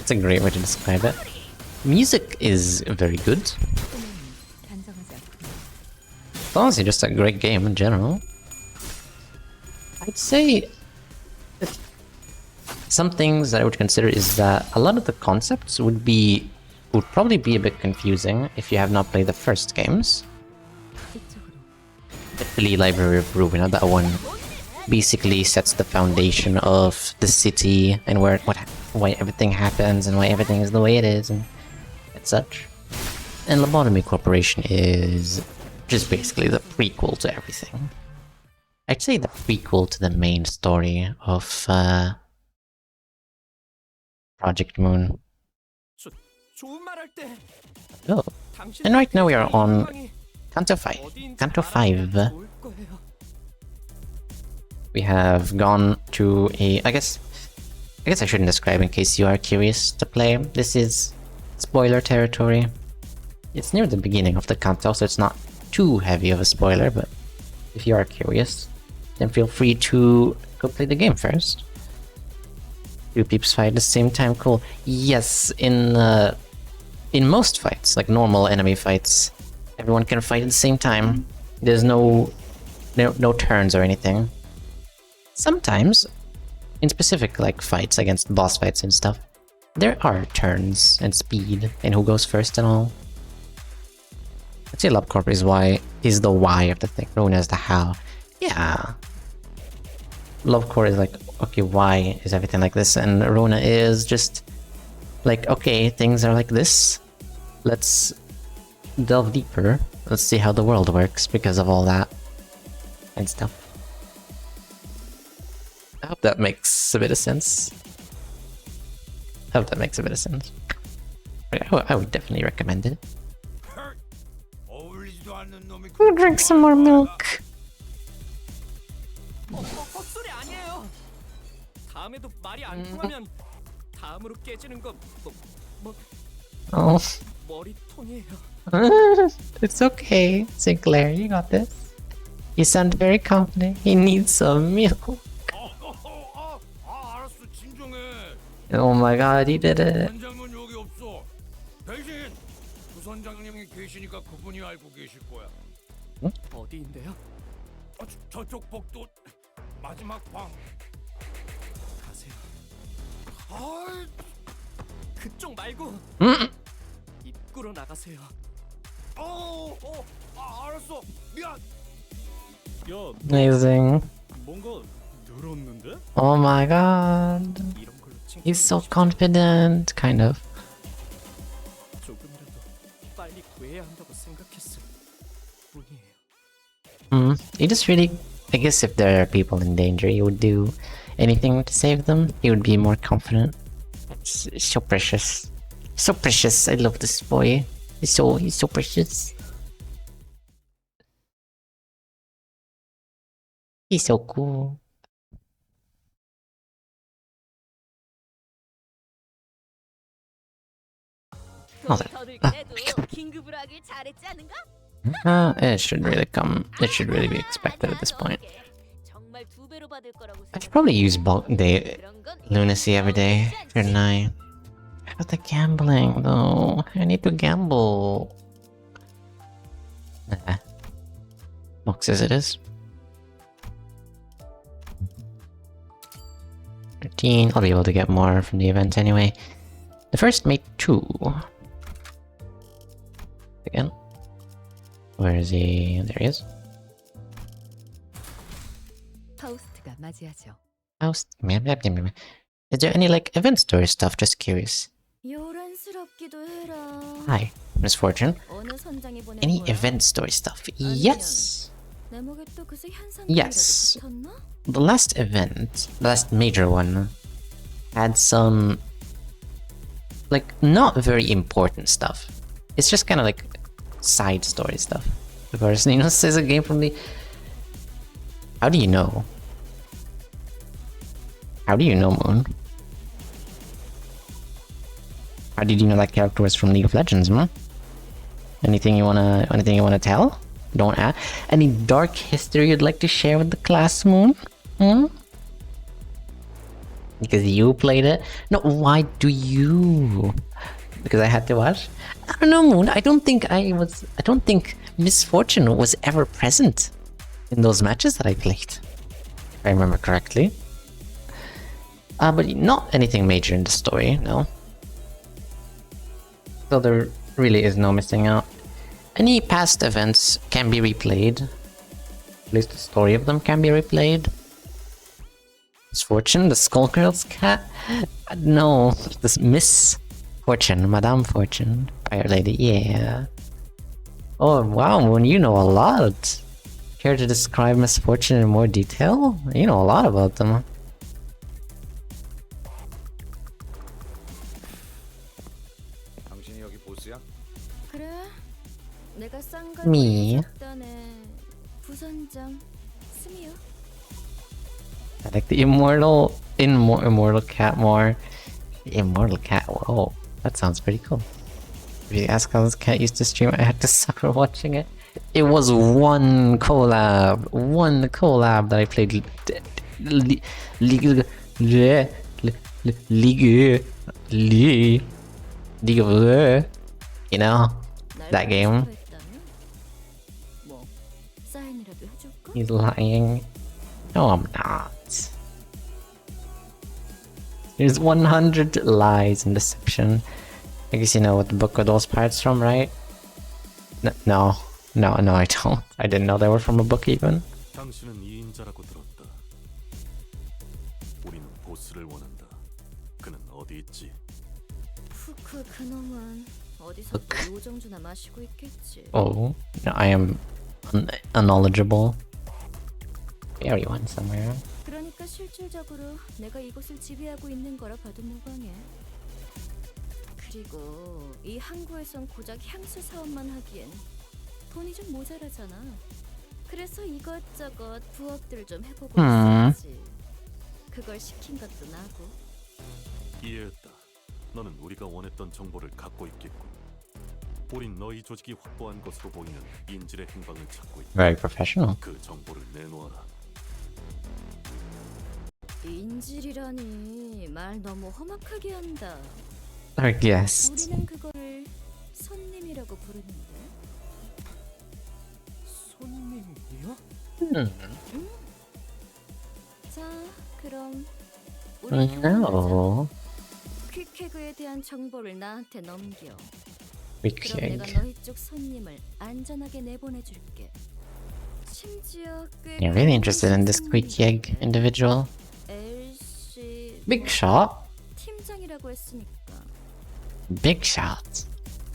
It's a great way to describe it. Music is very good. It's honestly just a great game in general. I'd say that some things that I would consider is that a lot of the concepts would probably be a bit confusing if you have not played the first games. The Library of Ruina, that one basically sets the foundation of the city and why everything happens and why everything is the way it is and such. And Lobotomy Corporation is just basically the prequel to everything. I'd say the prequel to the main story of Project Moon. Oh, and right now we are on Kanto 5. Kanto 5. We have gone to a... I guess I shouldn't describe in case you are curious to play. This is spoiler territory. It's near the beginning of the Kanto, so it's not too heavy of a spoiler, but if you are curious, then feel free to go play the game first. Two peeps fight at the same time, cool. Yes, in most fights, like normal enemy fights, everyone can fight at the same time. There's no turns or anything. Sometimes, in specific like fights against boss fights and stuff, there are turns and speed and who goes first and all. I'd say LobCorp is the why of the thing. Runa is the how. Yeah. LobCorp is like, okay, why is everything like this? And Runa is just like, okay, things are like this. Let's delve deeper. Let's see how the world works because of all that and stuff. I hope that makes a bit of sense. I would definitely recommend it. We'll drink some more milk. Oh. It's okay, Sinclair, you got this. You sound very confident. He needs some milk. Oh my god, he did it. 어디인데요? 저쪽 복도 마지막 방. 가세요. 아, 그쪽 말고 입구로 나가세요. 알았어. 미안. Amazing. 뭔가 늘었는데? Oh my god. He's so confident, kind of. 조금이라도 빨리 구해야 한다고 생각했을 뿐이에요. He just really... I guess if there are people in danger, he would do anything to save them. He would be more confident. It's so precious. So precious. I love this boy. He's so precious. He's so cool. Oh, it should really come. It should really be expected at this point. I should probably use bulk day lunacy every day, shouldn't I? But the gambling though, I need to gamble. Nah. Mox as it is. 13. I'll be able to get more from the event anyway. The first mate 2. Again. Where is he? There he is. 파우스트가 맞이하죠. House. Is there any like event story stuff? Just curious. 요란스럽기도 해라. Hi, Misfortune. 어느 선장이 보낸 Any 거야? event story stuff? Yes. 내 목에 또 그새 현상 Yes. 붙었나? The last event, the last major one, had some like not very important stuff. It's just kind of like side story stuff. The person, you know, says a game from the. How do you know? How do you know, Moon? How did you know that character was from League of Legends, man? Anything you wanna tell? Don't ask. Any dark history you'd like to share with the class, Moon? Hmm? Because you played it? No, why do you? Because I had to watch? I don't know, Moon. I don't think Misfortune was ever present in those matches that I played. If I remember correctly. But not anything major in the story, no. So there really is no missing out. Any past events can be replayed. At least the story of them can be replayed. Misfortune, the Skullgirl's cat? No, this Miss Fortune, Madame Fortune, Fire Lady, yeah. Oh wow, Moon, you know a lot. Care to describe Misfortune in more detail? You know a lot about them. 당신이 여기 보스야? 그래. 내가 Me. 쌍갈고리 작단의 부선장 스미요. I like the immortal cat more. The immortal cat, whoa, that sounds pretty cool. If you ask how this cat used to stream, I had to suffer watching it. It was one collab that I played League of, you know, that game. 뭐 사인이라도 해줄까? He's lying. No, I'm not. There's 100 lies and deception. I guess you know what the book of those parts from, right? No, I don't. I didn't know they were from a book even. 당신은 이인자라고 들었다. 우리는 보스를 원한다. 그는 어디 있지? 후크 그놈은 어디서 또 요정주나 마시고 있겠지. Oh, no, I am unknowledgeable. Very one somewhere. 그러니까 실질적으로 내가 이곳을 지배하고 있는 거라 봐도 무방해. 그리고 이 항구에선 고작 향수 사업만 하기엔 돈이 좀 모자라잖아. 그래서 이것저것 부업들을 좀 해보고 있었지. 그걸 시킨 것도 나고. 이해했다. 너는 우리가 원했던 정보를 갖고 있겠군. 우린 너희 조직이 확보한 것으로 보이는 인질의 행방을 찾고 있다. Very professional. 그 정보를 내놓아라. 인질이라니 말 너무 험악하게 한다. Our guest. 우리는 그걸 손님이라고 부르는데. 손님이요? 자, 그럼 우리 No. 퀵해그에 대한 정보를 나한테 넘겨. 퀵해그. 그럼 내가 너희 쪽 손님을 안전하게 내보내줄게. 심지어 꽤 You're really interested in this quick egg individual. LC Big shot. 팀장이라고 했으니까. Big shot.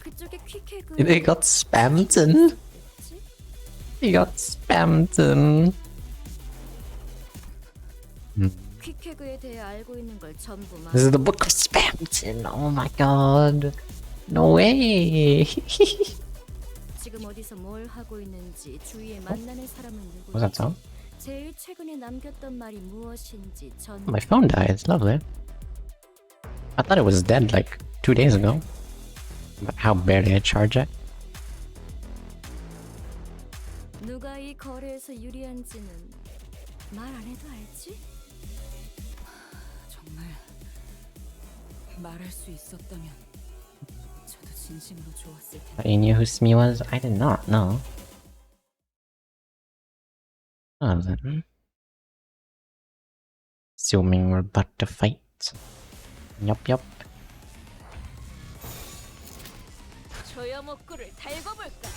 그쪽에 퀵해그. They got spammed in. He got spammed in. 퀵해그에 대해 알고 있는 걸 전부 말. This is the book of Spamton. Oh my god. No way. 지금 어디서 뭘 하고 있는지 주위에 만나는 사람은 누구지? What's that sound? 제일 최근에 남겼던 말이 무엇인지 전. My phone died. It's lovely. I thought it was dead like 2 days ago. But how barely I charge it. 누가 이 거래에서 유리한지는 말 안 해도 알지? 정말 말할 수 있었다면 저도 진심으로 좋았을 텐데. But you knew who Smee was? I did not know. Assuming we're about to fight. Yup, yup. 조여목구를 달고 볼까?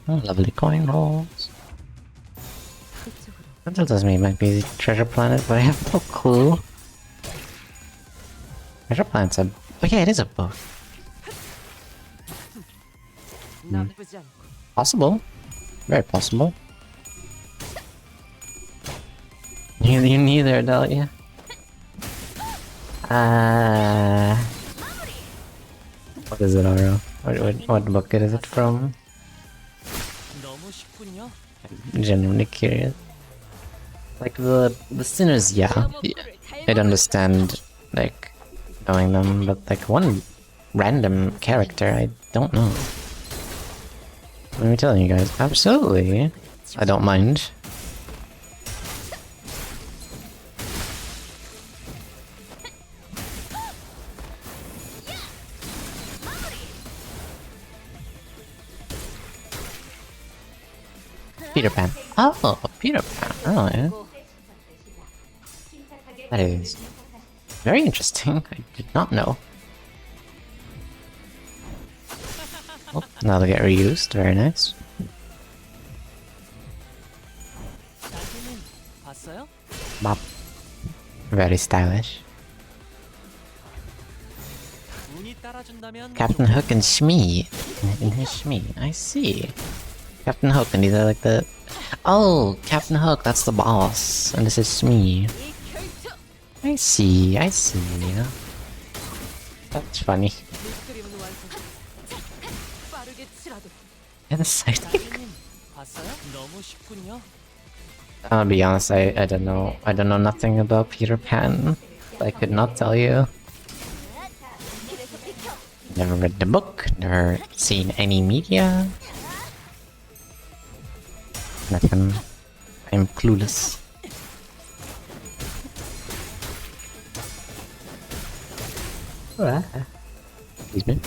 Lovely coin rolls. That tells me it might be the treasure planet, but I have no clue. Treasure planet's a... Oh yeah, it is a boat. 나쁘지 않고. Possible. Very possible. You neither, Dahlia. What is it, Aro? What book is it from? I'm genuinely curious. Like the sinners, yeah. I'd understand, like, knowing them, but like one random character, I don't know. Let me tell you guys, absolutely. I don't mind. Peter Pan. Oh, Peter Pan. Oh, yeah. That is very interesting. I did not know. Oh, now they get reused. Very nice. Bop. Very stylish. Captain Hook and Shmee. Shmee. I see. Captain Hook, and these are like the... Oh, Captain Hook, that's the boss. And this is Shmee. I see, I see. That's funny. Exciting. I'll be honest, I don't know. I don't know nothing about Peter Pan. I could not tell you. Never read the book, never seen any media. Nothing. I'm clueless. Excuse me.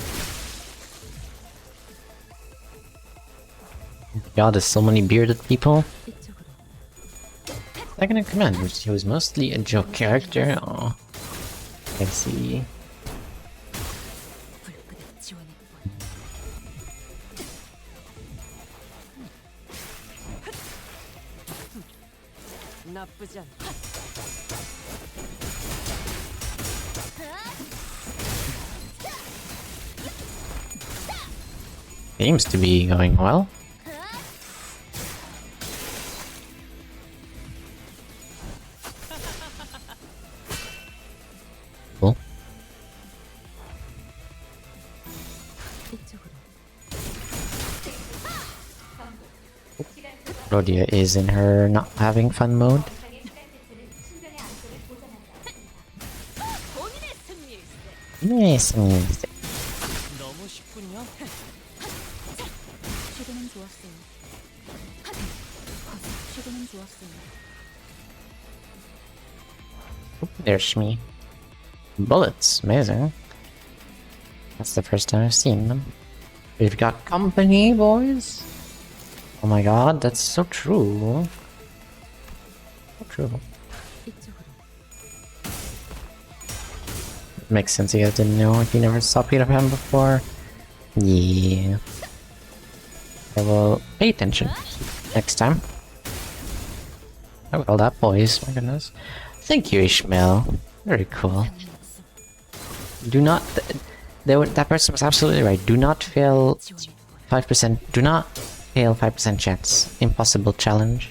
God, there's so many bearded people. Second in command, he was mostly a joke character. Oh, I see. 나쁘지 않고. Seems to be going well. Cool. Rhodia is in her not having fun mode. Yes, yes. There's Shmee. Bullets, amazing. That's the first time I've seen them. We've got company, boys. Oh my god, that's so true. So true. Makes sense you guys didn't know if you never saw Peter Pan before. Yeah. I will pay attention next time. Oh well, that boys, my goodness. Thank you, Ishmael. Very cool. Do not... that person was absolutely right. Do not fail 5%. Do not fail 5% chance. Impossible challenge.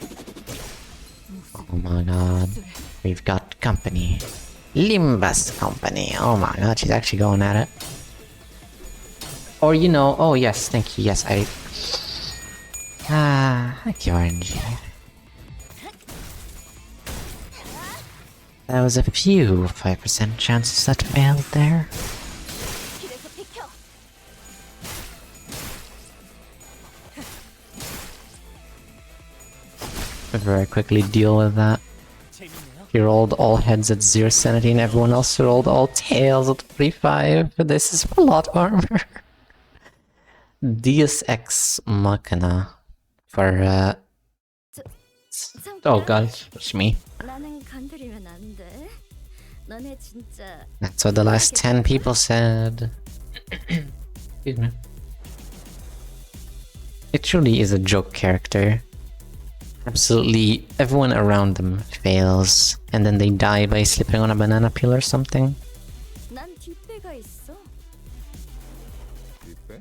Oh my god. We've got company. Limbus company. Oh my god, she's actually going at it. Or you know... Oh yes, thank you. Yes, I... thank you, RNG. There was a few 5% chances that failed there. But very quickly deal with that. He rolled all heads at 0 sanity and everyone else rolled all tails at 45. This is plot armor. Deus Ex Machina. For, oh god, it's me. 나는 건드리면 안 돼. 너네 진짜 That's what the last 10 people said. Excuse me. It truly is a joke character. Absolutely everyone around them fails, and then they die by slipping on a banana peel or something. 난 뒷배가 있어. 뒷배?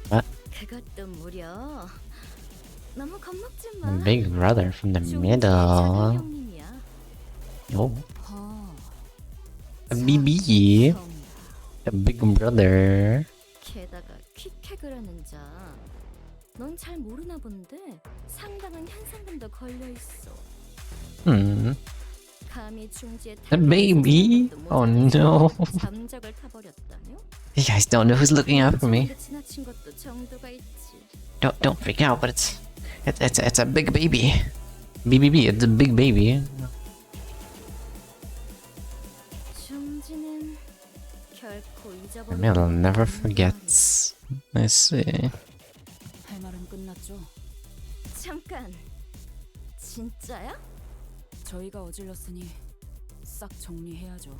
What? 그것도 무려. 너무 겁먹지 마. Big brother from the middle. Oh. A BB. A big brother. 게다가 퀵핵을 하는 자. 넌 잘 모르나 본데 상당한 현상금도 걸려 있어. 감히 중지에 A baby? Oh no. 잠적을 타버렸다며? You guys don't know who's looking out for me. 지나친 것도 정도가 있지. Don't freak out, but it's a big baby. BBB, it's a big baby. 중지는 결코 잊어버리지 Camille never forgets. I see. 할 말은 끝났죠. 잠깐. 진짜야? 저희가 어질렀으니 싹 정리해야죠.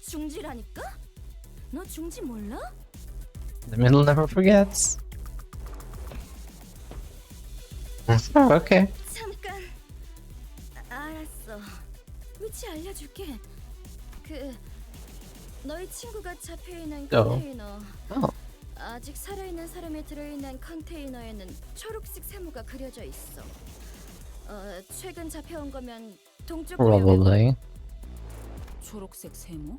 중지라니까? 너 중지 몰라? The middle never forgets. Oh, okay. 잠깐. 알았어. 위치 알려줄게. 너희 친구가 잡혀있는 컨테이너. 아직 살아있는 사람이 들어있는 컨테이너에는 초록색 세모가 그려져 있어. 최근 잡혀온 거면 동쪽 Probably. 초록색 세모?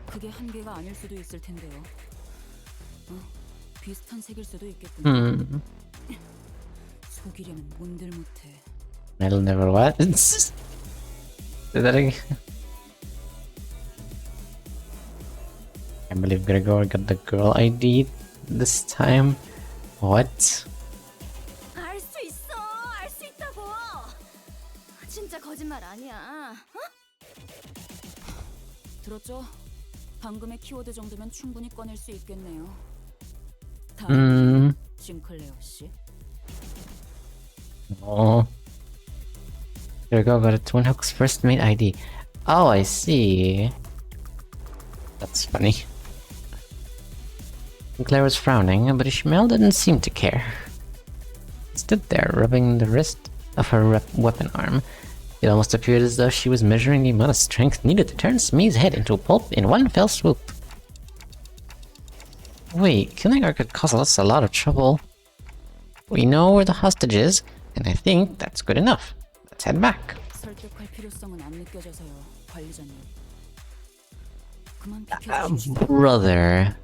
그게 한 개가 아닐 수도 있을 텐데요. 비슷한 색일 수도 있겠군요. 속이려면 뭔들 못해. Middle never what? Say that again. I believe Gregor got the girl ID this time. What? 알 수 있어. 알 수 있다고. 진짜 거짓말 아니야. 들었죠? 방금의 키워드 정도면 충분히 꺼낼 수 있겠네요. 싱클레어 씨. Oh. Gregor got a Twin Hook's first mate ID. Oh, I see. That's funny. Claire was frowning, but Ishmael didn't seem to care. He stood there, rubbing the wrist of her weapon arm. It almost appeared as though she was measuring the amount of strength needed to turn Smee's head into a pulp in one fell swoop. Wait, killing her could cause us a lot of trouble. We know where the hostage is, and I think that's good enough. Let's head back. 설득할 필요성은 안 느껴져서요, 관리자님. 그만 비켜주시죠. Brother.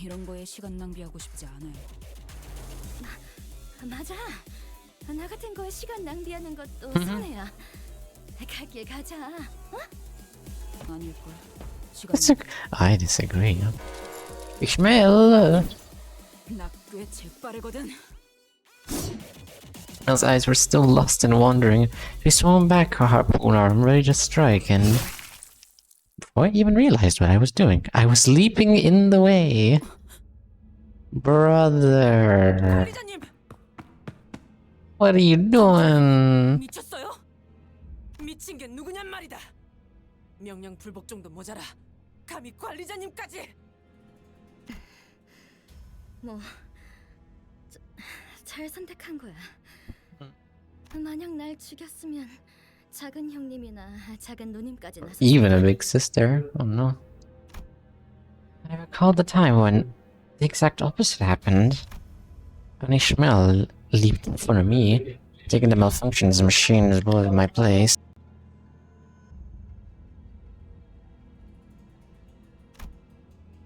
이런 거에 시간 낭비하고 싶지 않아요. 맞아. 나 같은 거에 시간 낭비하는 것도 손해야. 갈 길 가자. 아닐걸. I disagree. Ishmael! 나 꽤 재빠르거든. Ishmael's eyes were still lost and wandering. She swung back her harpoon arm, ready to strike, and before I even realized what I was doing, I was leaping in the way. Brother. What are you doing? 미쳤어요? 미친 게 누구냔 말이다. 명령 불복 정도 모자라. 감히 관리자님까지. 잘 선택한 거야. 만약 날 죽였으면 작은 형님이나 작은 누님까지 나서. Even a big sister? Oh no. I recalled the time when the exact opposite happened. When Ishmael leaped in front of me, taking the malfunctions machine as well in my place.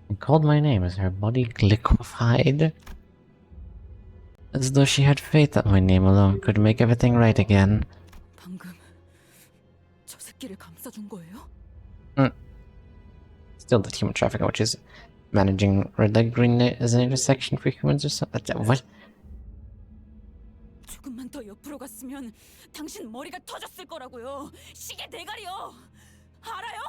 And called my name as her body liquefied. As though she had faith that my name alone could make everything right again. 방금 저 새끼를 감싸준 거예요? Still the human trafficking, which is managing red light green as an intersection for humans or something. What? 조금만 더 옆으로 갔으면 당신 머리가 터졌을 거라고요. 시계 대가리요. 알아요?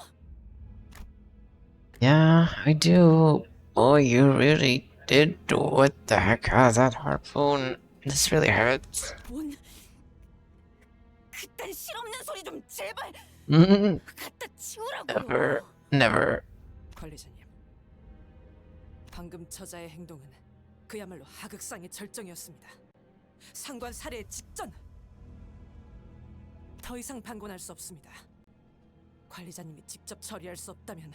Yeah, I do. Boy, you really did. What the heck has that harpoon? This really hurts. 뭔 그딴 실없는 소리 좀 제발 갖다 치우라고. Never, never. 관리자님, 방금 저자의 행동은 그야말로 하극상의 절정이었습니다. 상관 살해의 직전. 더 이상 방관할 수 없습니다. 관리자님이 직접 처리할 수 없다면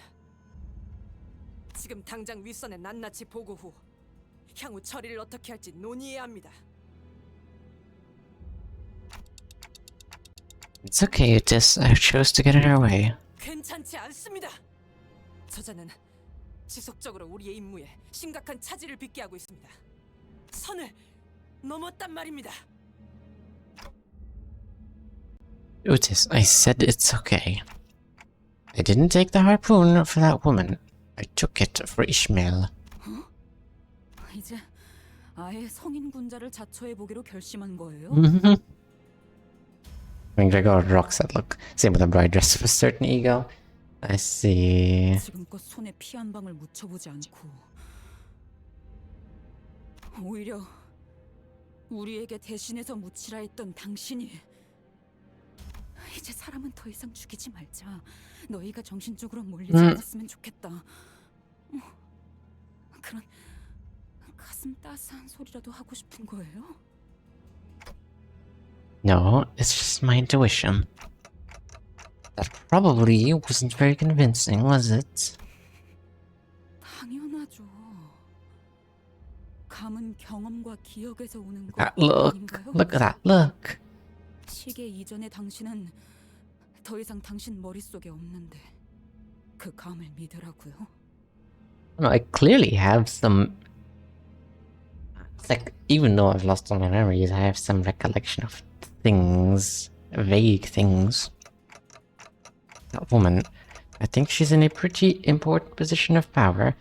지금 당장 윗선에 낱낱이 보고 후 향후 처리를 어떻게 할지 논의해야 합니다. It's okay, Otis. I chose to get in her way. 괜찮지 않습니다. 저자는 지속적으로 우리의 임무에 심각한 차질을 빚게 하고 있습니다. 선을 넘었단 말입니다. Otis, I said it's okay. I didn't take the harpoon for that woman. I took it for Ishmael. 이제 아예 성인 군자를 자처해 보기로 결심한 거예요? I mean, Gregor rocks that look. Same with a bride dressed with a certain ego. I see. 지금껏 손에 피 한 방울 묻혀보지 않고 오히려 우리에게 대신해서 묻히라 했던 당신이 이제 사람은 더 이상 죽이지 말자. 너희가 정신적으로 몰리지 않았으면 좋겠다. 그런 가슴 따스한 소리라도 하고 싶은 거예요? No, it's just my intuition. That probably wasn't very convincing, was it? 당연하죠. 감은 경험과 기억에서 오는 거 That look. 아닌가요? Look at that look. 시계 이전의 당신은 더 이상 당신 머릿속에 없는데 그 감을 믿으라고요? No, I clearly have some. It's like, even though I've lost all my memories, I have some recollection of things. Vague things. That woman, I think she's in a pretty important position of power.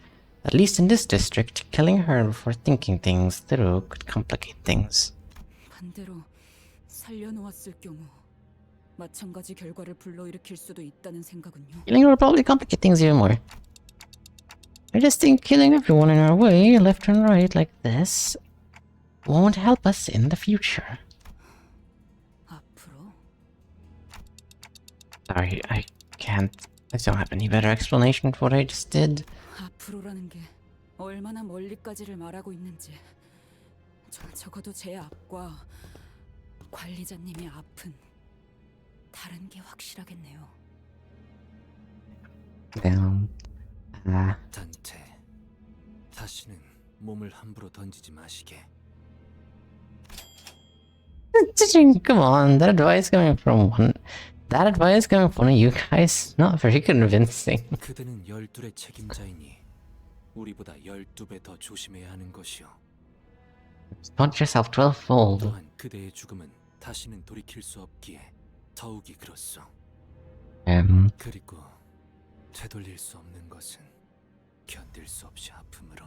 At least in this district, killing her before thinking things through could complicate things. 반대로 살려놓았을 경우 마찬가지 결과를 불러일으킬 수도 있다는 생각은요. Killing her will probably complicate things even more. I just think killing everyone in our way, left and right, like this, won't help us in the future. 앞으로? Sorry, I can't. I don't have any better explanation for what I just did. 앞으로라는 게 얼마나 멀리까지를 말하고 있는지 적어도 제 앞과 관리자님의 앞은 다른 게 확실하겠네요. Down. 단테, 다시는 몸을 함부로 던지지 마시게. Come on, that advice coming from one of you guys, not very convincing. 그대는 12의 책임자이니 우리보다 12배 더 조심해야 하는 것이요. Punch yourself 12-fold. 또한 그대의 죽음은 다시는 돌이킬 수 없기에 더욱이 그렇소. 그리고 되돌릴 수 없는 것은 견딜 수 없이 아픔으로.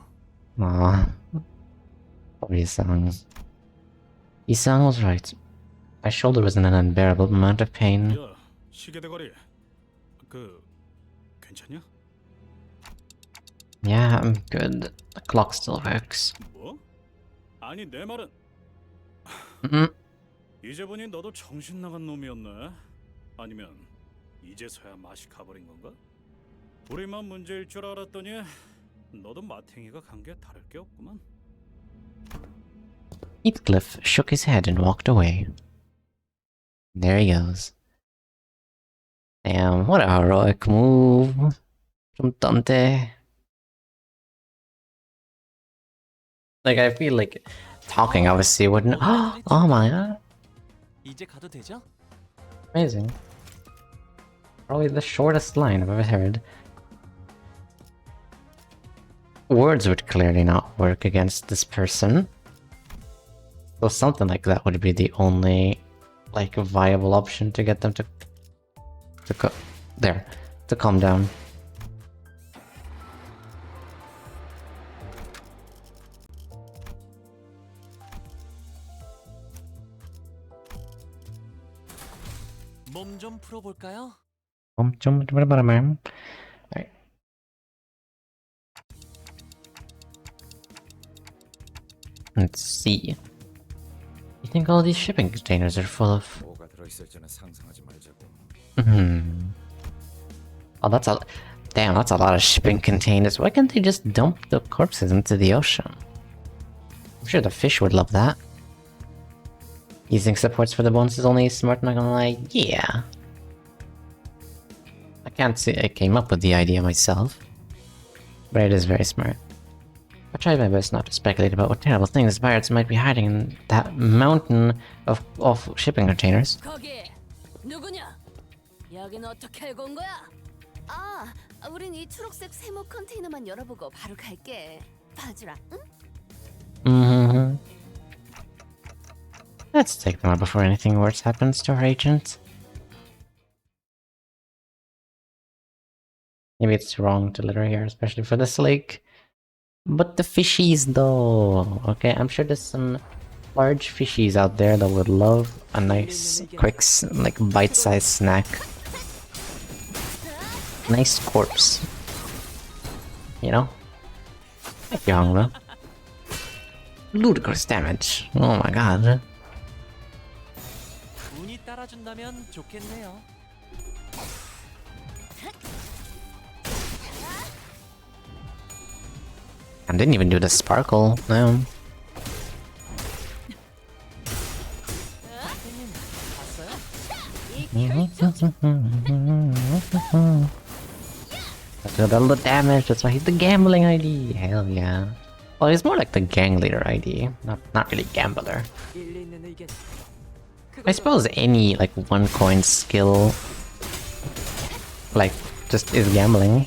Poor Isang. Isang was right. My shoulder was in an unbearable amount of pain. 야, 시계 대가리. 괜찮냐? Yeah, I'm good. The clock still works. 뭐? 아니 내 말은 이제 보니 너도 정신 나간 놈이었네. 아니면 이제서야 맛이 가버린 건가? 우리만 문제일 줄 알았더니 너도 마탱이가 간 게 다를 게 없구만. Heathcliff shook his head and walked away. There he goes. Damn, what a heroic move from Dante. Like, I feel like talking obviously wouldn't. Oh my god. 이제 가도 되죠? Amazing. Probably the shortest line I've ever heard. Words would clearly not work against this person. So something like that would be the only, like, viable option to get them to calm down. 풀어볼까요? Alright. Let's see. You think all these shipping containers are full of... 뭐가 들어있을지는 상상하지 말자고. Oh, that's a... Damn, that's a lot of shipping containers. Why can't they just dump the corpses into the ocean? I'm sure the fish would love that. Using supports for the bones is only smart, not gonna lie. Yeah. I can't say I came up with the idea myself. But it is very smart. I tried my best not to speculate about what terrible things pirates might be hiding in that mountain of shipping containers. 거기 누구냐? 여기는 어떻게 알고 온 거야? 아, 우린 이 초록색 세모 컨테이너만 열어보고 바로 갈게. 봐주라, 응? Let's take them out before anything worse happens to our agent. Maybe it's wrong to litter here, especially for this lake. But the fishies though, okay? I'm sure there's some large fishies out there that would love a nice, quick, like bite-sized snack. Nice corpse. You know? Thank you, Honglu. Ludicrous damage. Oh my god. 운이 따라준다면 좋겠네요. I didn't even do the sparkle. No. That's all the damage. That's why he's the gambling ID. Hell yeah. Well, he's more like the gang leader ID, not really gambler. I suppose any like one coin skill, like just is gambling.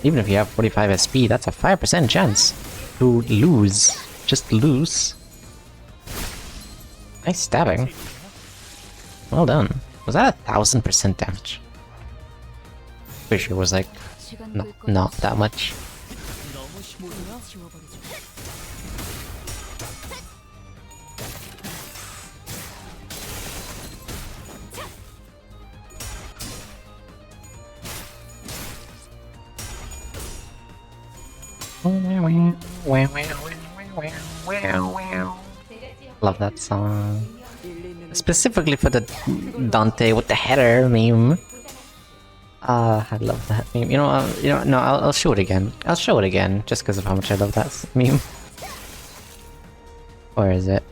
Even if you have 45 SP, that's a 5% chance to lose. Just lose. Nice stabbing. Well done. Was that 1000% damage? Pretty sure it was like not that much. Love that song. Specifically for the Dante with the header meme. I love that meme. No, I'll show it again. I'll show it again just because of how much I love that meme. Where is it?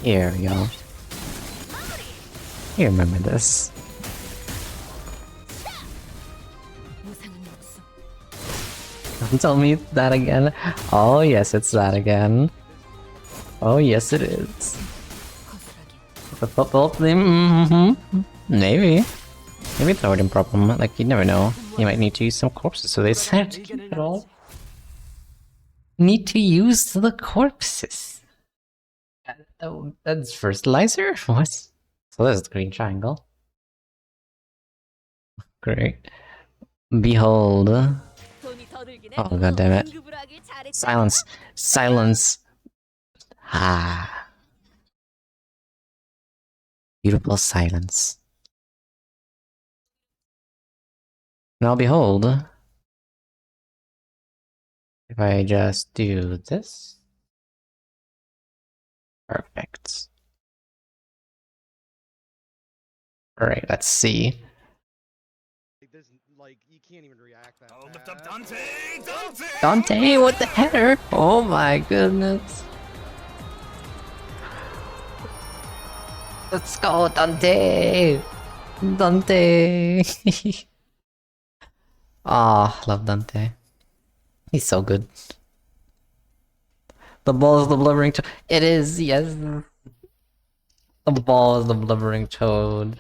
Here we go. You remember this. Don't tell me it's that again. Oh yes, it's that again. Oh yes, it is. Maybe. Maybe it's already a problem. Like, you never know. You might need to use some corpses, so they said to keep it all. Need to use the corpses. That's fertilizer? What? So there's the green triangle. Great. Behold. Oh god damn it. Silence. Silence. Ah. Beautiful silence. Now behold. If I just do this. Perfect. Alright, let's see. Dante with the header! Oh my goodness. Let's go, Dante! Dante! Ah, love Dante. He's so good. The ball is the blubbering toad. It is, yes. The ball is the blubbering toad.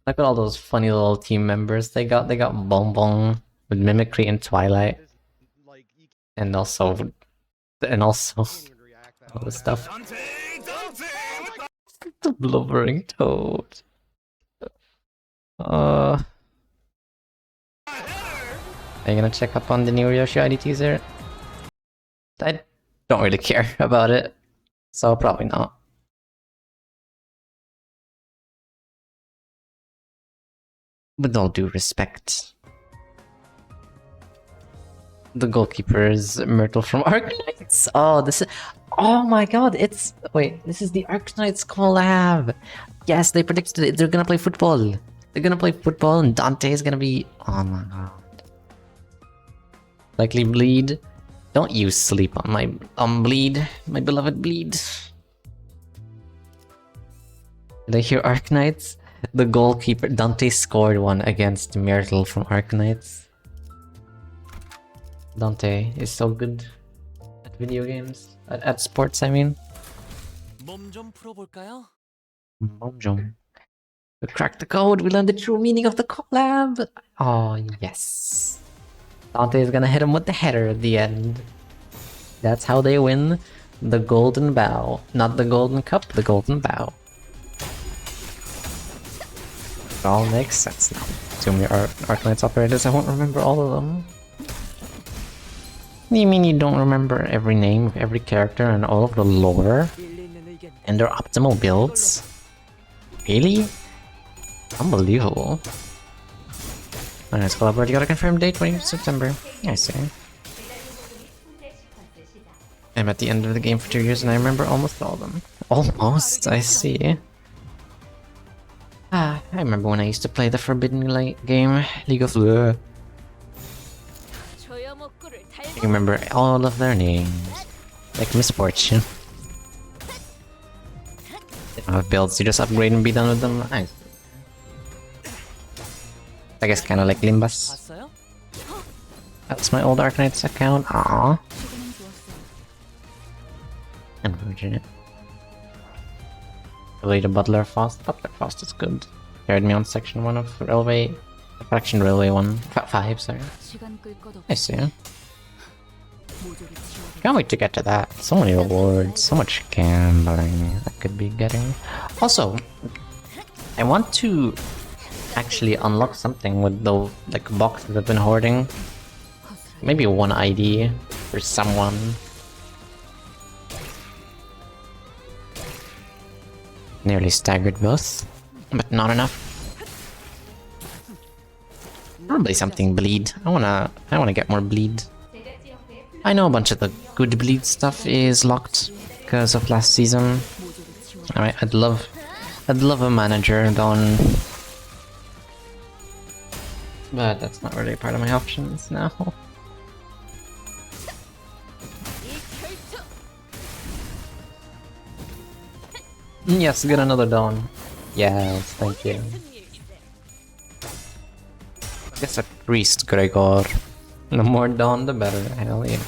Look at all those funny little team members they got. They got Bonbon with Mimicry and Twilight, and also all this stuff. The blubbering toad. Are you gonna check up on the new Yoshi ID teaser? I don't really care about it, so probably not. with all due respect, the goalkeeper is Myrtle from Arknights. Oh, this is. Oh my god, it's. Wait, this is the Arknights collab. Yes, they predicted it. They're gonna play football. They're gonna play football, and Dante is gonna be. Oh my god. Likely bleed. Don't you sleep on my bleed, my beloved bleed. Did I hear Arknights? The goalkeeper Dante scored one against Myrtle from Arknights. Dante is so good at video games, at sports. I mean. 몸좀 풀어볼까요? Momjong. We cracked the code. We learned the true meaning of the collab. Oh yes. Dante is gonna hit him with the header at the end. That's how they win the golden bow. Not the golden cup, the golden bow. It all makes sense now. Too many Arknights operators, I won't remember all of them. You mean you don't remember every name of every character and all of the lore? And their optimal builds? Really? Unbelievable. Nice collab, you got a confirmed date, 20th September. I see. I'm at the end of the game for 2 years and I remember almost all of them. Almost? I see. Ah, I remember when I used to play the Forbidden game, League of Legends. I remember all of their names. Like Misfortune. They don't have builds, you just upgrade and be done with them. Nice. I guess kinda like Limbus. That's my old Arknights account. Aww. Unfortunate. Really the Butler Fast. Butler Fast is good. Carried me on section 1 of Railway. Faction Railway 1. 5, sorry. I see. Can't wait to get to that. So many rewards, so much gambling I could be getting. Also, I want to actually unlock something with the boxes I've been hoarding. Maybe one ID for someone. Nearly staggered both, but not enough. Probably something bleed. I wanna get more bleed. I know a bunch of the good bleed stuff is locked because of last season. Alright, I'd love a manager done. But that's not really part of my options now. Yes, get another Dawn. Yes, thank you. Guess a priest, Gregor. The more Dawn, the better. Hell yeah.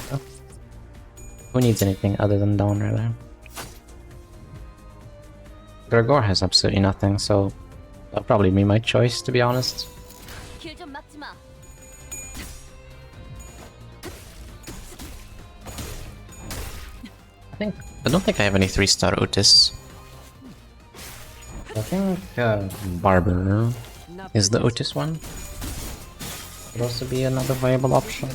Who needs anything other than Dawn, really? Gregor has absolutely nothing, so that'll probably be my choice, to be honest. I don't think I have any 3-star Otis. I think Barber is the Otis one. Could also be another viable option.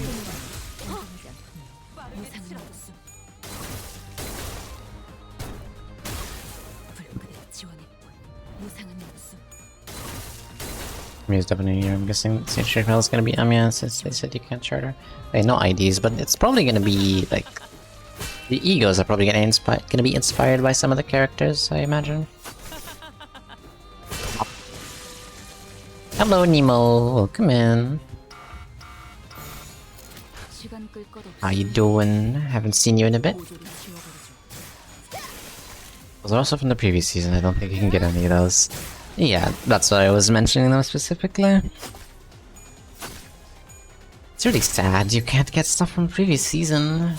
Is definitely here. I'm guessing St. Shirkville is gonna be Amiya since they said you can't charter. Wait, no IDs, but it's probably gonna be like the egos are probably gonna be inspired by some of the characters, I imagine. Hello Nemo, welcome in. How you doing? Haven't seen you in a bit. Those are also from the previous season, I don't think you can get any of those. Yeah, that's why I was mentioning them specifically. It's really sad you can't get stuff from previous season.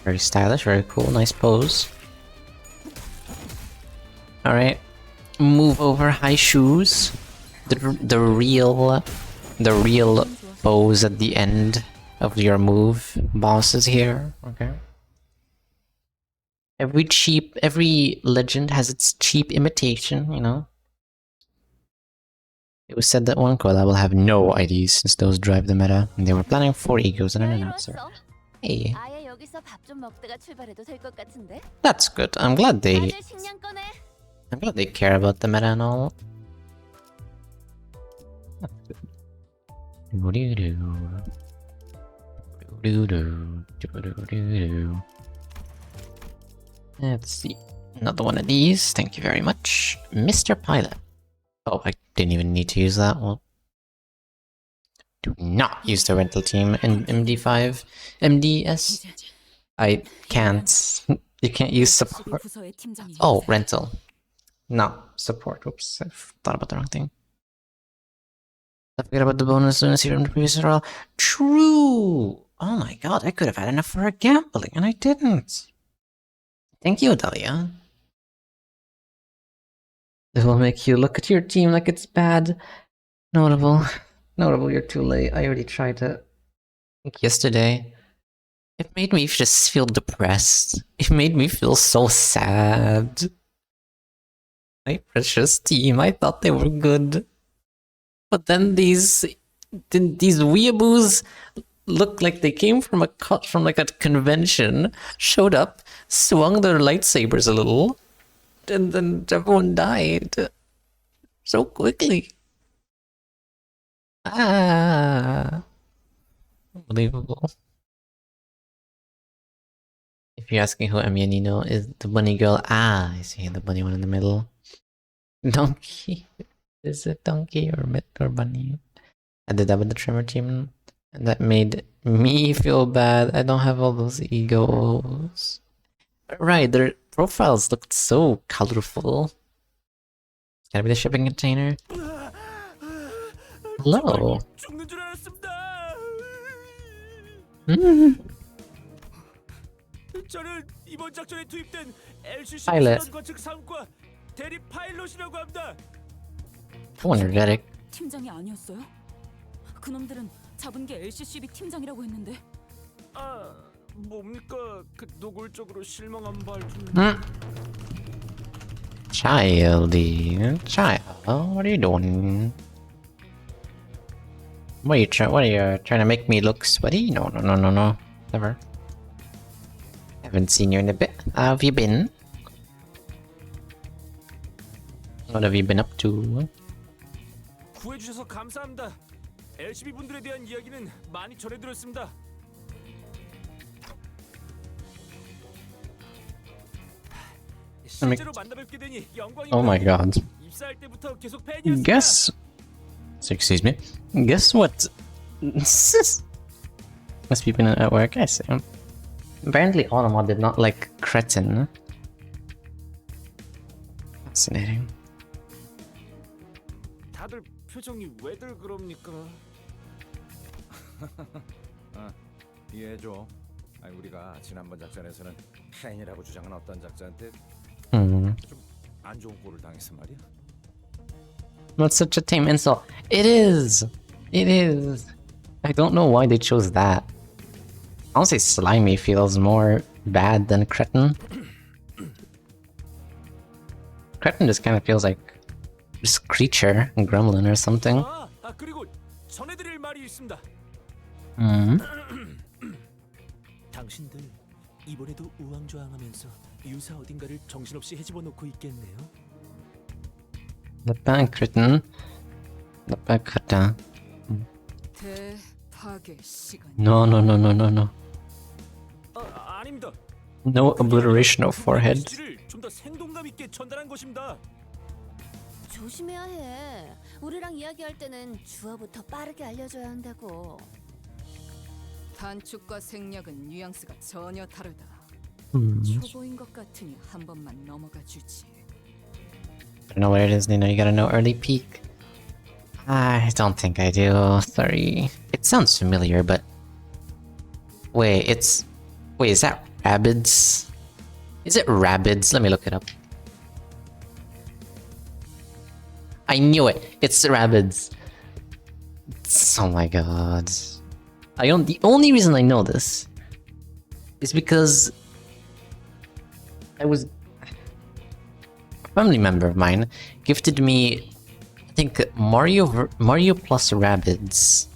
Very stylish, very cool, nice pose. Alright, move over high shoes. The real pose at the end of your move. Boss is here, okay. Every legend has its cheap imitation, you know? It was said that one collab will have no IDs since those drive the meta, and they were planning 4 egos and an announcer. Hey. That's good. I'm glad they care about the meta and all. Let's see. Another one of these. Thank you very much. Mr. Pilot. Oh, I didn't even need to use that one. Do not use the rental team in MD5. MDS. I can't. You can't use support. Oh, rental. No, support. Oops, I thought about the wrong thing. I forgot about the bonus bonus here in the previous roll. True! Oh my god, I could have had enough for a gambling, and I didn't. Thank you, Dahlia. It will make you look at your team like it's bad. Notable. Notable, you're too late. I already tried it. I think yesterday. It made me just feel depressed. It made me feel so sad. My precious team, I thought they were good. But then these weeaboos looked like they came from like a convention, showed up, swung their lightsabers a little, and then everyone died. So quickly. Ah. Unbelievable. If you're asking who Amianino is, the bunny girl. Ah, I see the bunny one in the middle. Donkey. Is it donkey or myth or bunny? I did that with the Tremor team, and that made me feel bad. I don't have all those egos. Right, their profiles looked so colorful. It's gotta be the shipping container. Hello. 저는 이번 작전에 투입된 LCC Pilot. 수단 관측 3과 대리 파일럿이라고 합니다. So energetic. 팀장이 아니었어요? 그놈들은 잡은 게 LCCB 팀장이라고 했는데. 아, 뭡니까? 그 노골적으로 실망한 말좀. Childy, child, what are you doing? What are you trying to make me look sweaty? No, never. Haven't seen you in a bit. How have you been? What have you been up to? 구해주셔서 감사합니다. LCB 분들에 대한 이야기는 많이 전해드렸습니다. 실제로 만나뵙게 되니 영광입니다. Oh my god. 입사할 때부터 계속 팬이었습니다. Guess. Excuse me. Guess what? Must be been at work, I see. Apparently Automa did not like Cretin. Fascinating. 다들 표정이 왜들 그럽니까? 이해해줘. 아니, 우리가 지난번 작전에서는 팬이라고 주장한 어떤 작자한테 좀 안 좋은 꼴을 당했어 말이야. That's such a tame insult. It is. It is. I don't know why they chose that. Honestly, Slimy feels more bad than Cretin. Cretin just kind of feels like just creature, gremlin or something. 그리고 전해드릴 말이 있습니다. 당신들 이번에도 우왕좌왕하면서 유사 어딘가를 정신없이 헤집어 놓고 있겠네요. Not bad, Cretin. Not bad, Cretin. 대파괴 시간. No. 아닙니다. No obliteration of forehead. 좀더 생동감 있게 전달한 것입니다. 조심해야 해. 우리랑 이야기할 때는 주어부터 빠르게 알려줘야 한다고. 단축과 생략은 뉘앙스가 전혀 다르다. 초보인 것 같으니 한 번만 넘어가 주지. I don't know where it is, Nina. You gotta know early peak. I don't think I do. Sorry. It sounds familiar, but... Wait, is that Rabbids? Is it Rabbids? Let me look it up. I knew it! It's Rabbids. Oh my god. The only reason I know this is because a family member of mine gifted me, I think, Mario plus Rabbids.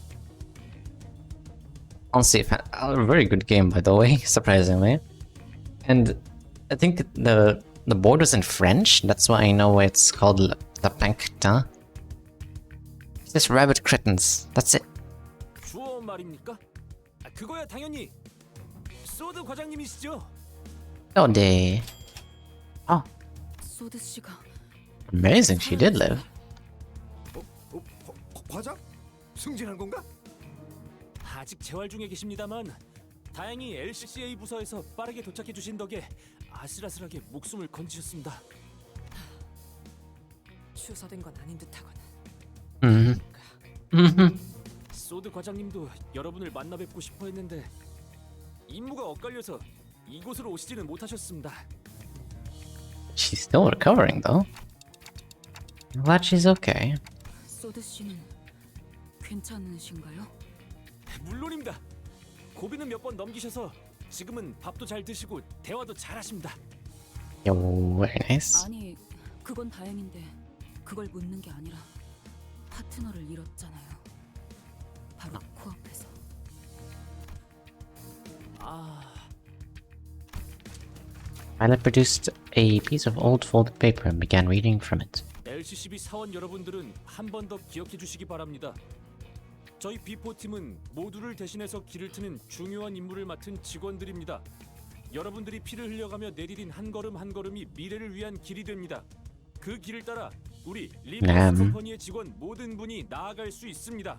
Honestly, a very good game, by the way, surprisingly. And I think the board was in French. That's why I know it's called La Panctin. It's just rabbit cretins. That's it. 말입니까? 그거야 당연히 소드 과장님이시죠? Oh, day. Oh, 소드 씨가 amazing. She did live. 과장? 승진한 건가? 아직 재활 중에 계십니다만 다행히 LCCA 부서에서 빠르게 도착해 주신 덕에 아슬아슬하게 목숨을 건지셨습니다. 추서된 건 아닌 듯하군. 소드 과장님도 여러분을 만나 뵙고 싶어 했는데 임무가 엇갈려서 이곳으로 오시지는 못하셨습니다. She's still recovering, though. I'm glad she's okay. 소드 씨는 괜찮으신가요? 물론입니다. 고비는 몇 번 넘기셔서 지금은 밥도 잘 드시고 대화도 잘하십니다. Yo, very nice. 아니, 그건 다행인데 그걸 묻는 게 아니라 파트너를 잃었잖아요. 바로 코앞에서. Violet produced a piece of old folded paper and began reading from it. LCCB 사원 여러분들은 한 번 더 기억해 주시기 바랍니다. 저희 B4 팀은 모두를 대신해서 길을 트는 중요한 임무를 맡은 직원들입니다. 여러분들이 피를 흘려가며 내디딘 한 걸음 한 걸음이 미래를 위한 길이 됩니다. 그 길을 따라 우리 리버스 컴퍼니의 직원 모든 분이 나아갈 수 있습니다.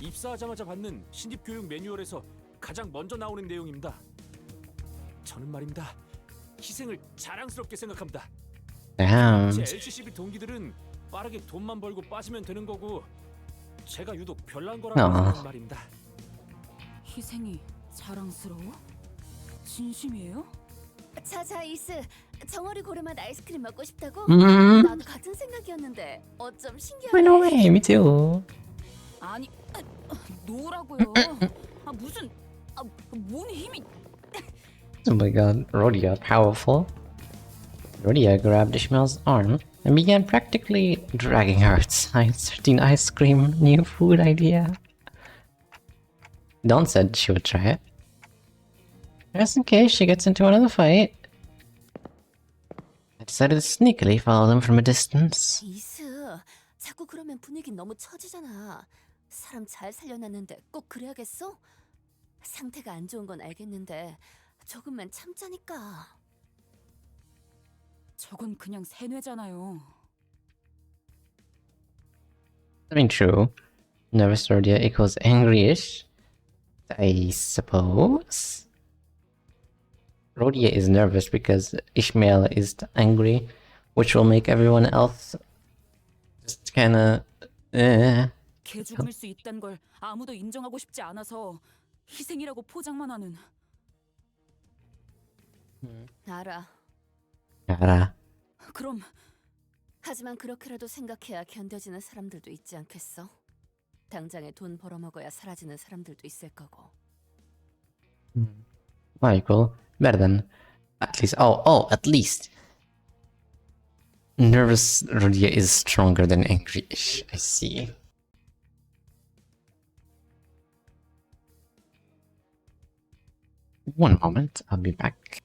입사하자마자 받는 신입 교육 매뉴얼에서 가장 먼저 나오는 내용입니다. 저는 말입니다. 희생을 자랑스럽게 생각합니다. Damn. 제 LCCB 동기들은 빠르게 돈만 벌고 빠지면 되는 거고 제가 유독 별난 거라고 하는 말입니다. 희생이 자랑스러워? 진심이에요? 자자 이스, 정어리 고래맛 아이스크림 먹고 싶다고? 음. 나도 같은 생각이었는데 어쩜 신기하네. Why no way? Me too. 아니, 노라고요. 무슨 몸 힘이. Oh my god, Rhodia, powerful. Rhodia grabbed Ishmael's arm and began practically dragging her outside, starting ice cream, new food idea. Dawn said she would try it. Just in case she gets into another fight. I decided to sneakily follow them from a distance. 이스, 자꾸 그러면 분위기 너무 처지잖아. 사람 잘 살려놨는데 꼭 그래야겠어? 상태가 안 좋은 건 알겠는데 조금만 참자니까. 저건 그냥 세뇌잖아요. I mean, true. Nervous Rhodia equals angry-ish, I suppose. Rhodia is nervous because Ishmael is angry, which will make everyone else just kinda... 개 죽음일 수 있단 걸 아무도 인정하고 싶지 않아서 희생이라고 포장만 하는. 알아. 알아. 그럼 하지만 그렇게라도 생각해야 견뎌지는 사람들도 있지 않겠어? 당장에 돈 벌어먹어야 사라지는 사람들도 있을 거고. Michael, better than at least. At least. Nervous Rhodia is stronger than angry-ish. I see. One moment, I'll be back.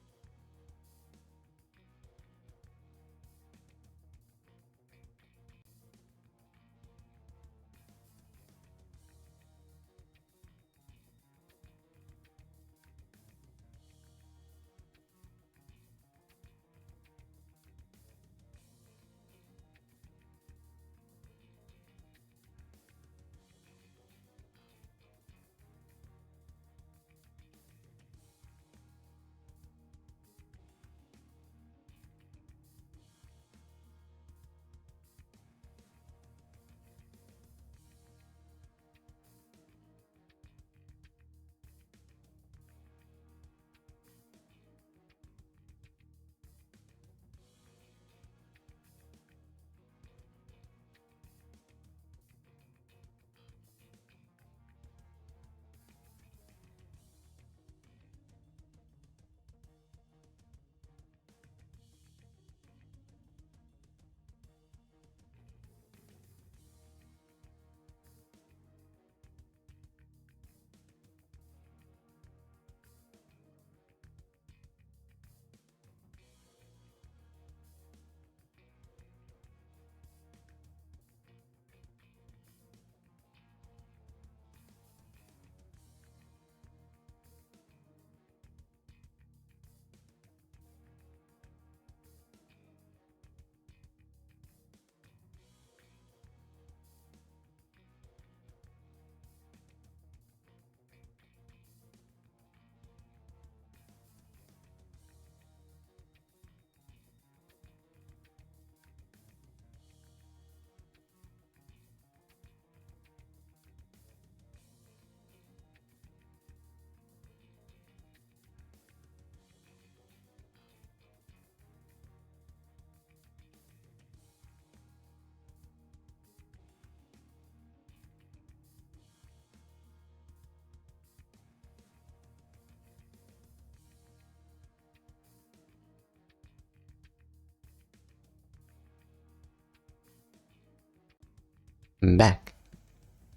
I'm back.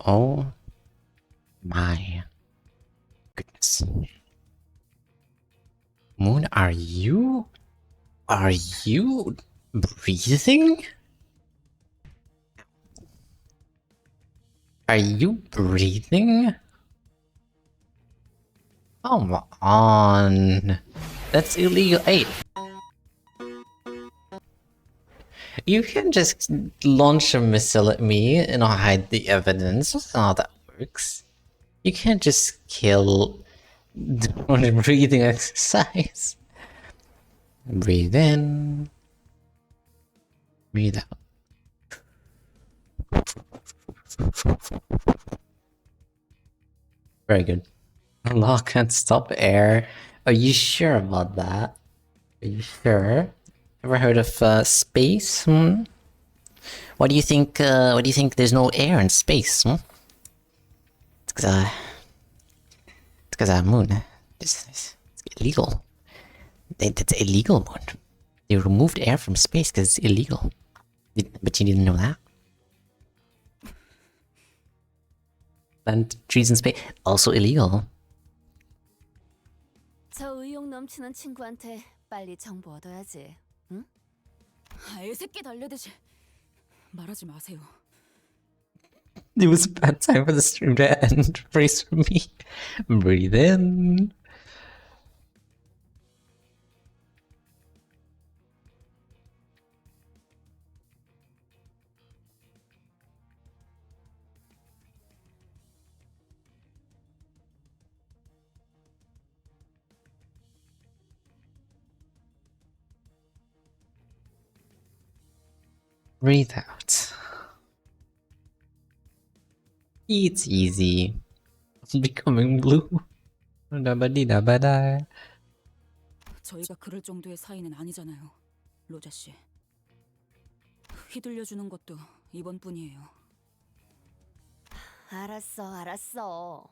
Oh my goodness. Moon, are you breathing? Are you breathing? Come on. That's illegal. Hey. You can just launch a missile at me and hide the evidence. That's not how that works. You can't just kill doing a breathing exercise. Breathe in. Breathe out. Very good. Lock and stop air. Are you sure about that? Are you sure? Ever heard of space? Hmm? What do you think? What do you think? There's no air in space? Hmm? It's because moon. It's illegal. That's illegal, moon. They removed air from space because it's illegal. But you didn't know that. Plant trees in space also illegal. 저 의욕 넘치는 친구한테 빨리 정보 얻어야지. 응? 애새끼 달려듯이 말하지 마세요. It was a bad time for the stream to end. Brace for me. Breathe in. Breathe out. It's easy. I'm becoming blue. Dabadi-dabada. 저희가 그럴 정도의 사이는 아니잖아요, 로자 씨. 휘둘려 주는 것도 이번뿐이에요. 알았어.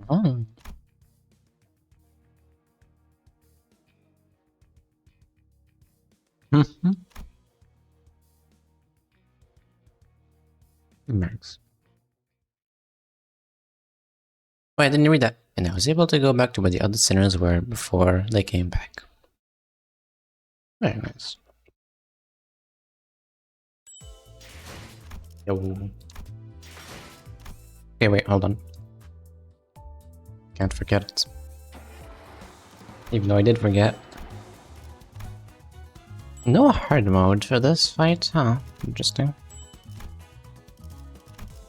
Oh. Max. Oh, I didn't read that. And I was able to go back to where the other sinners were before they came back. Very nice. Yo. Okay, wait, hold on. Can't forget it. Even though I did forget. No hard mode for this fight, huh? Interesting.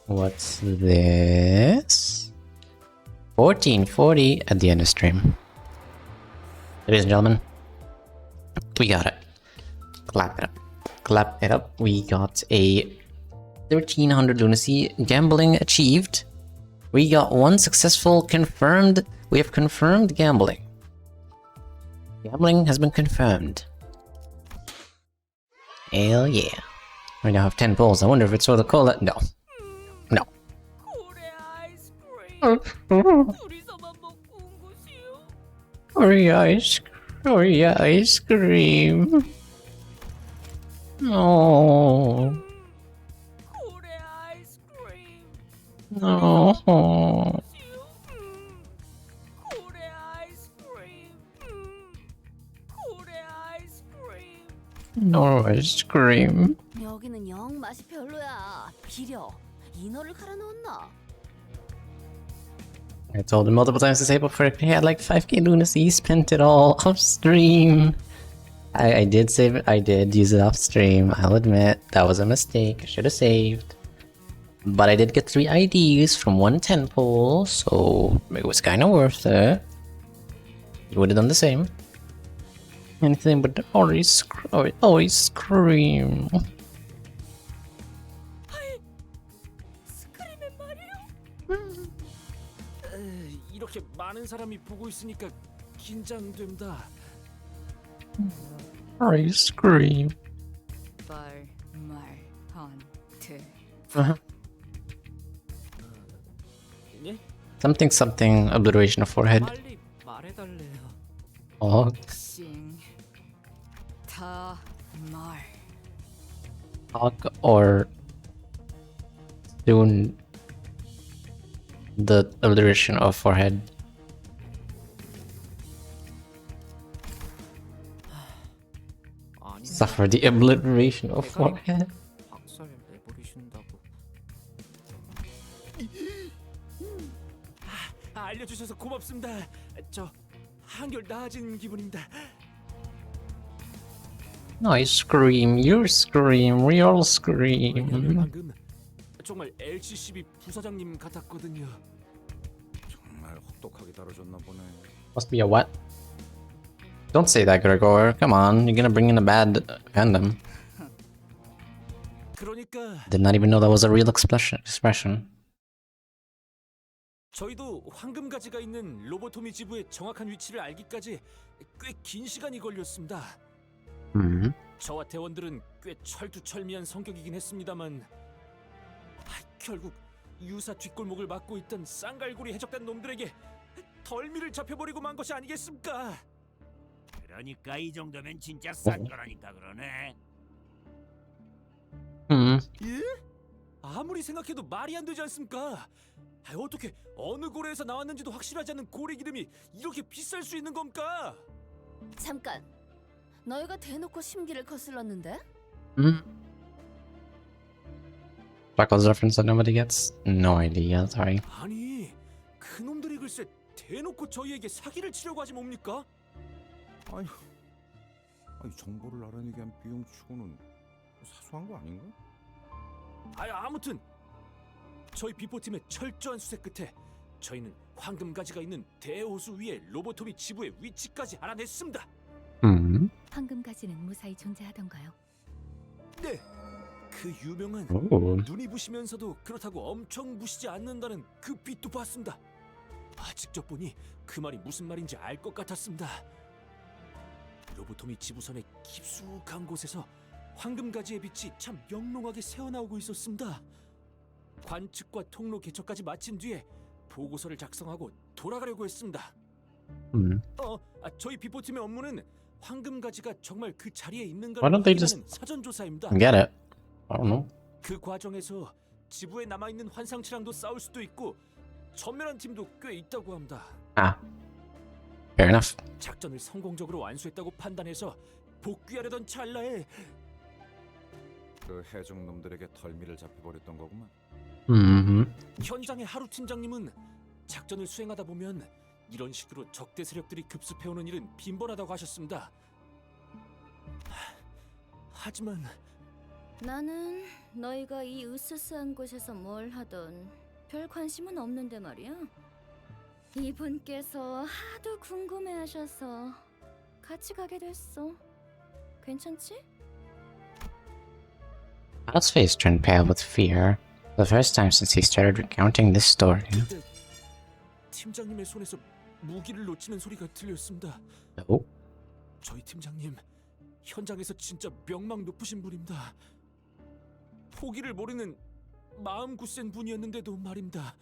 What's this? 1440 at the end of stream. Ladies and gentlemen, we got it. Clap it up. Clap it up. We got a 1300 lunacy. Gambling achieved. We got one successful confirmed. We have confirmed gambling. Gambling has been confirmed. Hell yeah. We now have 10 pulls. I wonder if it's for the cola. No. No. Korea ice cream. No. No. No ice cream. 여기는 영 맛이 별로야. 비려. 인어를 갈아 넣었나? I told him multiple times to save up for it. He had like 5k lunacy. He spent it all off stream. I did save it. I did use it off stream. I'll admit that was a mistake. I should have saved. But I did get 3 IDs from 110 pool, so it was kind of worth it. You would have done the same. Anything but always scream. 이렇게 많은 사람이 보고 있으니까 긴장된다. I scream. Something obliteration of forehead. 빨리 말해달래요. Oh. Talk or doing the alliteration of forehead. Suffer the obliteration of forehead. 박살 내버리신다고. 알려주셔서 고맙습니다. 저 한결 나아진 기분입니다. Nice scream, you scream, we all 왜냐면 scream. 방금 정말 LCCB 부사장님 같았거든요. 정말 혹독하게 다뤄줬나 보네. Must be a what? Don't say that, Gregor. Come on, you're gonna bring in a bad fandom. 그러니까 Did not even know that was a real expression. 저희도 황금가지가 있는 로보토미 지부의 정확한 위치를 알기까지 꽤 긴 시간이 걸렸습니다. 저와 대원들은 꽤 철두철미한 성격이긴 했습니다만 결국 유사 뒷골목을 막고 있던 쌍갈고리 해적단 놈들에게 덜미를 잡혀버리고 만 것이 아니겠습니까? 그러니까 이 정도면 진짜 싼 거라니까 그러네. 예? 아무리 생각해도 말이 안 되지 않습니까? 어떻게 어느 고래에서 나왔는지도 확실하지 않은 고래 기름이 이렇게 비쌀 수 있는 겁니까? 잠깐. 너희가 대놓고 심기를 거슬렀는데? Chuckles reference that nobody gets? No idea, sorry. 아니, 그놈들이 글쎄 대놓고 저희에게 사기를 치려고 하지 뭡니까? 아니 정보를 알아내기 위한 비용 치고는 사소한 거 아닌가? 아무튼 저희 비포팀의 철저한 수색 끝에 저희는 황금가지가 있는 대호수 위에 로보토미 지부의 위치까지 알아냈습니다. 황금가지는 무사히 존재하던가요? 네, 그 유명한 오. 눈이 부시면서도 그렇다고 엄청 부시지 않는다는 그 빛도 봤습니다. 직접 보니 그 말이 무슨 말인지 알 것 같았습니다. 로보토미 지부선의 깊숙한 곳에서 황금가지의 빛이 참 영롱하게 새어나오고 있었습니다. 관측과 통로 개척까지 마친 뒤에 보고서를 작성하고 돌아가려고 했습니다. 저희 비포팀의 업무는 황금가지가 정말 그 자리에 있는가를 Why don't they 확인하는 just 사전 조사입니다. get it? I don't know. 그 과정에서 지부에 남아있는 환상치랑도 싸울 수도 있고 전멸한 팀도 꽤 있다고 합니다. Fair enough. 작전을 성공적으로 완수했다고 판단해서 복귀하려던 찰나에 그 해적 놈들에게 덜미를 잡혀버렸던 거구만. 현장의 하루 팀장님은 작전을 수행하다 보면 이런 식으로 적대 세력들이 급습해오는 일은 빈번하다고 하셨습니다. 하지만 나는 너희가 이 으스스한 곳에서 뭘 하던 별 관심은 없는데 말이야. 이분께서 하도 궁금해하셔서 같이 가게 됐어. 괜찮지? Al's face turned pale with fear. For the first time since he started recounting this story. 그때 팀장님의 손에서 무기를 놓치는 소리가 들렸습니다. Oh. 저희 팀장님 현장에서 진짜 명망 높으신 분입니다. 포기를 모르는 마음 굳센 분이었는데도 말입니다.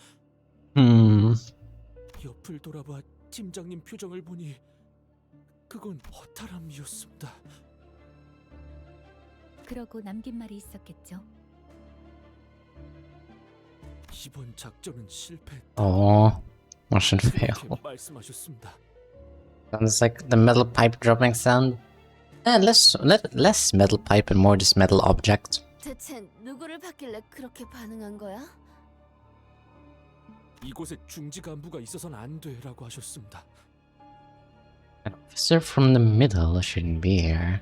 옆을 돌아봐 팀장님 표정을 보니 그건 허탈함이었습니다. 그러고 남긴 말이 있었겠죠. 이번 작전은 실패했다. Oh, Russian fail. 그렇게 말씀하셨습니다. Sounds like the metal pipe dropping sound. Less metal pipe and more just metal object. 대체 누구를 받길래 그렇게 반응한 거야? 이곳에 중지 간부가 있어서는 안 돼라고 하셨습니다. An officer from the middle shouldn't be here.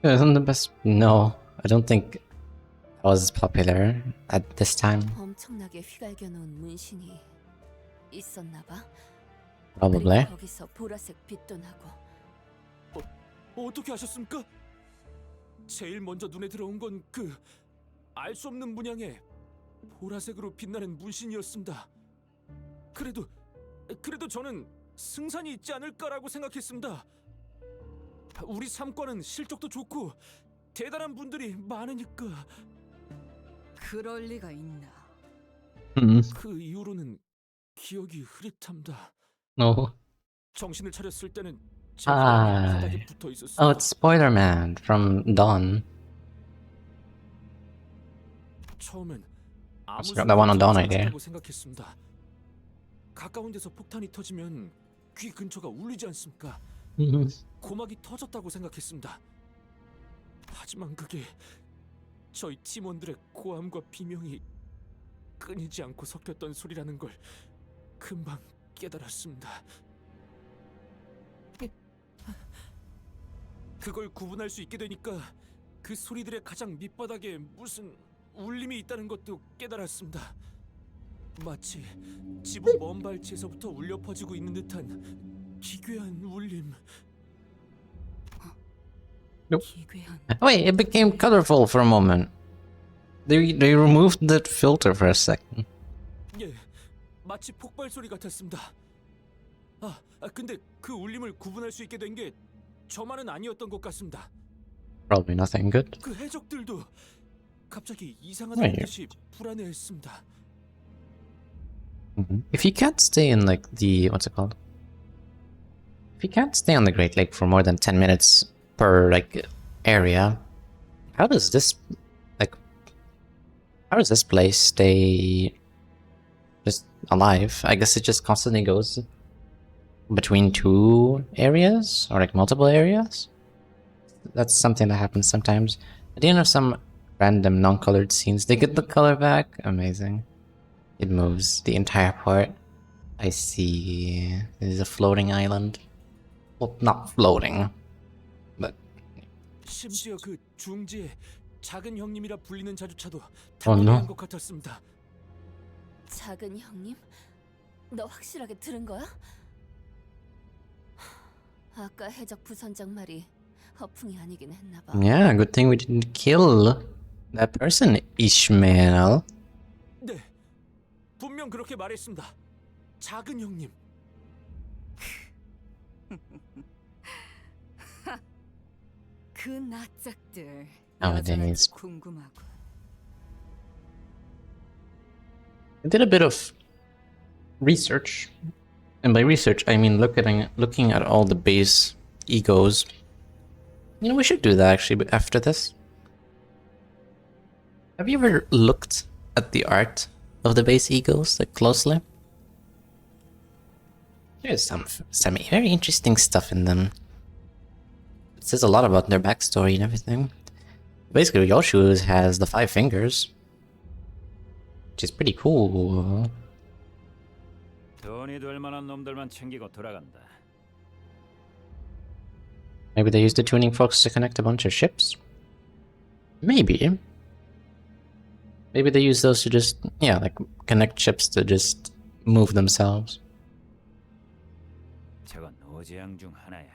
Isn't the best? No, I don't think that was popular at this time. 엄청나게 휘갈겨 놓은 문신이 있었나 봐. Probably. 그리고 거기서 보라색 빛도 나고. 어떻게 하셨습니까? 제일 먼저 눈에 들어온 건 그 알 수 없는 문양의 보라색으로 빛나는 문신이었습니다. 그래도 저는 승산이 있지 않을까라고 생각했습니다. 우리 삼과는 실적도 좋고 대단한 분들이 많으니까. 그럴 리가 있나? 그 이후로는 기억이 흐릿합니다. No. 정신을 차렸을 때는 Ah. 바닥에 붙어 있었습니다. Oh, it's Spoiler Man from Dawn. 처음엔 아무 Let's grab that one on Dawn idea. 고 생각했습니다. 가까운 데서 폭탄이 터지면 귀 근처가 울리지 않습니까? 고막이 터졌다고 생각했습니다. 하지만 그게 저희 팀원들의 고함과 비명이 끊이지 않고 섞였던 소리라는 걸 금방 깨달았습니다. 그걸 구분할 수 있게 되니까 그 소리들의 가장 밑바닥에 무슨 울림이 있다는 것도 깨달았습니다. 마치 지붕 먼 발치에서부터 울려 퍼지고 있는 듯한 기괴한 울림. Nope. Wait, it became colorful for a moment. They removed that filter for a second. 예, 마치 폭발 소리 같았습니다. 근데 그 울림을 구분할 수 있게 된 게 저만은 아니었던 것 같습니다. Probably nothing good. 그 해적들도 갑자기 이상하다는 듯이 불안해했습니다. If you can't stay in like the what's it called? If you can't stay on the Great Lake for more than 10 minutes per like area, how does this place stay just alive? I guess it just constantly goes between two areas or like multiple areas. That's something that happens sometimes. At the end of some random non-colored scenes, they get the color back. Amazing. It moves the entire part. I see. This is a floating island. Well, not floating, but. 심지어 그 중지에 작은 형님이라 불리는 자주차도 Oh no. 것 같았습니다. 작은 형님? 너 확실하게 들은 거야? 아까 해적 부선장 말이 허풍이 아니긴 했나 봐. Yeah, good thing we didn't kill that person, Ishmael. 네, 분명 그렇게 말했습니다. 작은 형님. 그 낯짝들 Nowadays. 궁금하고. I did a bit of research, and by research I mean looking at all the base egos. You know, we should do that actually after this. Have you ever looked at the art of the base egos like closely? There's some very interesting stuff in them. It says a lot about their backstory and everything. Basically, Yoshu has the 5 fingers, which is pretty cool. 돈이 될 만한 놈들만 챙기고 돌아간다. Maybe they use the tuning forks to connect a bunch of ships? Maybe. Maybe they use those to just, yeah, like connect ships to just move themselves. 저건 노재앙 중 하나야.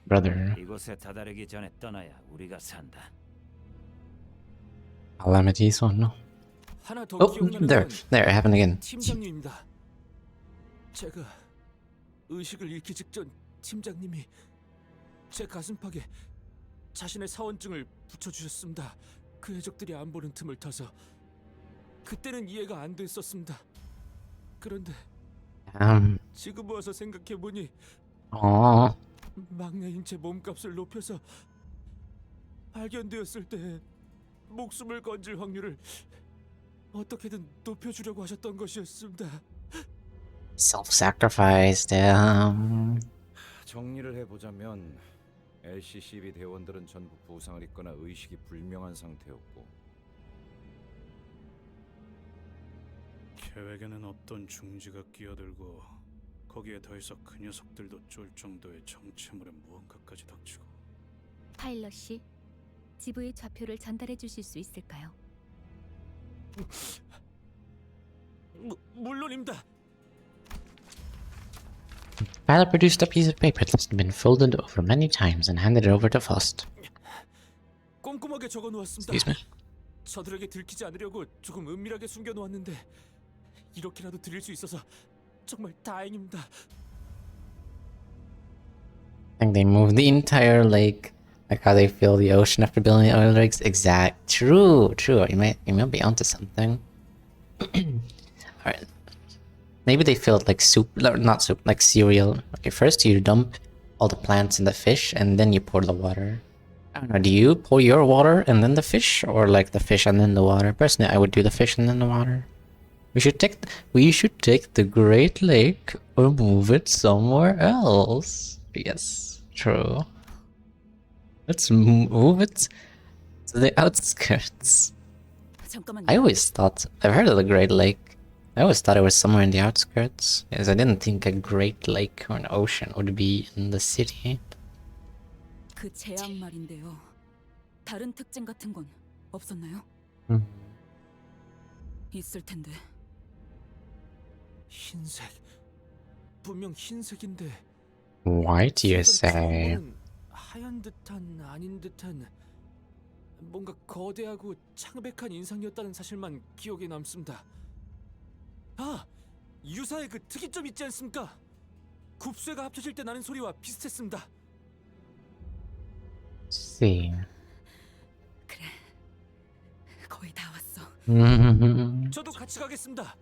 Brother. 이곳에 다다르기 전에 떠나야 우리가 산다. Calamities, oh no. 하나 더 Oh, 기억나는 there, 건 it happened again. 팀장님입니다. 제가 의식을 잃기 직전 팀장님이 제 가슴팍에 자신의 사원증을 붙여주셨습니다. 그 해적들이 안 보는 틈을 타서. 그때는 이해가 안 됐었습니다. 그런데 지금 와서 생각해보니 막내인 제 몸값을 높여서 발견되었을 때 목숨을 건질 확률을 어떻게든 높여주려고 하셨던 것이었습니다. Self-sacrifice, 정리를 해보자면 LCCB 대원들은 전부 부상을 입거나 의식이 불명한 상태였고 계획에는 어떤 중지가 끼어들고 거기에 더해서 그 녀석들도 쫄 정도의 정체물에 무언가까지 닥치고. 파일럿 씨, 지부의 좌표를 전달해 주실 수 있을까요? 물론입니다. Pilot produced a piece of paper that had been folded over many times and handed it over to Faust. 꼼꼼하게 적어놓았습니다. Excuse me. 저들에게 들키지 않으려고 조금 은밀하게 숨겨놓았는데 이렇게라도 드릴 수 있어서 정말 다행입니다. I think they moved the entire lake, like how they fill the ocean after building oil rigs. True. You might be onto something. Alright. Maybe they filled like soup, not soup, like cereal. Okay, first you dump all the plants in the fish, and then you pour the water. I don't know, do you pour your water and then the fish, or like the fish and then the water? Personally, I would do the fish and then the water. We should take the Great Lake or move it somewhere else. Yes, true. Let's move it to the outskirts. I always thought, I've heard of the Great Lake. I always thought it was somewhere in the outskirts, because I didn't think a Great Lake or an ocean would be in the city. 그 제약 말인데요. 다른 특징 같은 건 없었나요? 있을 텐데. 흰색. 분명 흰색인데. White, you say? 하얀 듯한 아닌 듯한 뭔가 거대하고 창백한 인상이었다는 사실만 기억에 남습니다. 아! 유사의 그 특이점 있지 않습니까? 굽쇠가 합쳐질 때 나는 소리와 비슷했습니다. See. 거의 다 왔어. 저도 같이 가겠습니다.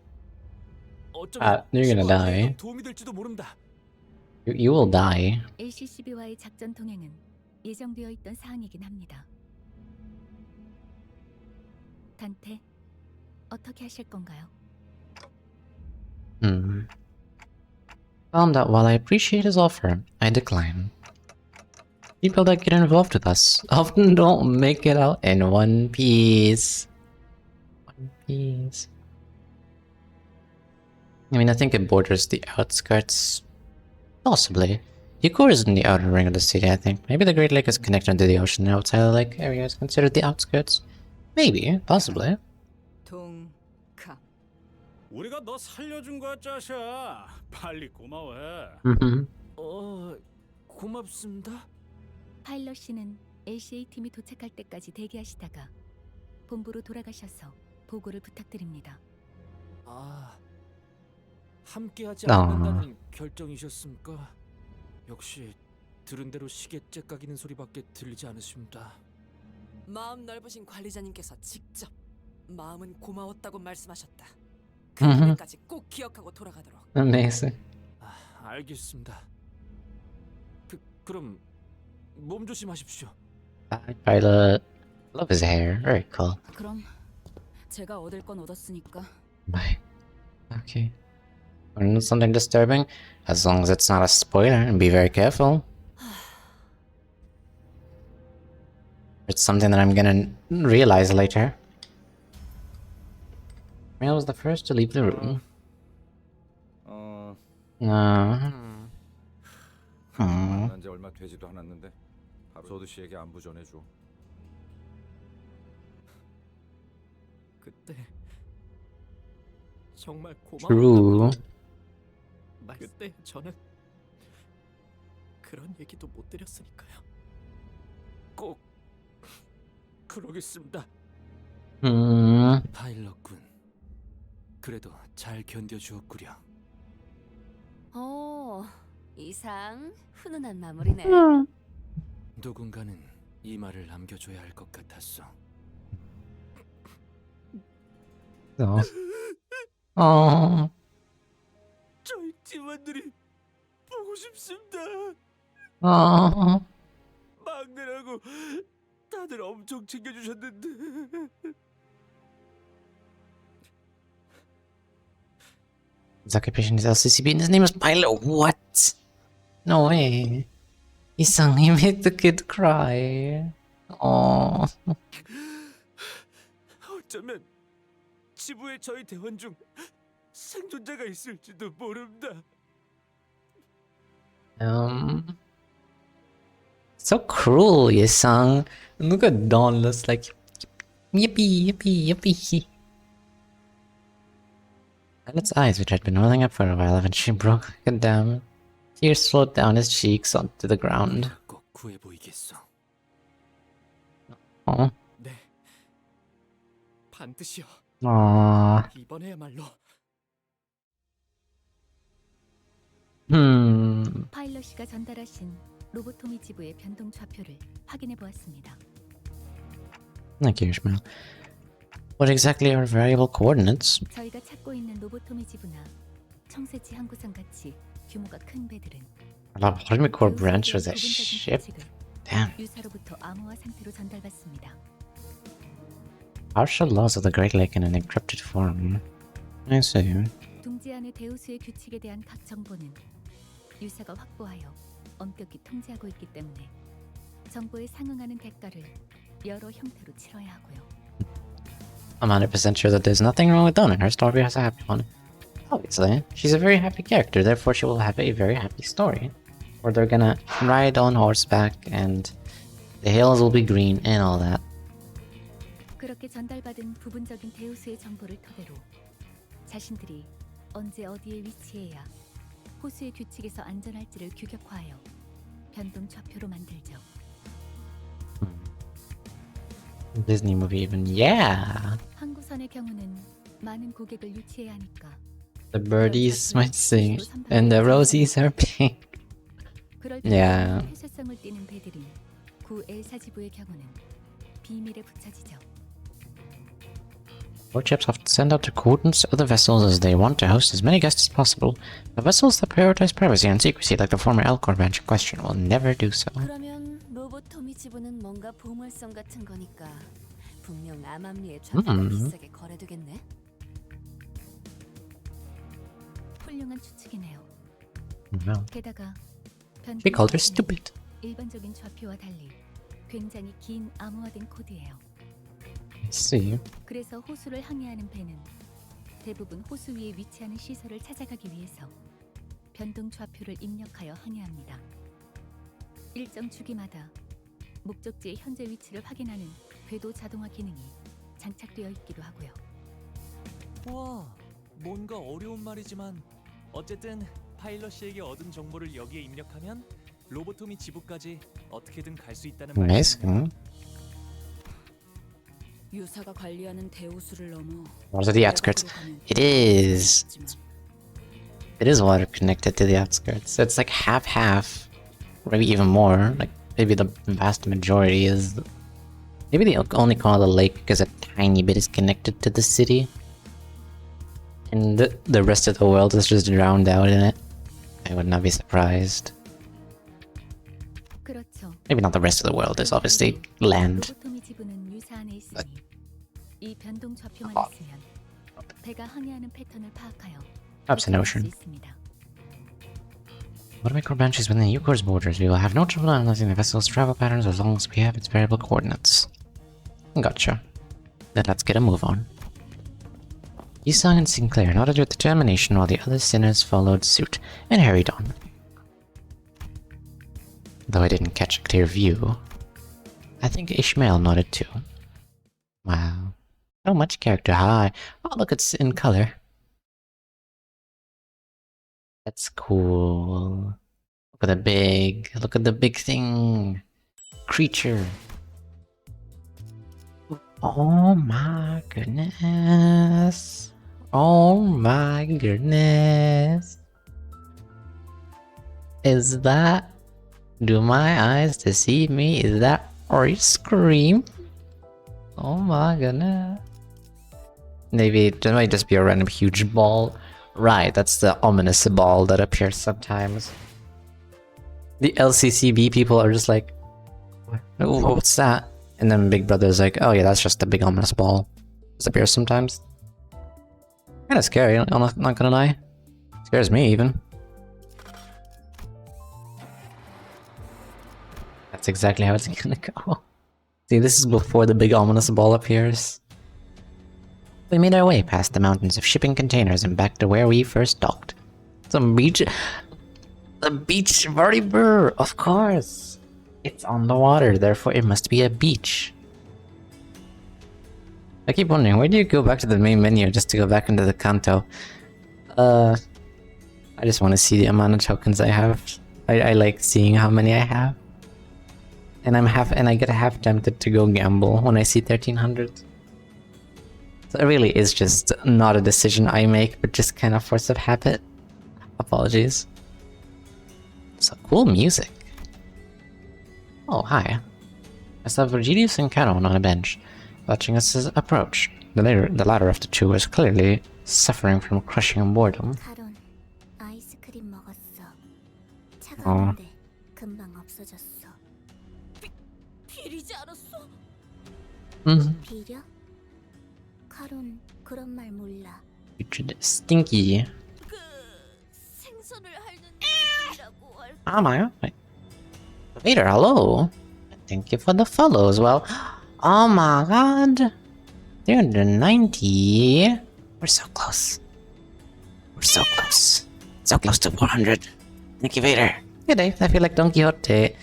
You're gonna die. 도움이 될지도 모릅니다. You will die. LCCB와의 작전 통행은 예정되어 있던 사항이긴 합니다. 단테, 어떻게 하실 건가요? Tell him that while I appreciate his offer, I decline. People that get involved with us often don't make it out in one piece. One Piece. I mean, I think it borders the outskirts. Possibly. Yukor is in the outer ring of the city, I think. Maybe the Great Lake is connected to the ocean outside the lake area is considered the outskirts. Maybe. Possibly. 동카. 우리가 너 살려준 거야, 짜샤. 빨리 고마워해. 고맙습니다. 파일럿 씨는 LCA 팀이 도착할 때까지 대기하시다가 본부로 돌아가셔서 보고를 부탁드립니다. 아, 함께하지 않는다는 결정이셨습니까? 역시 들은 대로 시계 째깍이는 소리밖에 들리지 않으십니다. 마음 넓으신 관리자님께서 직접 마음은 고마웠다고 말씀하셨다. 그 날까지 꼭 기억하고 돌아가도록. Amazing. 알겠습니다. 그럼 몸 조심하십시오. Pilot. Love his hair. Very cool. 그럼 제가 얻을 건 얻었으니까. Bye. Okay. When it's something disturbing, as long as it's not a spoiler, and be very careful. It's something that I'm gonna realize later. Mel was the first to leave the room. 만난 지 얼마 되지도 않았는데 바로 조드 씨에게 안부 전해줘. 그때 정말 True. 고마웠다고. 그때 저는 그런 얘기도 못 드렸으니까요. 꼭 그러겠습니다. 파일럿군. 그래도 잘 견뎌주었구려. 이상 훈훈한 마무리네. 누군가는 이 말을 남겨줘야 할 것 같았어. 저희 팀원들이 보고 싶습니다. 막내라고 다들 엄청 챙겨주셨는데. His occupation is LCCB and his name is Pilot. What? No way. Isang, he made the kid cry. Oh. 어쩌면 지부의 저희 대원 중 생존자가 있을지도 모릅니다. So cruel, Yesung. Look at Dauntless, like, yippee, yippee, yippee. Pilot's eyes, which had been welling up for a while, eventually broke like a dam. Tears flowed down his cheeks onto the ground. 꼭 구해 보이겠어. 네, 반드시요. 이번에야말로. 파일럿 씨가 전달하신 로보토미 지부의 변동 좌표를 확인해 보았습니다. Thank you, Ishmael. What exactly are variable coordinates? 저희가 찾고 있는 로보토미 지부나 청새치 항구선 같이 규모가 큰 배들은 A lobotomy core branch was a ship? Damn. 유사로부터 암호화 상태로 전달받습니다. Partial laws of the Great Lake in an encrypted form. I see. 둥지 안의 대우수의 규칙에 대한 각 정보는 유사가 확보하여 엄격히 통제하고 있기 때문에 정보에 상응하는 대가를 여러 형태로 치러야 하고요. I'm 100% sure that there's nothing wrong with Dawn, and her story has a happy one. Obviously, she's a very happy character, therefore she will have a very happy story. Where they're gonna ride on horseback and the hills will be green and all that. 그렇게 전달받은 부분적인 대우수의 정보를 토대로 자신들이 언제 어디에 위치해야 호수의 규칙에서 안전할지를 규격화하여 변동 좌표로 만들죠. Disney movie even, yeah! 항구선의 경우는 많은 고객을 유치해야 하니까 The birdies might sing, and the rosies are pink. 그럴 Yeah. 때 회수성을 띠는 배들인 구 엘사지부의 경우는 비밀에 붙여지죠. Port ships often send out their coordinates to other vessels as they want to host as many guests as possible. The vessels that prioritize privacy and secrecy, like the former Elcor branch in question, will never do so. 그러면 로보토미 지부는 뭔가 보물성 같은 거니까 분명 암암리의 좌표가 비싸게 거래되겠네. 훌륭한 추측이네요. Well, 게다가 she called her stupid. 일반적인 좌표와 달리 굉장히 긴 암호화된 코드예요. I see. 그래서 호수를 항해하는 배는 대부분 호수 위에 위치하는 시설을 찾아가기 위해서 변동 좌표를 입력하여 항해합니다. 일정 주기마다 목적지의 현재 위치를 확인하는 궤도 자동화 기능이 장착되어 있기도 하고요. 와, 뭔가 어려운 말이지만 어쨌든 파일럿씨에게 얻은 정보를 여기에 입력하면 로보토미 지부까지 어떻게든 갈 수 있다는 Amazing. 유사가 관리하는 대우수를 넘어 What are the outskirts? It is water connected to the outskirts. It's like half, maybe even more. Like maybe the vast majority is. Maybe they only call it a lake because a tiny bit is connected to the city, and the rest of the world is just drowned out in it. I would not be surprised. 그렇죠. Maybe not the rest of the world. There's obviously land. 로보토미 지부는 유사 안에 있으니 이 변동 좌표만 있으면 배가 항해하는 패턴을 파악하여 Perhaps an ocean. 수 있습니다. What make our branches within the Eucor's borders? We will have no trouble analyzing the vessel's travel patterns as long as we have its variable coordinates. Gotcha. Then let's get a move on. Yisung and Sinclair nodded with determination while the other sinners followed suit and hurried on. Though I didn't catch a clear view, I think Ishmael nodded too. Wow. So much character. Hi. Oh, look, it's in color. That's cool. Look at the big thing. Creature. Oh my goodness. Oh my goodness. Is that... Do my eyes deceive me? Is that ice cream? Oh my goodness. Maybe it might just be a random huge ball. Right, that's the ominous ball that appears sometimes. The LCCB people are just like, what's that? And then Big Brother's like, oh yeah, that's just a big ominous ball. This appears sometimes. Kinda scary, I'm not gonna lie. Scares me even. That's exactly how it's gonna go. See, this is before the big ominous ball appears. We made our way past the mountains of shipping containers and back to where we first docked. Some beach... The beach Vardyburr, of course! It's on the water, therefore it must be a beach. I keep wondering, where do you go back to the main menu just to go back into the Kanto? I just want to see the amount of tokens I have. I like seeing how many I have. And I get half tempted to go gamble when I see 1300. So it really is just not a decision I make, but just kind of force of habit. Apologies. So cool music. Oh, hi. I saw Virgilius and Caron on a bench, watching us approach. The latter of the two was clearly suffering from crushing boredom. 카론, 아이스크림 먹었어. Oh. 차가운데 금방 없어졌어. 비리지 않았어? Mm-hmm. 카론 그런 말 몰라. Stinky. 생선을 핥는 일이라고 할. Oh my god. Vader, hello. Thank you for the follow as well. Oh my god. 390. We're so close. We're so close. So close to 400. Thank you, Vader. Good day. I feel like Don Quixote.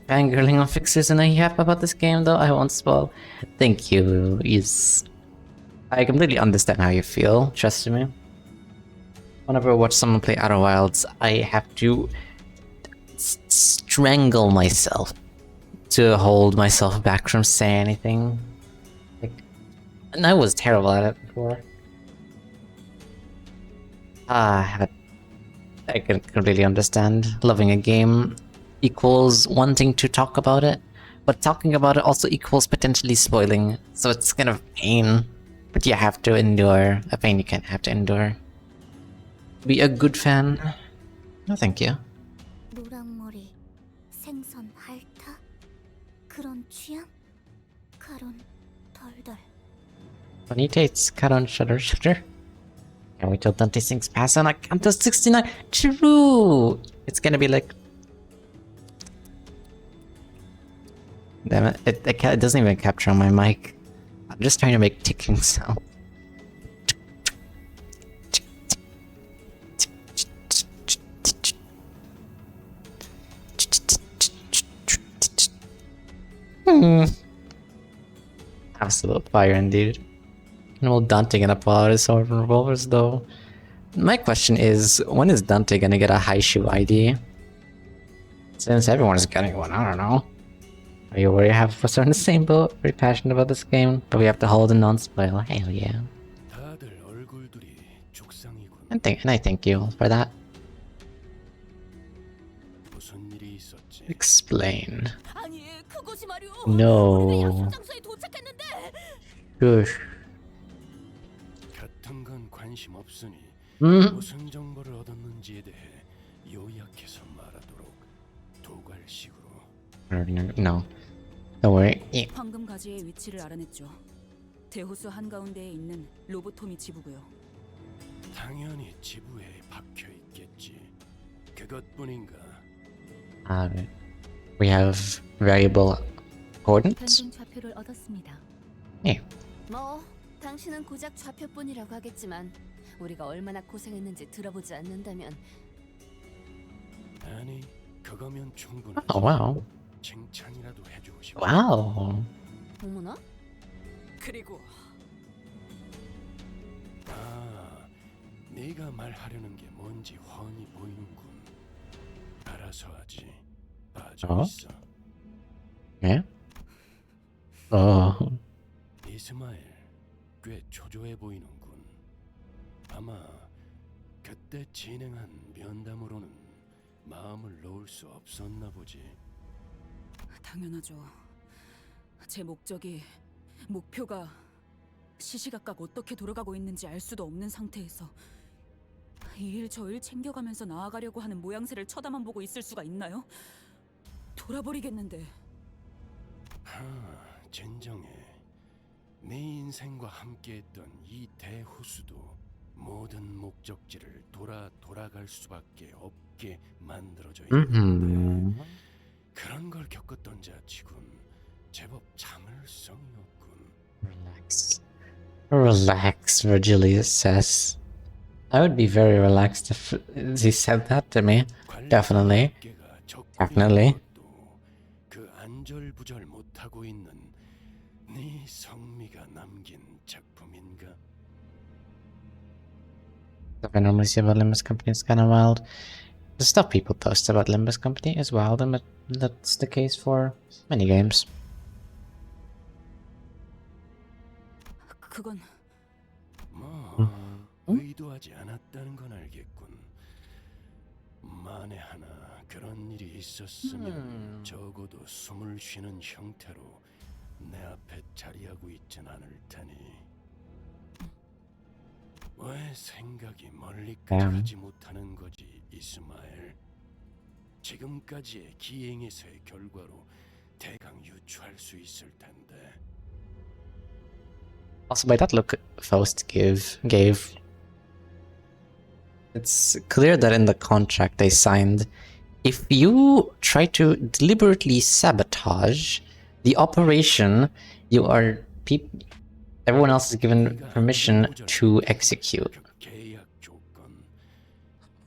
Fangirling on fixers and a yap about this game, though. I won't spoil. Thank you. Yes. I completely understand how you feel. Trust me. Whenever I watch someone play Outer Wilds, I have to strangle myself to hold myself back from saying anything. And I was terrible at it before. But I can completely understand. Loving a game equals wanting to talk about it, but talking about it also equals potentially spoiling. So it's kind of pain, but you have to endure. A pain you can't have to endure. Be a good fan. No, thank you. 노랑머리, 생선 핥아? 그런 취향? 카론 덜덜. When he takes Karon Shudder Shudder. Can't wait till Dante sings pass on a count to 69. True! It's gonna be like. Damn it, it doesn't even capture on my mic. I'm just trying to make ticking sound. Absolute fire indeed. Well, Dante gonna pull out his sword and revolvers though. My question is, when is Dante gonna get a Haishu ID? Since everyone's getting one, I don't know. Are you worried have us on the same boat? Very passionate about this game, but we have to hold a non-spoil. Hell yeah. And I thank you for that. Explain. No. Shush. 같은 건 관심 없으니 무슨 정보를 얻었는지에 대해 요약해서 말하도록 도괄식으로. No. Don't worry. Yeah. 황금 가지의 위치를 알아냈죠. 대호수 한가운데에 있는 로보토미 지부고요. 당연히 지부에 박혀 있겠지. 그것뿐인가? We have variable coordinates. 변동 좌표를 얻었습니다. Yeah. 뭐 당신은 고작 좌표뿐이라고 하겠지만 우리가 얼마나 고생했는지 들어보지 않는다면. 아니, 그거면 충분하지. Oh wow. 칭찬이라도 해주고 싶어. Wow. 어머나? 그리고 네가 말하려는 게 뭔지 훤히 보이는군. 알아서 하지. 빠져 있어. Yeah? 이스마엘, 꽤 초조해 보이는군. 아마 그때 진행한 면담으로는 마음을 놓을 수 없었나 보지. 당연하죠. 제 목표가 시시각각 어떻게 돌아가고 있는지 알 수도 없는 상태에서 이 일 저 일 챙겨가면서 나아가려고 하는 모양새를 쳐다만 보고 있을 수가 있나요? 돌아버리겠는데. 진정해. 네 인생과 함께했던 이 대호수도 모든 목적지를 돌아갈 수밖에 없게 만들어져 있는데 그런 걸 겪었던 자치군 제법 참을성이 없군. Relax, Virgilius says. I would be very relaxed if he said that to me. Definitely. Definitely. 그 안절부절 못하고 있는 네 성미가 남긴 작품인가? Stuff I normally see about Limbus Company is kind of wild. The stuff people post about Limbus Company is wild, and that's the case for many games. 그건 의도하지 않았다는 건 알겠군. 만에 하나 그런 일이 있었으면 적어도 숨을 쉬는 형태로 내 앞에 자리하고 있진 않을 테니. 왜 생각이 멀리까지 가지 못하는 거지, 이스마엘? 지금까지의 기행에서의 결과로 대강 유추할 수 있을 텐데. Also, by that look Faust gave, it's clear that in the contract they signed, if you try to deliberately sabotage the operation, everyone else is given permission to execute. 계약 조건.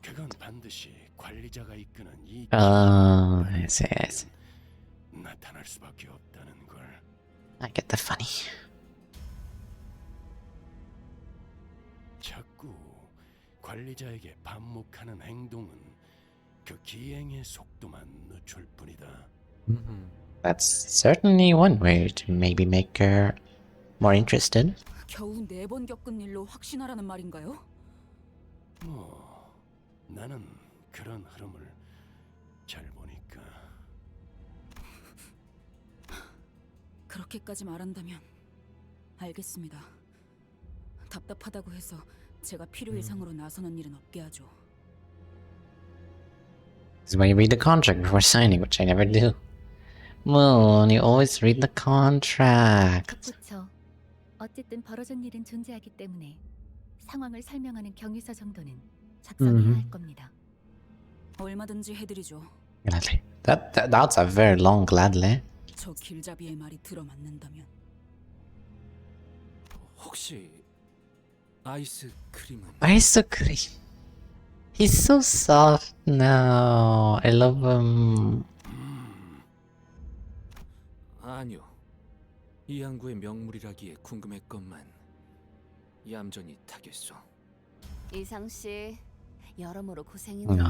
그건 반드시 관리자가 이끄는 이 I see. 나타날 수밖에 없다는 걸. I get the funny. 자꾸 관리자에게 반목하는 행동은 그 기행의 속도만 늦출 뿐이다. That's certainly one way to maybe make her more interested. 겨우 4번 겪은 일로 확신하라는 말인가요? 뭐 나는 그런 흐름을 잘 보니까. 그렇게까지 말한다면 알겠습니다. 답답하다고 해서 제가 필요 이상으로 나서는 일은 없게 하죠. This is why you read the contract before signing, which I never do. Moon, you always read the contract. 덧붙여. 어쨌든 벌어진 일은 존재하기 때문에 상황을 설명하는 경위서 정도는 작성해야 할 겁니다. 얼마든지 해드리죠. Gladly. That's a very long gladly. 저 길잡이의 말이 들어맞는다면. 혹시 아이스크림은? Ice cream. He's so soft now. I love him. 아니요. 이 항구의 명물이라기에 궁금했건만 얌전히 타겠소. 이상 씨, 여러모로 고생이네.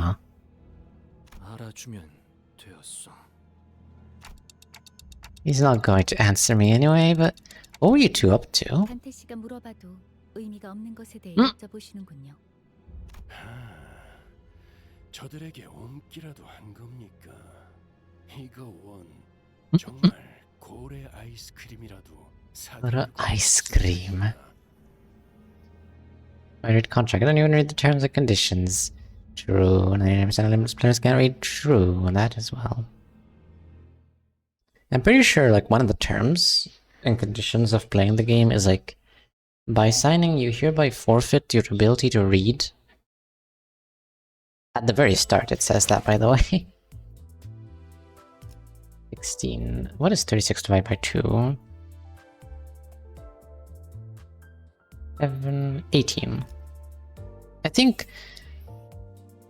알아주면 되었소. He's not going to answer me anyway, but what were you two up to? 단테 씨가 물어봐도 의미가 없는 것에 대해 여쭤보시는군요. 저들에게 옴기라도 한 겁니까? 이거 원 정말 고래 아이스크림이라도 What a ice cream. I read contract. I don't even read the terms and conditions. True. 99% of limits players can't read true. That as well. I'm pretty sure like one of the terms and conditions of playing the game is like, by signing you hereby forfeit your ability to read. At the very start it says that, by the way. 16. What is 36 divided by 2? 7, 18. I think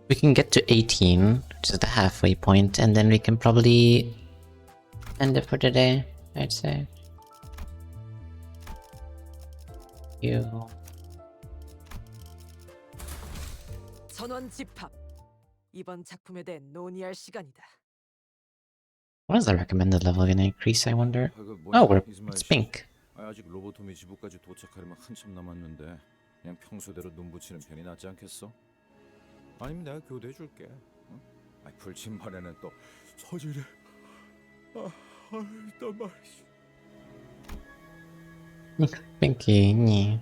we can get to 18, which is the halfway point, and then we can probably end it for today, I'd say. 전원 집합. 이번 작품에 대해 논의할 시간이다. What is the recommended level gonna increase, I wonder? Oh, it's pink. 아직 로보토미 지부까지 도착하려면 한참 남았는데 그냥 평소대로 눈 붙이는 편이 낫지 않겠어? 아니면 내가 교대해 줄게. 응? 불침번에는 또 서질이 일단 말이지. Pinky, yeah.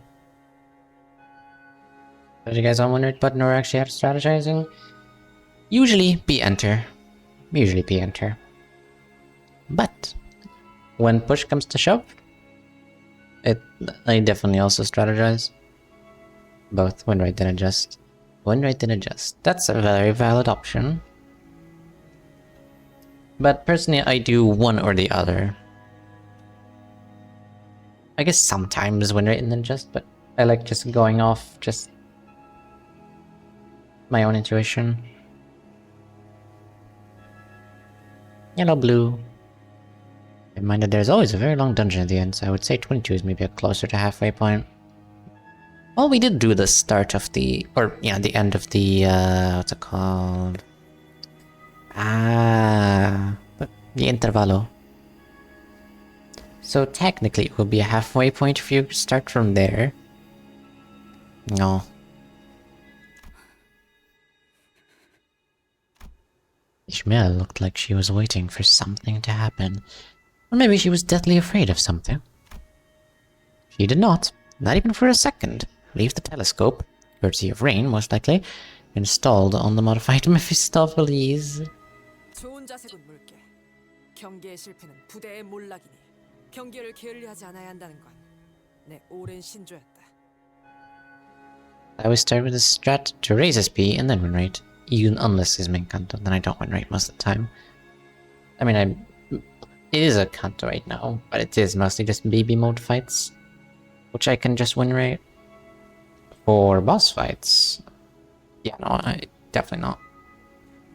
Did you guys all wonder what button or actually have strategizing? Usually be enter. But when push comes to shove, I definitely also strategize. Both when right then adjust. When right then adjust. That's a very valid option. But personally I do one or the other. I guess sometimes when right and then adjust, but I like just going off just my own intuition. Yellow, blue. In mind that there's always a very long dungeon at the end, so I would say 22 is maybe a closer to halfway point. Well, we did do the start of the, or yeah, the end of the, what's it called? The intervalo. So technically it will be a halfway point if you start from there. No. Ishmael looked like she was waiting for something to happen. Or maybe she was deathly afraid of something. She did not even for a second, leave the telescope, courtesy of Rain most likely, installed on the modified Mephistopheles. 좋은 자세군 물개. 경계의 실패는 부대의 몰락이니 경계를 게을리하지 않아야 한다는 건 내 오랜 신조였다. I always start with a strat to raise SP and then win rate. Even unless it's main canto, then I don't win rate most of the time. I mean, it is a canto right now, but it is mostly just baby mode fights, which I can just win rate. For boss fights, yeah, no, definitely not.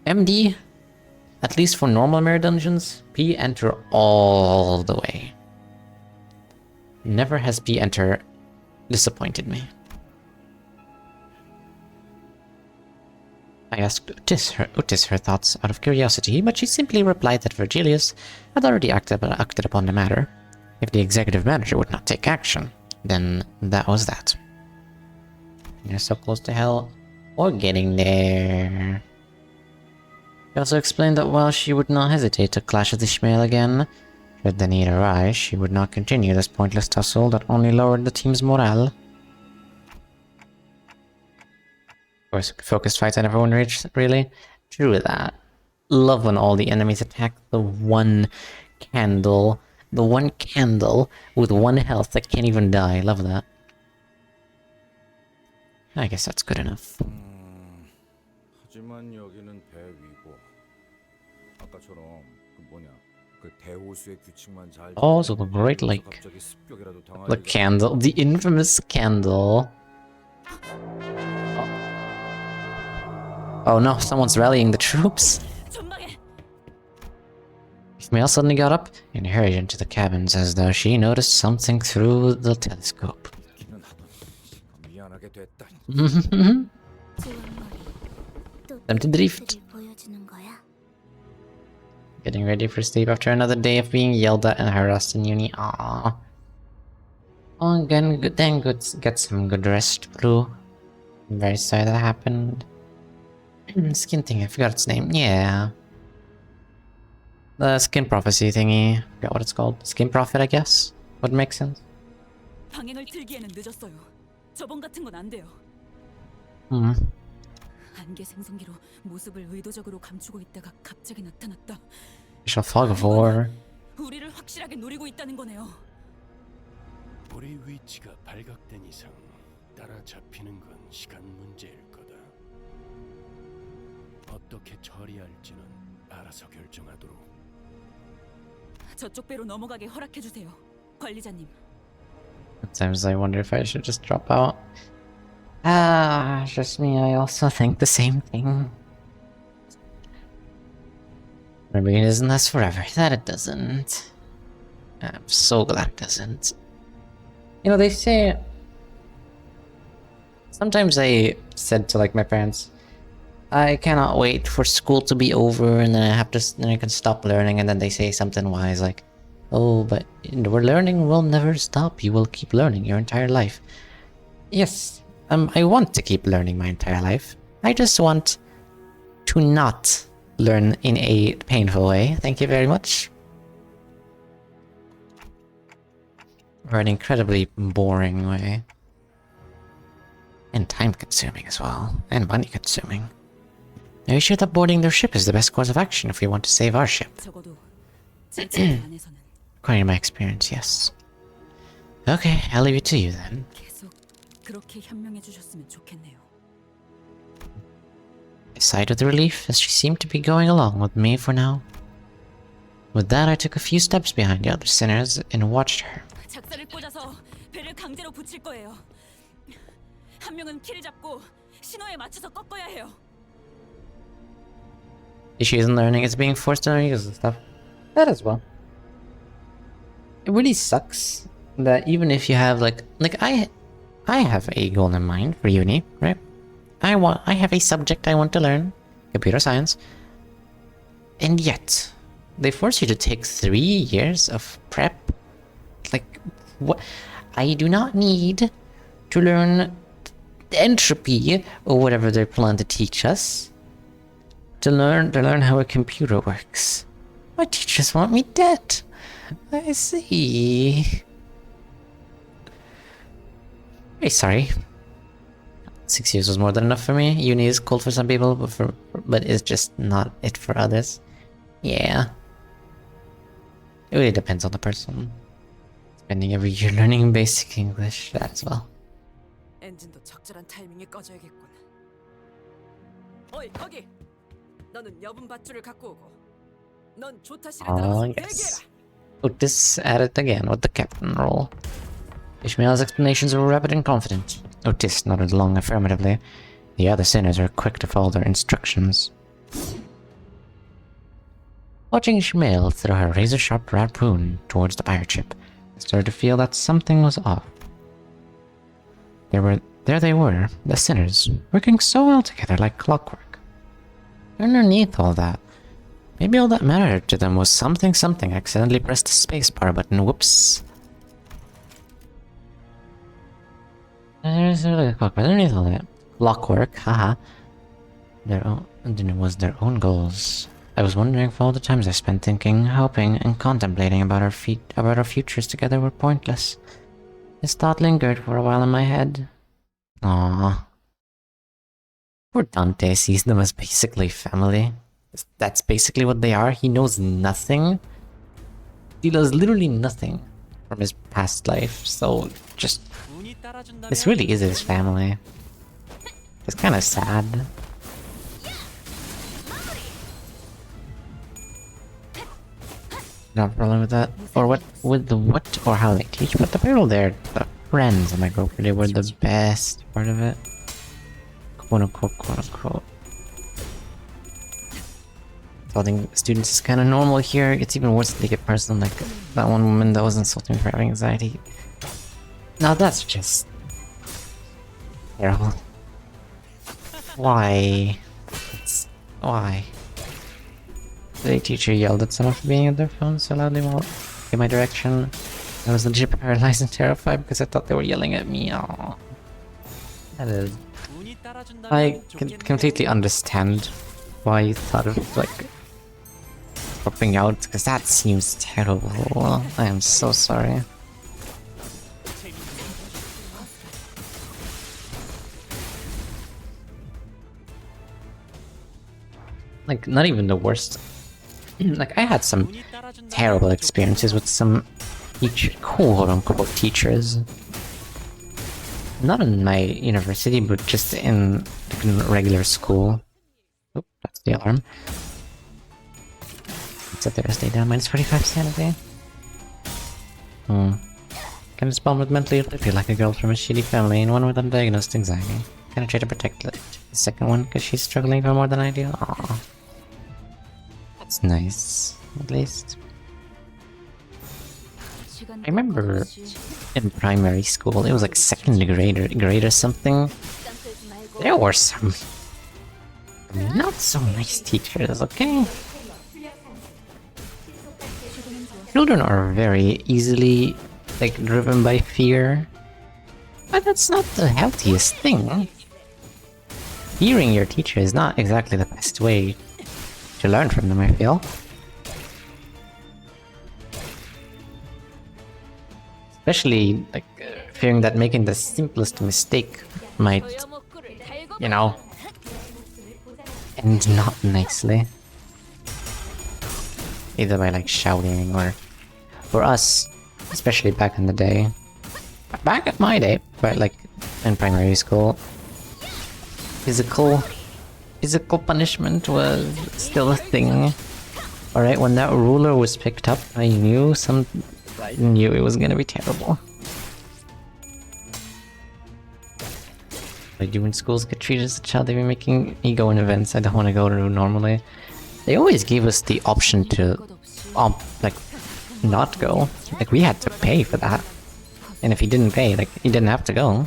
MD, at least for normal mirror dungeons, P enter all the way. Never has P enter disappointed me. I asked Utis her thoughts out of curiosity, but she simply replied that Virgilius had already acted upon the matter. If the executive manager would not take action, then that was that. You're so close to hell, or getting there. She also explained that while she would not hesitate to clash with Ishmael again, should the need arise, she would not continue this pointless tussle that only lowered the team's morale. Of course, focused fights I never won really. True that. Love when all the enemies attack the one candle. The one candle with one health that can't even die. Love that. I guess that's good enough. 하지만 여기는 대위고 아까처럼 그 뭐냐 그 대호수의 규칙만 잘 Also the Great Lake. The candle. The infamous candle. Oh no, someone's rallying the troops. Ishmael suddenly got up and hurried into the cabins as though she noticed something through the telescope. Time to drift. Getting ready for sleep after another day of being yelled at and harassed in uni. Aww. Oh, again, get some good rest, Blue. I'm very sorry that happened. Skin thing, I forgot its name. Yeah. The skin prophecy thingy. Forgot what it's called. Skin prophet, I guess. Would make sense. 방행을 들기에는 늦었어요. 저번 같은 건 안 돼요. 안개 생성기로 모습을 의도적으로 감추고 있다가 갑자기 나타났다. Visual fog of war. 우리를 확실하게 노리고 있다는 거네요. 우리 위치가 발각된 이상 따라잡히는 건 시간 문제일 거다. 어떻게 처리할지는 알아서 결정하도록. 저쪽 배로 넘어가게 허락해 주세요, 관리자님. Sometimes I wonder if I should just drop out. Just me, I also think the same thing. Maybe it doesn't last forever. That it doesn't. I'm so glad it doesn't. You know, they say... Sometimes I said to like my parents, I cannot wait for school to be over and then I can stop learning, and then they say something wise like, oh, but learning will never stop. You will keep learning your entire life. Yes, I want to keep learning my entire life. I just want to not learn in a painful way. Thank you very much. Or an incredibly boring way. And time-consuming as well. And money-consuming. Are you sure that boarding their ship is the best course of action if we want to save our ship? According to my experience, yes. Okay, I'll leave it to you then. 그렇게 현명해 주셨으면 좋겠네요. I sighed with relief as she seemed to be going along with me for now. With that, I took a few steps behind the other sinners and watched her. 작사를 꽂아서 배를 강제로 붙일 거예요. 한 명은 키를 잡고 신호에 맞춰서 꺾어야 해요. She isn't learning, it's being forced to learn use and stuff. That as well. It really sucks that even if you have like I have a goal in mind for uni, right? I have a subject I want to learn, computer science, and yet they force you to take 3 years of prep. Like, what? I do not need to learn entropy or whatever they plan to teach us to learn how a computer works. My teachers want me dead. I see. Very sorry. 6 years was more than enough for me. Uni is cool for some people, but it's just not it for others. Yeah. It really depends on the person. Spending every year learning basic English, that as well. 엔진도 적절한 타이밍에 꺼져야겠군. 어이 거기! 너는 여분 밧줄을 갖고 오고, 넌 조타실에 Oh 들어가서 yes. 대기해라. Otis at it again with the captain role. Ishmael's explanations were rapid and confident. Otis nodded along affirmatively. The other sinners were quick to follow their instructions. Watching Ishmael throw her razor-sharp harpoon towards the pirate ship, I started to feel that something was off. There they were, the sinners, working so well together like clockwork. Underneath all that, maybe all that mattered to them was something accidentally pressed the spacebar button, whoops. Underneath all that, clockwork, haha. It was their own goals. I was wondering if all the times I spent thinking, hoping, and contemplating about our futures together were pointless. This thought lingered for a while in my head. Aww. Poor Dante sees them as basically family. That's basically what they are. He knows nothing. He does literally nothing from his past life, so just... This really is his family. It's kind of sad. No problem with that. Or what, with the what or how they teach, but the people there, the friends in my group, they were the best part of it. Quote unquote, quote unquote. Insulting students is kind of normal here. It's even worse if they get personal, like that one woman that was insulting me for having anxiety. Now that's just terrible. Why? Why? The teacher yelled at someone for being at their phone so loudly while in my direction. I was legit paralyzed and terrified because I thought they were yelling at me. Aww. That is... I can completely understand why you thought of, like, dropping out, because that seems terrible. I am so sorry. Like, not even the worst. Like, I had some terrible experiences with some quote-unquote teachers. Not in my university, but just in regular school. Oop, that's the alarm. It's a Thursday down, minus 45 sanity. Kind of spawned with mentally ill, feel like a girl from a shitty family and one with undiagnosed anxiety. Kinda try to protect the second one because she's struggling for more than I do. Aww. That's nice, at least. I remember in primary school, it was like second grade or something. There were some not so nice teachers, okay? Children are very easily, like, driven by fear. But that's not the healthiest thing. Fearing your teacher is not exactly the best way to learn from them, I feel. Especially, like, fearing that making the simplest mistake might, you know, end not nicely. Either by, like, shouting or... For us, especially back in the day. Back at my day, but, like, in primary school, physical punishment was still a thing. Alright, when that ruler was picked up, I knew it was gonna be terrible. Like, when schools get treated as a child, they be making me go in events I don't want to go to normally. They always gave us the option to, like, not go. Like, we had to pay for that. And if you didn't pay, like, you didn't have to go.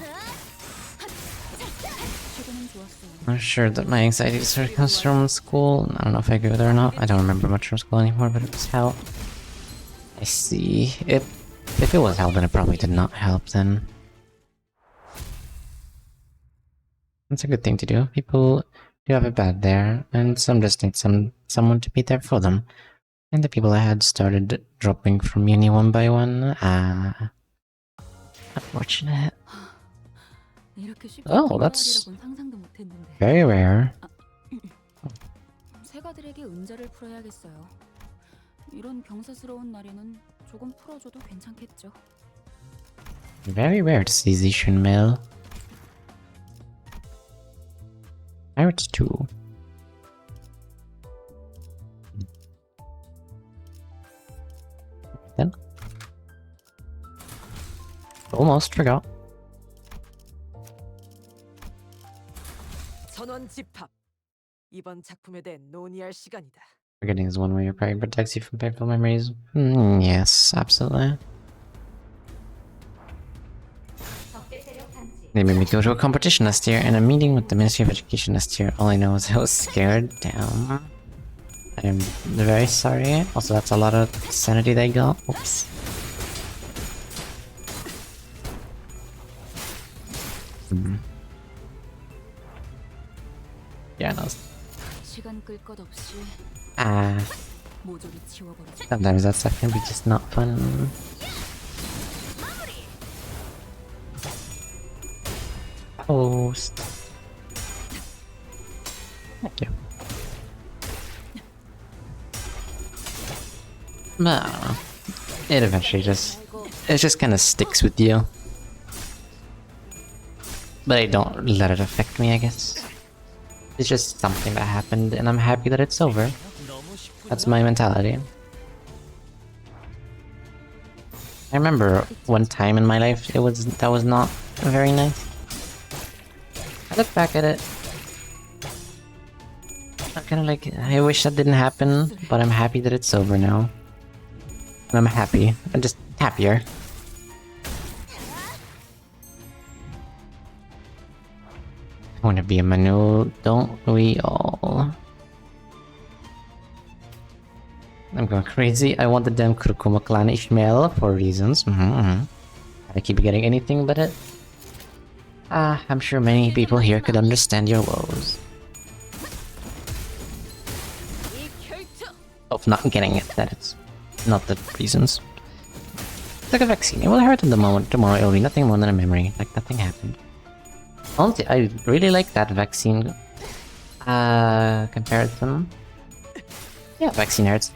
I'm sure that my anxiety disorder comes from school. I don't know if I agree with it or not. I don't remember much from school anymore, but it was hell. I see. If it was hell, then it probably did not help then. That's a good thing to do. People do have it bad there, and some just need someone to be there for them. And the people I had started dropping from uni one by one. Unfortunate. Oh, that's very rare. 새가들에게 은자를 풀어야겠어요. 이런 경사스러운 날에는 조금 풀어줘도 괜찮겠죠. Very rare to see Zishin male. Pirates too. Then almost forgot. 전원 집합. 이번 작품에 대해 논의할 시간이다. Forgetting is one way your pride protects you from painful memories. Yes, absolutely. They made me go to a competition last year and a meeting with the Ministry of Education last year. All I know is I was scared. Damn. I am very sorry. Also, that's a lot of sanity they got. Oops. Yeah, no. 시간 끌 것 없이 모조리 치워버리자. Sometimes that stuff can be just not fun. Post. Thank you. But I don't know. It eventually just kind of sticks with you. But I don't let it affect me, I guess. It's just something that happened and I'm happy that it's over. That's my mentality. I remember one time in my life that was not very nice. I look back at it. I'm kind of like, I wish that didn't happen, but I'm happy that it's over now. And I'm happy. I'm just happier. I want to be a Manu, don't we all? I'm going crazy. I want the damn Kurokuma clan Ishmael for reasons. I keep getting anything but it. I'm sure many people here could understand your woes. Of not getting it, that it's not the reasons. It's like a vaccine. It will hurt in the moment. Tomorrow it'll be nothing more than a memory. Like nothing happened. Honestly, I really like that vaccine comparison. Yeah, vaccine hurts.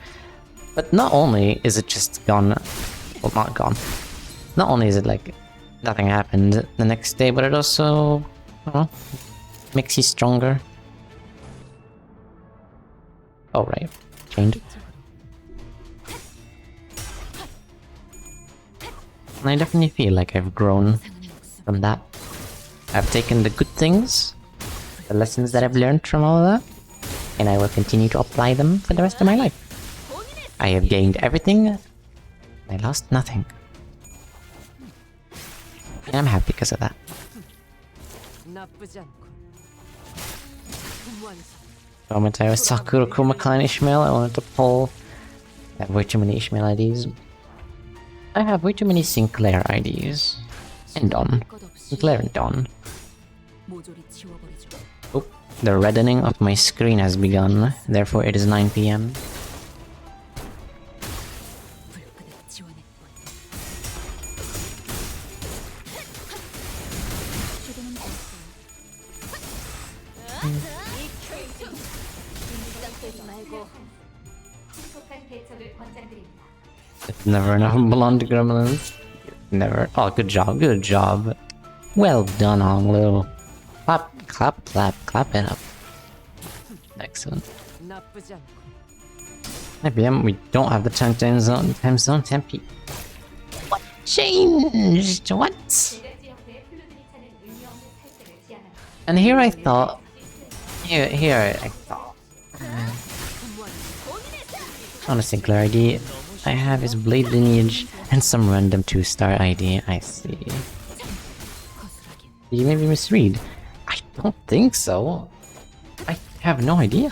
But not only is it just gone, well, not gone. Not only is it like nothing happened the next day, but it also, I don't know, makes you stronger. Oh, right. Change. And I definitely feel like I've grown from that. I've taken the good things, the lessons that I've learned from all of that, and I will continue to apply them for the rest of my life. I have gained everything, I lost nothing. And I'm happy because of that. The moment I saw Kurokuma clan Ishmael, I wanted to pull. I have way too many Ishmael IDs. I have way too many Sinclair IDs. And Dawn. Sinclair and Dawn. Oh, the reddening of my screen has begun, therefore it is 9 PM. Never enough blonde gremlins. Never. Oh, good job, good job. Well done, Honglu. Clap, clap, clap, clap it up. Excellent. IBM, we don't have the time zone tempi. What changed? What? And here I thought. Here I thought. On a Sinclair ID, I have his Blade lineage and some random 2-star ID. I see. Did you maybe misread? I don't think so. I have no idea.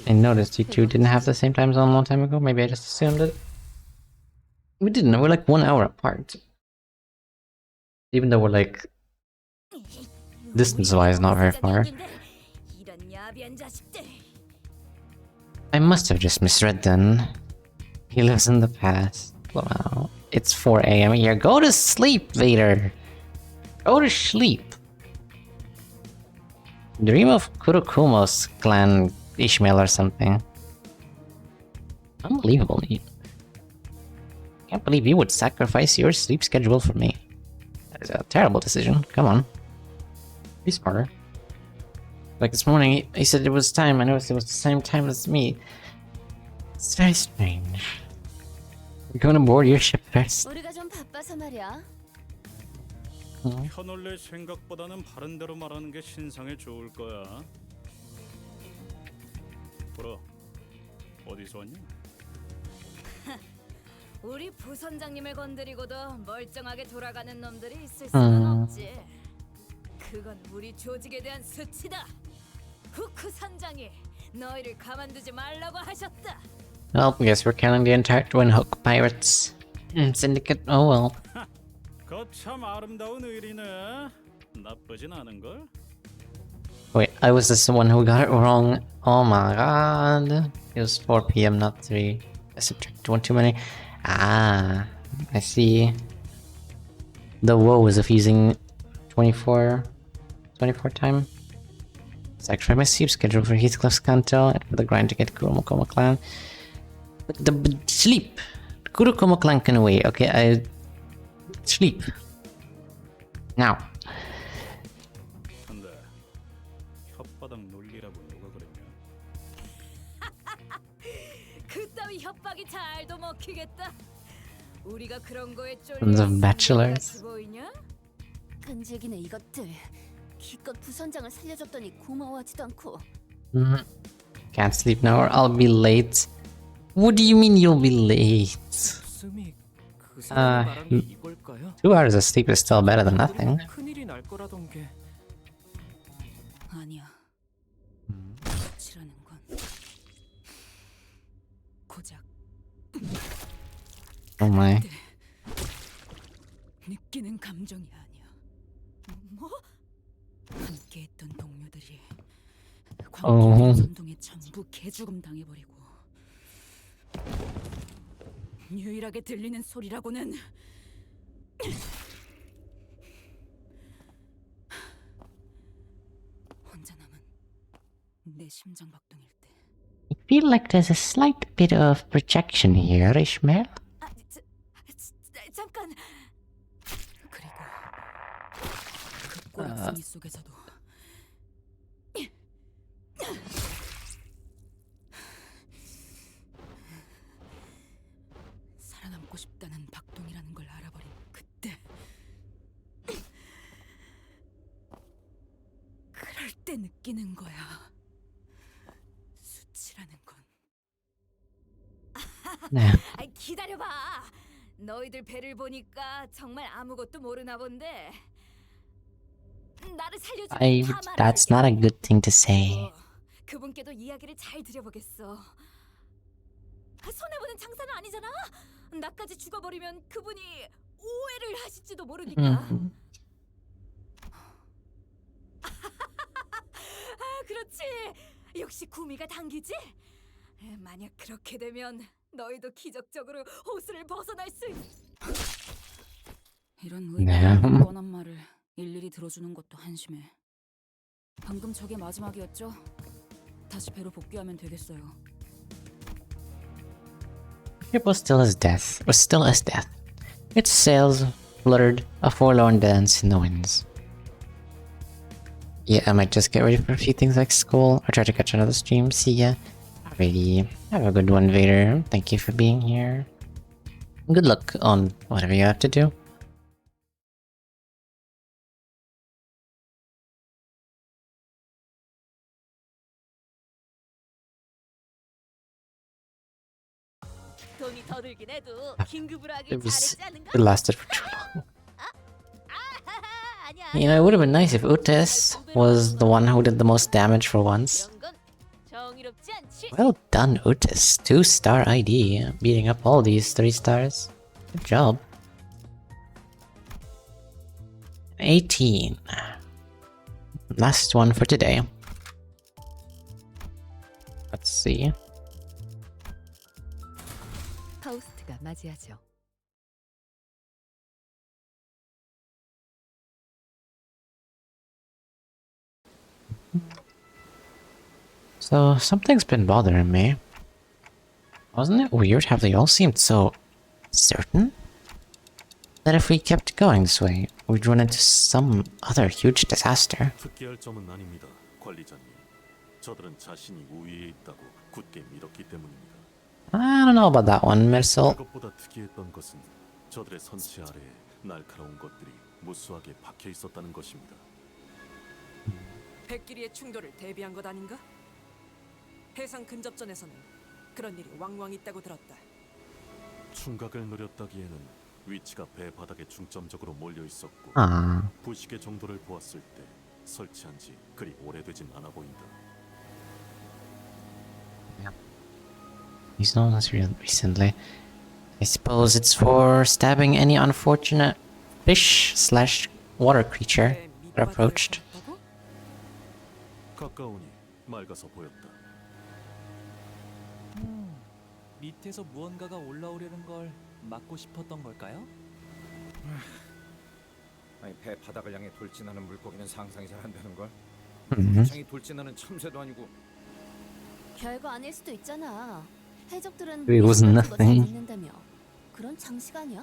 I noticed you two didn't have the same time zone a long time ago. Maybe I just assumed it. We didn't. We're like 1 hour apart. Even though we're like distance-wise not very far. I must have just misread then. He lives in the past. Wow. It's 4 AM here. Go to sleep, Vader! Go to sleep! Dream of Kurokumo's clan Ishmael or something. Unbelievable. Can't believe you would sacrifice your sleep schedule for me. That is a terrible decision. Come on. Be smarter. Like this morning, he said it was time. I noticed it was the same time as me. It's very strange. We're going to board your ship first. 우리가 좀 바빠서 말이야. 편올릴 생각보다는 바른 대로 말하는 게 신상에 좋을 거야. 보러 어디서 왔냐? 우리 부선장님을 건드리고도 멀쩡하게 돌아가는 놈들이 있을 수는 없지. 그건 우리 조직에 대한 수치다. 후크 선장이 너희를 가만두지 말라고 하셨다. Well, I guess we're counting the entire Twin Hook Pirates Syndicate. Oh well. 거참 아름다운 의리네. 나쁘진 않은 걸. Wait, I was the one who got it wrong. Oh my god. It was 4 p.m., not 3. I subtracted one too many. Ah, I see. The woes of using 24 time. Sacrifice my sleep schedule for Heathcliff's Canto and for the grind to get Kurokoma Clan. The sleep. Kurokoma Clan can wait. Okay, I sleep. Now. 근데 혓바닥 놀리라고 누가 그랬냐? 그따위 협박이 잘도 먹히겠다. 우리가 그런 거에 The Bachelors. 보이냐? 끈질기네 이것들. 기껏 부선장을 살려줬더니 고마워하지도 않고. Can't sleep now or I'll be late. What do you mean you'll be late? 스미 그 사람이 말한 게 이걸까요? 2 hours of sleep is still better than nothing. 큰일이 날 거라던 게 아니야. 수치라는 건 고작 Oh my. 느끼는 감정이 아니야. 뭐? 함께했던 동료들이 광동 선동에 전부 개죽음 당해버리고 유일하게 들리는 소리라고는 혼자 남은 내 심장 박동일 때. I feel like there's a slight bit of projection here, Ishmael. 잠깐. 그리고 그 꼬락서니 속에서도 살아남고 싶다는 박동이라는 걸 알아버린 그때, 그럴 때 느끼는 거야. 수치라는 건. 네. 아이, 기다려봐. 너희들 배를 보니까 정말 아무것도 모르나 본데. 나를 살려주면 다 말할 That's not a good thing to say. 그분께도 이야기를 잘 드려보겠어. 손해보는 장사는 아니잖아. 나까지 죽어버리면 그분이 오해를 하실지도 모르니까. 아, 그렇지. 역시 구미가 당기지? 만약 그렇게 되면 너희도 기적적으로 호수를 벗어날 수 이런 의미없는 뻔한 말을 일일이 들어주는 것도 한심해. 방금 저게 마지막이었죠? 다시 배로 복귀하면 되겠어요. It was still as death, or still as death. Its sails fluttered, a forlorn dance in the winds. Yeah, I might just get ready for a few things like school, or try to catch another stream. See ya. Alrighty. Have a good one, Vader. Thank you for being here. Good luck on whatever you have to do. 돈이 더 들긴 해도 긴급으로 하길 It was. 잘했지 않은가? It lasted for too long. You know, it would have been nice if Utes was the one who did the most damage for once. 정의롭지 않지? Well done, Utes. 2-star ID, beating up all these 3 stars. Good job. 18. Last one for today. Let's see. 파우스트가 맞이하죠. So, something's been bothering me. Wasn't it weird how they all seemed so certain that if we kept going this way, we'd run into some other huge disaster? 특기할 점은 아닙니다, 관리자님. 저들은 자신이 우위에 있다고 굳게 믿었기 때문입니다. I don't know about that one, Mersal. 그것보다 특이했던 것은 저들의 선체 아래에 날카로운 것들이 무수하게 박혀 있었다는 것입니다. 백끼리의 충돌을 대비한 것 아닌가? 해상 근접전에서는 그런 일이 왕왕 있다고 들었다. 충각을 노렸다기에는 위치가 배 바닥에 중점적으로 몰려 있었고 아. 부식의 정도를 보았을 때 설치한 지 그리 오래되진 않아 보인다. He's known us recently. I suppose it's for stabbing any unfortunate fish slash water creature that approached. 가까우니 맑아서 보였다. 밑에서 무언가가 올라오려는 걸 막고 싶었던 걸까요? 아니 배 바닥을 향해 돌진하는 물고기는 상상이 잘 안 되는 걸. 음. 창이 돌진하는 참새도 아니고. 별거 아닐 수도 있잖아. 해적들은 It was 미션 같은 거잘 nothing. 믿는다며. 그런 장식 아니야?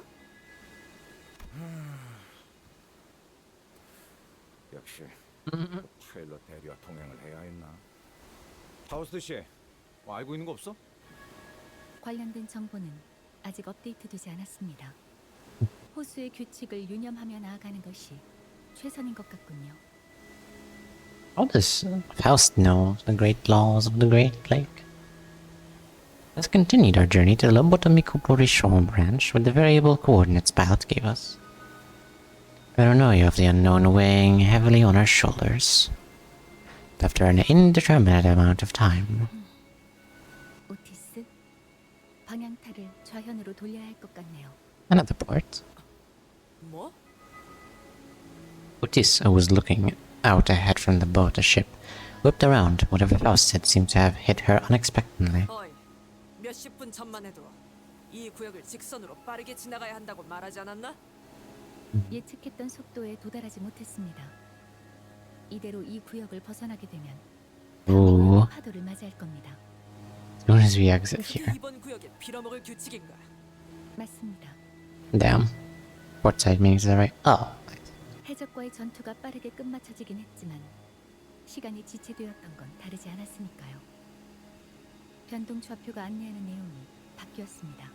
역시 파일럿 대리와 동행을 해야 했나? 파우스트 씨, 뭐 알고 있는 거 없어? 관련된 정보는 아직 업데이트되지 않았습니다. 호수의 규칙을 유념하며 나아가는 것이 최선인 것 같군요. How does Faust know the great laws of the Great Lake? Let's continue our journey to Lobotomikopori Shore Branch with the variable coordinates Pilot gave us. Paranoia of the unknown weighing heavily on our shoulders. After an indeterminate amount of time. 오티스, 방향타를 좌현으로 돌려야 할 것 같네요. Another port. 뭐? Otis, who was looking out ahead from the boat, a ship, whipped around. Whatever Faust said seemed to have hit her unexpectedly. 어이, 몇십 분 전만 해도 이 구역을 직선으로 빠르게 지나가야 한다고 말하지 않았나? 예측했던 속도에 도달하지 못했습니다. 이대로 이 구역을 벗어나게 되면 Ooh. 파도를 맞이할 겁니다. As soon as we exit 그게 here. 이번 구역에 빌어먹을 규칙인가? 맞습니다. Damn. Port side means the right. Oh. 해적과의 전투가 빠르게 끝마쳐지긴 했지만 시간이 지체되었던 건 다르지 않았으니까요. 변동 좌표가 안내하는 내용이 바뀌었습니다.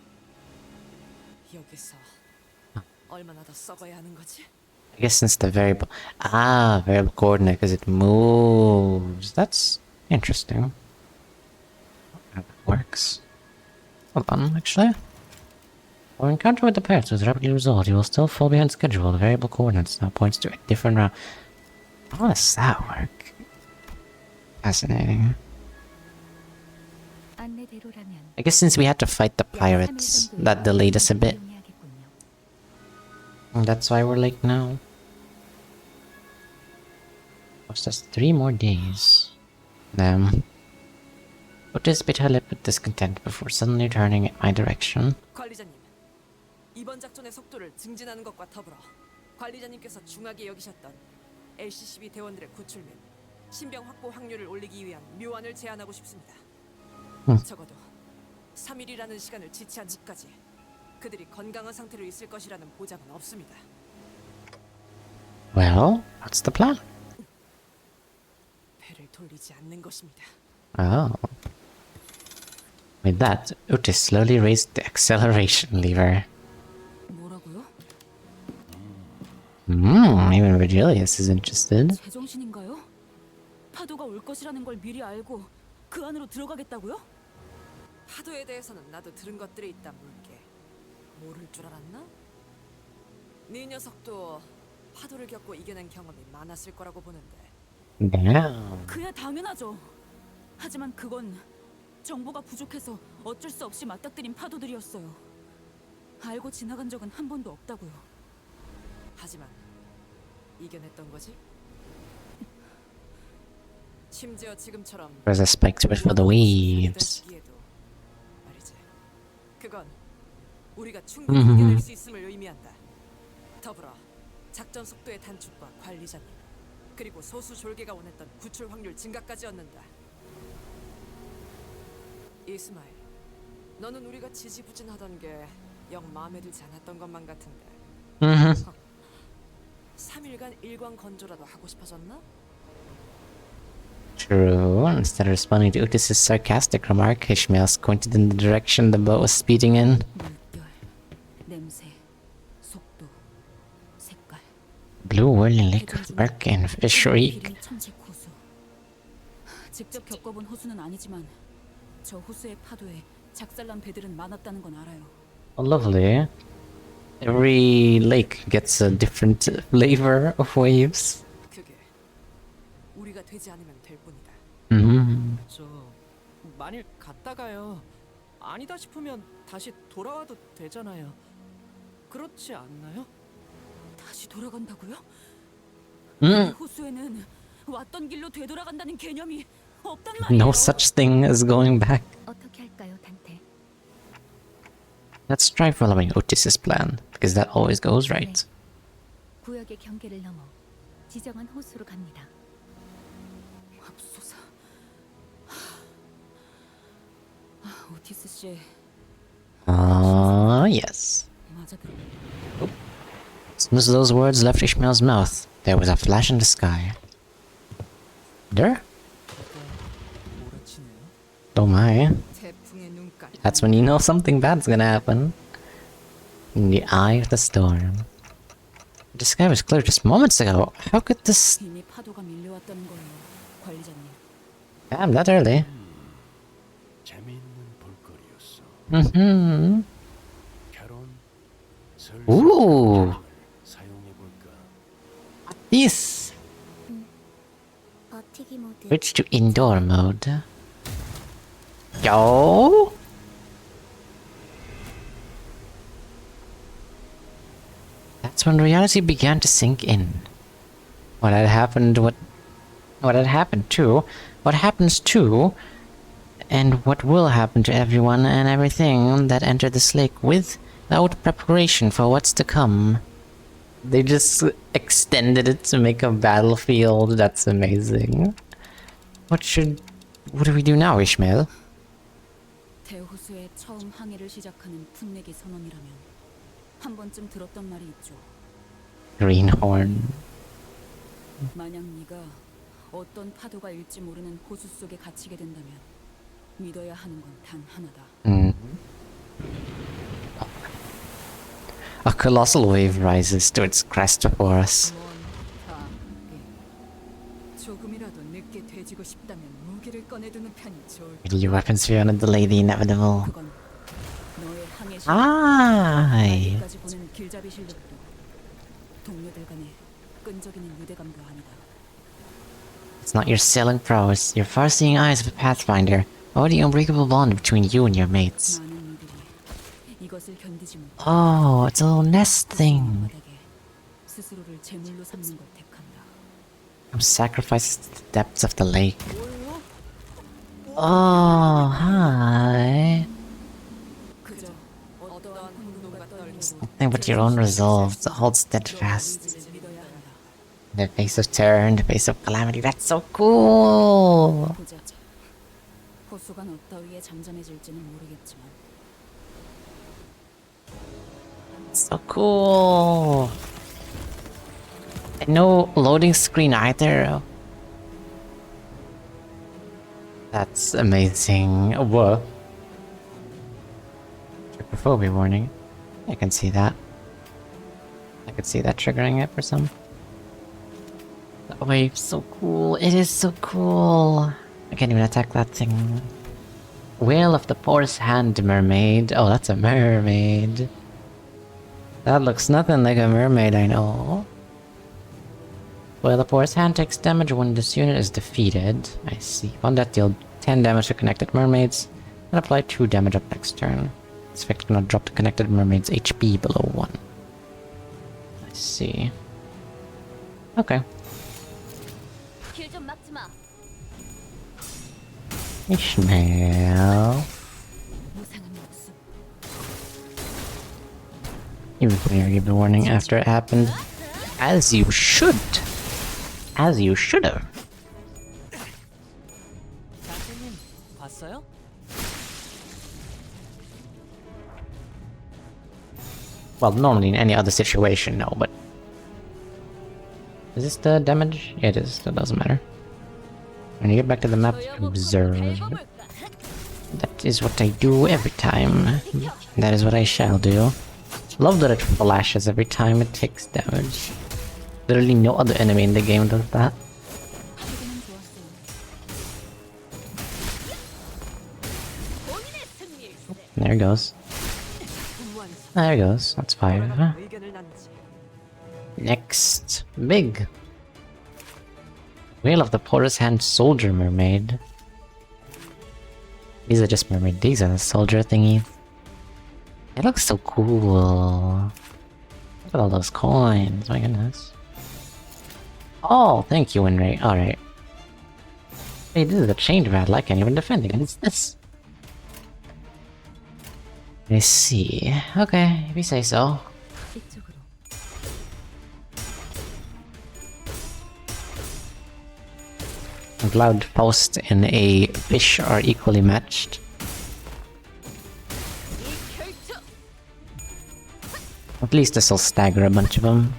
여기서 얼마나 더 썩어야 하는 거지? I guess since the variable. Ah, variable coordinate because it moves. That's interesting. How that works. Hold on, actually. Our encounter with the pirates was rapidly resolved. You will still fall behind schedule. The variable coordinates now points to a different route. How does that work? Fascinating. 안내대로라면 I guess since we had to fight the pirates, that delayed us a bit. And that's why we're late now. Cost us 3 more days. Damn. Otis bit her lip with discontent before suddenly turning in my direction. 관리자님, 이번 작전의 속도를 증진하는 것과 더불어 관리자님께서 중하게 여기셨던 LCCB 대원들의 구출 및 신병 확보 확률을 올리기 위한 묘안을 제안하고 싶습니다. 적어도 3일이라는 시간을 지체한 집까지 그들이 건강한 상태로 있을 것이라는 보장은 없습니다. Well, what's the plan? 배를 돌리지 않는 것입니다. Oh. With that, Otis slowly raised the acceleration lever. 뭐라고요? Even Virgilius is interested. 제정신인가요? 파도가 올 것이라는 걸 미리 알고 그 안으로 들어가겠다고요? 파도에 대해서는 나도 들은 것들이 있다 물게. 모를 줄 알았나? 네 녀석도 파도를 겪고 이겨낸 경험이 많았을 거라고 보는데. Damn. 그야 당연하죠. 하지만 그건 정보가 부족해서 어쩔 수 없이 맞닥뜨린 파도들이었어요. 알고 지나간 적은 한 번도 없다고요. 하지만 이겨냈던 거지? 심지어 지금처럼 There's a spike to it for the waves. 말이지. 그건 우리가 충분히 이겨낼 수 있음을 의미한다. 더불어 작전 속도의 단축과 관리자님 그리고 소수 졸개가 원했던 구출 확률 증가까지 얻는다. 이스마일, 너는 우리가 지지부진하던 게 영 마음에 들지 않았던 것만 같은데. Mm-hmm. 3일간 일광 건조라도 하고 싶어졌나? True. Instead of responding to Otis's sarcastic remark, Ishmael squinted in the direction the boat was speeding in. 냄새, 속도, 색깔. Blue whirling lake of murk and fish reek. 천체 호수. 직접 겪어본 호수는 아니지만 저 호수의 파도에 작살난 배들은 많았다는 건 알아요. Oh, lovely. Every lake gets a different flavor of waves. 그게 우리가 되지 않으면 될 뿐이다. Mm. 저 만일 갔다가요. 아니다 싶으면 다시 돌아와도 되잖아요. 그렇지 않나요? 다시 돌아간다고요? Mm. 이 호수에는 왔던 길로 되돌아간다는 개념이 없단 말이에요. No such thing as going back. 어떻게 할까요, 단테? Let's try following Otis's plan, because that always goes right. 구역의 경계를 넘어 지정한 호수로 갑니다. 맙소사. 오티스 씨 Yes. 맞아들어. As soon as those words left Ishmael's mouth, there was a flash in the sky. There? Oh my. 태풍의 눈깔. That's when you know something bad's gonna happen. In the eye of the storm. The sky was clear just moments ago. How could this... 이미 파도가 밀려왔다는 거예요, 관리자님. Damn, that early. 재미있는 볼거리였어. Mm-hmm. 결혼 Ooh. 사용해볼까? This. 버티기 모드. Switch to indoor mode. Yo. That's when reality began to sink in. What had happened, what had happened to, what happens to, and what will happen to everyone and everything that entered this lake without preparation for what's to come. They just extended it to make a battlefield. That's amazing. What do we do now, Ishmael? 대호수에 처음 항해를 시작하는 풋내기 선언이라면 한 번쯤 들었던 말이 있죠. Greenhorn. 만약 네가 어떤 파도가 일지 모르는 호수 속에 갇히게 된다면 믿어야 하는 건 단 하나다. A colossal wave rises to its crest before us. 조금이라도 늦게 돼지고 싶다면 무기를 꺼내두는 편이 좋을. With your weapons fear and delay the inevitable. 그건 너의 항해 Aye. 까지 보는 길잡이 실력도 동료들 간의 끈적이는 유대감도 아니다. It's not your sailing prowess, your far-seeing eyes of a pathfinder, or the unbreakable bond between you and your mates. 많은 이들이 이것을 견디지 못. Oh, it's a little nest thing. 스스로를 제물로 삼는 걸 택한다. Sacrifices to the depths of the lake. Oh, hi. 그저 어떠한 분노가 떨고 Nothing but your own resolve to hold steadfast. In the face of terror, in the face of calamity. That's so cool. 보자자. 호수가 너 따위에 잠잠해질지는 모르겠지만 So cool. And no loading screen either. That's amazing. Whoa. Trypophobia warning. I can see that. I could see that triggering it for some. The wave's so cool. It is so cool. I can't even attack that thing. Whale of the Porous Hand Mermaid. Oh, that's a mermaid. That looks nothing like a mermaid, I know. Well, the Porous Hand takes damage when this unit is defeated. I see. On that, deal 10 damage to connected mermaids and apply 2 damage up next turn. This effect cannot drop the connected mermaid's HP below 1. I see. Okay. 길좀 막지 마. Ishmael. Even clearer, give the warning after it happened. As you should. As you should have. 단테님 봤어요? Well, normally in any other situation, no, but... Is this the damage? Yeah, it is. That doesn't matter. When you get back to the map, observe. That is what I do every time. That is what I shall do. Love that it flashes every time it takes damage. Literally no other enemy in the game does that. There it goes. There it goes. That's 5. Next. Big. Whale of the Porous Hand Soldier Mermaid. These are just mermaid. These are the soldier thingies. It looks so cool. Look at all those coins. My goodness. Oh, thank you, Winray. Alright. Hey, this is a change battle. I can't even defend against this. Let's see. Okay, if you say so. Cloud Faust and a fish are equally matched. At least this will stagger a bunch of them.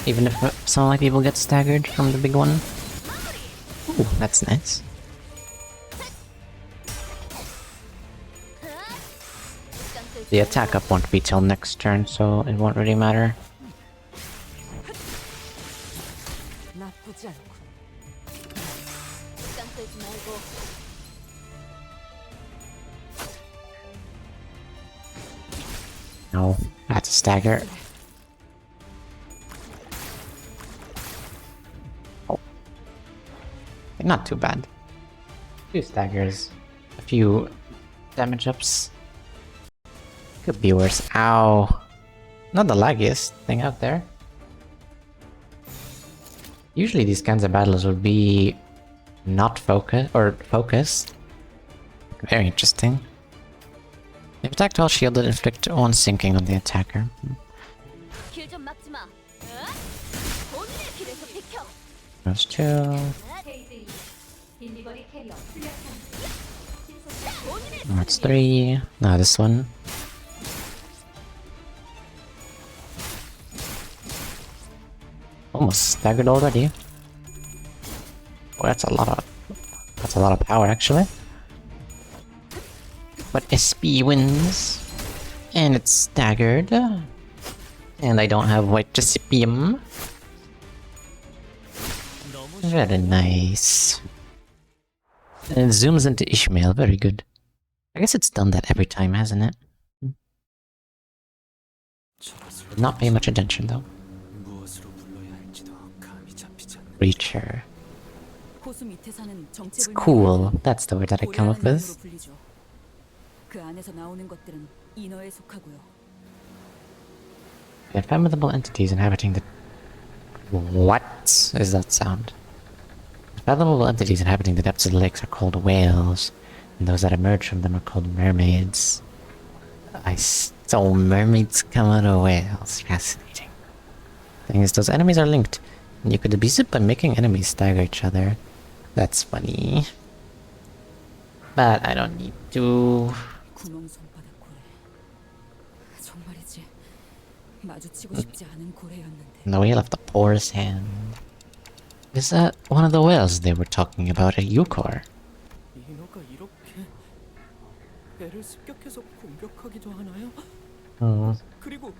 Even if some of my people get staggered from the big one. Ooh, that's nice. The attack up won't be till next turn, so it won't really matter. No, that's a stagger. Oh. Not too bad. 2 staggers. A few damage ups. Could be worse. Ow. Not the laggiest thing out there. Usually these kinds of battles would be not focused. Very interesting. If attacked while shielded, inflict 1 sinking on the attacker. That's 2. That's 3. Now this one. Almost staggered already. Oh, that's a lot of power actually. But SP wins. And it's staggered. And I don't have white Recipium. Very nice. And it zooms into Ishmael, very good. I guess it's done that every time, hasn't it? Did not pay much attention though. Reacher. It's cool. That's the word that I come up with. 그 안에서 나오는 것들은 인어에 속하고요. Unfathomable entities inhabiting the... What is that sound? Unfathomable entities inhabiting the depths of the lakes are called whales, and those that emerge from them are called mermaids. So mermaids come out of whales. Fascinating. Thing is, those enemies are linked, and you could abuse it by making enemies stagger each other. That's funny. But I don't need to... 구멍 손바닥 고래. 정말이지. 마주치고 싶지 않은 고래였는데. The whale of the Porous Hand. Is that one of the whales they were talking about at Yukor? 인어가 이렇게 애를 습격해서 공격하기도 하나요? 그리고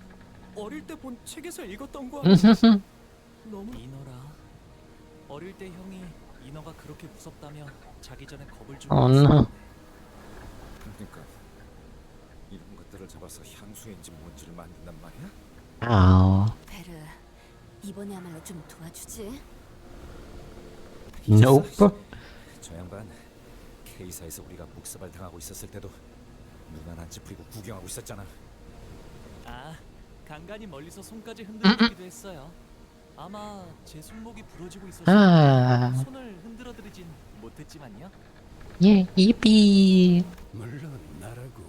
어릴 때 본 책에서 읽었던 거 너무 인어라. 어릴 때 형이 인어가 그렇게 무섭다며 자기 전에 겁을 주고 Oh no. 그러니까 이런 것들을 잡아서 향수인지 뭔지를 만든단 말이야? Ow. 베르, 이번에야말로 좀 도와주지. Nope. 저 양반 K사에서 우리가 묵사발 당하고 있었을 때도 눈 하나 안 찌푸리고 구경하고 있었잖아. 아, 간간히 멀리서 손까지 흔들어주기도 했어요. 아마 제 손목이 부러지고 있어서 손을 흔들어드리진 못했지만요. 예, yippee. 물론 나라고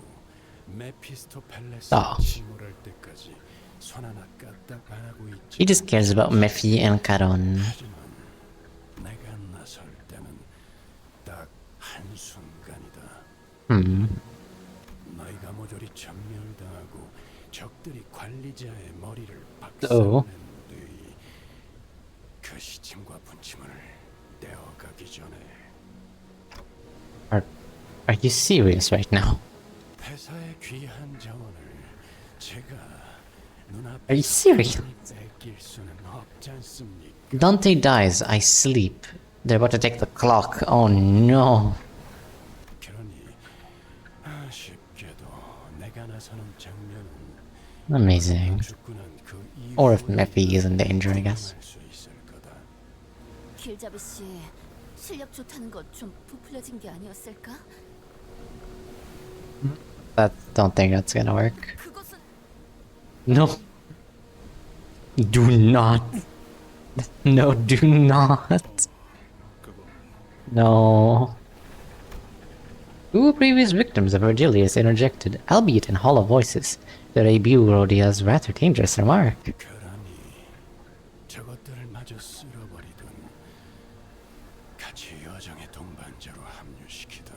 메피스토 팰레스 아. 침몰할 때까지 손 하나 까딱 안 하고 있지. He just cares about Mephi and Charon. 내가 나설 때는 딱 한순간이다. Hmm. 너희가 모조리 전멸당하고 적들이 관리자의 머리를 Oh. 박살낸 뒤 그 시침과 분침을 떼어가기 전에 Are you serious right now? 회사의 귀한 자원을 제가 눈앞에 Are you serious? 뺏길 수는 없지 않습니까? Dante dies, I sleep. They're about to take the clock. Oh no. 그러니 아쉽게도 내가 나서는 장면은 Amazing. 죽고 난 그 Or if Mephi is in danger, I guess. 길잡이 씨, 실력 좋다는 거 좀 부풀려진 게 아니었을까? Don't think that's gonna work. No. Do not. No, do not. No. Two previous victims of Virgilius interjected, albeit in hollow voices. The debut Rhodia's rather dangerous remark. 저것들을 마저 쓸어버리든 같이 여정의 동반자로 합류시키든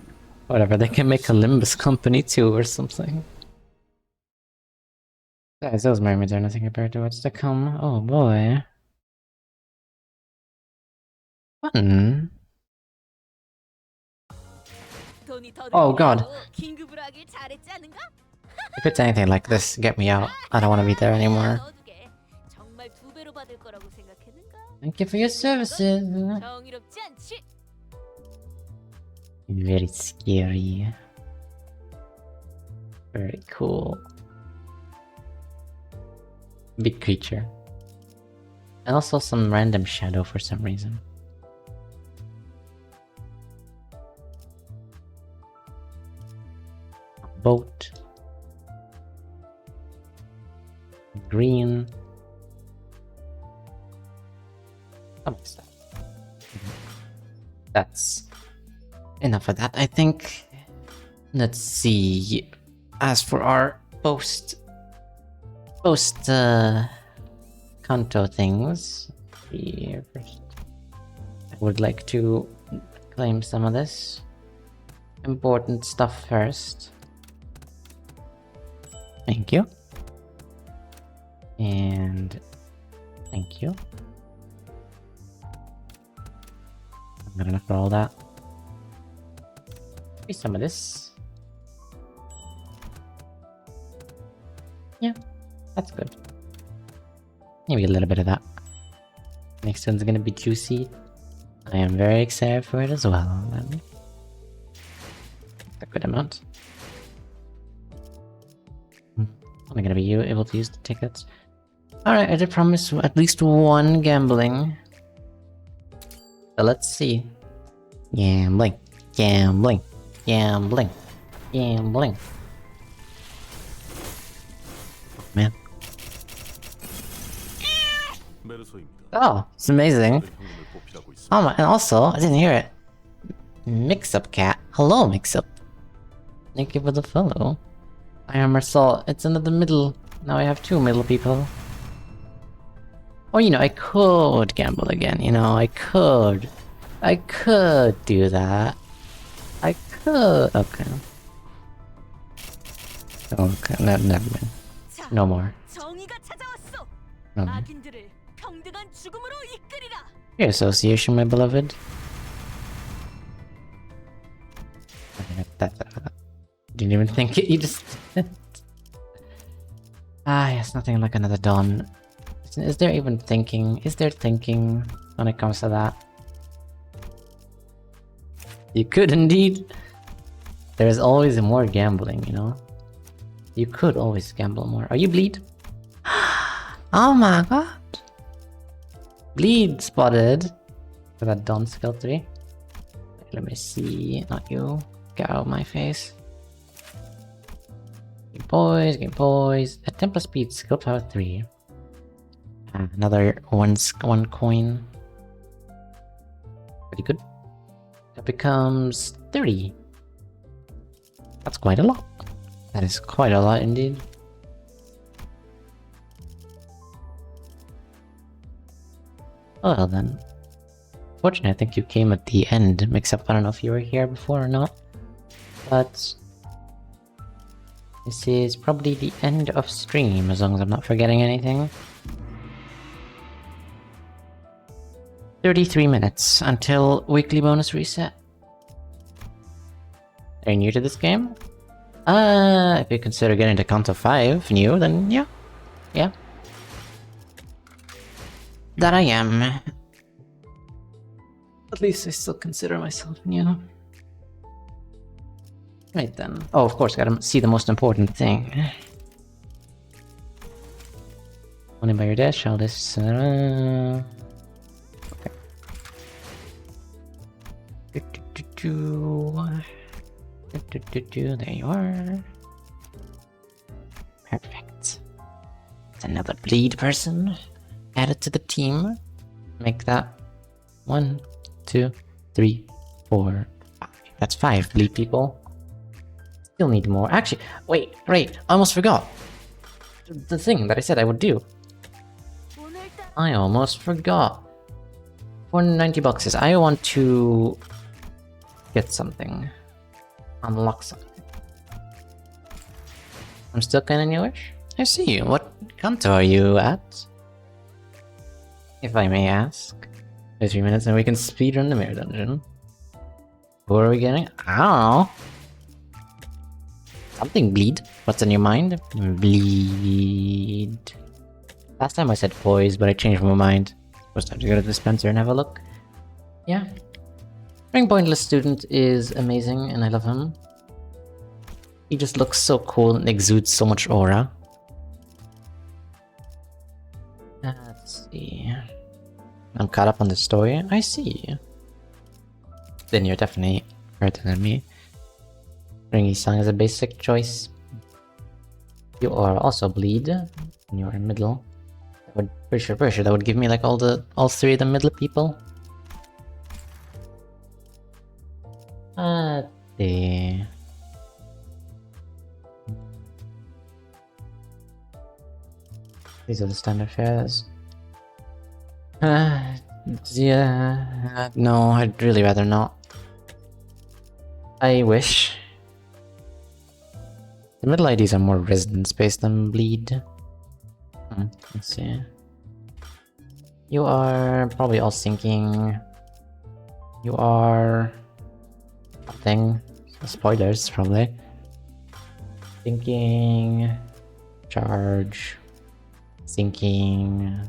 Whatever, they can make a Limbus company too or something. Guys, those mermaids are nothing compared to what's to come. Oh boy. Fun. Oh god. If it's anything like this, get me out. I don't want to be there anymore. Thank you for your services. Very scary. Very cool. Big creature. And also some random shadow for some reason. Boat. Green. Some stuff. That's enough of that, I think. Let's see. As for our post Kanto things, here first. I would like to claim some of this important stuff first. Thank you. And thank you. I'm gonna look for all that. Maybe some of this. Yeah, that's good. Maybe a little bit of that. Next one's gonna be juicy. I am very excited for it as well. A good amount. Am I gonna be able to use the tickets? Alright, I did promise at least one gambling. So let's see. Gambling. Gambling. Gambling. Gambling. Oh, man. Oh, it's amazing. Oh my, and also, I didn't hear it. Mix-up cat. Hello, Mix-up. Thank you for the follow. I am Marcel. It's another middle. Now I have two middle people. Or, you know, I could gamble again. You know, I could do that. I could. Okay. Okay, never mind. No more. No more. Your association, my beloved. Didn't even think it, you just... Ah, yes, nothing like another dawn. Is there even thinking? Is there thinking when it comes to that? You could indeed. There's always more gambling, you know? You could always gamble more. Are you bleed? Oh my god! Bleed spotted! For that Dawn skill 3. Let me see. Not you. Get out of my face. Game boys. A Templar speed skill power 3. Another one coin. Pretty good. That becomes 30. That's quite a lot. That is quite a lot indeed. Well then. Fortunately, I think you came at the end. Mix up, I don't know if you were here before or not. But This is probably the end of stream, as long as I'm not forgetting anything. 33 minutes until weekly bonus reset. Are you new to this game? If you consider getting to Kanto 5 new, then yeah. Yeah. That I am. At least I still consider myself new. Right then. Oh, of course, gotta see the most important thing. Only by your dash shall this... Okay. There you are. Perfect. It's another bleed person added to the team. Make that 1, 2, 3, 4, 5. That's 5 bleed people. Still need more. Actually, wait, I almost forgot. The thing that I said I would do. I almost forgot. 490 boxes. I want to get something. Unlock something. I'm still kinda newish. I see you. What Kanto are you at? If I may ask. 3 minutes and we can speedrun the mirror dungeon. Who are we getting? I don't know. Something bleed. What's in your mind? Bleed. Last time I said poise, but I changed my mind. Was time to go to the dispenser and have a look. Yeah. Ring Pointless Student is amazing and I love him. He just looks so cool and exudes so much aura. Let's see. I'm caught up on the story. I see. Then you're definitely further than me. Ringy Song is a basic choice. You are also bleed. And you're in middle. Pretty sure that would give me like all 3 of the middle people. Let's see. These are the standard fares. Yeah, no, I'd really rather not. I wish. The middle IDs are more residence-based than bleed. Let's see. You are probably all sinking. You are... Nothing. Spoilers, probably. Sinking... Charge... Sinking...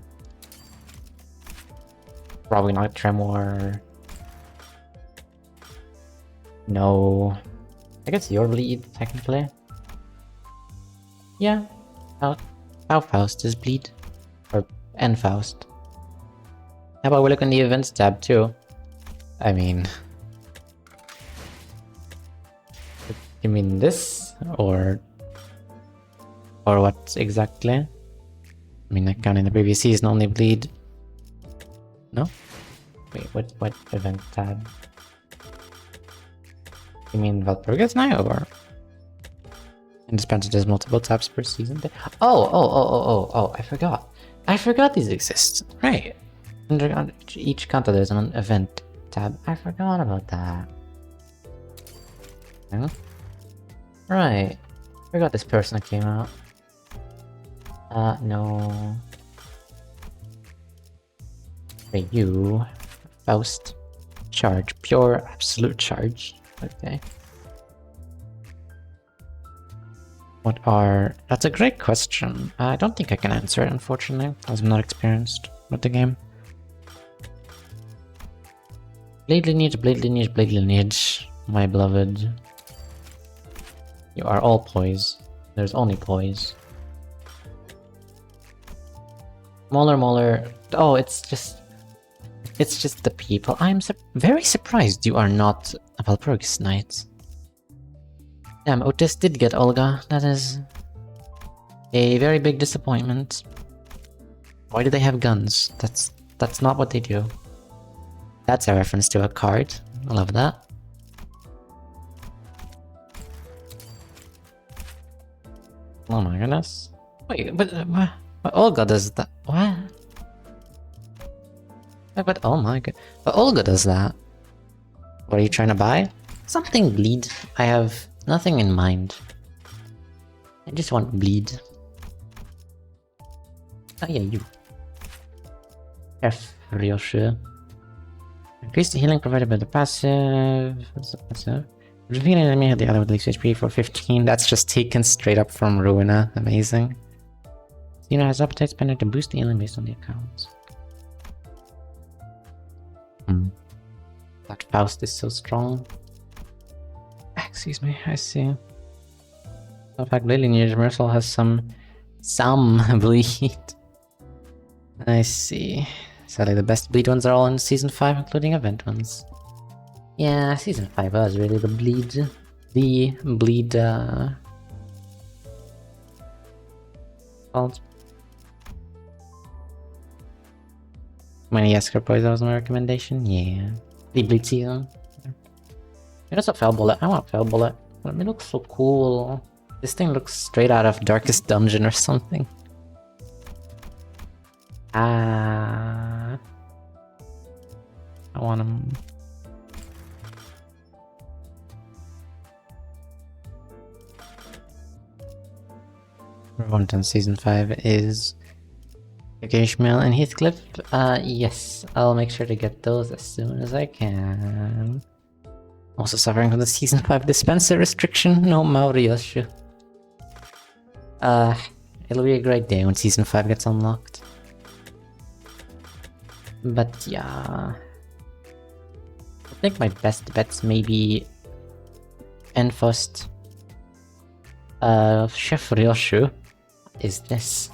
Probably not Tremor. No. I guess your bleed, technically. Yeah. How Faust is bleed? Or Faust. How about we look in the events tab too? I mean... You mean this? Or what exactly? I mean, like counting the previous season only bleed. No? Wait, what event tab? You mean Valpurgis now, or? And Dispenser does multiple tabs per season? Oh, I forgot. I forgot these exist. Right. Under each Kanto there's an event tab. I forgot about that. Huh? Right. Forgot this person that came out. No. Okay, you. Faust. Charge. Pure absolute charge. Okay. What are... That's a great question. I don't think I can answer it, unfortunately, as I'm not experienced with the game. Blade lineage, my beloved. You are all poise. There's only poise. Mauler. Oh, it's just the people. I'm very surprised you are not a Valpurgis Knight. Damn, Otis did get Olga. That is a very big disappointment. Why do they have guns? That's not what they do. That's a reference to a card. I love that. Oh my goodness. Wait, but Olga does that. What? But oh my god. But Olga does that. What are you trying to buy? Something bleed. I have nothing in mind. I just want bleed. Oh yeah, you. F, Ryoshu. Increase the healing provided by the passive. What's the passive? Defeat an enemy at the other with least HP for 15. That's just taken straight up from Ruina. Amazing. Xeno has appetite spender to boost the healing based on the accounts. That Faust is so strong. Excuse me, I see. In fact, Lily Universal has some bleed. I see. Sadly, the best bleed ones are all in Season 5, including event ones. Yeah, Season 5 was really the bleed. Called. Many Yesker Boys, that was my recommendation. Yeah. The bleed season. There's a Fell Bullet. I want Fell Bullet. It looks so cool. This thing looks straight out of Darkest Dungeon or something. I want him. Revolt on Season 5 is Ishmael and Heathcliff. Yes, I'll make sure to get those as soon as I can. Also suffering from the Season 5 dispenser restriction. No Mauriyoshu. It'll be a great day when Season 5 gets unlocked. But yeah, I think my best bets may be Enfost, Chef Ryoshu. What is this?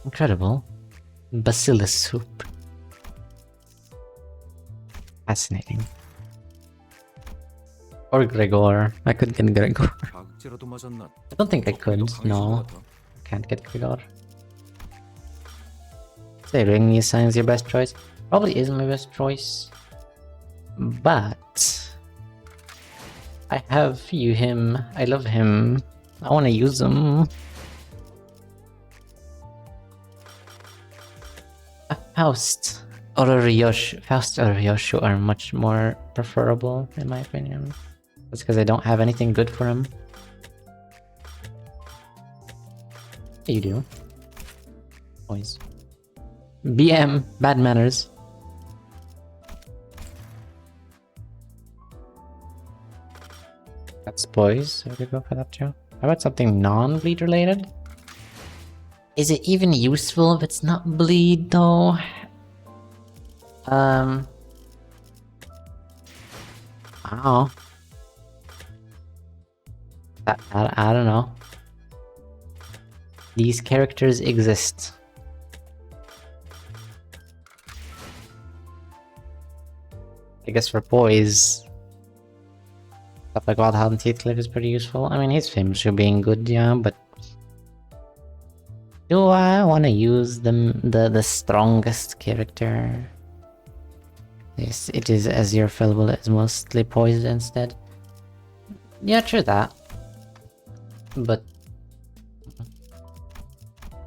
Incredible. Bacillus soup. Fascinating. Or Gregor. I could get Gregor. I don't think I could. No. I can't get Gregor. Say Ring assigns your best choice. Probably isn't my best choice. But I have him. I love him. I want to use him. Faust or Ryoshu are much more preferable in my opinion. That's because I don't have anything good for him. You do. Boys. BM, bad manners. That's boys. I could go for that too. How about something non-bleed related? Is it even useful if it's not bleed though? I don't know. I don't know. These characters exist. I guess for boys, stuff like Wild Hound Heathcliff is pretty useful. I mean, he's famous for being good, yeah, but do I want to use the strongest character? Yes, it is Azure Fellable is mostly poised instead. Yeah, true that. But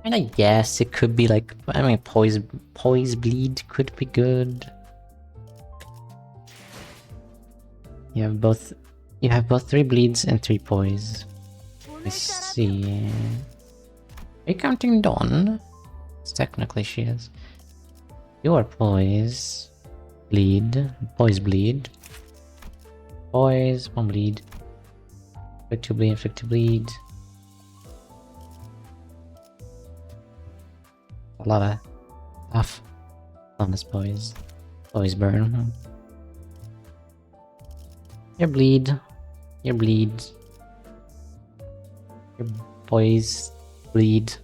I mean, I guess it could be like, I mean, poise bleed could be good. You have both 3 bleeds and 3 poise. I see. Are you counting Dawn? Technically she is. You are poise. Bleed. Poise bleed. Poise. 1 bleed. Inflict 2 bleed. Inflict 2 bleed. A lot of stuff on this poise. Poise burn. You bleed. You bleed. Your poise bleed.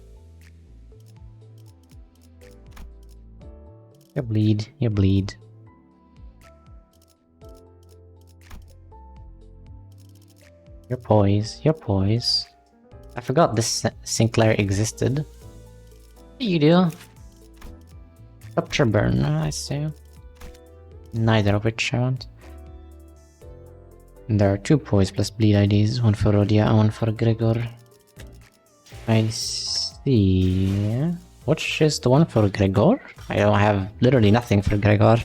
You bleed. You bleed. Your poise. Your poise. I forgot this Sinclair existed. What do you do? Rupture burn, I see. Neither of which I want. And there are 2 poise plus bleed IDs, one for Rodia and one for Gregor. I see. Which is the one for Gregor? I don't have literally nothing for Gregor.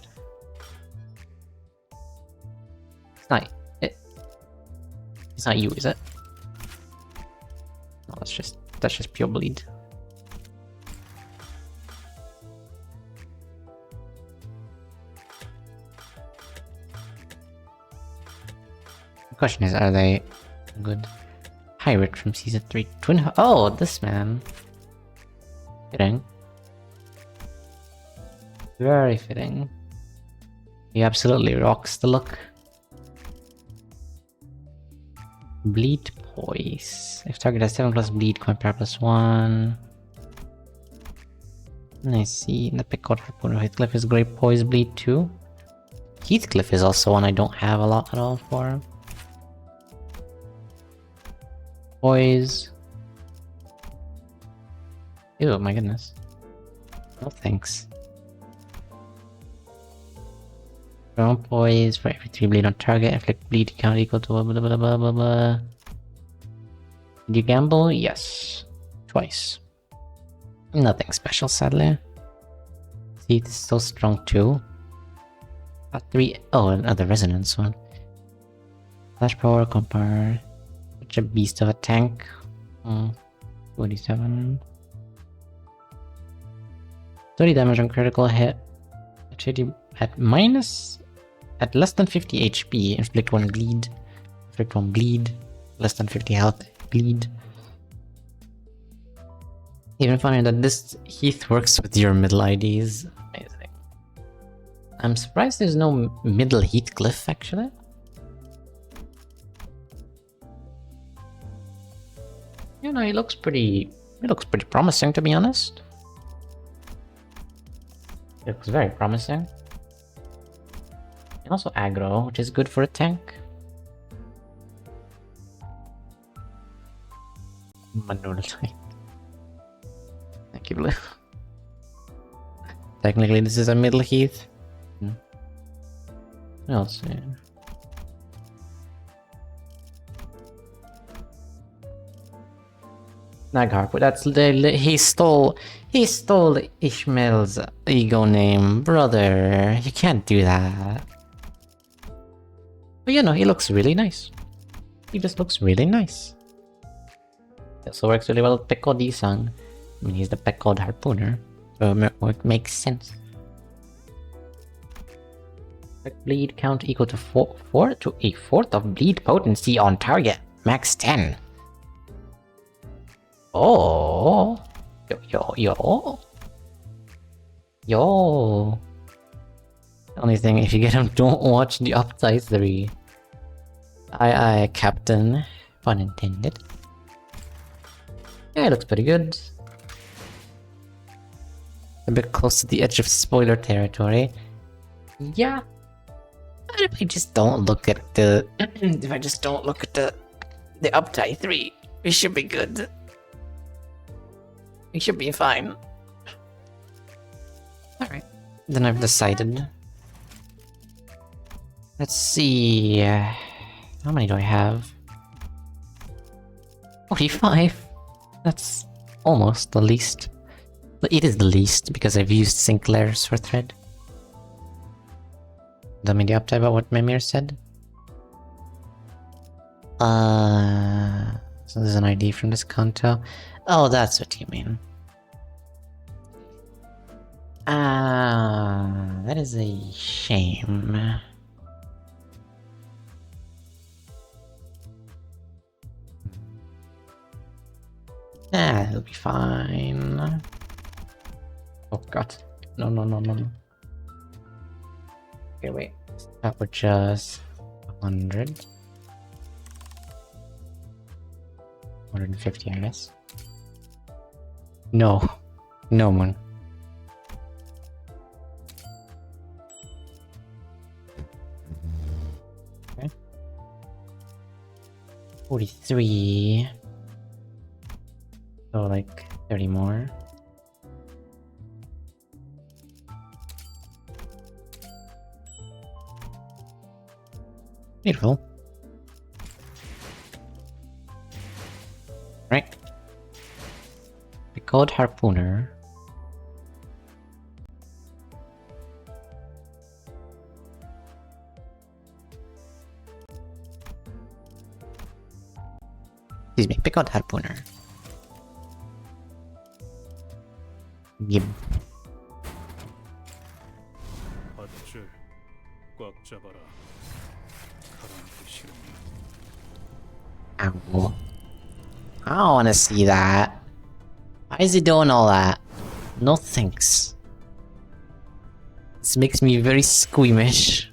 It's not you, is it? that's just pure bleed. The question is, are they good? Pirate from season 3. Oh, this man. Fitting. Very fitting. He absolutely rocks the look. Bleed poise. If target has 7 plus bleed, compare +1. I see. The Picard Harpooner. Heathcliff is great poise bleed too. Heathcliff is also one I don't have a lot at all for. Poise. Ew, my goodness. No thanks. Ground poise for every 3 bleed on target. Inflict bleed count equal to blah blah blah blah blah blah. Did you gamble? Yes. Twice. Nothing special, sadly. Teeth is so strong too. Got 3. Oh, another resonance one. Flash power, compare. Such a beast of a tank. 47. 30 damage on critical hit. At less than 50 HP, inflict 1 bleed. Inflict 1 bleed. Less than 50 health, bleed. Even funnier that this Heath works with your middle IDs. Amazing. I'm surprised there's no middle Heathcliff actually. You know, he looks pretty promising, to be honest. It looks very promising. And also aggro, which is good for a tank. Manolite. Thank you, Blue. Technically, this is a middle Heath. I'll see. Nagharp, that's he stole Ishmael's ego name, brother. You can't do that. But you know, he looks really nice. He just looks really nice. He also works really well with Pekod Isang. I mean, he's the Pekod Harpooner, so it makes sense. Bleed count equal to 4 to a 4th of bleed potency on target. Max 10. Oh, yo. The only thing, if you get him, don't watch the Uptie 3. Aye, Captain. Pun intended. Yeah, it looks pretty good. A bit close to the edge of spoiler territory. Yeah. But if I just don't look at the the Uptie 3, we should be good. We should be fine. Alright. Then I've decided. Let's see. How many do I have? 45. That's almost the least. But it is the least because I've used Sinclair's for thread. Tell me the update about what Mimir said. So there's an ID from this Kanto. Oh, that's what you mean. That is a shame. It'll be fine. Oh god. No. Okay, wait. That would just 100. 150, I guess. No. No one. Okay. 43. So like 30 more. Beautiful. Right. Picod Harpooner. Excuse me, Picod Harpooner. Gib. 밧줄 꽉 잡아라. 가라앉기 싫으니. Ow. I don't want to see that. Why is he doing all that? No thanks. This makes me very squeamish.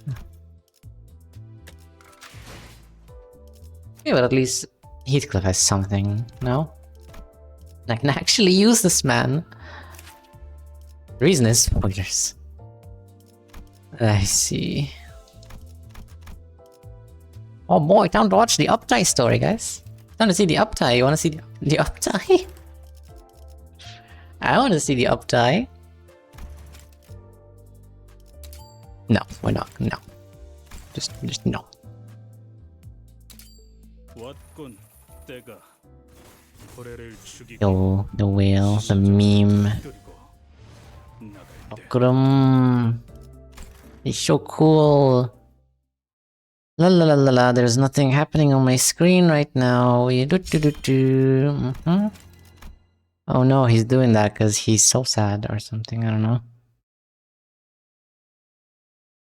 Okay, but at least Heathcliff has something, no? I can actually use this man. The reason is spoilers. I see. Oh boy, time to watch the Uptie story, guys. Time to see the Uptie. You wanna see the Uptie? I wanna see the Uptie. No, we're not. No. Just no. 왔군 때가. 고래를 죽이고 Yo, the whale, the meme. Okrum. It's so cool. La la la la la, there's nothing happening on my screen right now. Oh no, he's doing that because he's so sad or something, I don't know.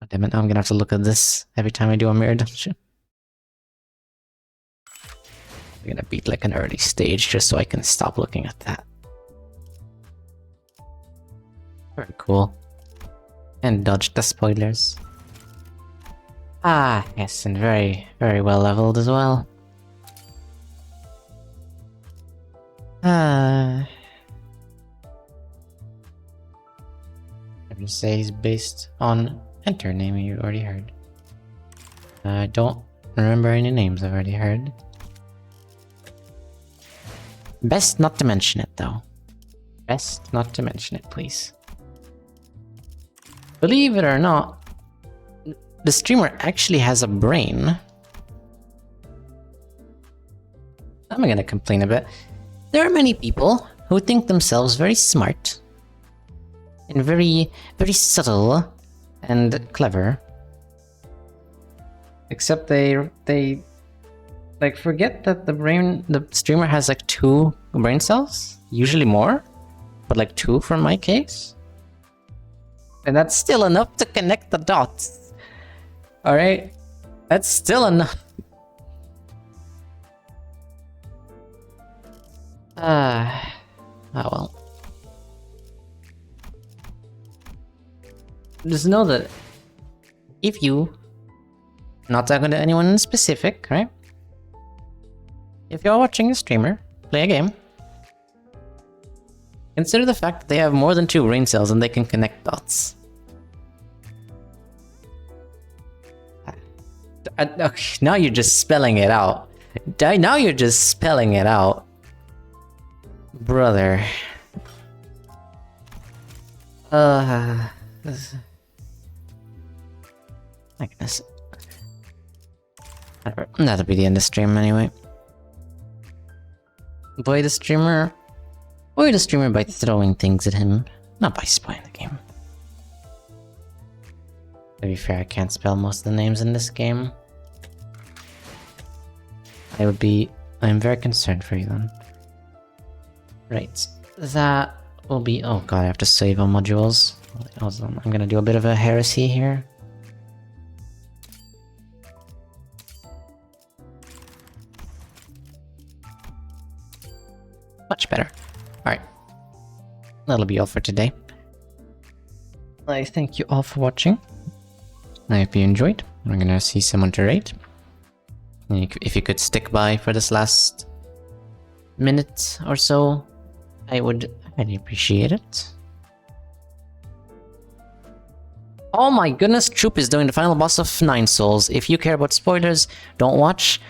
Oh, damn it, I'm gonna have to look at this every time I do a mirror dungeon. I'm gonna beat like an early stage just so I can stop looking at that. Very cool. And dodged the spoilers. Ah, yes, and very, very well leveled as well. I would say he's based on Enter, name you already heard. I don't remember any names I've already heard. Best not to mention it, though. Best not to mention it, please. Believe it or not, the streamer actually has a brain. I'm gonna complain a bit. There are many people who think themselves very smart and very, very subtle and clever. Except they like forget that the streamer has like 2 brain cells, usually more, but like 2 from my case. And that's still enough to connect the dots. Alright? That's still enough. Oh well. Just know that if you, not talking to anyone in specific, right? If you're watching a streamer play a game, consider the fact that they have more than 2 brain cells and they can connect dots. Okay, now you're just spelling it out. Now you're just spelling it out. Brother. My goodness. Whatever. That'll be the end of stream anyway. Boy the streamer by throwing things at him, not by spoiling the game. To be fair, I can't spell most of the names in this game. I'm very concerned for you then. Right, that will be, oh god, I have to save on modules. I'm gonna do a bit of a heresy here. Much better. Alright. That'll be all for today. I thank you all for watching. I hope you enjoyed. I'm gonna see someone to rate. If you could stick by for this last minute or so, I would highly appreciate it. Oh my goodness, Troop is doing the final boss of 9 Souls. If you care about spoilers, don't watch.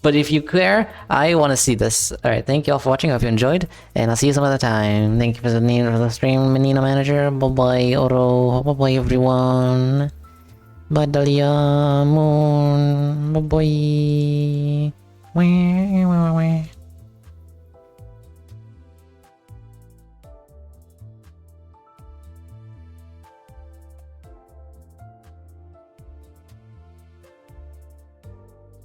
But if you care, I want to see this. Alright, thank you all for watching. I hope you enjoyed. And I'll see you some other time. Thank you for the stream, Menino Manager. Bye-bye, Oro. Bye-bye, everyone. Bye, Dahlia. Moon. Bye-bye.